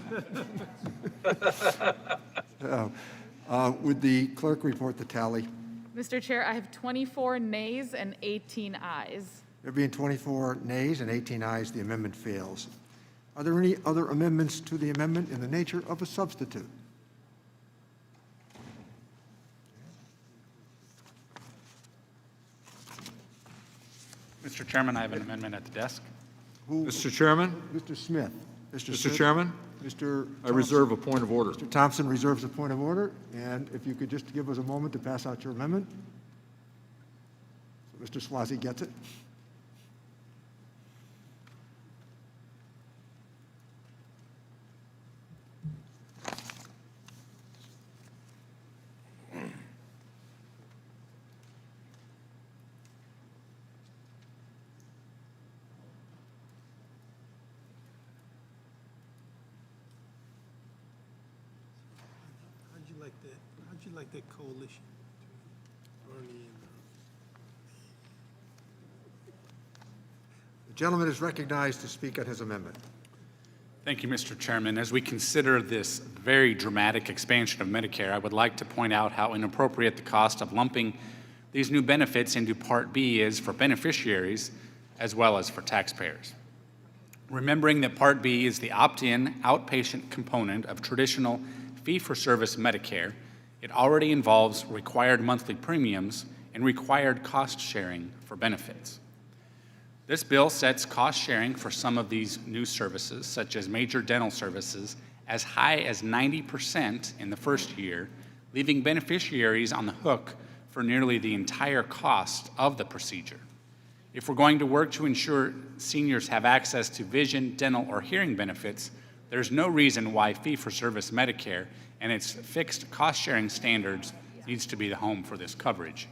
Would the clerk report the tally?
Mr. Chair, I have 24 nays and 18 ayes.
There being 24 nays and 18 ayes, the amendment fails. Are there any other amendments to the amendment in the nature of a substitute?
Mr. Chairman, I have an amendment at the desk.
Mr. Chairman?
Mr. Smith.
Mr.
Smith?
Chairman?
Mr.
I reserve a point of order.
Mr. Thompson reserves a point of order, and if you could just give us a moment to pass out your amendment. So Mr. Swazi gets it.
How'd you like that coalition between Bernie and?
The gentleman is recognized to speak on his amendment.
Thank you, Mr. Chairman. As we consider this very dramatic expansion of Medicare, I would like to point out how inappropriate the cost of lumping these new benefits into Part B is for beneficiaries as well as for taxpayers. Remembering that Part B is the opt-in outpatient component of traditional fee-for-service Medicare, it already involves required monthly premiums and required cost sharing for benefits. This bill sets cost sharing for some of these new services, such as major dental services, as high as 90% in the first year, leaving beneficiaries on the hook for nearly the entire cost of the procedure. If we're going to work to ensure seniors have access to vision, dental, or hearing benefits, there's no reason why fee-for-service Medicare and its fixed cost-sharing standards needs to be the home for this coverage.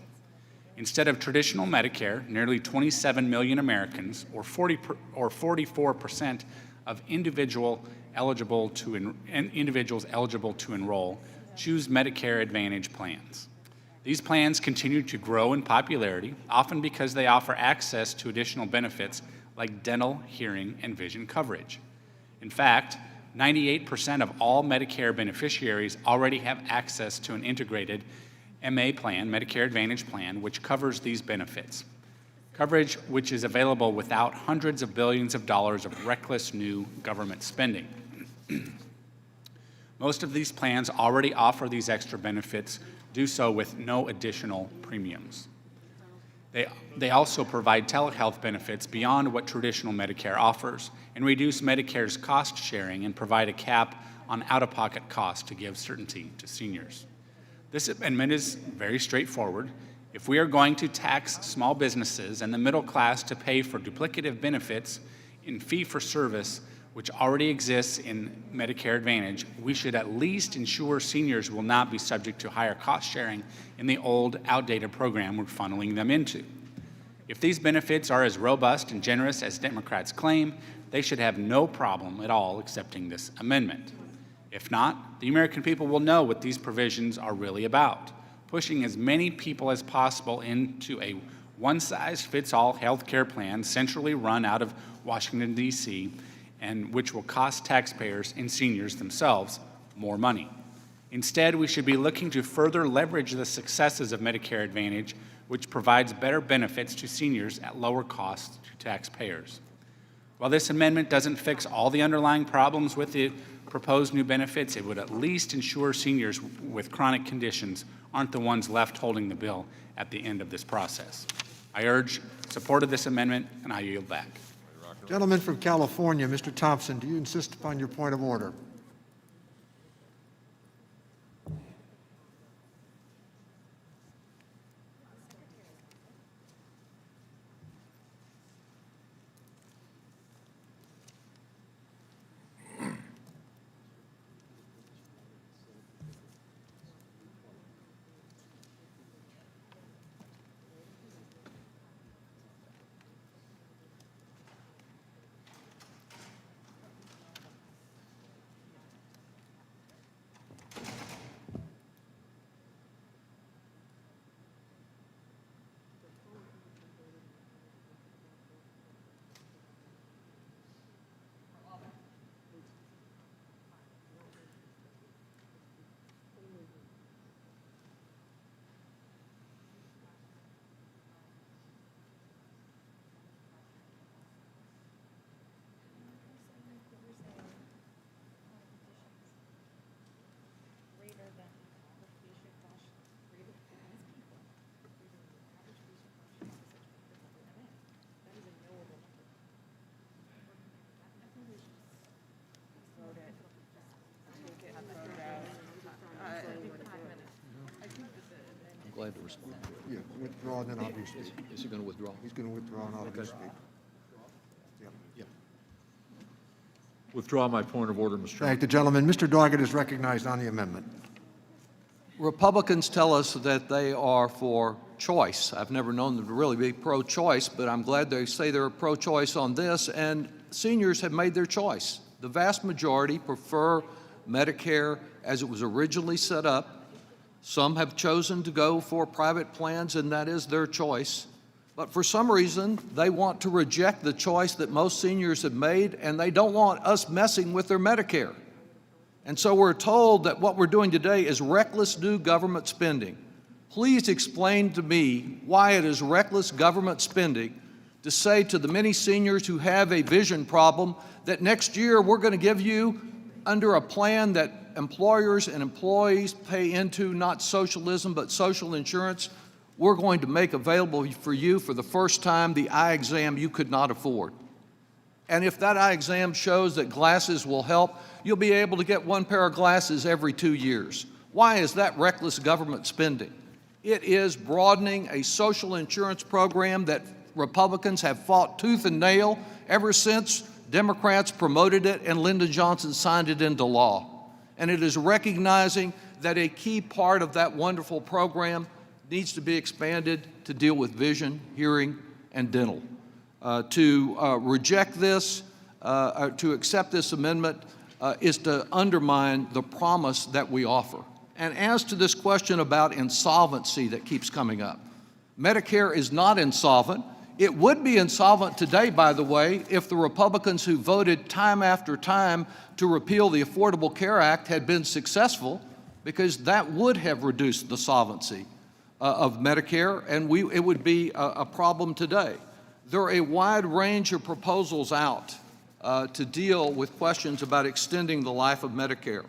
Instead of traditional Medicare, nearly 27 million Americans, or 44% of individuals eligible to enroll, choose Medicare Advantage plans. These plans continue to grow in popularity, often because they offer access to additional benefits like dental, hearing, and vision coverage. In fact, 98% of all Medicare beneficiaries already have access to an integrated MA plan, Medicare Advantage plan, which covers these benefits. Coverage which is available without hundreds of billions of dollars of reckless new government spending. Most of these plans already offer these extra benefits, do so with no additional premiums. They also provide telehealth benefits beyond what traditional Medicare offers and reduce Medicare's cost sharing and provide a cap on out-of-pocket costs to give certainty to seniors. This amendment is very straightforward. If we are going to tax small businesses and the middle class to pay for duplicative benefits in fee-for-service, which already exists in Medicare Advantage, we should at least ensure seniors will not be subject to higher cost sharing in the old, outdated program we're funneling them into. If these benefits are as robust and generous as Democrats claim, they should have no problem at all accepting this amendment. If not, the American people will know what these provisions are really about, pushing as many people as possible into a one-size-fits-all health care plan centrally run out of Washington, D.C., and which will cost taxpayers and seniors themselves more money. Instead, we should be looking to further leverage the successes of Medicare Advantage, which provides better benefits to seniors at lower costs to taxpayers. While this amendment doesn't fix all the underlying problems with the proposed new benefits, it would at least ensure seniors with chronic conditions aren't the ones left holding the bill at the end of this process. I urge support of this amendment, and I yield back.
Gentleman from California, Mr. Thompson, do you insist upon your point of order?
Glad to respond.
Yeah, withdraw, and then obviously.
Is he going to withdraw?
He's going to withdraw and obviously. Yeah.
Withdraw my point of order, Mr. Chairman.
Thank the gentleman. Mr. Doggett is recognized on the amendment.
Republicans tell us that they are for choice. I've never known them to really be pro-choice, but I'm glad they say they're pro-choice on this, and seniors have made their choice. The vast majority prefer Medicare as it was originally set up. Some have chosen to go for private plans, and that is their choice. But for some reason, they want to reject the choice that most seniors have made, and they don't want us messing with their Medicare. And so we're told that what we're doing today is reckless new government spending. Please explain to me why it is reckless government spending to say to the many seniors who have a vision problem that next year we're going to give you, under a plan that employers and employees pay into, not socialism, but social insurance, we're going to make available for you for the first time the eye exam you could not afford. And if that eye exam shows that glasses will help, you'll be able to get one pair of glasses every 2 years. Why is that reckless government spending? It is broadening a social insurance program that Republicans have fought tooth and nail ever since Democrats promoted it and Lyndon Johnson signed it into law. And it is recognizing that a key part of that wonderful program needs to be expanded to deal with vision, hearing, and dental. To reject this, to accept this amendment, is to undermine the promise that we offer. And as to this question about insolvency that keeps coming up, Medicare is not insolvent. It would be insolvent today, by the way, if the Republicans who voted time after time to repeal the Affordable Care Act had been successful. because that would have reduced the solvency of Medicare, and it would be a problem today. There are a wide range of proposals out to deal with questions about extending the life of Medicare.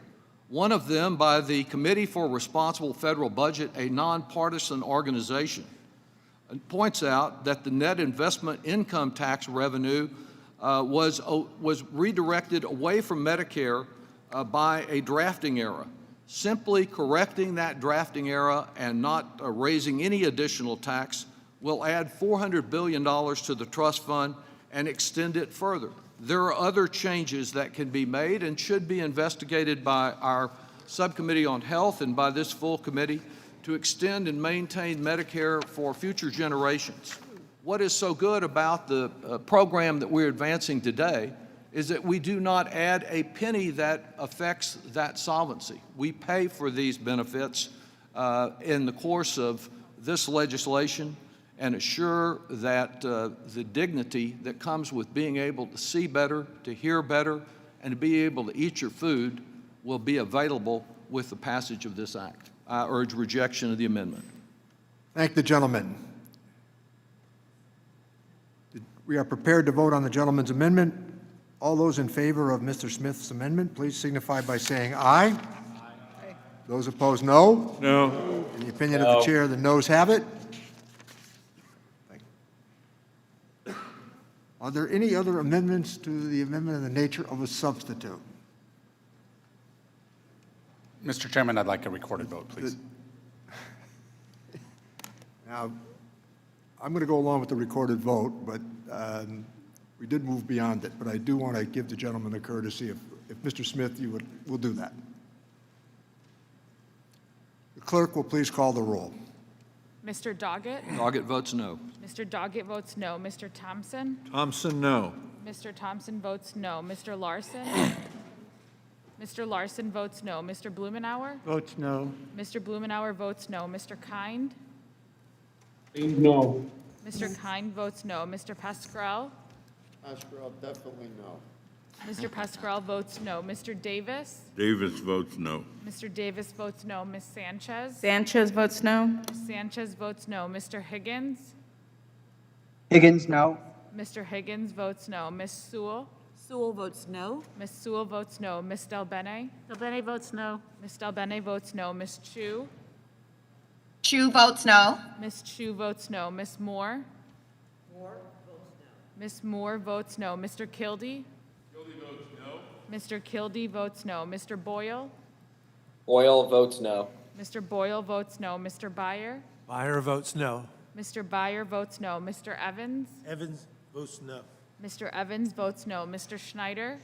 One of them by the Committee for Responsible Federal Budget, a nonpartisan organization, points out that the net investment income tax revenue was redirected away from Medicare by a drafting error. Simply correcting that drafting error and not raising any additional tax will add $400 billion to the trust fund and extend it further. There are other changes that can be made and should be investigated by our Subcommittee on Health and by this full committee to extend and maintain Medicare for future generations. What is so good about the program that we're advancing today is that we do not add a penny that affects that solvency. We pay for these benefits in the course of this legislation and assure that the dignity that comes with being able to see better, to hear better, and to be able to eat your food will be available with the passage of this act. I urge rejection of the amendment.
Thank the gentleman. We are prepared to vote on the gentleman's amendment. All those in favor of Mr. Smith's amendment, please signify by saying aye. Aye. Those opposed, no.
No.
In the opinion of the chair, the noes have it. Are there any other amendments to the amendment in the nature of a substitute?
Mr. Chairman, I'd like a recorded vote, please.
Now, I'm going to go along with the recorded vote, but we did move beyond it. But I do want to give the gentleman the courtesy, if Mr. Smith, will do that. The clerk will please call the roll.
Mr. Doggett?
Doggett votes no.
Mr. Doggett votes no. Mr. Thompson?
Thompson, no.
Mr. Thompson votes no. Mr. Larson? Mr. Larson votes no. Mr. Blumenauer?
Votes no.
Mr. Blumenauer votes no. Mr. Kind?
No.
Mr. Kind votes no. Mr. Pascrell?
Pascrell, definitely no.
Mr. Pascrell votes no. Mr. Davis?
Davis votes no.
Mr. Davis votes no. Ms. Sanchez?
Sanchez votes no.
Ms. Sanchez votes no. Mr. Higgins?
Higgins, no.
Mr. Higgins votes no. Ms. Sewell?
Sewell votes no.
Ms. Sewell votes no. Ms. Delbene?
Delbene votes no.
Ms. Delbene votes no. Ms. Chu?
Chu votes no.
Ms. Chu votes no. Ms. Moore? Ms. Moore votes no. Mr. Kildee? Mr. Kildee votes no. Mr. Boyle?
Boyle votes no.
Mr. Boyle votes no. Mr. Byer?
Byer votes no.
Mr. Byer votes no. Mr. Evans?
Evans votes no.
Mr. Evans votes no. Mr. Schneider?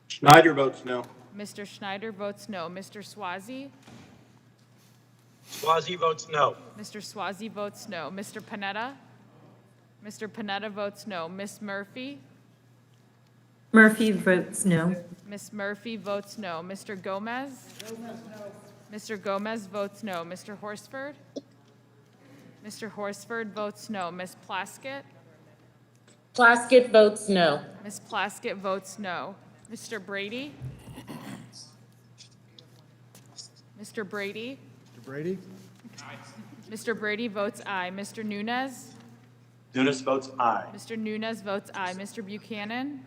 Schneider votes no.
Mr. Schneider votes no. Mr. Swazi?
Swazi votes no.
Mr. Swazi votes no. Mr. Panetta? Mr. Panetta votes no. Ms. Murphy?
Murphy votes no.
Ms. Murphy votes no. Mr. Gomez? Mr. Gomez votes no. Mr. Horsford? Mr. Horsford votes no. Ms. Plaskett?
Plaskett votes no.
Ms. Plaskett votes no. Mr. Brady? Mr. Brady?
Mr. Brady?
Mr. Brady votes aye. Mr. Nunes?
Nunes votes aye.
Mr. Nunes votes aye. Mr. Buchanan?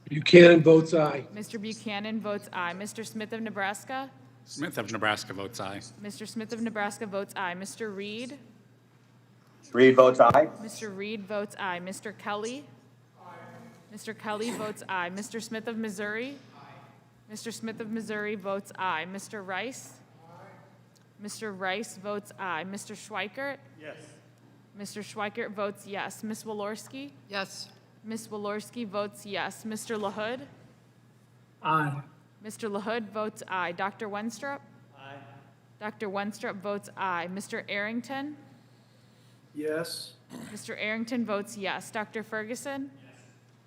Buchanan votes aye.
Mr. Buchanan votes aye. Mr. Smith of Nebraska?
Smith of Nebraska votes aye.
Mr. Smith of Nebraska votes aye. Mr. Reed?
Reed votes aye.
Mr. Reed votes aye. Mr. Kelly? Mr. Kelly votes aye. Mr. Smith of Missouri? Mr. Smith of Missouri votes aye. Mr. Rice? Mr. Rice votes aye. Mr. Schweikert?
Yes.
Mr. Schweikert votes yes. Ms. Walorski?
Yes.
Ms. Walorski votes yes. Mr. LaHood?
Aye.
Mr. LaHood votes aye. Dr. Wenstrup?
Aye.
Dr. Wenstrup votes aye. Mr. Arrington?
Yes.
Mr. Arrington votes yes. Dr. Ferguson?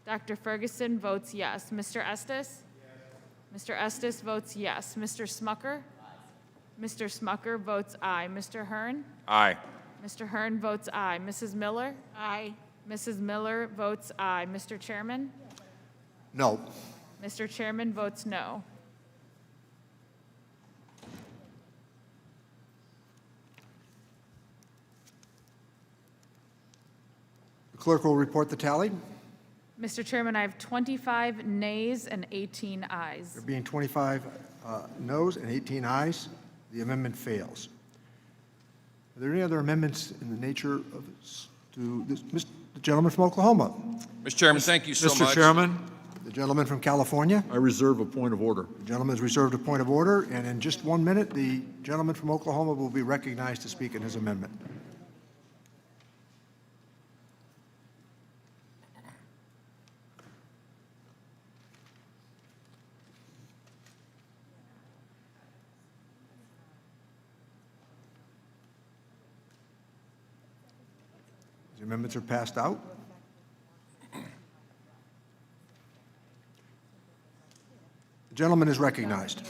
Dr. Ferguson votes yes. Mr. Estes? Mr. Estes votes yes. Mr. Smucker? Mr. Smucker votes aye. Mr. Hearn?
Aye.
Mr. Hearn votes aye. Mrs. Miller?
Aye.
Mrs. Miller votes aye. Mr. Chairman?
No.
Mr. Chairman votes no.
clerk will report the tally.
Mr. Chairman, I have 25 nays and 18 ayes.
There being 25 noes and 18 ayes, the amendment fails. Are there any other amendments in the nature of the gentleman from Oklahoma?
Mr. Chairman, thank you so much.
Mr. Chairman,
The gentleman from California?
I reserve a point of order.
The gentleman is reserved a point of order, and in just 1 minute, the gentleman from Oklahoma will be recognized to speak in his amendment. The amendments are passed out. The gentleman is recognized.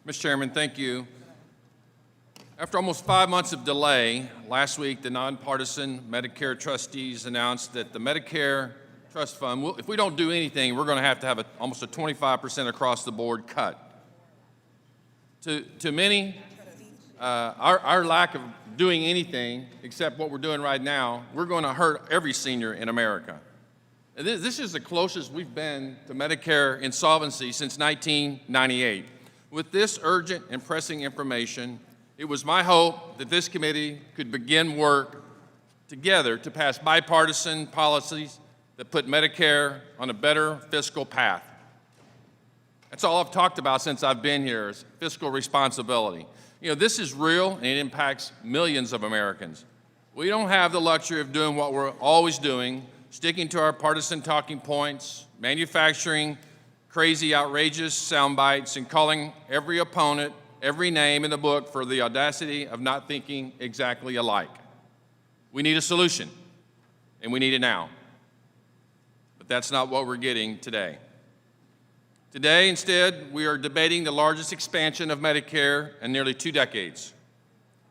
Mr. Chairman, thank you. After almost 5 months of delay, last week the nonpartisan Medicare trustees announced that the Medicare Trust Fund, if we don't do anything, we're going to have almost a 25% across the board cut. To many, our lack of doing anything except what we're doing right now, we're going to hurt every senior in America. This is the closest we've been to Medicare insolvency since 1998. With this urgent and pressing information, it was my hope that this committee could begin work together to pass bipartisan policies that put Medicare on a better fiscal path. That's all I've talked about since I've been here, is fiscal responsibility. You know, this is real, and it impacts millions of Americans. We don't have the luxury of doing what we're always doing, sticking to our partisan talking points, manufacturing crazy, outrageous sound bites, and calling every opponent every name in the book for the audacity of not thinking exactly alike. We need a solution, and we need it now. But that's not what we're getting today. Today, instead, we are debating the largest expansion of Medicare in nearly 2 decades.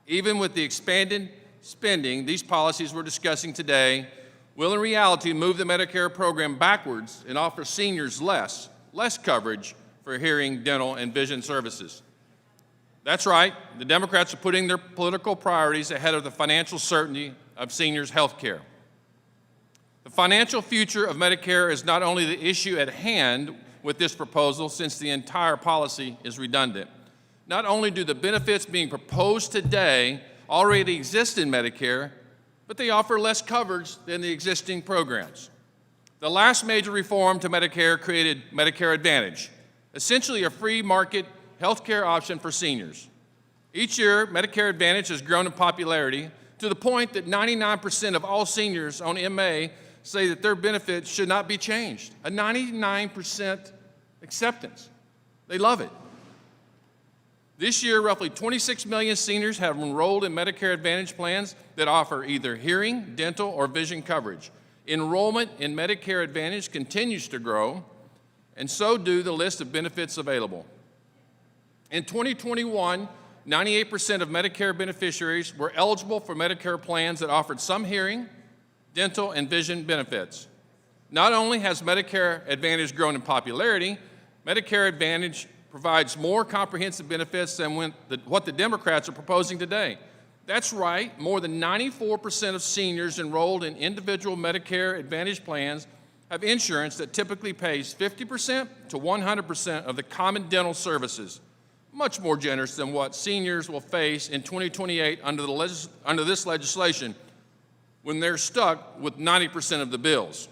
Even with the expanded spending, these policies we're discussing today will in reality move the Medicare program backwards and offer seniors less coverage for hearing, dental, and vision services. That's right, the Democrats are putting their political priorities ahead of the financial certainty of seniors' health care. The financial future of Medicare is not only the issue at hand with this proposal, since the entire policy is redundant. Not only do the benefits being proposed today already exist in Medicare, but they offer less coverage than the existing programs. The last major reform to Medicare created Medicare Advantage, essentially a free market health care option for seniors. Each year, Medicare Advantage has grown in popularity to the point that 99% of all seniors on MA say that their benefits should not be changed. A 99% acceptance. They love it. This year, roughly 26 million seniors have enrolled in Medicare Advantage plans that offer either hearing, dental, or vision coverage. Enrollment in Medicare Advantage continues to grow, and so do the list of benefits available. In 2021, 98% of Medicare beneficiaries were eligible for Medicare plans that offered some hearing, dental, and vision benefits. Not only has Medicare Advantage grown in popularity, Medicare Advantage provides more comprehensive benefits than what the Democrats are proposing today. That's right, more than 94% of seniors enrolled in individual Medicare Advantage plans have insurance that typically pays 50% to 100% of the common dental services, much more generous than what seniors will face in 2028 under this legislation when they're stuck with 90% of the bills.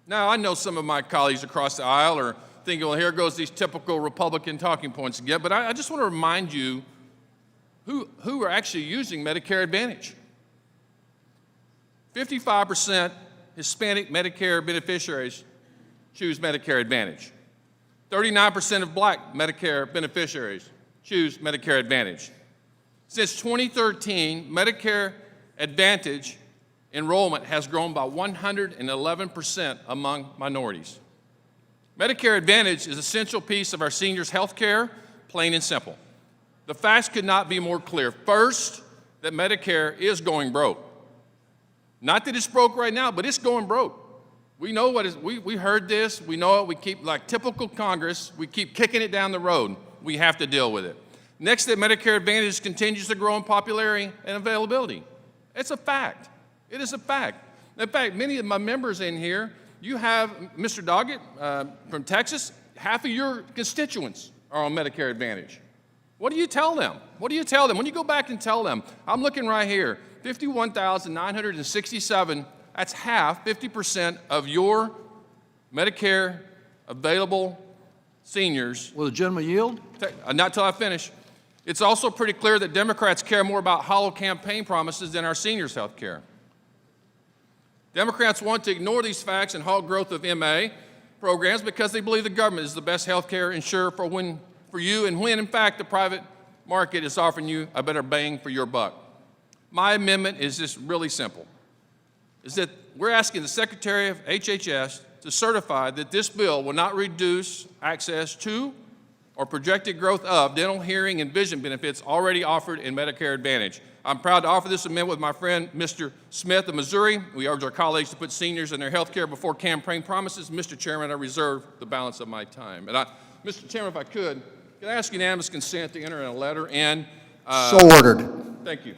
Now, I know some of my colleagues across the aisle are thinking, well, here goes these typical Republican talking points again, but I just want to remind you who are actually using Medicare Advantage. 55% Hispanic Medicare beneficiaries choose Medicare Advantage. 39% of Black Medicare beneficiaries choose Medicare Advantage. Since 2013, Medicare Advantage enrollment has grown by 111% among minorities. Medicare Advantage is an essential piece of our seniors' health care, plain and simple. The facts could not be more clear. First, that Medicare is going broke. Not that it's broke right now, but it's going broke. We know what is, we heard this, we know it, we keep, like typical Congress, we keep kicking it down the road. We have to deal with it. Next, that Medicare Advantage continues to grow in popularity and availability. It's a fact. It is a fact. In fact, many of my members in here, you have Mr. Doggett from Texas, half of your constituents are on Medicare Advantage. What do you tell them? What do you tell them? When you go back and tell them, I'm looking right here, 51,967, that's half, 50% of your Medicare available seniors.
Will the gentleman yield?
Not till I finish. It's also pretty clear that Democrats care more about hollow campaign promises than our seniors' health care. Democrats want to ignore these facts and halt growth of MA programs because they believe the government is the best health care insurer for you and when, in fact, the private market is offering you a better bang for your buck. My amendment is just really simple, is that we're asking the Secretary of HHS to certify that this bill will not reduce access to or projected growth of dental, hearing, and vision benefits already offered in Medicare Advantage. I'm proud to offer this amendment with my friend, Mr. Smith of Missouri. We urge our colleagues to put seniors and their health care before campaign promises. Mr. Chairman, I reserve the balance of my time. And Mr. Chairman, if I could I ask unanimous consent to enter in a letter and...
So ordered.
Thank you.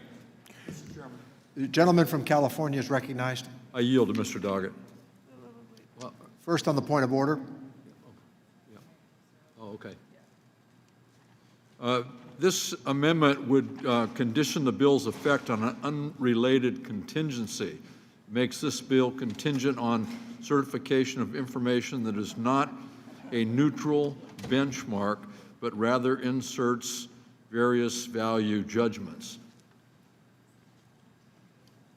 The gentleman from California is recognized.
I yield to Mr. Doggett.
First on the point of order.
Oh, okay. This amendment would condition the bill's effect on an unrelated contingency. Makes this bill contingent on certification of information that is not a neutral benchmark, but rather inserts various value judgments.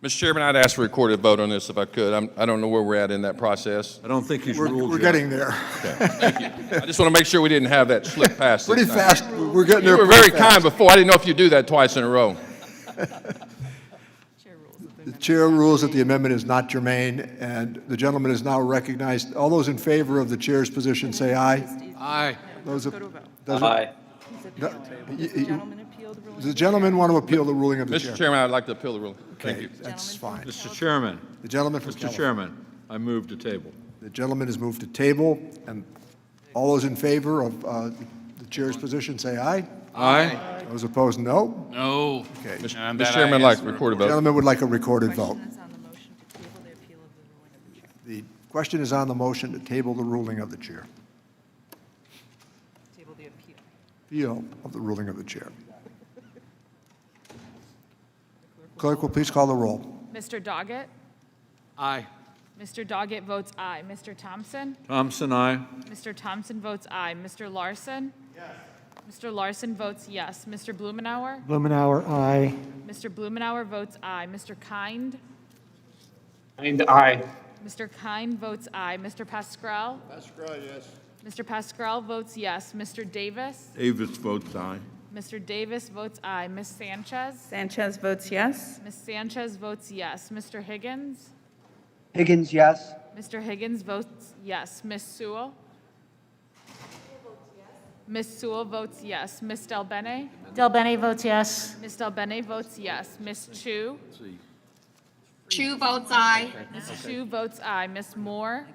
Mr. Chairman, I'd ask for a recorded vote on this if I could. I don't know where we're at in that process.
I don't think he's ruled
We're
yet.
getting there.
Okay, thank you. I just want to make sure we didn't have that slip past.
Pretty
this time.
fast. We're getting
You
there.
were
pretty
very kind
fast.
before. I didn't know if you do that twice in a row.
The chair rules that the amendment is not germane, and the gentleman is now recognized. All those in favor of the chair's position say aye.
Aye.
Those
Aye.
Does the gentleman want to appeal the ruling of the chair?
Mr. Chairman, I'd like to appeal the ruling. Thank
Okay,
you.
that's fine.
Mr. Chairman.
The gentleman from
Mr.
California.
Chairman, I move to table.
The gentleman has moved to table, and all those in favor of the chair's position say aye.
Aye.
Those opposed, no.
No.
Okay.
Mr. Chairman, I'd like recorded
The
vote.
gentleman would like a recorded vote. The question is on the motion to table the ruling of the chair.
Table the appeal.
Appeal of the ruling of the chair. Clerk will please call the roll.
Mr. Doggett?
Aye.
Mr. Doggett votes aye. Mr. Thompson?
Thompson, aye.
Mr. Thompson votes aye. Mr. Larson? Yes. Mr. Larson votes yes. Mr. Blumenauer?
Blumenauer, aye.
Mr. Blumenauer votes aye. Mr. Kind?
Kind, aye.
Mr. Kind votes aye. Mr. Pascrell?
Pascal, yes.
Mr. Pascrell votes yes. Mr. Davis?
Davis votes aye.
Mr. Davis votes aye. Ms. Sanchez?
Sanchez votes yes.
Ms. Sanchez votes yes. Mr. Higgins?
Higgins, yes.
Mr. Higgins votes yes. Ms. Sewell? Ms. Sewell votes yes. Ms. Del Bene?
Del Bene votes yes.
Ms. Del Bene votes yes. Ms. Chu?
Chu votes aye.
Ms. Chu votes aye. Ms. Moore?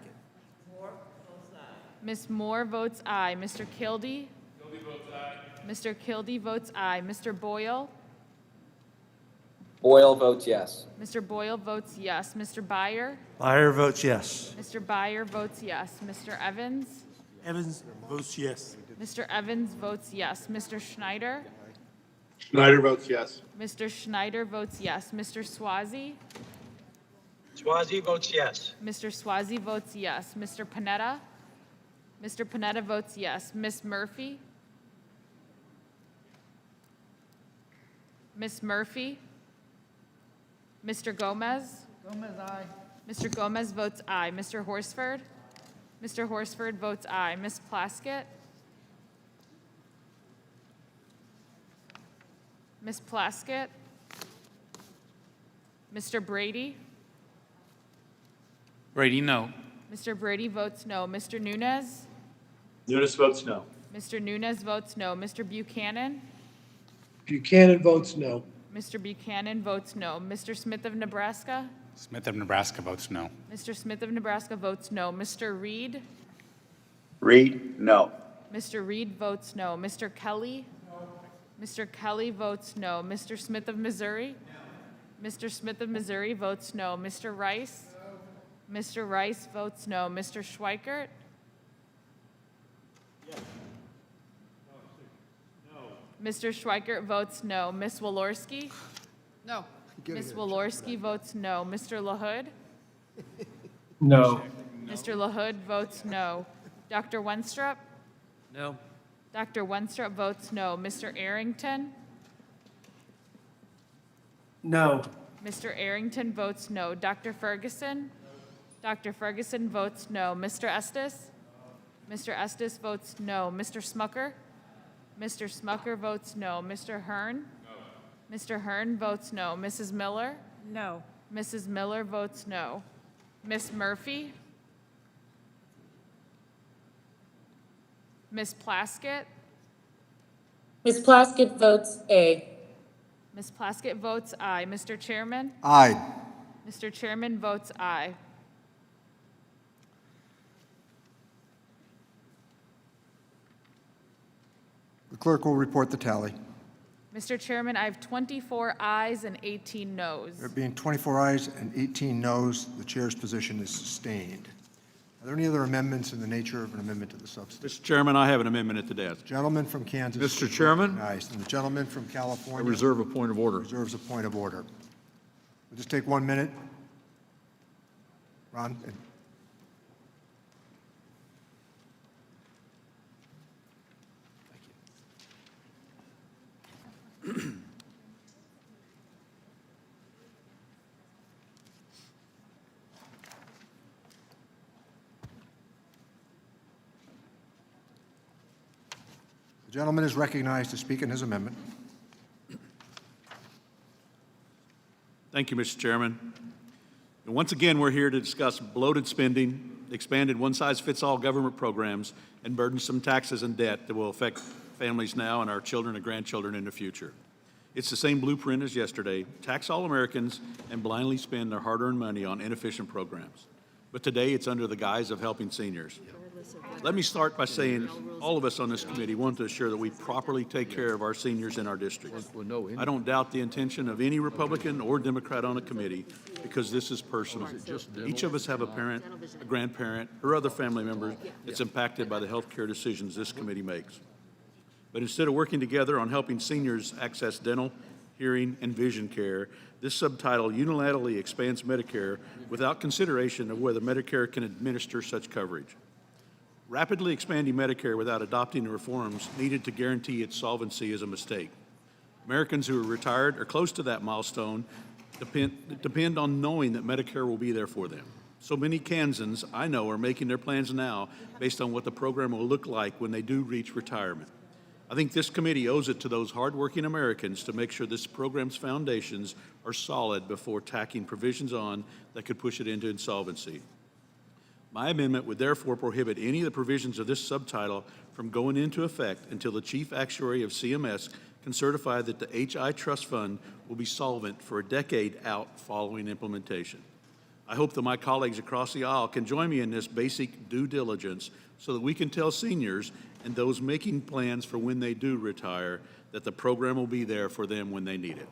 Ms. Moore votes aye. Mr. Kildee? Mr. Kildee votes aye. Mr. Boyle?
Boyle votes yes.
Mr. Boyle votes yes. Mr. Byer?
Byer votes yes.
Mr. Byer votes yes. Mr. Evans?
Evans votes yes.
Mr. Evans votes yes. Mr. Schneider?
Schneider votes yes.
Mr. Schneider votes yes. Mr. Swazi?
Swazi votes yes.
Mr. Swazi votes yes. Mr. Panetta? Mr. Panetta votes yes. Ms. Murphy? Ms. Murphy? Mr. Gomez?
Gomez, aye.
Mr. Gomez votes aye. Mr. Horsford? Mr. Horsford votes aye. Ms. Plaskett? Ms. Plaskett? Mr. Brady?
Brady, no.
Mr. Brady votes no. Mr. Nunez?
Nunes votes no.
Mr. Nunez votes no. Mr. Buchanan?
Buchanan votes no.
Mr. Buchanan votes no. Mr. Smith of Nebraska?
Smith of Nebraska votes no.
Mr. Smith of Nebraska votes no. Mr. Reed?
Reed, no.
Mr. Reed votes no. Mr. Kelly? Mr. Kelly votes no. Mr. Smith of Missouri? Mr. Smith of Missouri votes no. Mr. Rice? Mr. Rice votes no. Mr. Schweikert? Mr. Schweikert votes no. Ms. Walorski?
No.
Ms. Walorski votes no. Mr. LaHood?
No.
Mr. LaHood votes no. Dr. Wenstrup?
No.
Dr. Wenstrup votes no. Mr. Arrington?
No.
Mr. Arrington votes no. Dr. Ferguson? Dr. Ferguson votes no. Mr. Estes? Mr. Estes votes no. Mr. Smucker? Mr. Smucker votes no. Mr. Hearn? No. Mr. Hearn votes no. Mrs. Miller?
No.
Mrs. Miller votes no. Ms. Murphy? Ms. Plaskett?
Ms. Plaskett votes A.
Ms. Plaskett votes aye. Mr. Chairman?
Aye.
Mr. Chairman votes aye.
The clerk will report the tally.
Mr. Chairman, I have 24 ayes and 18 noes.
There being 24 ayes and 18 noes, the chair's position is sustained. Are there any other amendments in the nature of an amendment to the substance?
Mr. Chairman, I have an amendment at the desk.
Gentleman from Kansas.
Mr.
is
Chairman?
recognized, and the gentleman from
I
California.
reserve a point of order.
Reserves a point of order. We'll just take 1 minute. Ron? The gentleman is recognized to speak in his amendment.
Thank you, Mr. Chairman. And once again, we're here to discuss bloated spending, expanded one-size-fits-all government programs, and burdensome taxes and debt that will affect families now and our children and grandchildren in the future. It's the same blueprint as yesterday: tax all Americans and blindly spend their hard-earned money on inefficient programs. But today, it's under the guise of helping seniors. Let me start by saying all of us on this committee want to assure that we properly take care of our seniors in our districts. I don't doubt the intention of any Republican or Democrat on a committee, because this is personal. Each of us have a parent, a grandparent, or other family member that's impacted by the health care decisions this committee makes. But instead of working together on helping seniors access dental, hearing, and vision care, this subtitle unilaterally expands Medicare without consideration of whether Medicare can administer such coverage. Rapidly expanding Medicare without adopting the reforms needed to guarantee its solvency is a mistake. Americans who are retired or close to that milestone depend on knowing that Medicare will be there for them. So many Kansans I know are making their plans now based on what the program will look like when they do reach retirement. I think this committee owes it to those hardworking Americans to make sure this program's foundations are solid before tacking provisions on that could push it into insolvency. My amendment would therefore prohibit any of the provisions of this subtitle from going into effect until the Chief Actuary of CMS can certify that the HI Trust Fund will be solvent for a decade out following implementation. I hope that my colleagues across the aisle can join me in this basic due diligence so that we can tell seniors and those making plans for when they do retire that the program will be there for them when they need it.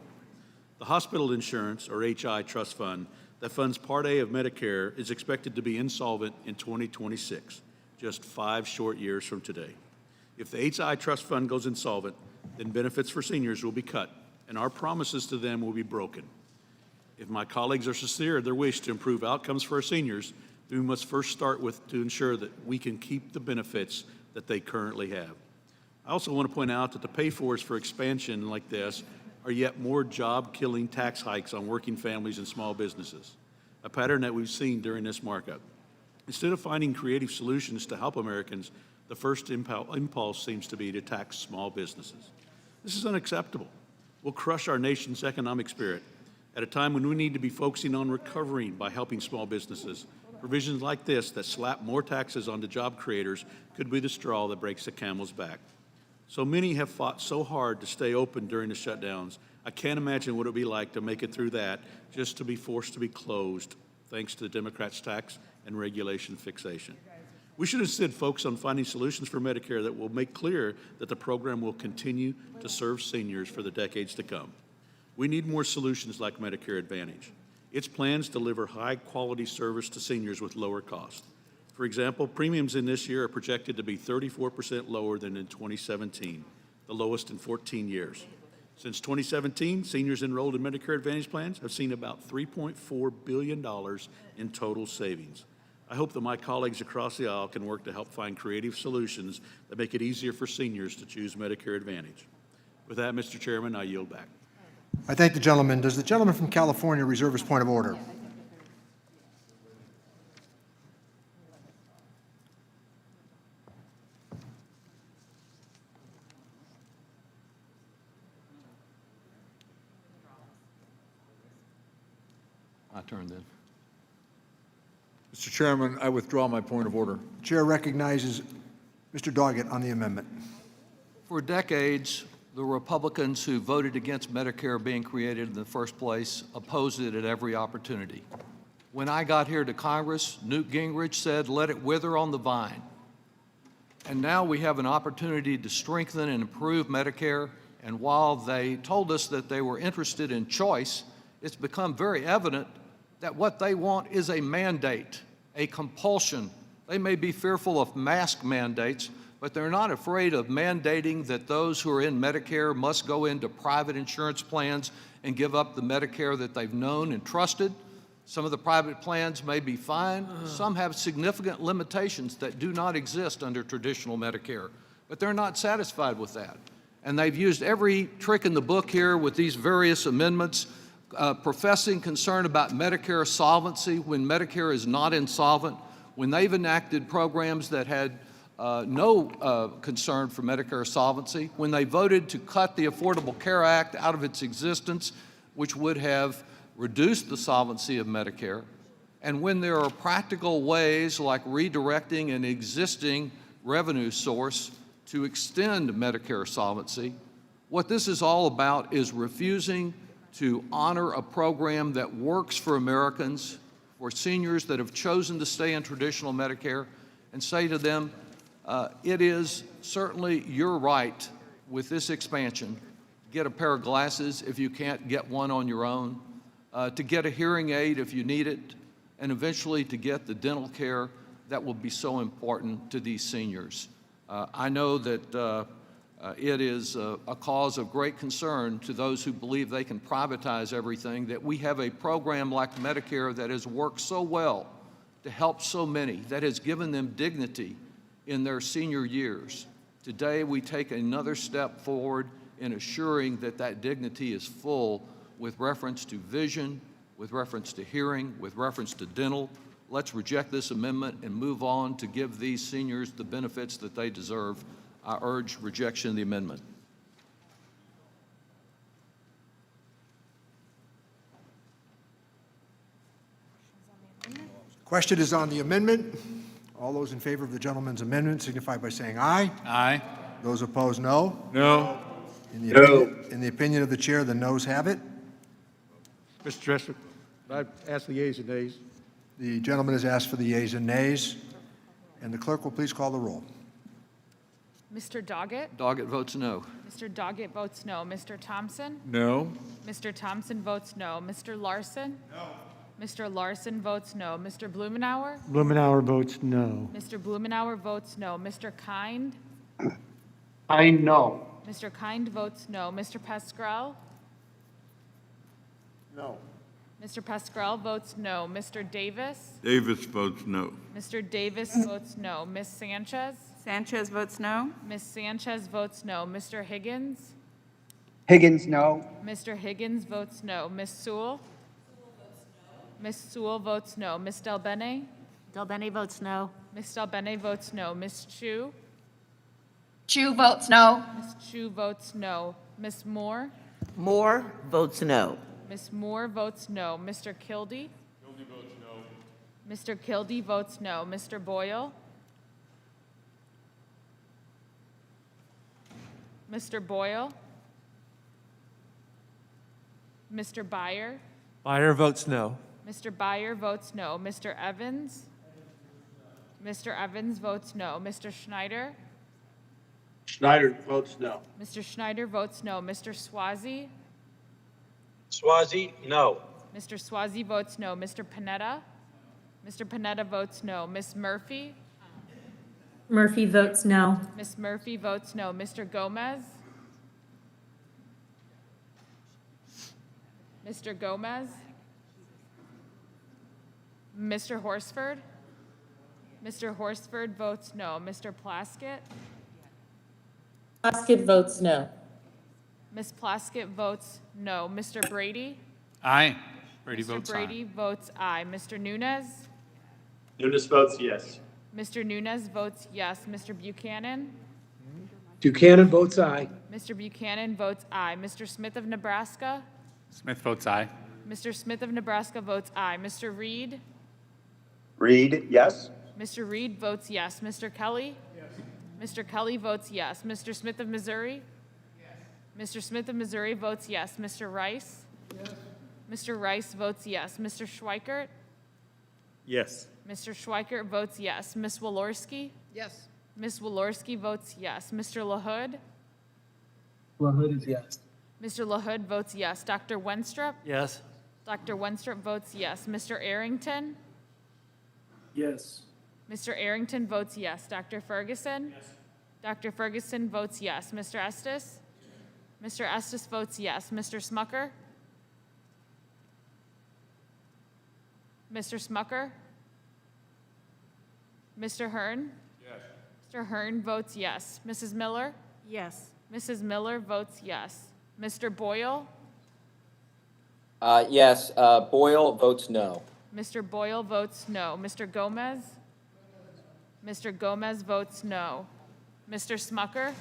The Hospital Insurance, or HI Trust Fund, that funds Part A of Medicare is expected to be insolvent in 2026, just 5 short years from today. If the HI Trust Fund goes insolvent, then benefits for seniors will be cut, and our promises to them will be broken. If my colleagues are sincere in their wish to improve outcomes for our seniors, then we must first start with to ensure that we can keep the benefits that they currently have. I also want to point out that the pay-fors for expansion like this are yet more job-killing tax hikes on working families and small businesses, a pattern that we've seen during this markup. Instead of finding creative solutions to help Americans, the first impulse seems to be to tax small businesses. This is unacceptable. We'll crush our nation's economic spirit at a time when we need to be focusing on recovering by helping small businesses. Provisions like this that slap more taxes onto job creators could be the straw that breaks the camel's back. So many have fought so hard to stay open during the shutdowns. I can't imagine what it would be like to make it through that just to be forced to be closed, thanks to the Democrats' tax and regulation fixation. We should instead focus on finding solutions for Medicare that will make clear that the program will continue to serve seniors for the decades to come. We need more solutions like Medicare Advantage. Its plans deliver high-quality service to seniors with lower cost. For example, premiums in this year are projected to be 34% lower than in 2017, the lowest in 14 years. Since 2017, seniors enrolled in Medicare Advantage plans have seen about $3.4 billion in total savings. I hope that my colleagues across the aisle can work to help find creative solutions that make it easier for seniors to choose Medicare Advantage. With that, Mr. Chairman, I yield back.
I thank the gentleman. Does the gentleman from California reserve his point of order?
My turn then.
Mr. Chairman, I withdraw my point of order.
Chair recognizes Mr. Doggett on the amendment.
For decades, the Republicans who voted against Medicare being created in the first place opposed it at every opportunity. When I got here to Congress, Newt Gingrich said, "Let it wither on the vine." And now we have an opportunity to strengthen and improve Medicare. And while they told us that they were interested in choice, it's become very evident that what they want is a mandate, a compulsion. They may be fearful of mask mandates, but they're not afraid of mandating that those who are in Medicare must go into private insurance plans and give up the Medicare that they've known and trusted. Some of the private plans may be fine. Some have significant limitations that do not exist under traditional Medicare, but they're not satisfied with that. And they've used every trick in the book here with these various amendments, professing concern about Medicare solvency when Medicare is not insolvent, when they've enacted programs that had no concern for Medicare solvency, when they voted to cut the Affordable Care Act out of its existence, which would have reduced the solvency of Medicare, and when there are practical ways like redirecting an existing revenue source to extend Medicare solvency. What this is all about is refusing to honor a program that works for Americans, for seniors that have chosen to stay in traditional Medicare, and say to them, it is certainly your right with this expansion, get a pair of glasses if you can't get one on your own, to get a hearing aid if you need it, and eventually to get the dental care that will be so important to these seniors. I know that it is a cause of great concern to those who believe they can privatize everything, that we have a program like Medicare that has worked so well to help so many, that has given them dignity in their senior years. Today, we take another step forward in assuring that that dignity is full with reference to vision, with reference to hearing, with reference to dental. Let's reject this amendment and move on to give these seniors the benefits that they deserve. I urge rejection of the amendment.
Question is on the amendment. All those in favor of the gentleman's amendment signify by saying aye.
Aye.
Those opposed, no.
No.
In the opinion of the chair, the noes have it.
Mr. Dresser, I ask the yeas and nays.
The gentleman has asked for the yeas and nays, and the clerk will please call the roll.
Mr. Doggett?
Doggett votes no.
Mr. Doggett votes no. Mr. Thompson?
No.
Mr. Thompson votes no. Mr. Larson? No. Mr. Larson votes no. Mr. Blumenauer?
Blumenauer votes no.
Mr. Blumenauer votes no. Mr. Kind?
I no.
Mr. Kind votes no. Mr. Pascrell?
No.
Mr. Pascrell votes no. Mr. Davis?
Davis votes no.
Mr. Davis votes no. Ms. Sanchez?
Sanchez votes no.
Ms. Sanchez votes no. Mr. Higgins?
Higgins, no.
Mr. Higgins votes no. Ms. Sewell? Ms. Sewell votes no. Ms. Delbene?
Delbene votes no.
Ms. Delbene votes no. Ms. Chu?
Chu votes no.
Ms. Chu votes no. Ms. Moore?
Moore votes no.
Ms. Moore votes no. Mr. Kildee? Kildee votes no. Mr. Kildee votes no. Mr. Boyle? Mr. Boyle? Mr. Byer?
Byer votes no.
Mr. Byer votes no. Mr. Evans? Mr. Evans votes no. Mr. Schneider?
Schneider votes no.
Mr. Schneider votes no. Mr. Swazi?
Swazi, no.
Mr. Swazi votes no. Mr. Panetta? Mr. Panetta votes no. Ms. Murphy?
Murphy votes no.
Ms. Murphy votes no. Mr. Gomez? Mr. Gomez? Mr. Horsford? Mr. Horsford votes no. Mr. Plaskett?
Plaskett votes no.
Ms. Plaskett votes no. Mr. Brady?
Aye. Brady
Mr.
votes aye.
Brady votes aye. Mr. Nunez?
Nunes votes yes.
Mr. Nunez votes yes. Mr. Buchanan?
Buchanan votes aye.
Mr. Buchanan votes aye. Mr. Smith of Nebraska?
Smith votes aye.
Mr. Smith of Nebraska votes aye. Mr. Reed?
Reed, yes.
Mr. Reed votes yes. Mr. Kelly? Yes. Mr. Kelly votes yes. Mr. Smith of Missouri? Yes. Mr. Smith of Missouri votes yes. Mr. Rice? Yes. Mr. Rice votes yes. Mr. Schweikert?
Yes.
Mr. Schweikert votes yes. Ms. Walorski?
Yes.
Ms. Walorski votes yes. Mr. LaHood?
LaHood is yes.
Mr. LaHood votes yes. Dr. Wenstrup?
Yes.
Dr. Wenstrup votes yes. Mr. Arrington?
Yes.
Mr. Arrington votes yes. Dr. Ferguson? Yes. Dr. Ferguson votes yes. Mr. Estes? Mr. Estes votes yes. Mr. Smucker? Mr. Smucker? Mr. Hearn? Yes. Mr. Hearn votes yes. Mrs. Miller?
Yes.
Mrs. Miller votes yes. Mr. Boyle?
Yes, Boyle votes no.
Mr. Boyle votes no. Mr. Gomez? Mr. Gomez votes no. Mr. Smucker?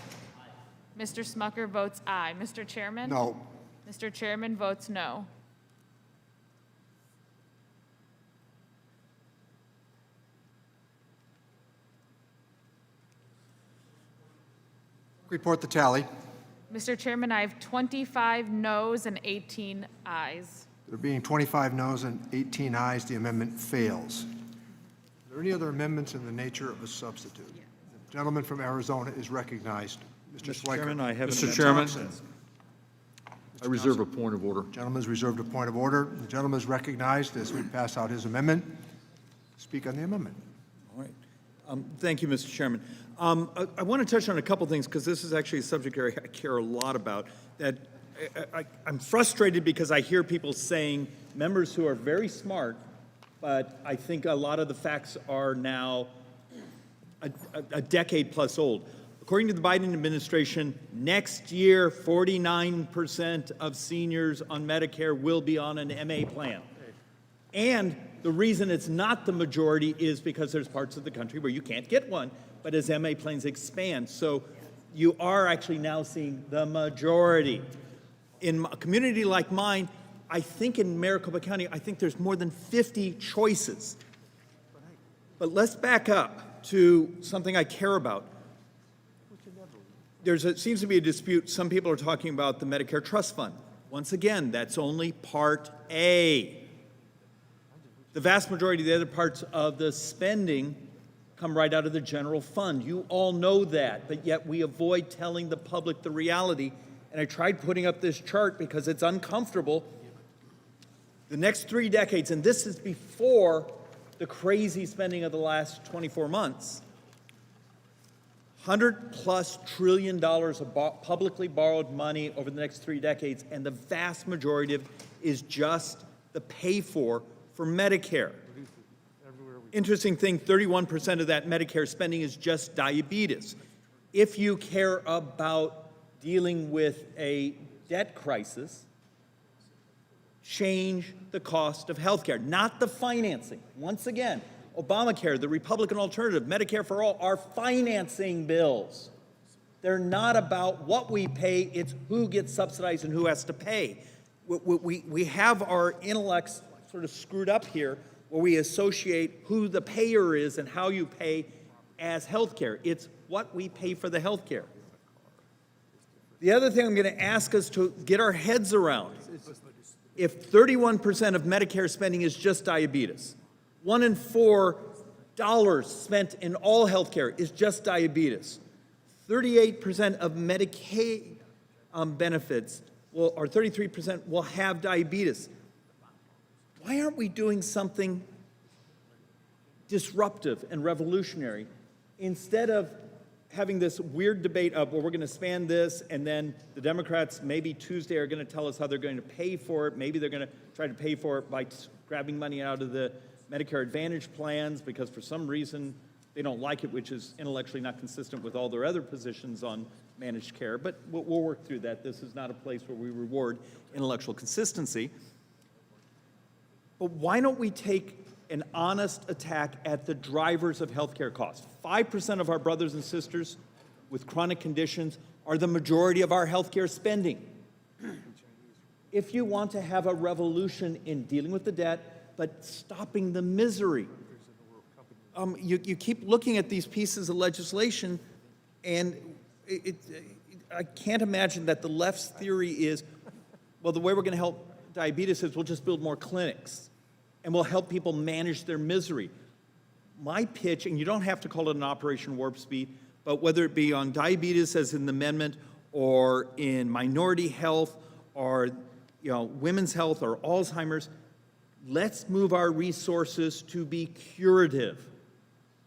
Mr. Smucker votes aye. Mr. Chairman?
No.
Mr. Chairman votes no.
Report the tally.
Mr. Chairman, I have 25 noes and 18 ayes.
There being 25 noes and 18 ayes, the amendment fails. Are there any other amendments in the nature of a substitute? The gentleman from Arizona is recognized. Mr.
Mr. Chairman, I have an
Mr.
amendment.
Chairman, I reserve a point of order.
Gentleman's reserved a point of order. The gentleman is recognized as we pass out his amendment. Speak on the amendment.
All right. Thank you, Mr. Chairman. I want to touch on a couple things because this is actually a subject area I care a lot about. That I'm frustrated because I hear people saying, members who are very smart, but I think a lot of the facts are now a decade plus old. According to the Biden administration, next year, 49% of seniors on Medicare will be on an MA plan. And the reason it's not the majority is because there's parts of the country where you can't get one, but as MA plans expand. So you are actually now seeing the majority. In a community like mine, I think in Maricopa County, I think there's more than 50 choices. But let's back up to something I care about. Seems to be a dispute. Some people are talking about the Medicare Trust Fund. Once again, that's only Part A. The vast majority of the other parts of the spending come right out of the general fund. You all know that, but yet we avoid telling the public the reality. And I tried putting up this chart because it's uncomfortable. The next 3 decades, and this is before the crazy spending of the last 24 months, $100+ trillion of publicly borrowed money over the next 3 decades, and the vast majority of it is just the pay-for Medicare. Interesting thing, 31% of that Medicare spending is just diabetes. If you care about dealing with a debt crisis, change the cost of health care, not the financing. Once again, Obamacare, the Republican alternative, Medicare for all, are financing bills. They're not about what we pay, it's who gets subsidized and who has to pay. We have our intellects sort of screwed up here where we associate who the payer is and how you pay as health care. It's what we pay for the health care. The other thing I'm going to ask us to get our heads around, if 31% of Medicare spending is just diabetes, 1 in 4 dollars spent in all health care is just diabetes, 38% of Medicaid benefits or 33% will have diabetes. why aren't we doing something disruptive and revolutionary instead of having this weird debate of, well, we're going to expand this, and then the Democrats maybe Tuesday are going to tell us how they're going to pay for it. Maybe they're going to try to pay for it by grabbing money out of the Medicare Advantage plans because for some reason they don't like it, which is intellectually not consistent with all their other positions on managed care. But we'll work through that. This is not a place where we reward intellectual consistency. But why don't we take an honest attack at the drivers of healthcare costs? 5% of our brothers and sisters with chronic conditions are the majority of our healthcare spending. If you want to have a revolution in dealing with the debt, but stopping the misery, you keep looking at these pieces of legislation, and I can't imagine that the left's theory is, well, the way we're going to help diabetes is we'll just build more clinics, and we'll help people manage their misery. My pitch, and you don't have to call it an Operation Warp Speed, but whether it be on diabetes as in the amendment, or in minority health, or women's health, or Alzheimer's, let's move our resources to be curative.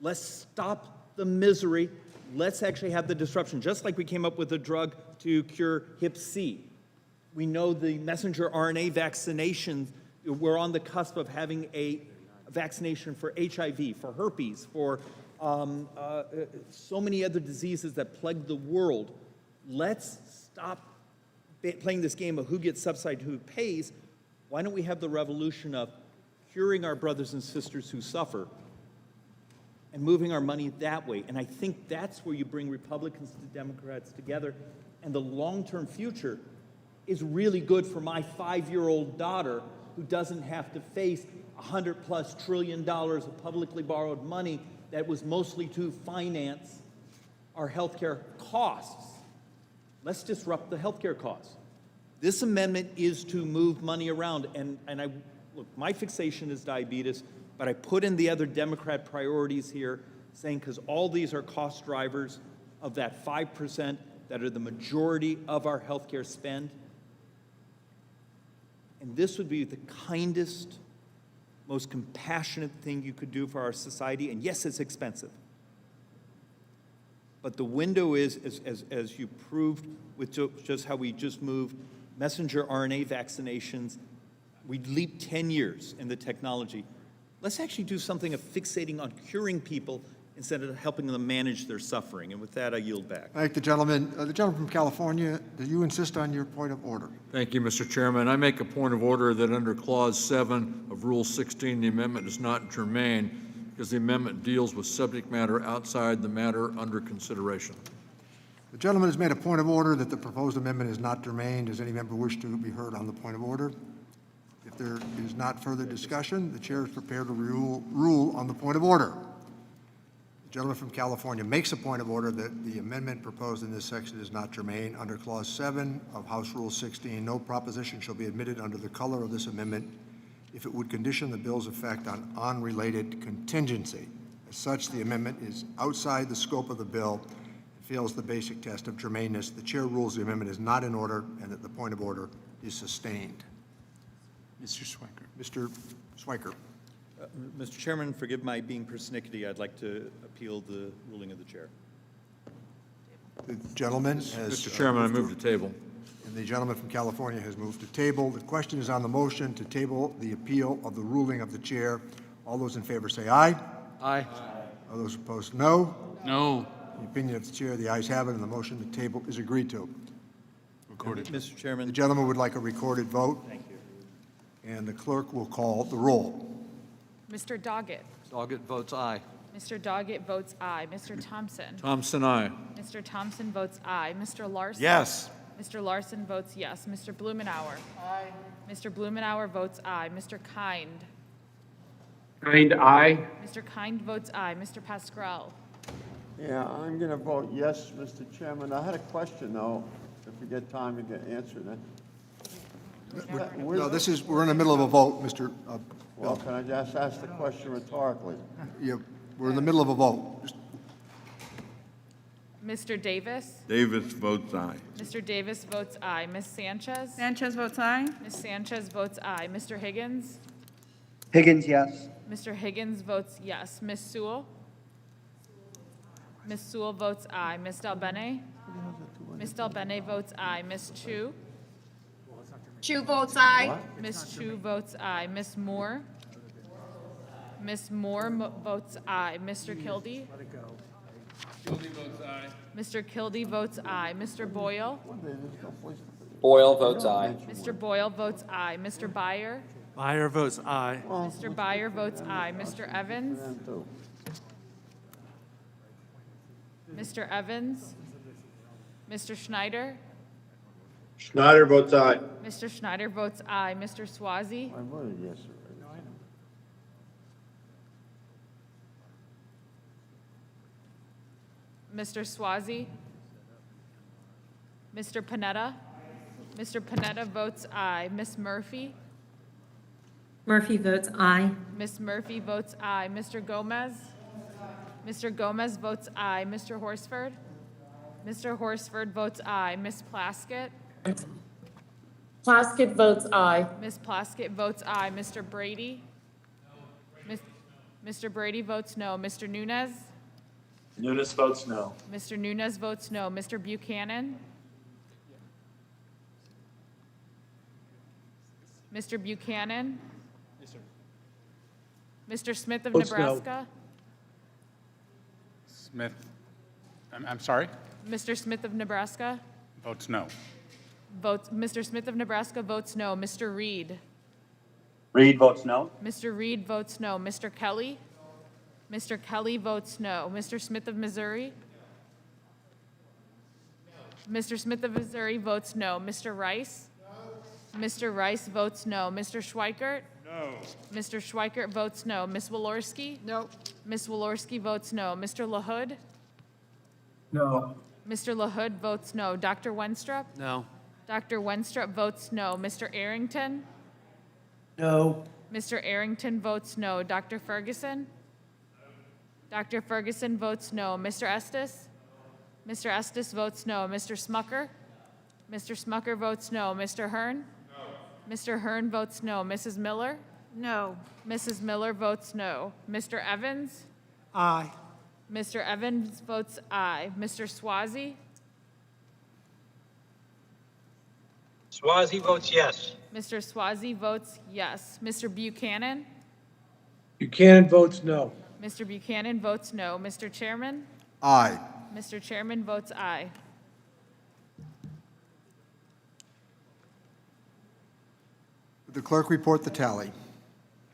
Let's stop the misery. Let's actually have the disruption. Just like we came up with a drug to cure Hep C. We know the messenger RNA vaccinations, we're on the cusp of having a vaccination for HIV, for herpes, for so many other diseases that plague the world. Let's stop playing this game of who gets subsidized, who pays. Why don't we have the revolution of curing our brothers and sisters who suffer and moving our money that way? And I think that's where you bring Republicans and Democrats together. And the long-term future is really good for my 5-year-old daughter who doesn't have to face $100+ trillion of publicly borrowed money that was mostly to finance our healthcare costs. Let's disrupt the healthcare costs. This amendment is to move money around, and look, my fixation is diabetes, but I put in the other Democrat priorities here, saying because all these are cost drivers of that 5% that are the majority of our healthcare spend. And this would be the kindest, most compassionate thing you could do for our society. And yes, it's expensive. But the window is, as you proved with just how we just moved messenger RNA vaccinations, we leaped 10 years in the technology. Let's actually do something of fixating on curing people instead of helping them manage their suffering. And with that, I yield back.
Thank the gentleman. The gentleman from California, do you insist on your point of order?
Thank you, Mr. Chairman. I make a point of order that under Clause 7 of Rule 16, the amendment is not germane because the amendment deals with subject matter outside the matter under consideration.
The gentleman has made a point of order that the proposed amendment is not germane. Does any member wish to be heard on the point of order? If there is not further discussion, the chair is prepared to rule on the point of order. The gentleman from California makes a point of order that the amendment proposed in this section is not germane. Under Clause 7 of House Rule 16, no proposition shall be admitted under the color of this amendment if it would condition the bill's effect on unrelated contingency. As such, the amendment is outside the scope of the bill and fails the basic test of germaneness. The chair rules the amendment is not in order and that the point of order is sustained.
Mr. Swiker.
Mr. Swiker.
Mr. Chairman, forgive my being persnickety. I'd like to appeal the ruling of the chair.
The gentleman has...
Mr. Chairman, I move to table.
And the gentleman from California has moved to table. The question is on the motion to table the appeal of the ruling of the chair. All those in favor say aye.
Aye.
All those opposed, no.
No.
The opinion of the chair, the ayes have it, and the motion to table is agreed to.
Recorded.
Mr. Chairman.
The gentleman would like a recorded vote.
Thank you.
And the clerk will call the roll.
Mr. Doggett.
Doggett votes aye.
Mr. Doggett votes aye. Mr. Thompson.
Thompson, aye.
Mr. Thompson votes aye. Mr. Larson.
Yes.
Mr. Larson votes yes. Mr. Blumenauer. Aye. Mr. Blumenauer votes aye. Mr. Kind.
Kind, aye.
Mr. Kind votes aye. Mr. Pascrell.
Yeah, I'm going to vote yes, Mr. Chairman. I had a question, though, if we get time to get answered.
No, we're in the middle of a vote, Mr.
Well, can I just ask the question rhetorically?
Yeah, we're in the middle of a vote.
Mr. Davis.
Davis votes aye.
Mr. Davis votes aye. Ms. Sanchez.
Sanchez votes aye.
Ms. Sanchez votes aye. Mr. Higgins.
Higgins, yes.
Mr. Higgins votes yes. Ms. Sewell? Ms. Sewell votes aye. Ms. Delbene? Ms. Delbene votes aye. Ms. Chu?
Chu votes aye.
Ms. Chu votes aye. Ms. Moore? Ms. Moore votes aye. Mr. Kildee? Mr. Kildee votes aye. Mr. Boyle?
Boyle votes aye.
Mr. Boyle votes aye. Mr. Byer?
Byer votes aye.
Mr. Byer votes aye. Mr. Evans? Mr. Evans? Mr. Schneider?
Schneider votes aye.
Mr. Schneider votes aye. Mr. Swazi?
I voted yes already.
Mr. Swazi? Mr. Panetta? Mr. Panetta votes aye. Ms. Murphy?
Murphy votes aye.
Ms. Murphy votes aye. Mr. Gomez? Mr. Gomez votes aye. Mr. Horsford? Mr. Horsford votes aye. Ms. Plaskett?
Plaskett votes aye.
Ms. Plaskett votes aye. Mr. Brady? Mr. Brady votes no. Mr. Nunez?
Nunes votes no.
Mr. Nunez votes no. Mr. Buchanan? Mr. Buchanan? Mr. Smith of
Votes no.
Nebraska?
Smith, I'm sorry?
Mr. Smith of Nebraska?
Votes no.
Mr. Smith of Nebraska votes no. Mr. Reed?
Reed votes no.
Mr. Reed votes no. Mr. Kelly? Mr. Kelly votes no. Mr. Smith of Missouri? Mr. Smith of Missouri votes no. Mr. Rice? Mr. Rice votes no. Mr. Schweikert?
No.
Mr. Schweikert votes no. Ms. Walorski? No. Ms. Walorski votes no. Mr. LaHood?
No.
Mr. LaHood votes no. Dr. Wenstrup?
No.
Dr. Wenstrup votes no. Mr. Arrington?
No.
Mr. Arrington votes no. Dr. Ferguson? Dr. Ferguson votes no. Mr. Estes? Mr. Estes votes no. Mr. Smucker? Mr. Smucker votes no. Mr. Hearn? No. Mr. Hearn votes no. Mrs. Miller?
No.
Mrs. Miller votes no. Mr. Evans?
Aye.
Mr. Evans votes aye. Mr. Swazi?
Swazi votes yes.
Mr. Swazi votes yes. Mr. Buchanan?
Buchanan votes no.
Mr. Buchanan votes no. Mr. Chairman?
Aye.
Mr. Chairman votes aye.
Would the clerk report the tally?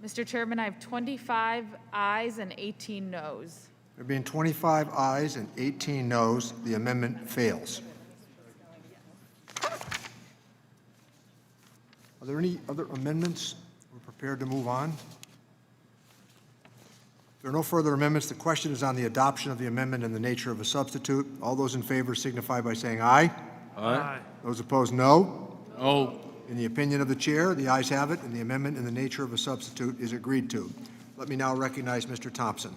Mr. Chairman, I have 25 ayes and 18 noes.
There being 25 ayes and 18 noes, the amendment fails. Are there any other amendments? We're prepared to move on. If there are no further amendments, the question is on the adoption of the amendment in the nature of a substitute. All those in favor signify by saying aye.
Aye.
Those opposed, no.
No.
In the opinion of the chair, the ayes have it, and the amendment in the nature of a substitute is agreed to. Let me now recognize Mr. Thompson.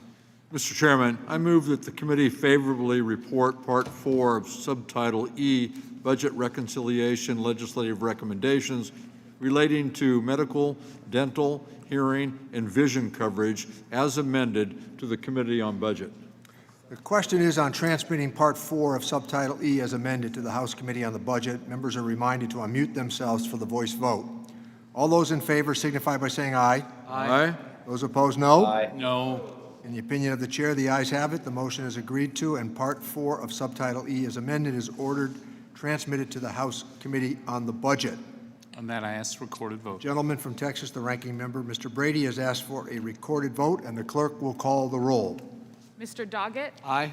Mr. Chairman, I move that the committee favorably report Part 4 of Subtitle E, Budget Reconciliation Legislative Recommendations relating to medical, dental, hearing, and vision coverage as amended to the Committee on Budget.
The question is on transmitting Part 4 of Subtitle E as amended to the House Committee on the Budget. Members are reminded to unmute themselves for the voice vote. All those in favor signify by saying aye.
Aye.
Those opposed, no.
Aye.
No.
In the opinion of the chair, the ayes have it. The motion is agreed to, and Part 4 of Subtitle E as amended is ordered transmitted to the House Committee on the Budget.
On that, I ask recorded vote.
Gentleman from Texas, the ranking member, Mr. Brady, has asked for a recorded vote, and the clerk will call the roll.
Mr. Doggett?
Aye.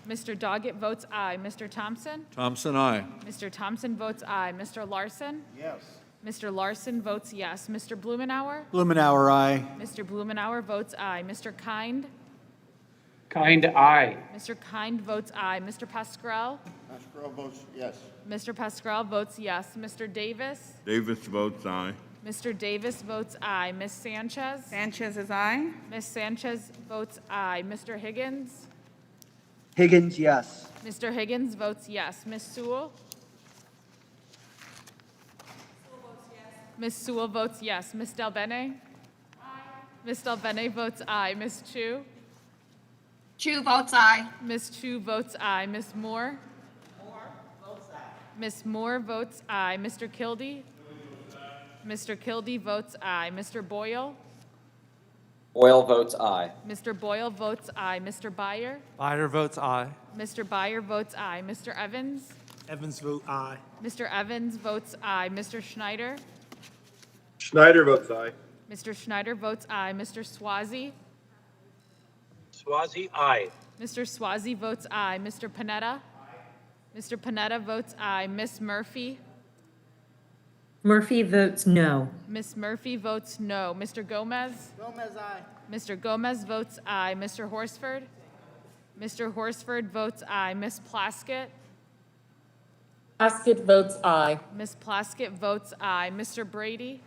Mr. Doggett votes aye. Mr. Thompson?
Thompson, aye.
Mr. Thompson votes aye. Mr. Larson?
Yes.
Mr. Larson votes yes. Mr. Blumenauer?
Blumenauer, aye.
Mr. Blumenauer votes aye. Mr. Kind?
Kind, aye.
Mr. Kind votes aye. Mr. Pascrell?
Pascal votes yes.
Mr. Pascrell votes yes. Mr. Davis?
Davis votes aye.
Mr. Davis votes aye. Ms. Sanchez?
Sanchez is aye.
Ms. Sanchez votes aye. Mr. Higgins?
Higgins, yes.
Mr. Higgins votes yes. Ms. Sewell? Ms. Sewell votes yes. Ms. Delbene? Ms. Delvene votes aye. Ms. Chu?
Chu votes aye.
Ms. Chu votes aye. Ms. Moore? Ms. Moore votes aye. Mr. Kildee? Mr. Kildee votes aye. Mr. Boyle?
Boyle votes aye.
Mr. Boyle votes aye. Mr. Byer?
Byer votes aye.
Mr. Byer votes aye. Mr. Evans?
Evans vote aye.
Mr. Evans votes aye. Mr. Schneider?
Schneider votes aye.
Mr. Schneider votes aye. Mr. Swazi?
Swazi aye.
Mr. Swazi votes aye. Mr. Panetta? Mr. Panetta votes aye. Ms. Murphy?
Murphy votes no.
Ms. Murphy votes no. Mr. Gomez?
Gomez, aye.
Mr. Gomez votes aye. Mr. Horsford? Mr. Horsford votes aye. Ms. Plaskett?
Plaskett votes aye.
Ms. Plaskett votes aye. Mr. Brady?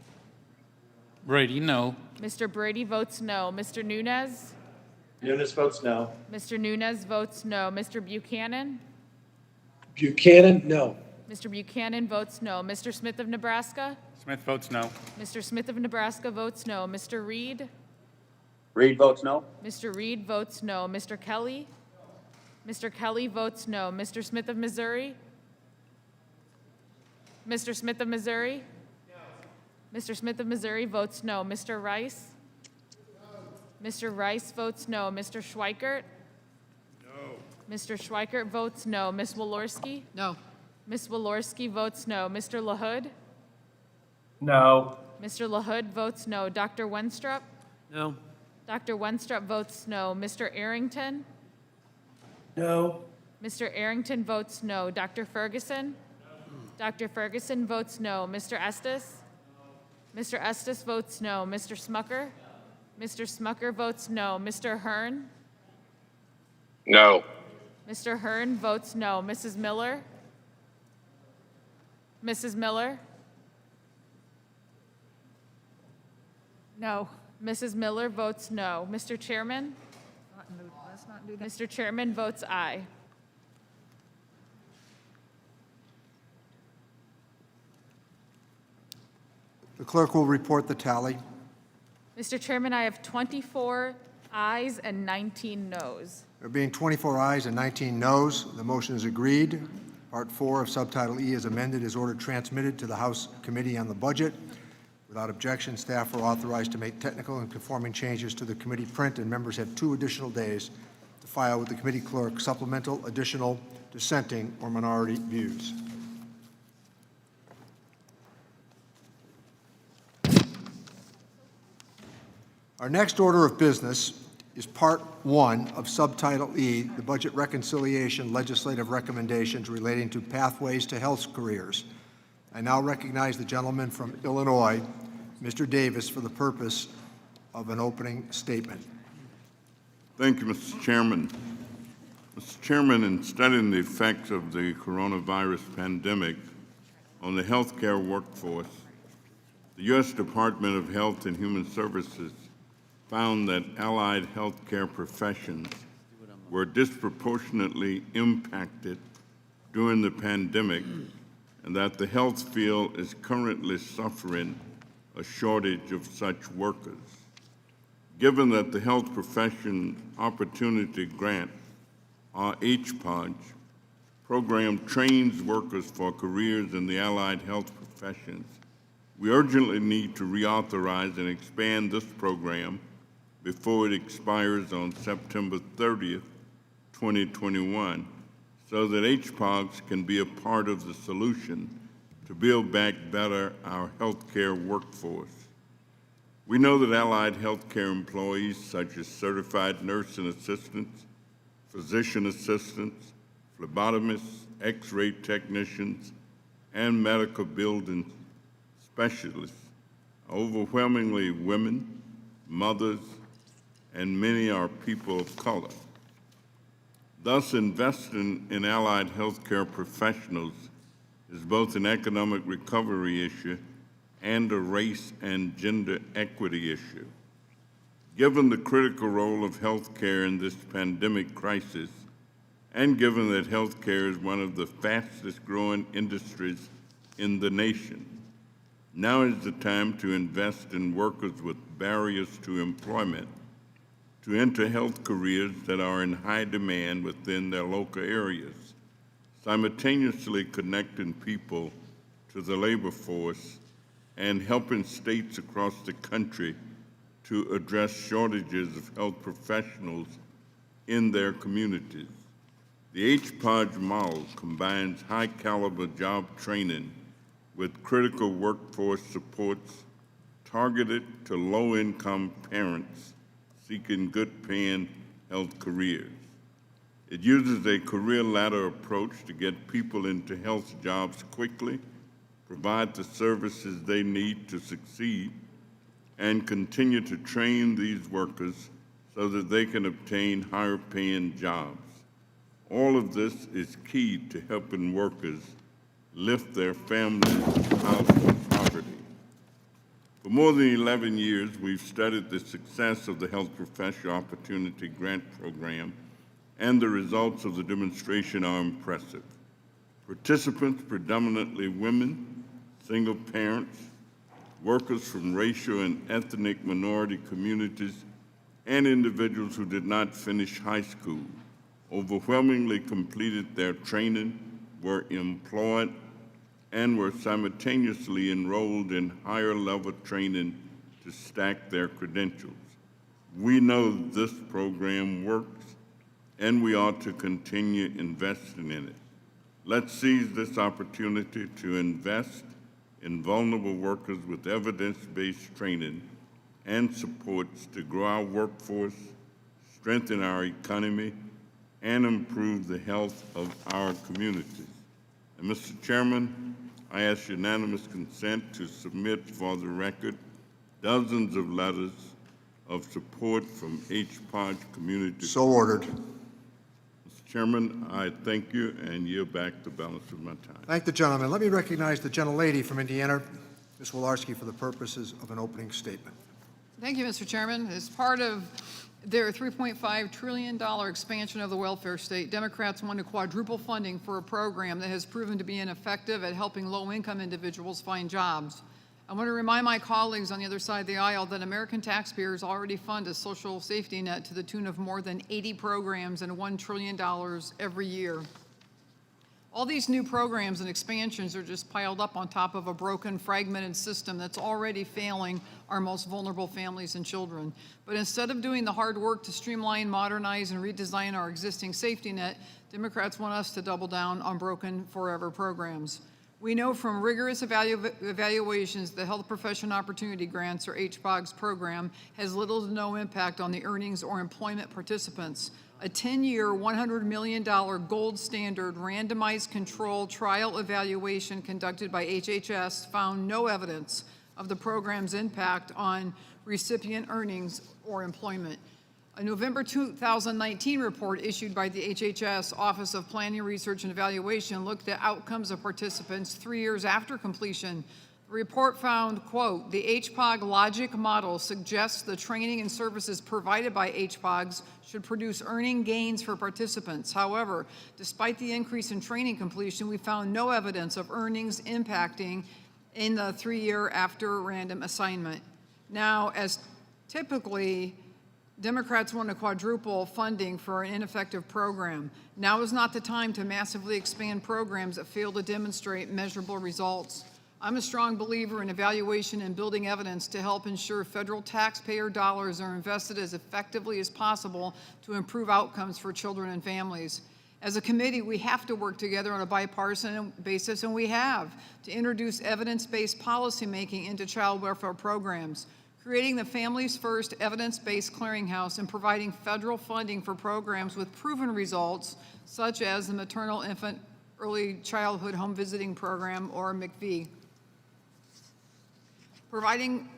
Brady, no.
Mr. Brady votes no. Mr. Nunez?
Nunes votes no.
Mr. Nunez votes no. Mr. Buchanan?
Buchanan, no.
Mr. Buchanan votes no. Mr. Smith of Nebraska?
Smith votes no.
Mr. Smith of Nebraska votes no. Mr. Reed?
Reed votes no.
Mr. Reed votes no. Mr. Kelly? Mr. Kelly votes no. Mr. Smith of Missouri? Mr. Smith of Missouri? Mr. Smith of Missouri votes no. Mr. Rice? Mr. Rice votes no. Mr. Schweikert? No. Mr. Schweikert votes no. Ms. Walorski?
No.
Ms. Walorski votes no. Mr. LaHood?
No.
Mr. LaHood votes no. Dr. Wenstrup?
No.
Dr. Wenstrup votes no. Mr. Arrington?
No.
Mr. Arrington votes no. Dr. Ferguson? Dr. Ferguson votes no. Mr. Estes? Mr. Estes votes no. Mr. Smucker? Mr. Smucker votes no. Mr. Hearn?
No.
Mr. Hearn votes no. Mrs. Miller? Mrs. Miller?
No.
Mrs. Miller votes no. Mr. Chairman?
Let's not do that.
Mr. Chairman votes aye.
The clerk will report the tally.
Mr. Chairman, I have 24 ayes and 19 noes.
There being 24 ayes and 19 noes, the motion is agreed. Part 4 of Subtitle E is amended is ordered transmitted to the House Committee on the Budget. Without objection, staff are authorized to make technical and conforming changes to the committee print, and members have 2 additional days to file with the committee clerk supplemental, additional, dissenting, or minority views. Our next order of business is Part 1 of Subtitle E, the Budget Reconciliation Legislative Recommendations relating to pathways to health careers. I now recognize the gentleman from Illinois, Mr. Davis, for the purpose of an opening statement.
Thank you, Mr. Chairman. Mr. Chairman, in studying the effects of the coronavirus pandemic on the healthcare workforce, the U.S. Department of Health and Human Services found that allied healthcare professions were disproportionately impacted during the pandemic, and that the health field is currently suffering a shortage of such workers. Given that the Health Profession Opportunity Grant, or HPOG, program trains workers for careers in the allied health professions, we urgently need to reauthorize and expand this program before it expires on September 30th, 2021, so that HPOGs can be a part of the solution to build back better our healthcare workforce. We know that allied healthcare employees such as certified nursing assistants, physician assistants, phlebotomists, x-ray technicians, and medical building specialists are overwhelmingly women, mothers, and many are people of color. Thus, investing in allied healthcare professionals is both an economic recovery issue and a race and gender equity issue. Given the critical role of healthcare in this pandemic crisis, and given that healthcare is one of the fastest growing industries in the nation, Now is the time to invest in workers with barriers to employment to enter health careers that are in high demand within their local areas, simultaneously connecting people to the labor force and helping states across the country to address shortages of health professionals in their communities. The HPODGE model combines high-caliber job training with critical workforce supports targeted to low-income parents seeking good-paying health careers. It uses a career ladder approach to get people into health jobs quickly, provide the services they need to succeed, and continue to train these workers so that they can obtain higher-paying jobs. All of this is key to helping workers lift their families out of poverty. For more than 11 years, we've studied the success of the Health Professional Opportunity Grant Program, and the results of the demonstration are impressive. Participants, predominantly women, single parents, workers from racial and ethnic minority communities, and individuals who did not finish high school, overwhelmingly completed their training, were employed, and were simultaneously enrolled in higher level training to stack their credentials. We know this program works, and we ought to continue investing in it. Let's seize this opportunity to invest in vulnerable workers with evidence-based training and supports to grow our workforce, strengthen our economy, and improve the health of our communities. And Mr. Chairman, I ask unanimous consent to submit for the record dozens of letters of support from HPODGE community.
So ordered.
Mr. Chairman, I thank you and yield back the balance of my time.
Thank the gentleman. Let me recognize the gentlelady from Indiana, Ms. Wolarski, for the purposes of an opening statement.
Thank you, Mr. Chairman. As part of their $3.5 trillion expansion of the welfare state, Democrats want to quadruple funding for a program that has proven to be ineffective at helping low-income individuals find jobs. I want to remind my colleagues on the other side of the aisle that American taxpayers already fund a social safety net to the tune of more than 80 programs and $1 trillion every year. All these new programs and expansions are just piled up on top of a broken, fragmented system that's already failing our most vulnerable families and children. But instead of doing the hard work to streamline, modernize, and redesign our existing safety net, Democrats want us to double down on broken forever programs. We know from rigorous evaluations the Health Profession Opportunity Grants, or HPOGS program, has little to no impact on the earnings or employment participants. A 10-year, $100 million gold standard randomized control trial evaluation conducted by HHS found no evidence of the program's impact on recipient earnings or employment. A November 2019 report issued by the HHS Office of Planning, Research, and Evaluation looked at outcomes of participants 3 years after completion. The report found, quote, the HPOG logic model suggests the training and services provided by HPOGs should produce earning gains for participants. However, despite the increase in training completion, we found no evidence of earnings impacting in the 3 year after random assignment. Now, as typically, Democrats want to quadruple funding for an ineffective program. Now is not the time to massively expand programs that fail to demonstrate measurable results. I'm a strong believer in evaluation and building evidence to help ensure federal taxpayer dollars are invested as effectively as possible to improve outcomes for children and families. As a committee, we have to work together on a bipartisan basis, and we have, to introduce evidence-based policymaking into child welfare programs. Creating the Families First evidence-based clearinghouse and providing federal funding for programs with proven results, such as the Maternal Infant Early Childhood Home Visiting Program, or MCV. Providing,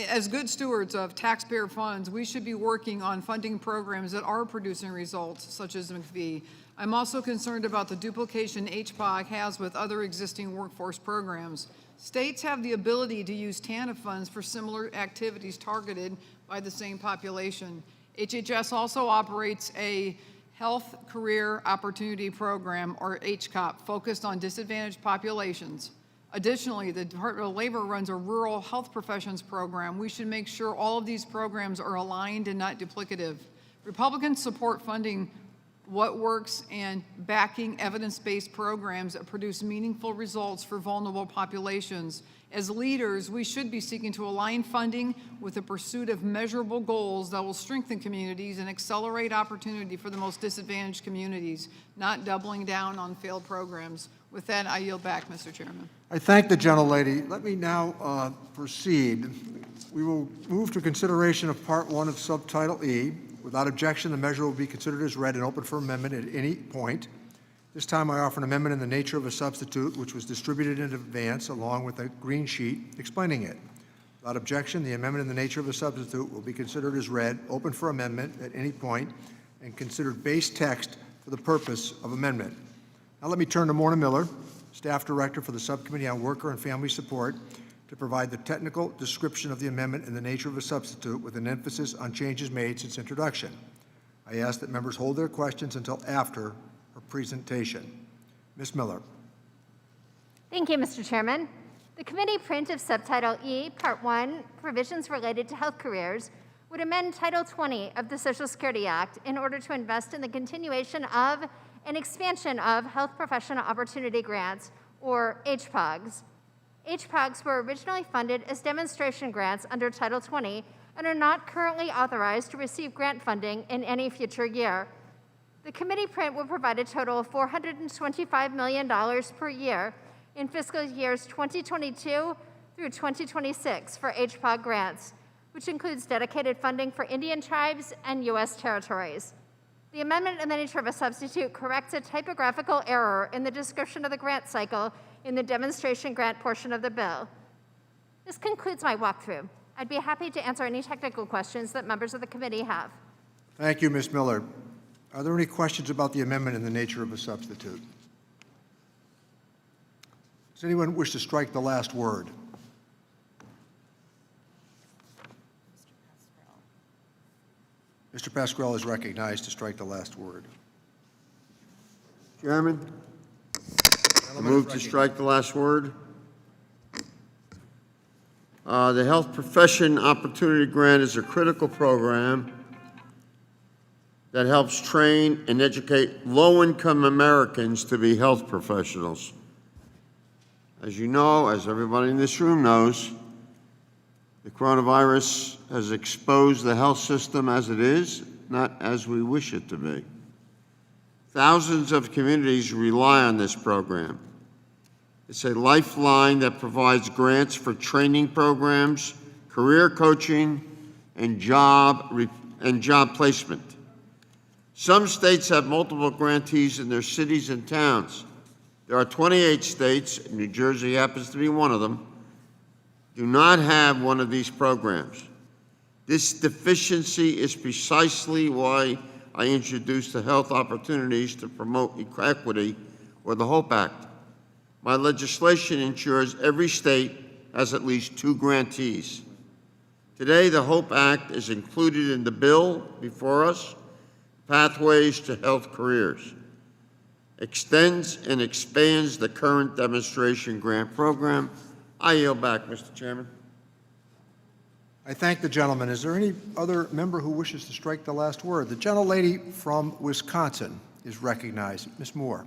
as good stewards of taxpayer funds, we should be working on funding programs that are producing results, such as MCV. I'm also concerned about the duplication HPOG has with other existing workforce programs. States have the ability to use TANF funds for similar activities targeted by the same population. HHS also operates a Health Career Opportunity Program, or HCOP, focused on disadvantaged populations. Additionally, the Department of Labor runs a rural health professions program. We should make sure all of these programs are aligned and not duplicative. Republicans support funding what works and backing evidence-based programs that produce meaningful results for vulnerable populations. As leaders, we should be seeking to align funding with the pursuit of measurable goals that will strengthen communities and accelerate opportunity for the most disadvantaged communities, not doubling down on failed programs. With that, I yield back, Mr. Chairman.
I thank the gentlelady. Let me now proceed. We will move to consideration of Part 1 of Subtitle E. Without objection, the measure will be considered as read and open for amendment at any point. This time I offer an amendment in the nature of a substitute, which was distributed in advance along with a green sheet explaining it. Without objection, the amendment in the nature of a substitute will be considered as read, open for amendment at any point, and considered base text for the purpose of amendment. Now let me turn to Morna Miller, Staff Director for the Subcommittee on Worker and Family Support, to provide the technical description of the amendment in the nature of a substitute with an emphasis on changes made since introduction. I ask that members hold their questions until after her presentation. Ms. Miller.
Thank you, Mr. Chairman. The committee print of Subtitle E, Part 1, Provisions Related to Health Careers, would amend Title 20 of the Social Security Act in order to invest in the continuation of and expansion of Health Professional Opportunity Grants, or HPOGs. HPOGs were originally funded as demonstration grants under Title 20 and are not currently authorized to receive grant funding in any future year. The committee print will provide a total of $425 million per year in fiscal years 2022 through 2026 for HPOG grants, which includes dedicated funding for Indian tribes and U.S. territories. The amendment in the nature of a substitute corrects a typographical error in the description of the grant cycle in the demonstration grant portion of the bill. This concludes my walkthrough. I'd be happy to answer any technical questions that members of the committee have.
Thank you, Ms. Miller. Are there any questions about the amendment in the nature of a substitute? Does anyone wish to strike the last word? Mr. Pasquale is recognized to strike the last word.
Chairman, I move to strike the last word. The Health Profession Opportunity Grant is a critical program that helps train and educate low-income Americans to be health professionals. As you know, as everybody in this room knows, the coronavirus has exposed the health system as it is, not as we wish it to be. Thousands of communities rely on this program. It's a lifeline that provides grants for training programs, career coaching, and job placement. Some states have multiple grantees in their cities and towns. There are 28 states, New Jersey happens to be one of them, do not have one of these programs. This deficiency is precisely why I introduced the Health Opportunities to Promote Equity, or the HOPE Act. My legislation ensures every state has at least 2 grantees. Today, the HOPE Act is included in the bill before us, Pathways to Health Careers. Extends and expands the current demonstration grant program. I yield back, Mr. Chairman.
I thank the gentleman. Is there any other member who wishes to strike the last word? The gentlelady from Wisconsin is recognized. Ms. Moore.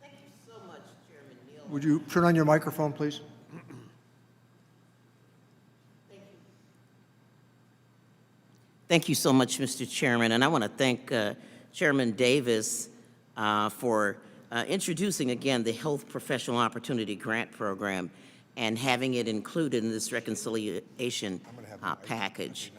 Thank you so much, Chairman Neal.
Would you turn on your microphone, please?
Thank you so much, Mr. Chairman, and I want to thank Chairman Davis for introducing again the Health Professional Opportunity Grant Program and having it included in this reconciliation package.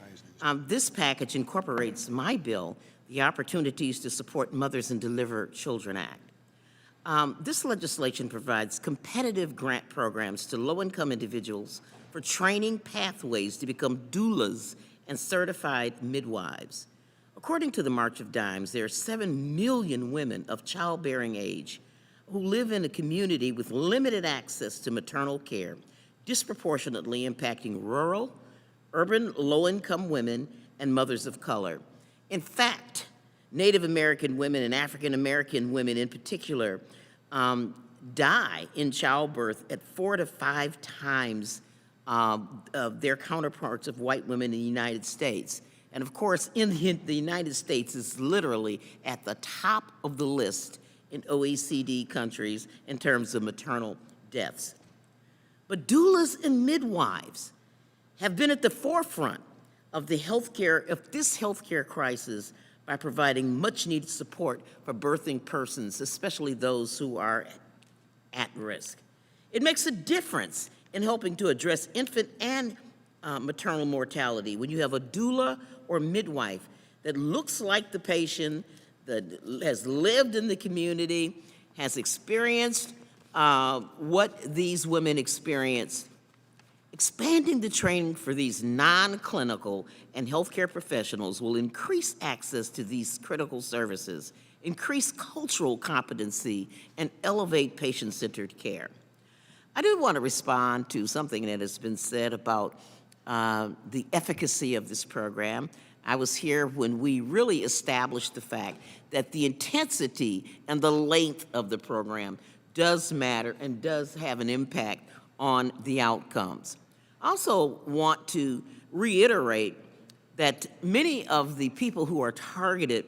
This package incorporates my bill, the Opportunities to Support Mothers and Deliver Children Act. This legislation provides competitive grant programs to low-income individuals for training pathways to become doulas and certified midwives. According to the March of Dimes, there are 7 million women of childbearing age who live in a community with limited access to maternal care, disproportionately impacting rural, urban, low-income women and mothers of color. In fact, Native American women and African American women in particular die in childbirth at 4 to 5 times of their counterparts of white women in the United States. And of course, in the United States is literally at the top of the list in OECD countries in terms of maternal deaths. But doulas and midwives have been at the forefront of this healthcare crisis by providing much needed support for birthing persons, especially those who are at risk. It makes a difference in helping to address infant and maternal mortality when you have a doula or midwife that looks like the patient, that has lived in the community, has experienced what these women experienced. Expanding the training for these non-clinical and healthcare professionals will increase access to these critical services, increase cultural competency, and elevate patient-centered care. I do want to respond to something that has been said about the efficacy of this program. I was here when we really established the fact that the intensity and the length of the program does matter and does have an impact on the outcomes. I also want to reiterate that many of the people who are targeted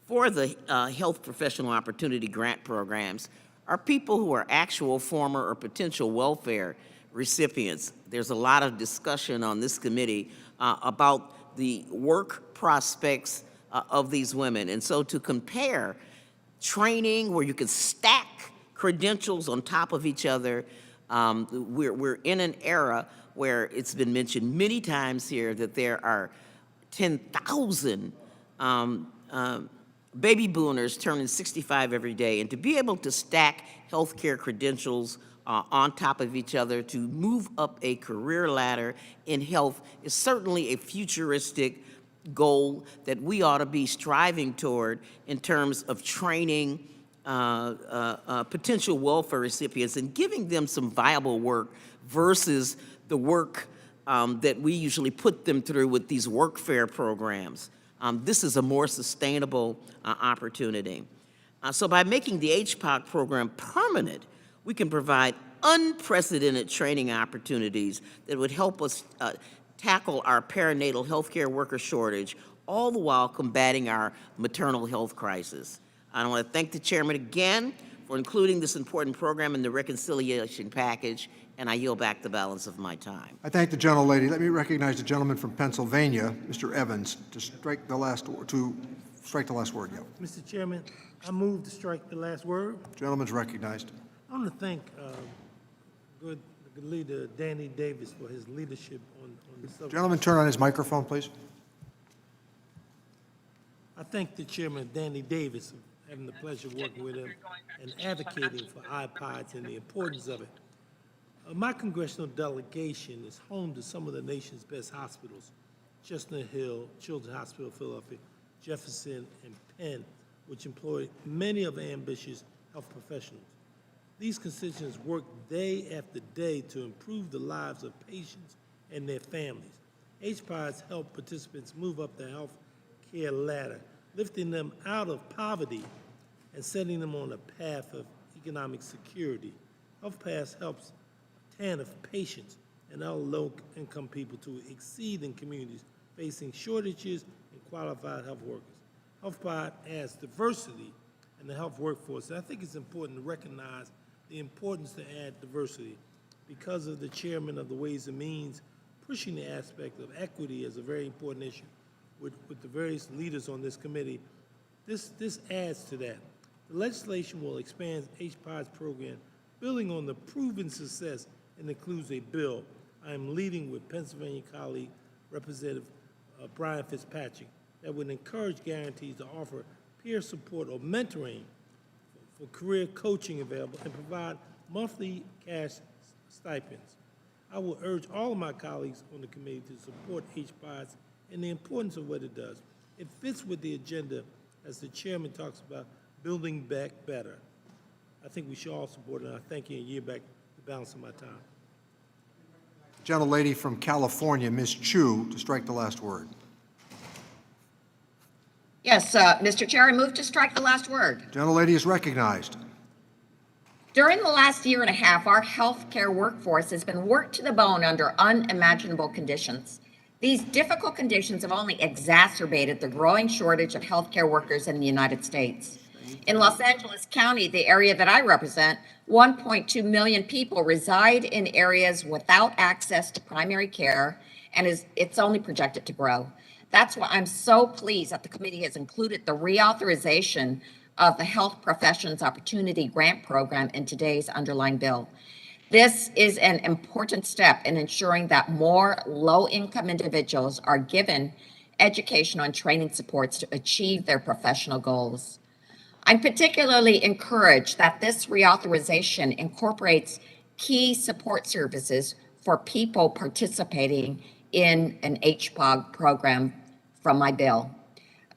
for the Health Professional Opportunity Grant programs are people who are actual former or potential welfare recipients. There's a lot of discussion on this committee about the work prospects of these women. And so to compare training where you can stack credentials on top of each other, we're in an era where it's been mentioned many times here that there are 10,000 baby boomers turning 65 every day, and to be able to stack healthcare credentials on top of each other to move up a career ladder in health is certainly a futuristic goal that we ought to be striving toward in terms of training potential welfare recipients and giving them some viable work versus the work that we usually put them through with these workfare programs. This is a more sustainable opportunity. So by making the HPOC program permanent, we can provide unprecedented training opportunities that would help us tackle our perinatal healthcare worker shortage, all the while combating our maternal health crisis. I want to thank the chairman again for including this important program in the reconciliation package, and I yield back the balance of my time.
I thank the gentlelady. Let me recognize the gentleman from Pennsylvania, Mr. Evans, to strike the last word. Yeah.
Mr. Chairman, I move to strike the last word.
Gentleman's recognized.
I want to thank good leader Danny Davis for his leadership on the subject.
Gentleman, turn on his microphone, please.
I thank the chairman, Danny Davis, for having the pleasure of working with him and advocating for iPods and the importance of it. My congressional delegation is home to some of the nation's best hospitals: Chestnut Hill, Children's Hospital, Philadelphia, Jefferson, and Penn, which employ many of the ambitious health professionals. These constituents work day after day to improve the lives of patients and their families. HPODs help participants move up the health care ladder, lifting them out of poverty and setting them on a path of economic security. HealthPass helps TANF patients and other low-income people to exceed in communities facing shortages in qualified health workers. HealthPod adds diversity in the health workforce, and I think it's important to recognize the importance to add diversity because of the chairman of the Ways and Means pushing the aspect of equity as a very important issue with the various leaders on this committee. This adds to that. The legislation will expand HPOD's program, building on the proven success, and includes a bill I am leading with Pennsylvania colleague Representative Brian Fitzpatrick that would encourage guarantees to offer peer support or mentoring for career coaching available and provide monthly cash stipends. I will urge all of my colleagues on the committee to support HPODs and the importance of what it does. It fits with the agenda, as the chairman talks about, building back better. I think we should all support it, and I thank you and yield back the balance of my time.
Gentlelady from California, Ms. Chu, to strike the last word.
Yes, Mr. Chair, I move to strike the last word.
Gentlelady is recognized.
During the last year and a half, our healthcare workforce has been worked to the bone under unimaginable conditions. These difficult conditions have only exacerbated the growing shortage of healthcare workers in the United States. In Los Angeles County, the area that I represent, 1.2 million people reside in areas without access to primary care, and it's only projected to grow. That's why I'm so pleased that the committee has included the reauthorization of the Health Professions Opportunity Grant Program in today's underlying bill. This is an important step in ensuring that more low-income individuals are given educational and training supports to achieve their professional goals. I'm particularly encouraged that this reauthorization incorporates key support services for people participating in an HPOG program from my bill.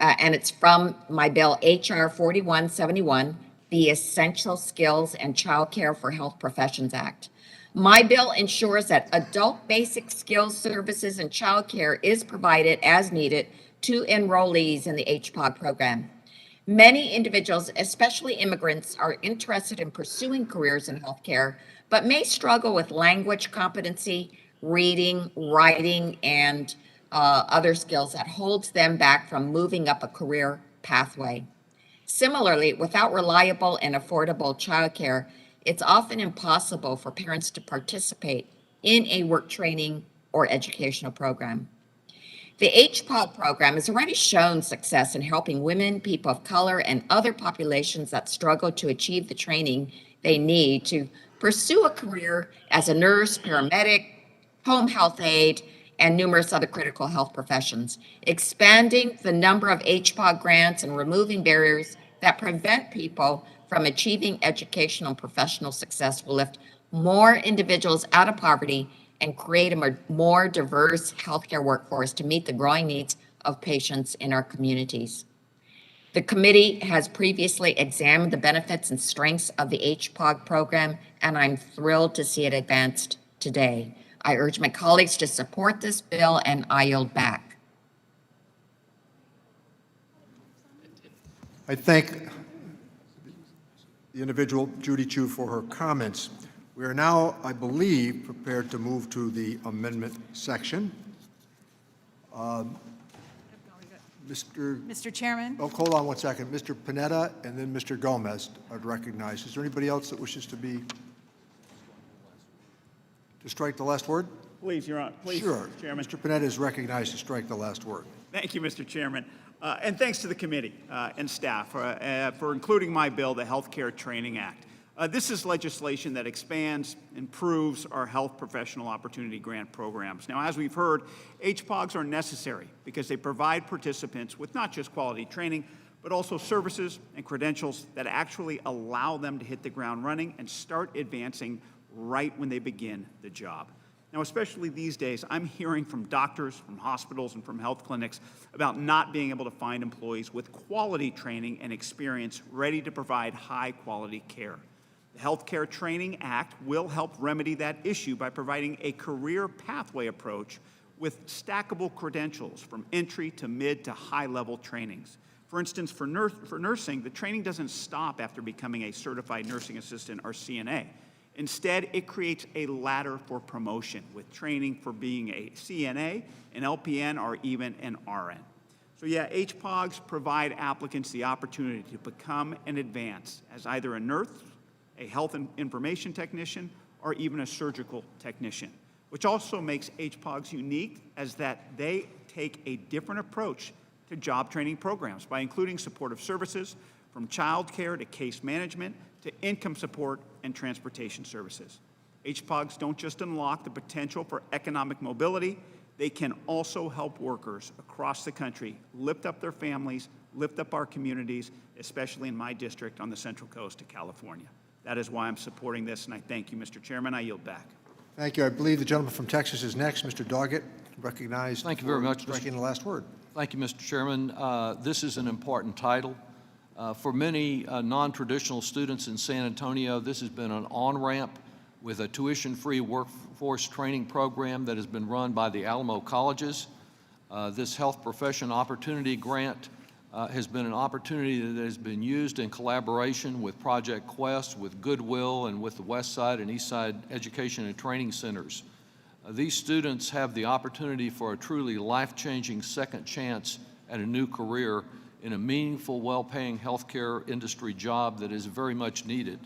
And it's from my bill, HR 4171, the Essential Skills and Childcare for Health Professions Act. My bill ensures that adult basic skills services and childcare is provided as needed to enrollees in the HPOG program. Many individuals, especially immigrants, are interested in pursuing careers in healthcare, but may struggle with language competency, reading, writing, and other skills that holds them back from moving up a career pathway. Similarly, without reliable and affordable childcare, it's often impossible for parents to participate in a work training or educational program. The HPOG program has already shown success in helping women, people of color, and other populations that struggle to achieve the training they need to pursue a career as a nurse, paramedic, home health aide, and numerous other critical health professions. Expanding the number of HPOG grants and removing barriers that prevent people from achieving educational and professional success will lift more individuals out of poverty and create a more diverse healthcare workforce to meet the growing needs of patients in our communities. The committee has previously examined the benefits and strengths of the HPOG program, and I'm thrilled to see it advanced today. I urge my colleagues to support this bill, and I yield back.
I thank the individual, Judy Chu, for her comments. We are now, I believe, prepared to move to the amendment section.
Mr. Chairman?
Oh, hold on one second. Mr. Panetta and then Mr. Gomez are recognized. Is there anybody else that wishes to strike the last word?
Please, Your Honor. Please,
Sure.
Mr. Chairman.
Mr. Panetta is recognized to strike the last word.
Thank you, Mr. Chairman. And thanks to the committee and staff for including my bill, the Healthcare Training Act. This is legislation that expands, improves our health professional opportunity grant programs. Now, as we've heard, HPOGs are necessary because they provide participants with not just quality training, but also services and credentials that actually allow them to hit the ground running and start advancing right when they begin the job. Now, especially these days, I'm hearing from doctors, from hospitals, and from health clinics about not being able to find employees with quality training and experience ready to provide high-quality care. The Healthcare Training Act will help remedy that issue by providing a career pathway approach with stackable credentials from entry to mid to high-level trainings. For instance, for nursing, the training doesn't stop after becoming a certified nursing assistant or CNA. Instead, it creates a ladder for promotion with training for being a CNA, an LPN, or even an RN. So yeah, HPOGs provide applicants the opportunity to become and advance as either a nurse, a health information technician, or even a surgical technician, which also makes HPOGs unique as that they take a different approach to job training programs by including supportive services from child care to case management to income support and transportation services. HPOGs don't just unlock the potential for economic mobility, they can also help workers across the country lift up their families, lift up our communities, especially in my district on the Central Coast of California. That is why I'm supporting this, and I thank you, Mr. Chairman. I yield back.
Thank you. I believe the gentleman from Texas is next. Mr. Doggett, recognized.
Thank you very much,
striking the last word.
Thank you, Mr. Chairman. This is an important title. For many non-traditional students in San Antonio, this has been an on-ramp with a tuition-free workforce training program that has been run by the Alamo Colleges. This Health Profession Opportunity Grant has been an opportunity that has been used in collaboration with Project Quest, with Goodwill, and with the West Side and East Side Education and Training Centers. These students have the opportunity for a truly life-changing second chance at a new career in a meaningful, well-paying healthcare industry job that is very much needed.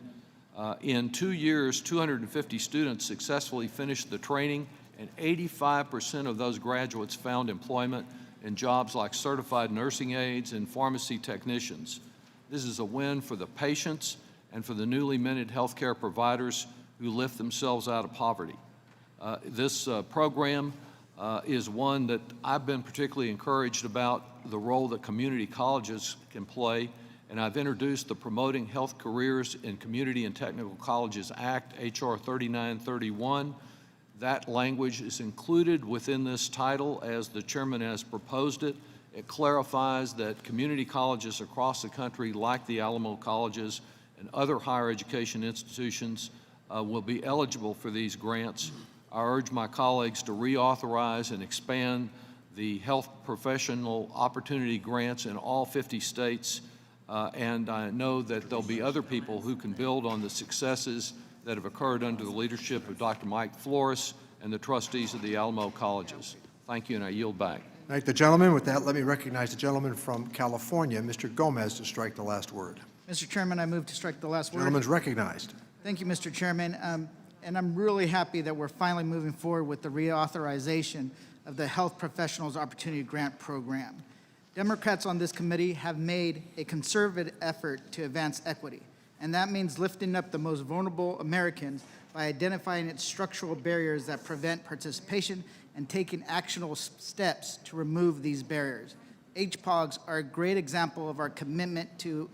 In 2 years, 250 students successfully finished the training, and 85% of those graduates found employment in jobs like certified nursing aides and pharmacy technicians. This is a win for the patients and for the newly minted healthcare providers who lift themselves out of poverty. This program is one that I've been particularly encouraged about the role that community colleges can play, and I've introduced the Promoting Health Careers in Community and Technical Colleges Act, H.R. 3931. That language is included within this title as the chairman has proposed it. It clarifies that community colleges across the country, like the Alamo Colleges and other higher education institutions, will be eligible for these grants. I urge my colleagues to reauthorize and expand the health professional opportunity grants in all 50 states, and I know that there'll be other people who can build on the successes that have occurred under the leadership of Dr. Mike Flores and the trustees of the Alamo Colleges. Thank you, and I yield back.
Thank the gentleman. With that, let me recognize the gentleman from California, Mr. Gomez, to strike the last word.
Mr. Chairman, I move to strike the last word.
Gentleman's recognized.
Thank you, Mr. Chairman. And I'm really happy that we're finally moving forward with the reauthorization of the Health Professionals Opportunity Grant Program. Democrats on this committee have made a concerted effort to advance equity, and that means lifting up the most vulnerable Americans by identifying its structural barriers that prevent participation and taking actionable steps to remove these barriers. HPOGs are a great example of our commitment to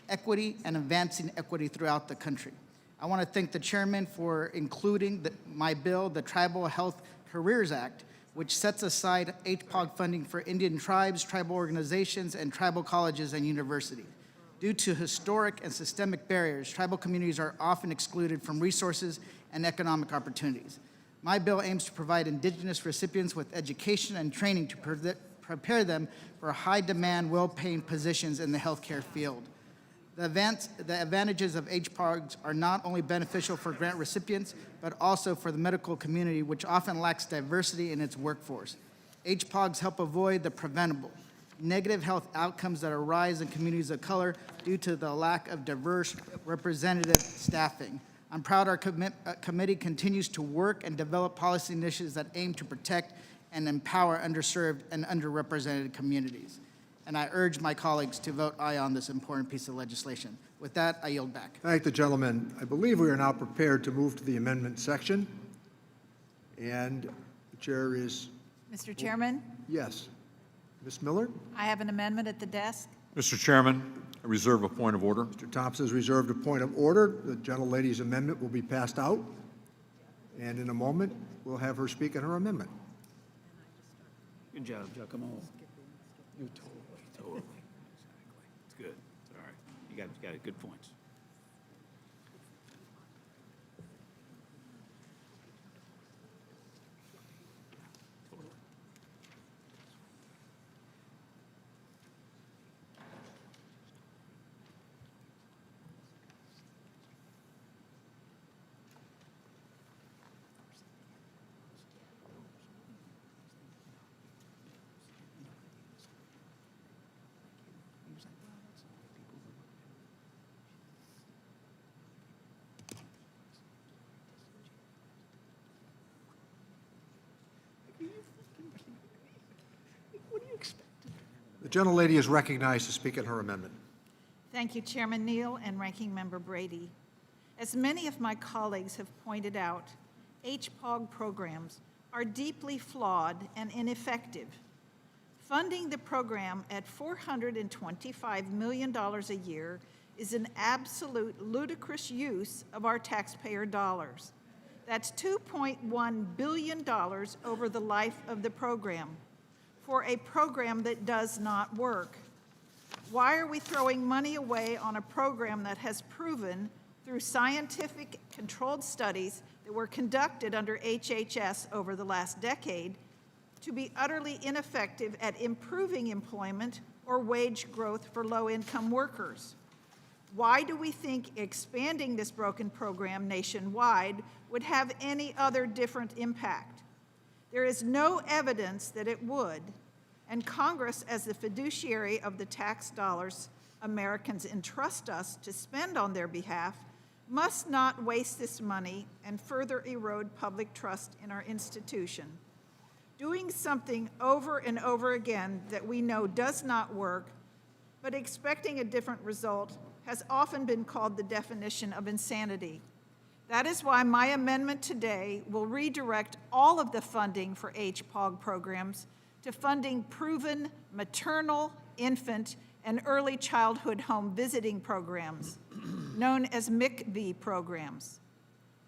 equity and advancing equity throughout the country. I want to thank the chairman for including my bill, the Tribal Health Careers Act, which sets aside HPOG funding for Indian tribes, tribal organizations, and tribal colleges and universities. Due to historic and systemic barriers, tribal communities are often excluded from resources and economic opportunities. My bill aims to provide Indigenous recipients with education and training to prepare them for high-demand, well-paying positions in the healthcare field. The advantages of HPOGs are not only beneficial for grant recipients, but also for the medical community, which often lacks diversity in its workforce. HPOGs help avoid the preventable negative health outcomes that arise in communities of color due to the lack of diverse representative staffing. I'm proud our committee continues to work and develop policy initiatives that aim to protect and empower underserved and underrepresented communities. And I urge my colleagues to vote aye on this important piece of legislation. With that, I yield back.
Thank the gentleman. I believe we are now prepared to move to the amendment section. And the chair is,
Mr. Chairman,
yes. Ms. Miller?
I have an amendment at the desk.
Mr. Chairman, I reserve a point of order.
Mr. Thompson has reserved a point of order. The gentlelady's amendment will be passed out. And in a moment, we'll have her speak on her amendment.
Good job, Giacomo. You totally. It's good. It's all right. You got good points.
The gentlelady is recognized to speak on her amendment.
Thank you, Chairman Neal and Ranking Member Brady. As many of my colleagues have pointed out, HPOG programs are deeply flawed and ineffective. Funding the program at $425 million a year is an absolute ludicrous use of our taxpayer dollars. That's $2.1 billion over the life of the program for a program that does not work. Why are we throwing money away on a program that has proven through scientific controlled studies that were conducted under HHS over the last decade to be utterly ineffective at improving employment or wage growth for low-income workers. Why do we think expanding this broken program nationwide would have any other different impact? There is no evidence that it would, and Congress, as the fiduciary of the tax dollars Americans entrust us to spend on their behalf, must not waste this money and further erode public trust in our institution. Doing something over and over again that we know does not work, but expecting a different result, has often been called the definition of insanity. That is why my amendment today will redirect all of the funding for HPOG programs to funding proven maternal, infant, and early childhood home visiting programs, known as MICV programs.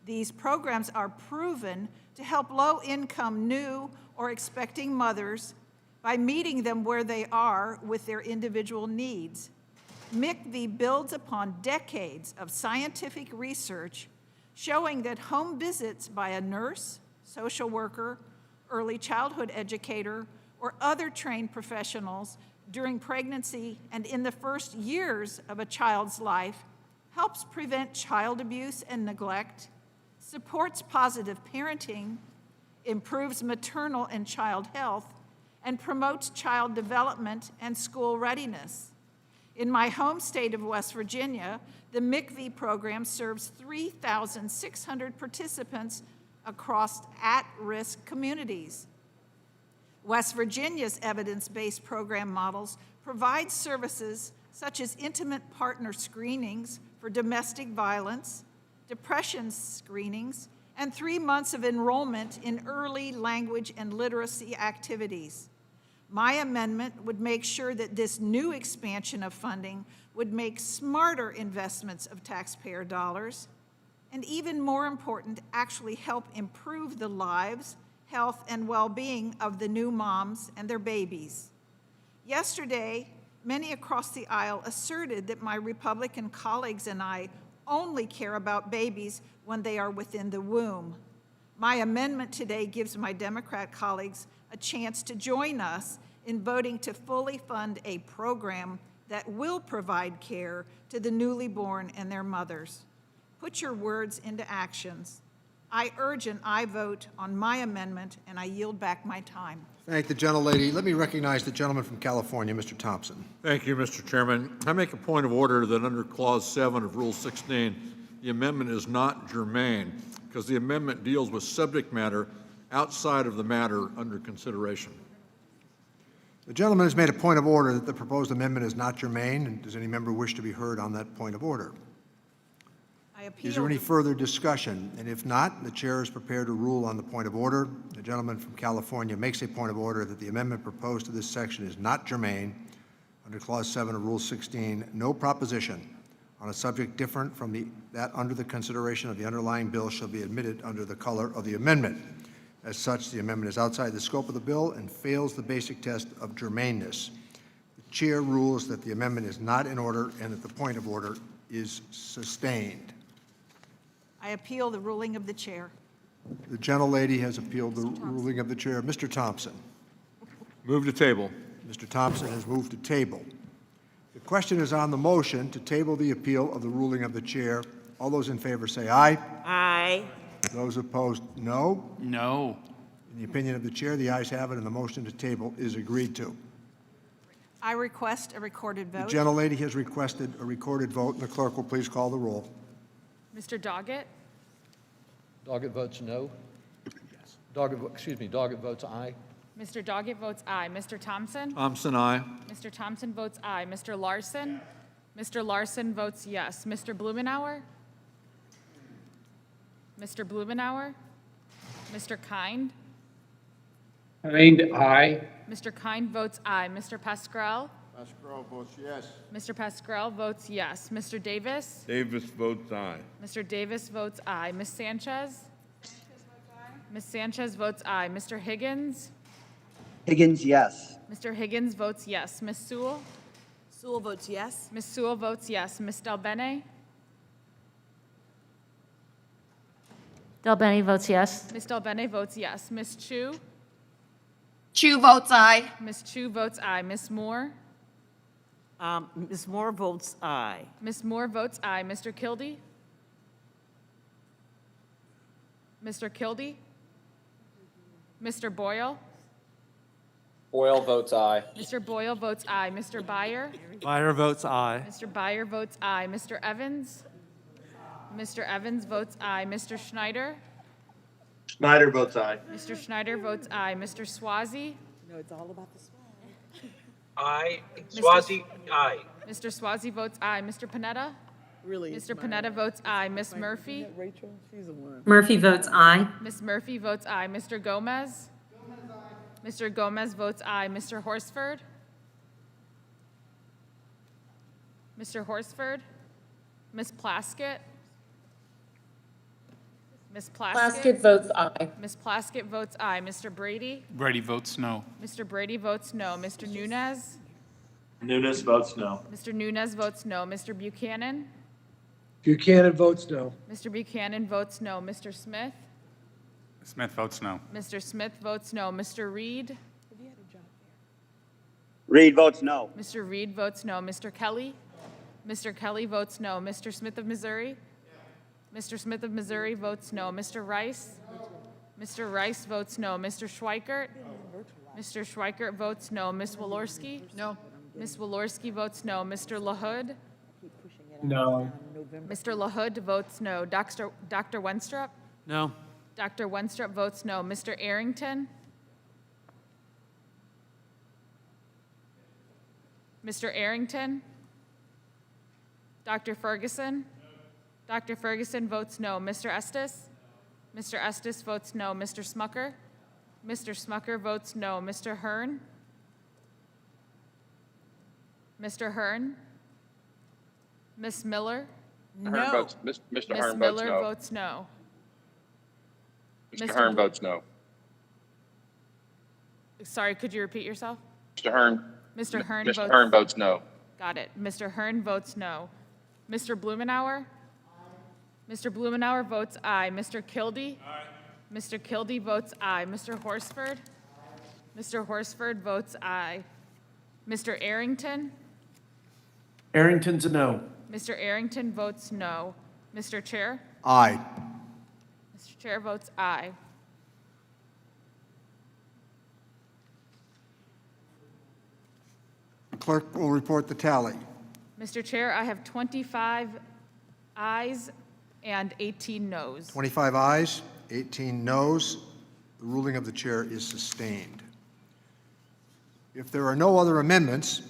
These programs are proven to help low-income new or expecting mothers by meeting them where they are with their individual needs. MICV builds upon decades of scientific research showing that home visits by a nurse, social worker, early childhood educator, or other trained professionals during pregnancy and in the first years of a child's life helps prevent child abuse and neglect, supports positive parenting, improves maternal and child health, and promotes child development and school readiness. In my home state of West Virginia, the MICV program serves 3,600 participants across at-risk communities. West Virginia's evidence-based program models provide services such as intimate partner screenings for domestic violence, depression screenings, and 3 months of enrollment in early language and literacy activities. My amendment would make sure that this new expansion of funding would make smarter investments of taxpayer dollars, and even more important, actually help improve the lives, health, and well-being of the new moms and their babies. Yesterday, many across the aisle asserted that my Republican colleagues and I only care about babies when they are within the womb. My amendment today gives my Democrat colleagues a chance to join us in voting to fully fund a program that will provide care to the newly born and their mothers. Put your words into actions. I urge an aye vote on my amendment, and I yield back my time.
Thank the gentlelady. Let me recognize the gentleman from California, Mr. Thompson.
Thank you, Mr. Chairman. I make a point of order that under Clause 7 of Rule 16, the amendment is not germane because the amendment deals with subject matter outside of the matter under consideration.
The gentleman has made a point of order that the proposed amendment is not germane, and does any member wish to be heard on that point of order?
I appeal.
Is there any further discussion? And if not, the chair is prepared to rule on the point of order. The gentleman from California makes a point of order that the amendment proposed to this section is not germane. Under Clause 7 of Rule 16, no proposition on a subject different from that under the consideration of the underlying bill shall be admitted under the color of the amendment. As such, the amendment is outside the scope of the bill and fails the basic test of germaneness. The chair rules that the amendment is not in order and that the point of order is sustained.
I appeal the ruling of the chair.
The gentlelady has appealed the ruling of the chair. Mr. Thompson.
Move to table.
Mr. Thompson has moved to table. The question is on the motion to table the appeal of the ruling of the chair. All those in favor say aye.
Aye.
Those opposed, no.
No.
In the opinion of the chair, the ayes have it, and the motion to table is agreed to.
I request a recorded vote.
The gentlelady has requested a recorded vote, and the clerk will please call the roll.
Mr. Doggett?
Doggett votes no. Yes. Doggett votes aye.
Mr. Doggett votes aye. Mr. Thompson?
Thompson, aye.
Mr. Thompson votes aye. Mr. Larson? Mr. Larson votes yes. Mr. Blumenauer? Mr. Blumenauer? Mr. Kind?
Kind, aye.
Mr. Kind votes aye. Mr. Pascrell?
Pascrell votes yes.
Mr. Pascrell votes yes. Mr. Davis?
Davis votes aye.
Mr. Davis votes aye. Ms. Sanchez? Ms. Sanchez votes aye. Mr. Higgins?
Higgins, yes.
Mr. Higgins votes yes. Ms. Sewell?
Sewell votes yes.
Ms. Sewell votes yes. Ms. Delbene?
Delbene votes yes.
Ms. Delbene votes yes. Ms. Chu?
Chu votes aye.
Ms. Chu votes aye. Ms. Moore?
Ms. Moore votes aye.
Ms. Moore votes aye. Mr. Kildee? Mr. Kildee? Mr. Boyle?
Boyle votes aye.
Mr. Boyle votes aye. Mr. Byer?
Byer votes aye.
Mr. Byer votes aye. Mr. Evans? Mr. Evans votes aye. Mr. Schneider?
Schneider votes aye.
Mr. Schneider votes aye. Mr. Swazi?
No, it's all about the swag.
Aye. Swazi, aye.
Mr. Swazi votes aye. Mr. Panetta?
Really?
Mr. Panetta votes aye. Miss Murphy?
Rachel, she's a one.
Murphy votes aye.
Miss Murphy votes aye. Mr. Gomez? Mr. Gomez votes aye. Mr. Horsford? Mr. Horsford? Miss Plaskett? Miss
Plaskett votes aye.
Miss Plaskett votes aye. Mr. Brady?
Brady votes no.
Mr. Brady votes no. Mr. Nunez?
Nunes votes no.
Mr. Nunez votes no. Mr. Buchanan?
Buchanan votes no.
Mr. Buchanan votes no. Mr. Smith?
Smith votes no.
Mr. Smith votes no. Mr. Reed?
Reed votes no.
Mr. Reed votes no. Mr. Kelly? Mr. Kelly votes no. Mr. Smith of Missouri? Mr. Smith of Missouri votes no. Mr. Rice? Mr. Rice votes no. Mr. Schweikert? Mr. Schweikert votes no. Ms. Walorski?
No.
Ms. Walorski votes no. Mr. LaHood?
No.
Mr. LaHood votes no. Dr. Wenstrup?
No.
Dr. Wenstrup votes no. Mr. Arrington? Mr. Arrington? Dr. Ferguson? Dr. Ferguson votes no. Mr. Estes? Mr. Estes votes no. Mr. Smucker? Mr. Smucker votes no. Mr. Hearn? Mr. Hearn? Miss Miller?
Hearn votes, Mr.
Miss
Hearn votes
Miller
no.
votes no.
Mr.
Mr.
Hearn
Bl-
votes no.
Sorry, could you repeat yourself?
Mr. Hearn.
Mr. Hearn
Mr.
votes.
Hearn votes no.
Got it. Mr. Hearn votes no. Mr. Blumenauer? Mr. Blumenauer votes aye. Mr. Kildee? Mr. Kildee votes aye. Mr. Horsford? Mr. Horsford votes aye. Mr. Arrington?
Arrington's a no.
Mr. Arrington votes no. Mr. Chair?
Aye.
Mr. Chair votes aye.
The clerk will report the tally.
Mr. Chair, I have 25 ayes and 18 noes.
25 ayes, 18 noes. The ruling of the chair is sustained. If there are no other amendments,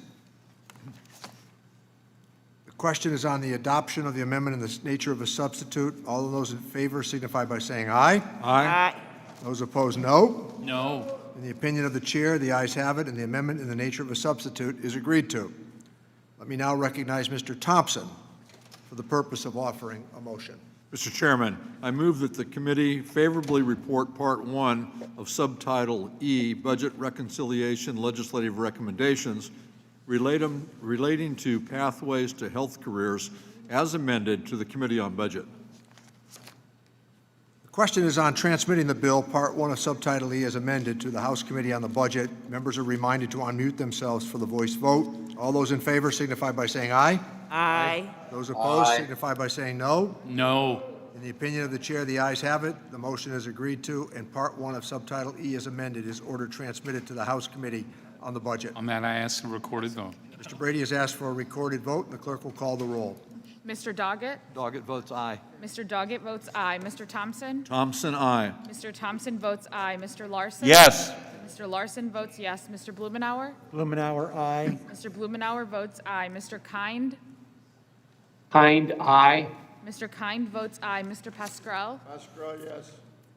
the question is on the adoption of the amendment in the nature of a substitute. All of those in favor signify by saying aye.
Aye.
Those opposed, no.
No.
In the opinion of the chair, the ayes have it, and the amendment in the nature of a substitute is agreed to. Let me now recognize Mr. Thompson for the purpose of offering a motion.
Mr. Chairman, I move that the committee favorably report Part 1 of Subtitle E, Budget Reconciliation Legislative Recommendations, relating to pathways to health careers, as amended to the Committee on Budget.
The question is on transmitting the bill, Part 1 of Subtitle E, as amended to the House Committee on the Budget. Members are reminded to unmute themselves for the voice vote. All those in favor signify by saying aye.
Aye.
Those opposed
Aye.
signify by saying no.
No.
In the opinion of the chair, the ayes have it. The motion is agreed to, and Part 1 of Subtitle E as amended is ordered transmitted to the House Committee on the Budget.
On that, I ask a recorded vote.
Mr. Brady has asked for a recorded vote, and the clerk will call the roll.
Mr. Doggett?
Doggett votes aye.
Mr. Doggett votes aye. Mr. Thompson?
Thompson, aye.
Mr. Thompson votes aye. Mr. Larson?
Yes.
Mr. Larson votes yes. Mr. Blumenauer?
Blumenauer, aye.
Mr. Blumenauer votes aye. Mr. Kind?
Hind, aye.
Mr. Kind votes aye. Mr. Pascrell?
Pascal, yes.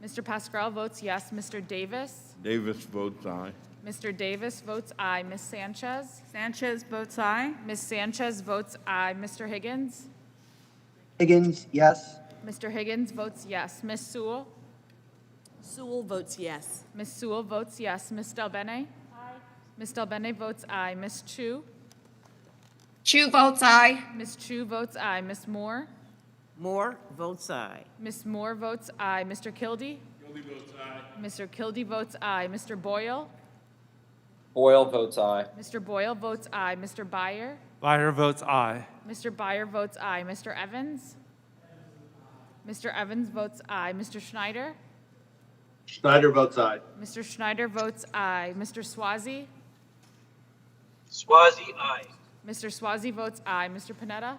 Mr. Pascrell votes yes. Mr. Davis?
Davis votes aye.
Mr. Davis votes aye. Ms. Sanchez?
Sanchez votes aye.
Ms. Sanchez votes aye. Mr. Higgins?
Higgins, yes.
Mr. Higgins votes yes. Ms. Sewell?
Sewell votes yes.
Ms. Sewell votes yes. Ms. Delbene? Aye. Ms. Delbene votes aye. Ms. Chu?
Chu votes aye.
Ms. Chu votes aye. Ms. Moore?
Moore votes aye.
Ms. Moore votes aye. Mr. Kildee?
Kildee votes aye.
Mr. Kildee votes aye. Mr. Boyle?
Boyle votes aye.
Mr. Boyle votes aye. Mr. Byer?
Byer votes aye.
Mr. Byer votes aye. Mr. Evans? Mr. Evans votes aye. Mr. Schneider?
Schneider votes aye.
Mr. Schneider votes aye. Mr. Swazi?
Swazi, aye.
Mr. Swazi votes aye. Mr. Panetta?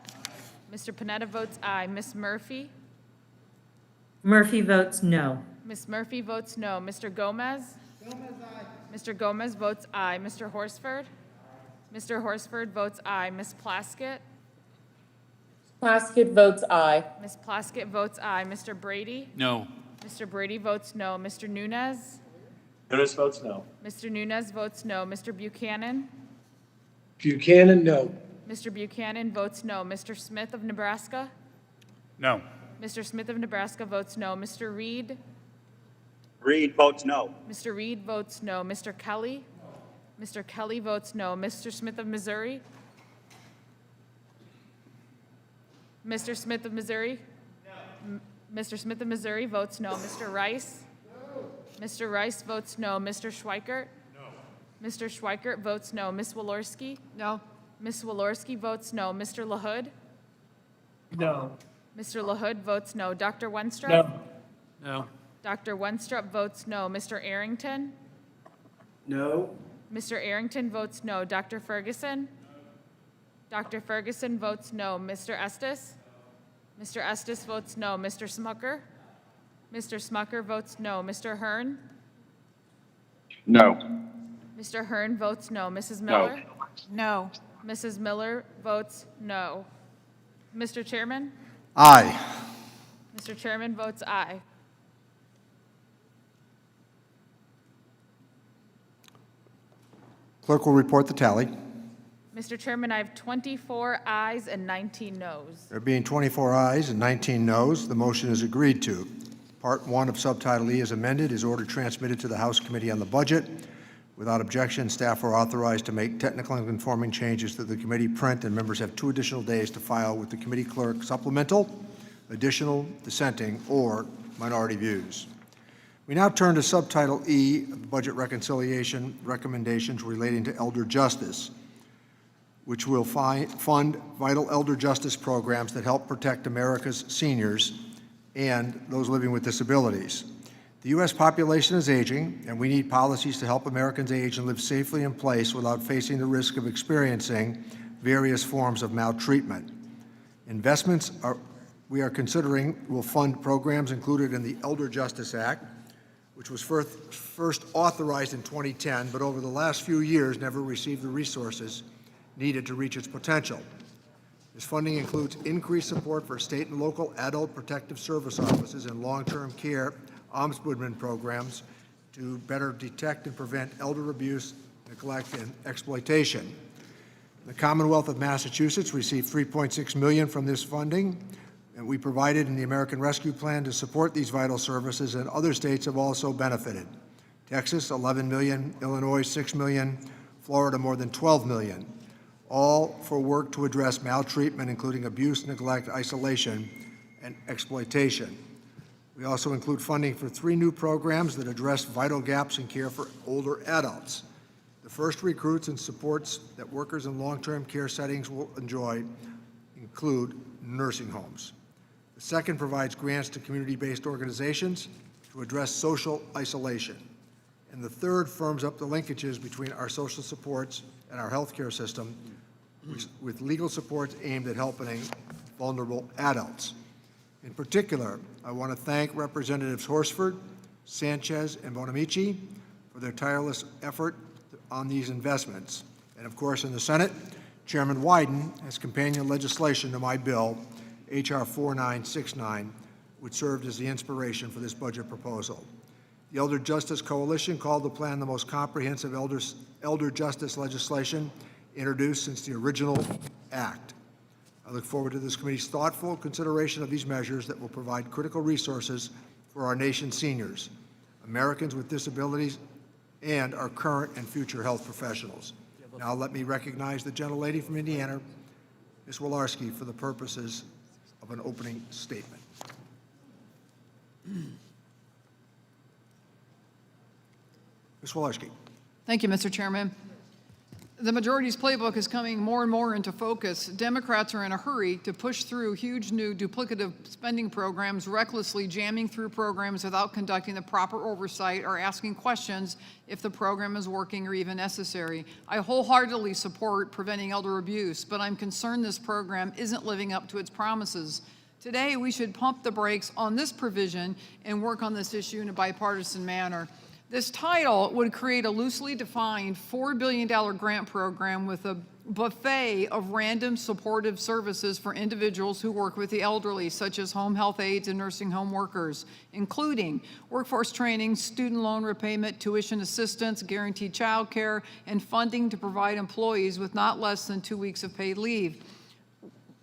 Mr. Panetta votes aye. Ms. Murphy?
Murphy votes no.
Ms. Murphy votes no. Mr. Gomez? Mr. Gomez votes aye. Mr. Horsford? Mr. Horsford votes aye. Ms. Plaskett?
Plaskett votes aye.
Ms. Plaskett votes aye. Mr. Brady?
No.
Mr. Brady votes no. Mr. Nunez?
Nunes votes no.
Mr. Nunez votes no. Mr. Buchanan?
Buchanan, no.
Mr. Buchanan votes no. Mr. Smith of Nebraska?
No.
Mr. Smith of Nebraska votes no. Mr. Reed?
Reed votes no.
Mr. Reed votes no. Mr. Kelly? Mr. Kelly votes no. Mr. Smith of Missouri? Mr. Smith of Missouri? No. Mr. Smith of Missouri votes no. Mr. Rice? No. Mr. Rice votes no. Mr. Schweikert? No. Mr. Schweikert votes no. Ms. Walorski?
No.
Ms. Walorski votes no. Mr. LaHood?
No.
Mr. LaHood votes no. Dr. Wenstrup?
No.
No.
Dr. Wenstrup votes no. Mr. Arrington?
No.
Mr. Arrington votes no. Dr. Ferguson? Dr. Ferguson votes no. Mr. Estes? Mr. Estes votes no. Mr. Smucker? Mr. Smucker votes no. Mr. Hearn?
No.
Mr. Hearn votes no. Mrs.
No.
Miller?
No.
Mrs. Miller votes no. Mr. Chairman?
Aye.
Mr. Chairman votes aye.
Clerk will report the tally.
Mr. Chairman, I have 24 ayes and 19 noes.
There being 24 ayes and 19 noes, the motion is agreed to. Part 1 of Subtitle E is amended, is ordered transmitted to the House Committee on the Budget. Without objection, staff are authorized to make technical and conforming changes to the committee print, and members have 2 additional days to file with the committee clerk supplemental, additional, dissenting, or minority views. We now turn to Subtitle E of the Budget Reconciliation Recommendations relating to elder justice, which will fund vital elder justice programs that help protect America's seniors and those living with disabilities. The U.S. population is aging, and we need policies to help Americans age and live safely in place without facing the risk of experiencing various forms of maltreatment. Investments we are considering will fund programs included in the Elder Justice Act, which was first authorized in 2010, but over the last few years never received the resources needed to reach its potential. This funding includes increased support for state and local adult protective service offices and long-term care ombudsman programs to better detect and prevent elder abuse, neglect, and exploitation. The Commonwealth of Massachusetts received $3.6 million from this funding, and we provided in the American Rescue Plan to support these vital services, and other states have also benefited. Texas, $11 million, Illinois, $6 million, Florida, more than $12 million, all for work to address maltreatment, including abuse, neglect, isolation, and exploitation. We also include funding for 3 new programs that address vital gaps in care for older adults. The first recruits and supports that workers in long-term care settings will enjoy include nursing homes. The second provides grants to community-based organizations to address social isolation. And the third firms up the linkages between our social supports and our healthcare system with legal supports aimed at helping vulnerable adults. In particular, I want to thank Representatives Horsford, Sanchez, and Bonamici for their tireless effort on these investments. And of course, in the Senate, Chairman Wyden has companion legislation to my bill, H.R. 4969, which served as the inspiration for this budget proposal. The Elder Justice Coalition called the plan the most comprehensive elder justice legislation introduced since the original act. I look forward to this committee's thoughtful consideration of these measures that will provide critical resources for our nation's seniors, Americans with disabilities, and our current and future health professionals. Now let me recognize the gentlelady from Indiana, Ms. Walorski, for the purposes of an opening statement. Ms. Walorski.
Thank you, Mr. Chairman. The majority's playbook is coming more and more into focus. Democrats are in a hurry to push through huge new duplicative spending programs, recklessly jamming through programs without conducting the proper oversight or asking questions if the program is working or even necessary. I wholeheartedly support preventing elder abuse, but I'm concerned this program isn't living up to its promises. Today, we should pump the brakes on this provision and work on this issue in a bipartisan manner. This title would create a loosely defined $4 billion grant program with a buffet of random supportive services for individuals who work with the elderly, such as home health aides and nursing home workers, including workforce training, student loan repayment, tuition assistance, guaranteed child care, and funding to provide employees with not less than 2 weeks of paid leave.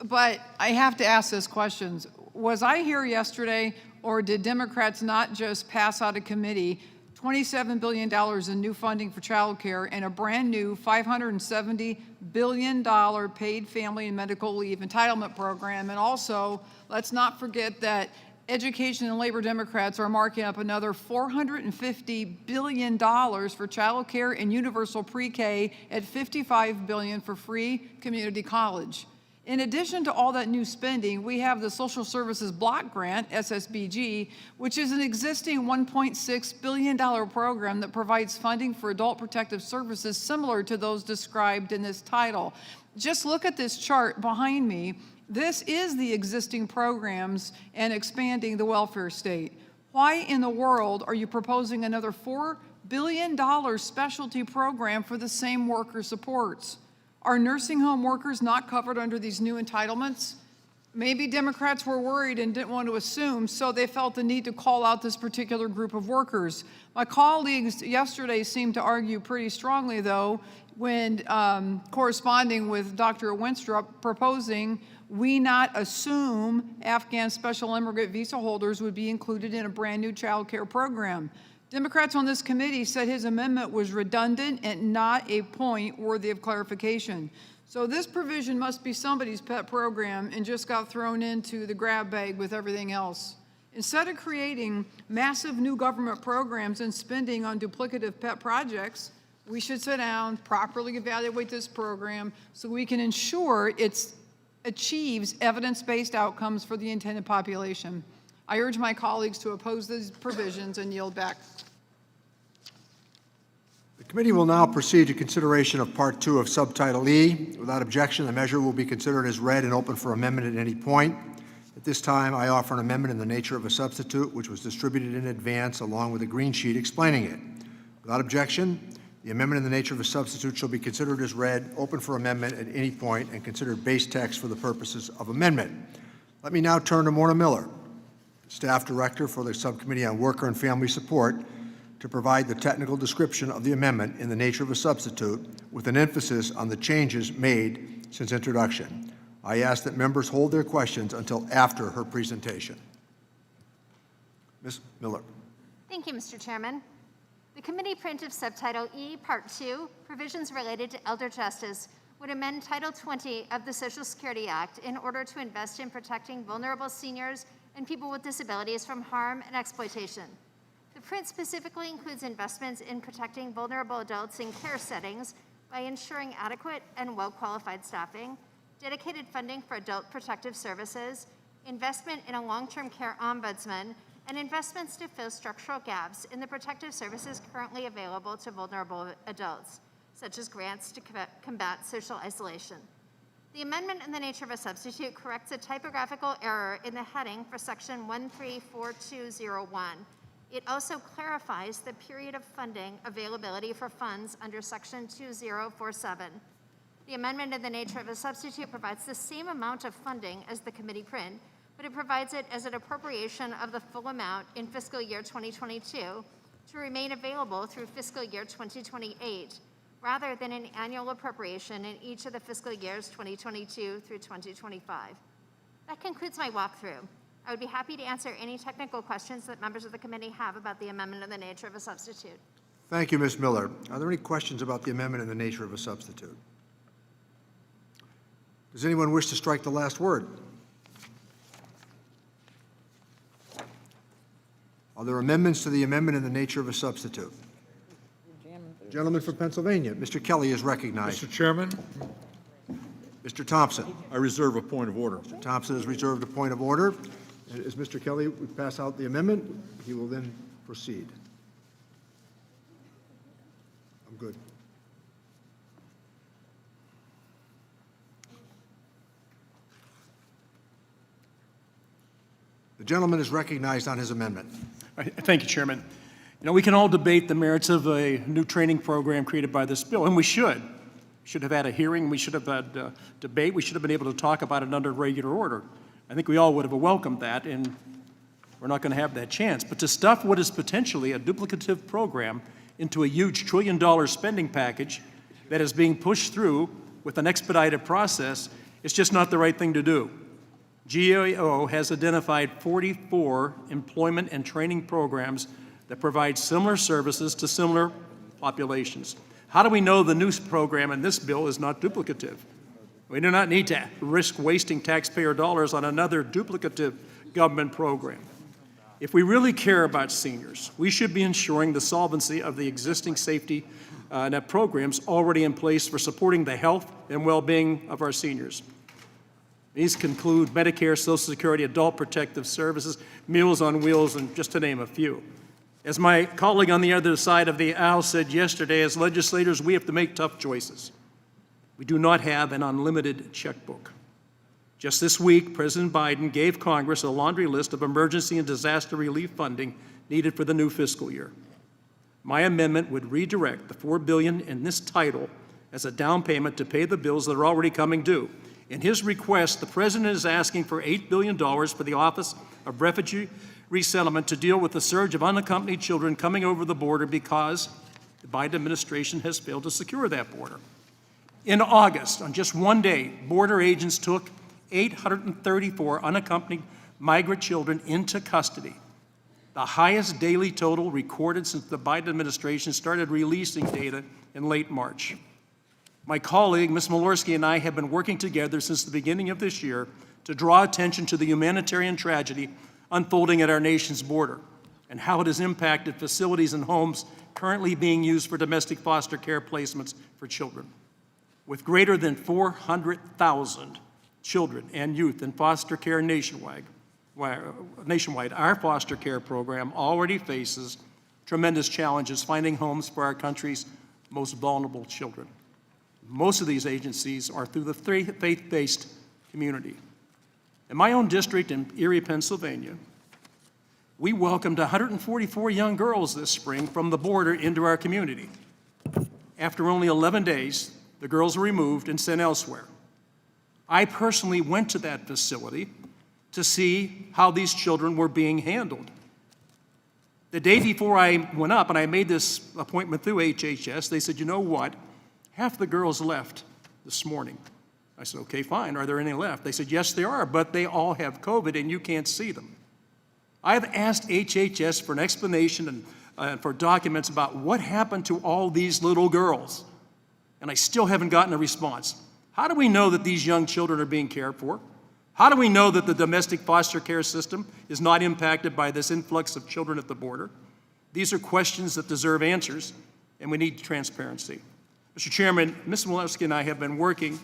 But I have to ask this question. Was I here yesterday, or did Democrats not just pass out of committee $27 billion in new funding for child care and a brand new $570 billion paid family and medical leave entitlement program? And also, let's not forget that Education and Labor Democrats are marking up another $450 billion for child care and universal pre-K at $55 billion for free community college. In addition to all that new spending, we have the Social Services Block Grant, SSBG, which is an existing $1.6 billion program that provides funding for adult protective services similar to those described in this title. Just look at this chart behind me. This is the existing programs and expanding the welfare state. Why in the world are you proposing another $4 billion specialty program for the same worker supports? Are nursing home workers not covered under these new entitlements? Maybe Democrats were worried and didn't want to assume, so they felt the need to call out this particular group of workers. My colleagues yesterday seemed to argue pretty strongly, though, when corresponding with Dr. Winstrup, proposing we not assume Afghan special immigrant visa holders would be included in a brand new child care program. Democrats on this committee said his amendment was redundant and not a point worthy of clarification. So this provision must be somebody's pet program and just got thrown into the grab bag with everything else. Instead of creating massive new government programs and spending on duplicative pet projects, we should sit down, properly evaluate this program so we can ensure it achieves evidence-based outcomes for the intended population. I urge my colleagues to oppose these provisions and yield back.
The committee will now proceed to consideration of Part 2 of Subtitle E. Without objection, the measure will be considered as read and open for amendment at any point. At this time, I offer an amendment in the nature of a substitute, which was distributed in advance along with a green sheet explaining it. Without objection, the amendment in the nature of a substitute shall be considered as read, open for amendment at any point, and considered base text for the purposes of amendment. Let me now turn to Morna Miller, Staff Director for the Subcommittee on Worker and Family Support, to provide the technical description of the amendment in the nature of a substitute with an emphasis on the changes made since introduction. I ask that members hold their questions until after her presentation. Ms. Miller.
Thank you, Mr. Chairman. The committee print of Subtitle E, Part 2, Provisions Related to Elder Justice, would amend Title 20 of the Social Security Act in order to invest in protecting vulnerable seniors and people with disabilities from harm and exploitation. The print specifically includes investments in protecting vulnerable adults in care settings by ensuring adequate and well-qualified staffing, dedicated funding for adult protective services, investment in a long-term care ombudsman, and investments to fill structural gaps in the protective services currently available to vulnerable adults, such as grants to combat social isolation. The amendment in the nature of a substitute corrects a typographical error in the heading for Section 134201. It also clarifies the period of funding availability for funds under Section 2047. The amendment in the nature of a substitute provides the same amount of funding as the committee print, but it provides it as an appropriation of the full amount in fiscal year 2022 to remain available through fiscal year 2028, rather than an annual appropriation in each of the fiscal years 2022 through 2025. That concludes my walkthrough. I would be happy to answer any technical questions that members of the committee have about the amendment in the nature of a substitute.
Thank you, Ms. Miller. Are there any questions about the amendment in the nature of a substitute? Does anyone wish to strike the last word? Are there amendments to the amendment in the nature of a substitute? Gentleman from Pennsylvania, Mr. Kelly is recognized.
Mr. Chairman,
Mr. Thompson.
I reserve a point of order.
Mr. Thompson has reserved a point of order. And as Mr. Kelly would pass out the amendment, he will then proceed. I'm good. The gentleman is recognized on his amendment.
Thank you, Chairman. You know, we can all debate the merits of a new training program created by this bill, and we should. We should have had a hearing, we should have had a debate, we should have been able to talk about it under regular order. I think we all would have welcomed that, and we're not going to have that chance. But to stuff what is potentially a duplicative program into a huge $1 trillion spending package that is being pushed through with an expedited process, it's just not the right thing to do. GAO has identified 44 employment and training programs that provide similar services to similar populations. How do we know the new program in this bill is not duplicative? We do not need to risk wasting taxpayer dollars on another duplicative government program. If we really care about seniors, we should be ensuring the solvency of the existing safety net programs already in place for supporting the health and well-being of our seniors. These conclude Medicare, Social Security, Adult Protective Services, Meals on Wheels, and just to name a few. As my colleague on the other side of the aisle said yesterday, as legislators, we have to make tough choices. We do not have an unlimited checkbook. Just this week, President Biden gave Congress a laundry list of emergency and disaster relief funding needed for the new fiscal year. My amendment would redirect the $4 billion in this title as a down payment to pay the bills that are already coming due. In his request, the President is asking for $8 billion for the Office of Refugee Resettlement to deal with the surge of unaccompanied children coming over the border because the Biden administration has failed to secure that border. In August, on just one day, border agents took 834 unaccompanied migrant children into custody, the highest daily total recorded since the Biden administration started releasing data in late March. My colleague, Ms. Malorsky, and I have been working together since the beginning of this year to draw attention to the humanitarian tragedy unfolding at our nation's border and how it has impacted facilities and homes currently being used for domestic foster care placements for children. With greater than 400,000 children and youth in foster care nationwide, our foster care program already faces tremendous challenges finding homes for our country's most vulnerable children. Most of these agencies are through the faith-based community. In my own district in Erie, Pennsylvania, we welcomed 144 young girls this spring from the border into our community. After only 11 days, the girls were removed and sent elsewhere. I personally went to that facility to see how these children were being handled. The day before I went up, and I made this appointment through HHS, they said, you know what? Half the girls left this morning. I said, okay, fine. Are there any left? They said, yes, there are, but they all have COVID and you can't see them. I have asked HHS for an explanation and for documents about what happened to all these little girls, and I still haven't gotten a response. How do we know that these young children are being cared for? How do we know that the domestic foster care system is not impacted by this influx of children at the border? These are questions that deserve answers, and we need transparency. Mr. Chairman, Ms. Walewski and I have been working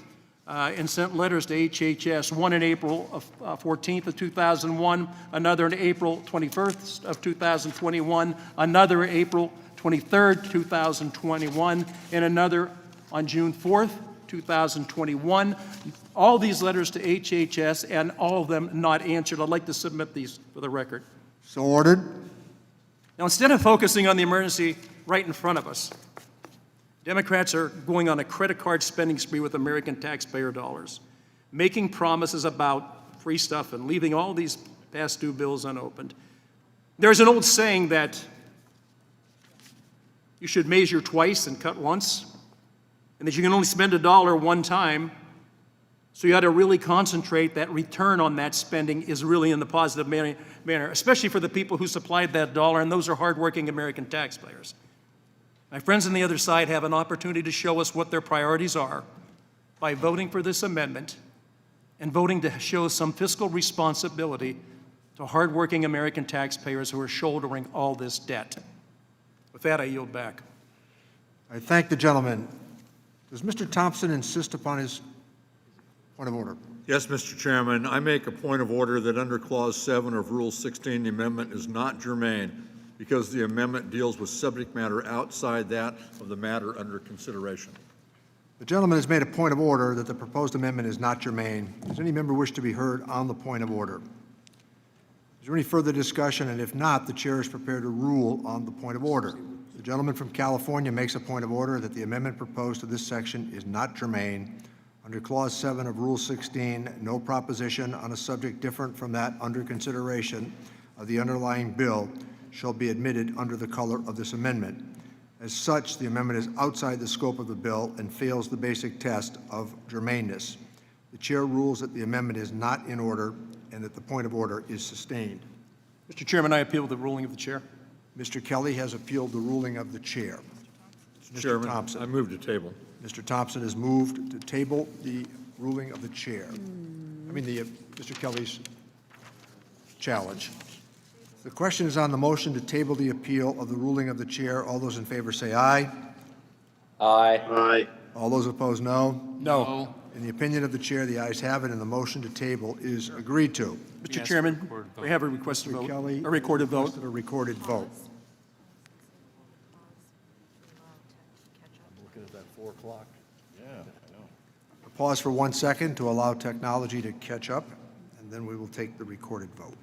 and sent letters to HHS, one in April of 14th of 2001, another in April 21st of 2021, another April 23rd, 2021, and another on June 4th, 2021. All these letters to HHS and all of them not answered. I'd like to submit these for the record.
So ordered.
Now, instead of focusing on the emergency right in front of us, Democrats are going on a credit card spending spree with American taxpayer dollars, making promises about free stuff and leaving all these past due bills unopened. There's an old saying that you should measure twice and cut once, and that you can only spend $1 one time, so you ought to really concentrate that return on that spending is really in the positive manner, especially for the people who supplied that dollar, and those are hardworking American taxpayers. My friends on the other side have an opportunity to show us what their priorities are by voting for this amendment and voting to show some fiscal responsibility to hardworking American taxpayers who are shouldering all this debt. With that, I yield back.
I thank the gentleman. Does Mr. Thompson insist upon his point of order?
Yes, Mr. Chairman, I make a point of order that under Clause 7 of Rule 16, the amendment is not germane because the amendment deals with subject matter outside that of the matter under consideration.
The gentleman has made a point of order that the proposed amendment is not germane. Does any member wish to be heard on the point of order? Is there any further discussion? And if not, the chair is prepared to rule on the point of order. The gentleman from California makes a point of order that the amendment proposed to this section is not germane. Under Clause 7 of Rule 16, no proposition on a subject different from that under consideration of the underlying bill shall be admitted under the color of this amendment. As such, the amendment is outside the scope of the bill and fails the basic test of germaneness. The chair rules that the amendment is not in order and that the point of order is sustained.
Mr. Chairman, I appeal the ruling of the chair.
Mr. Kelly has appealed the ruling of the chair. Mr.
Chairman,
Thompson.
I move to table.
Mr. Thompson has moved to table the ruling of the chair. Mr. Kelly's challenge. The question is on the motion to table the appeal of the ruling of the chair. All those in favor say aye.
Aye.
Aye.
All those opposed, no.
No.
In the opinion of the chair, the ayes have it, and the motion to table is agreed to.
Mr. Chairman, we have a requested
Mr.
vote,
Kelly
a recorded vote.
requested a recorded vote. I'm looking at that 4 o'clock. Yeah, I know. Pause for 1 second to allow technology to catch up, and then we will take the recorded vote.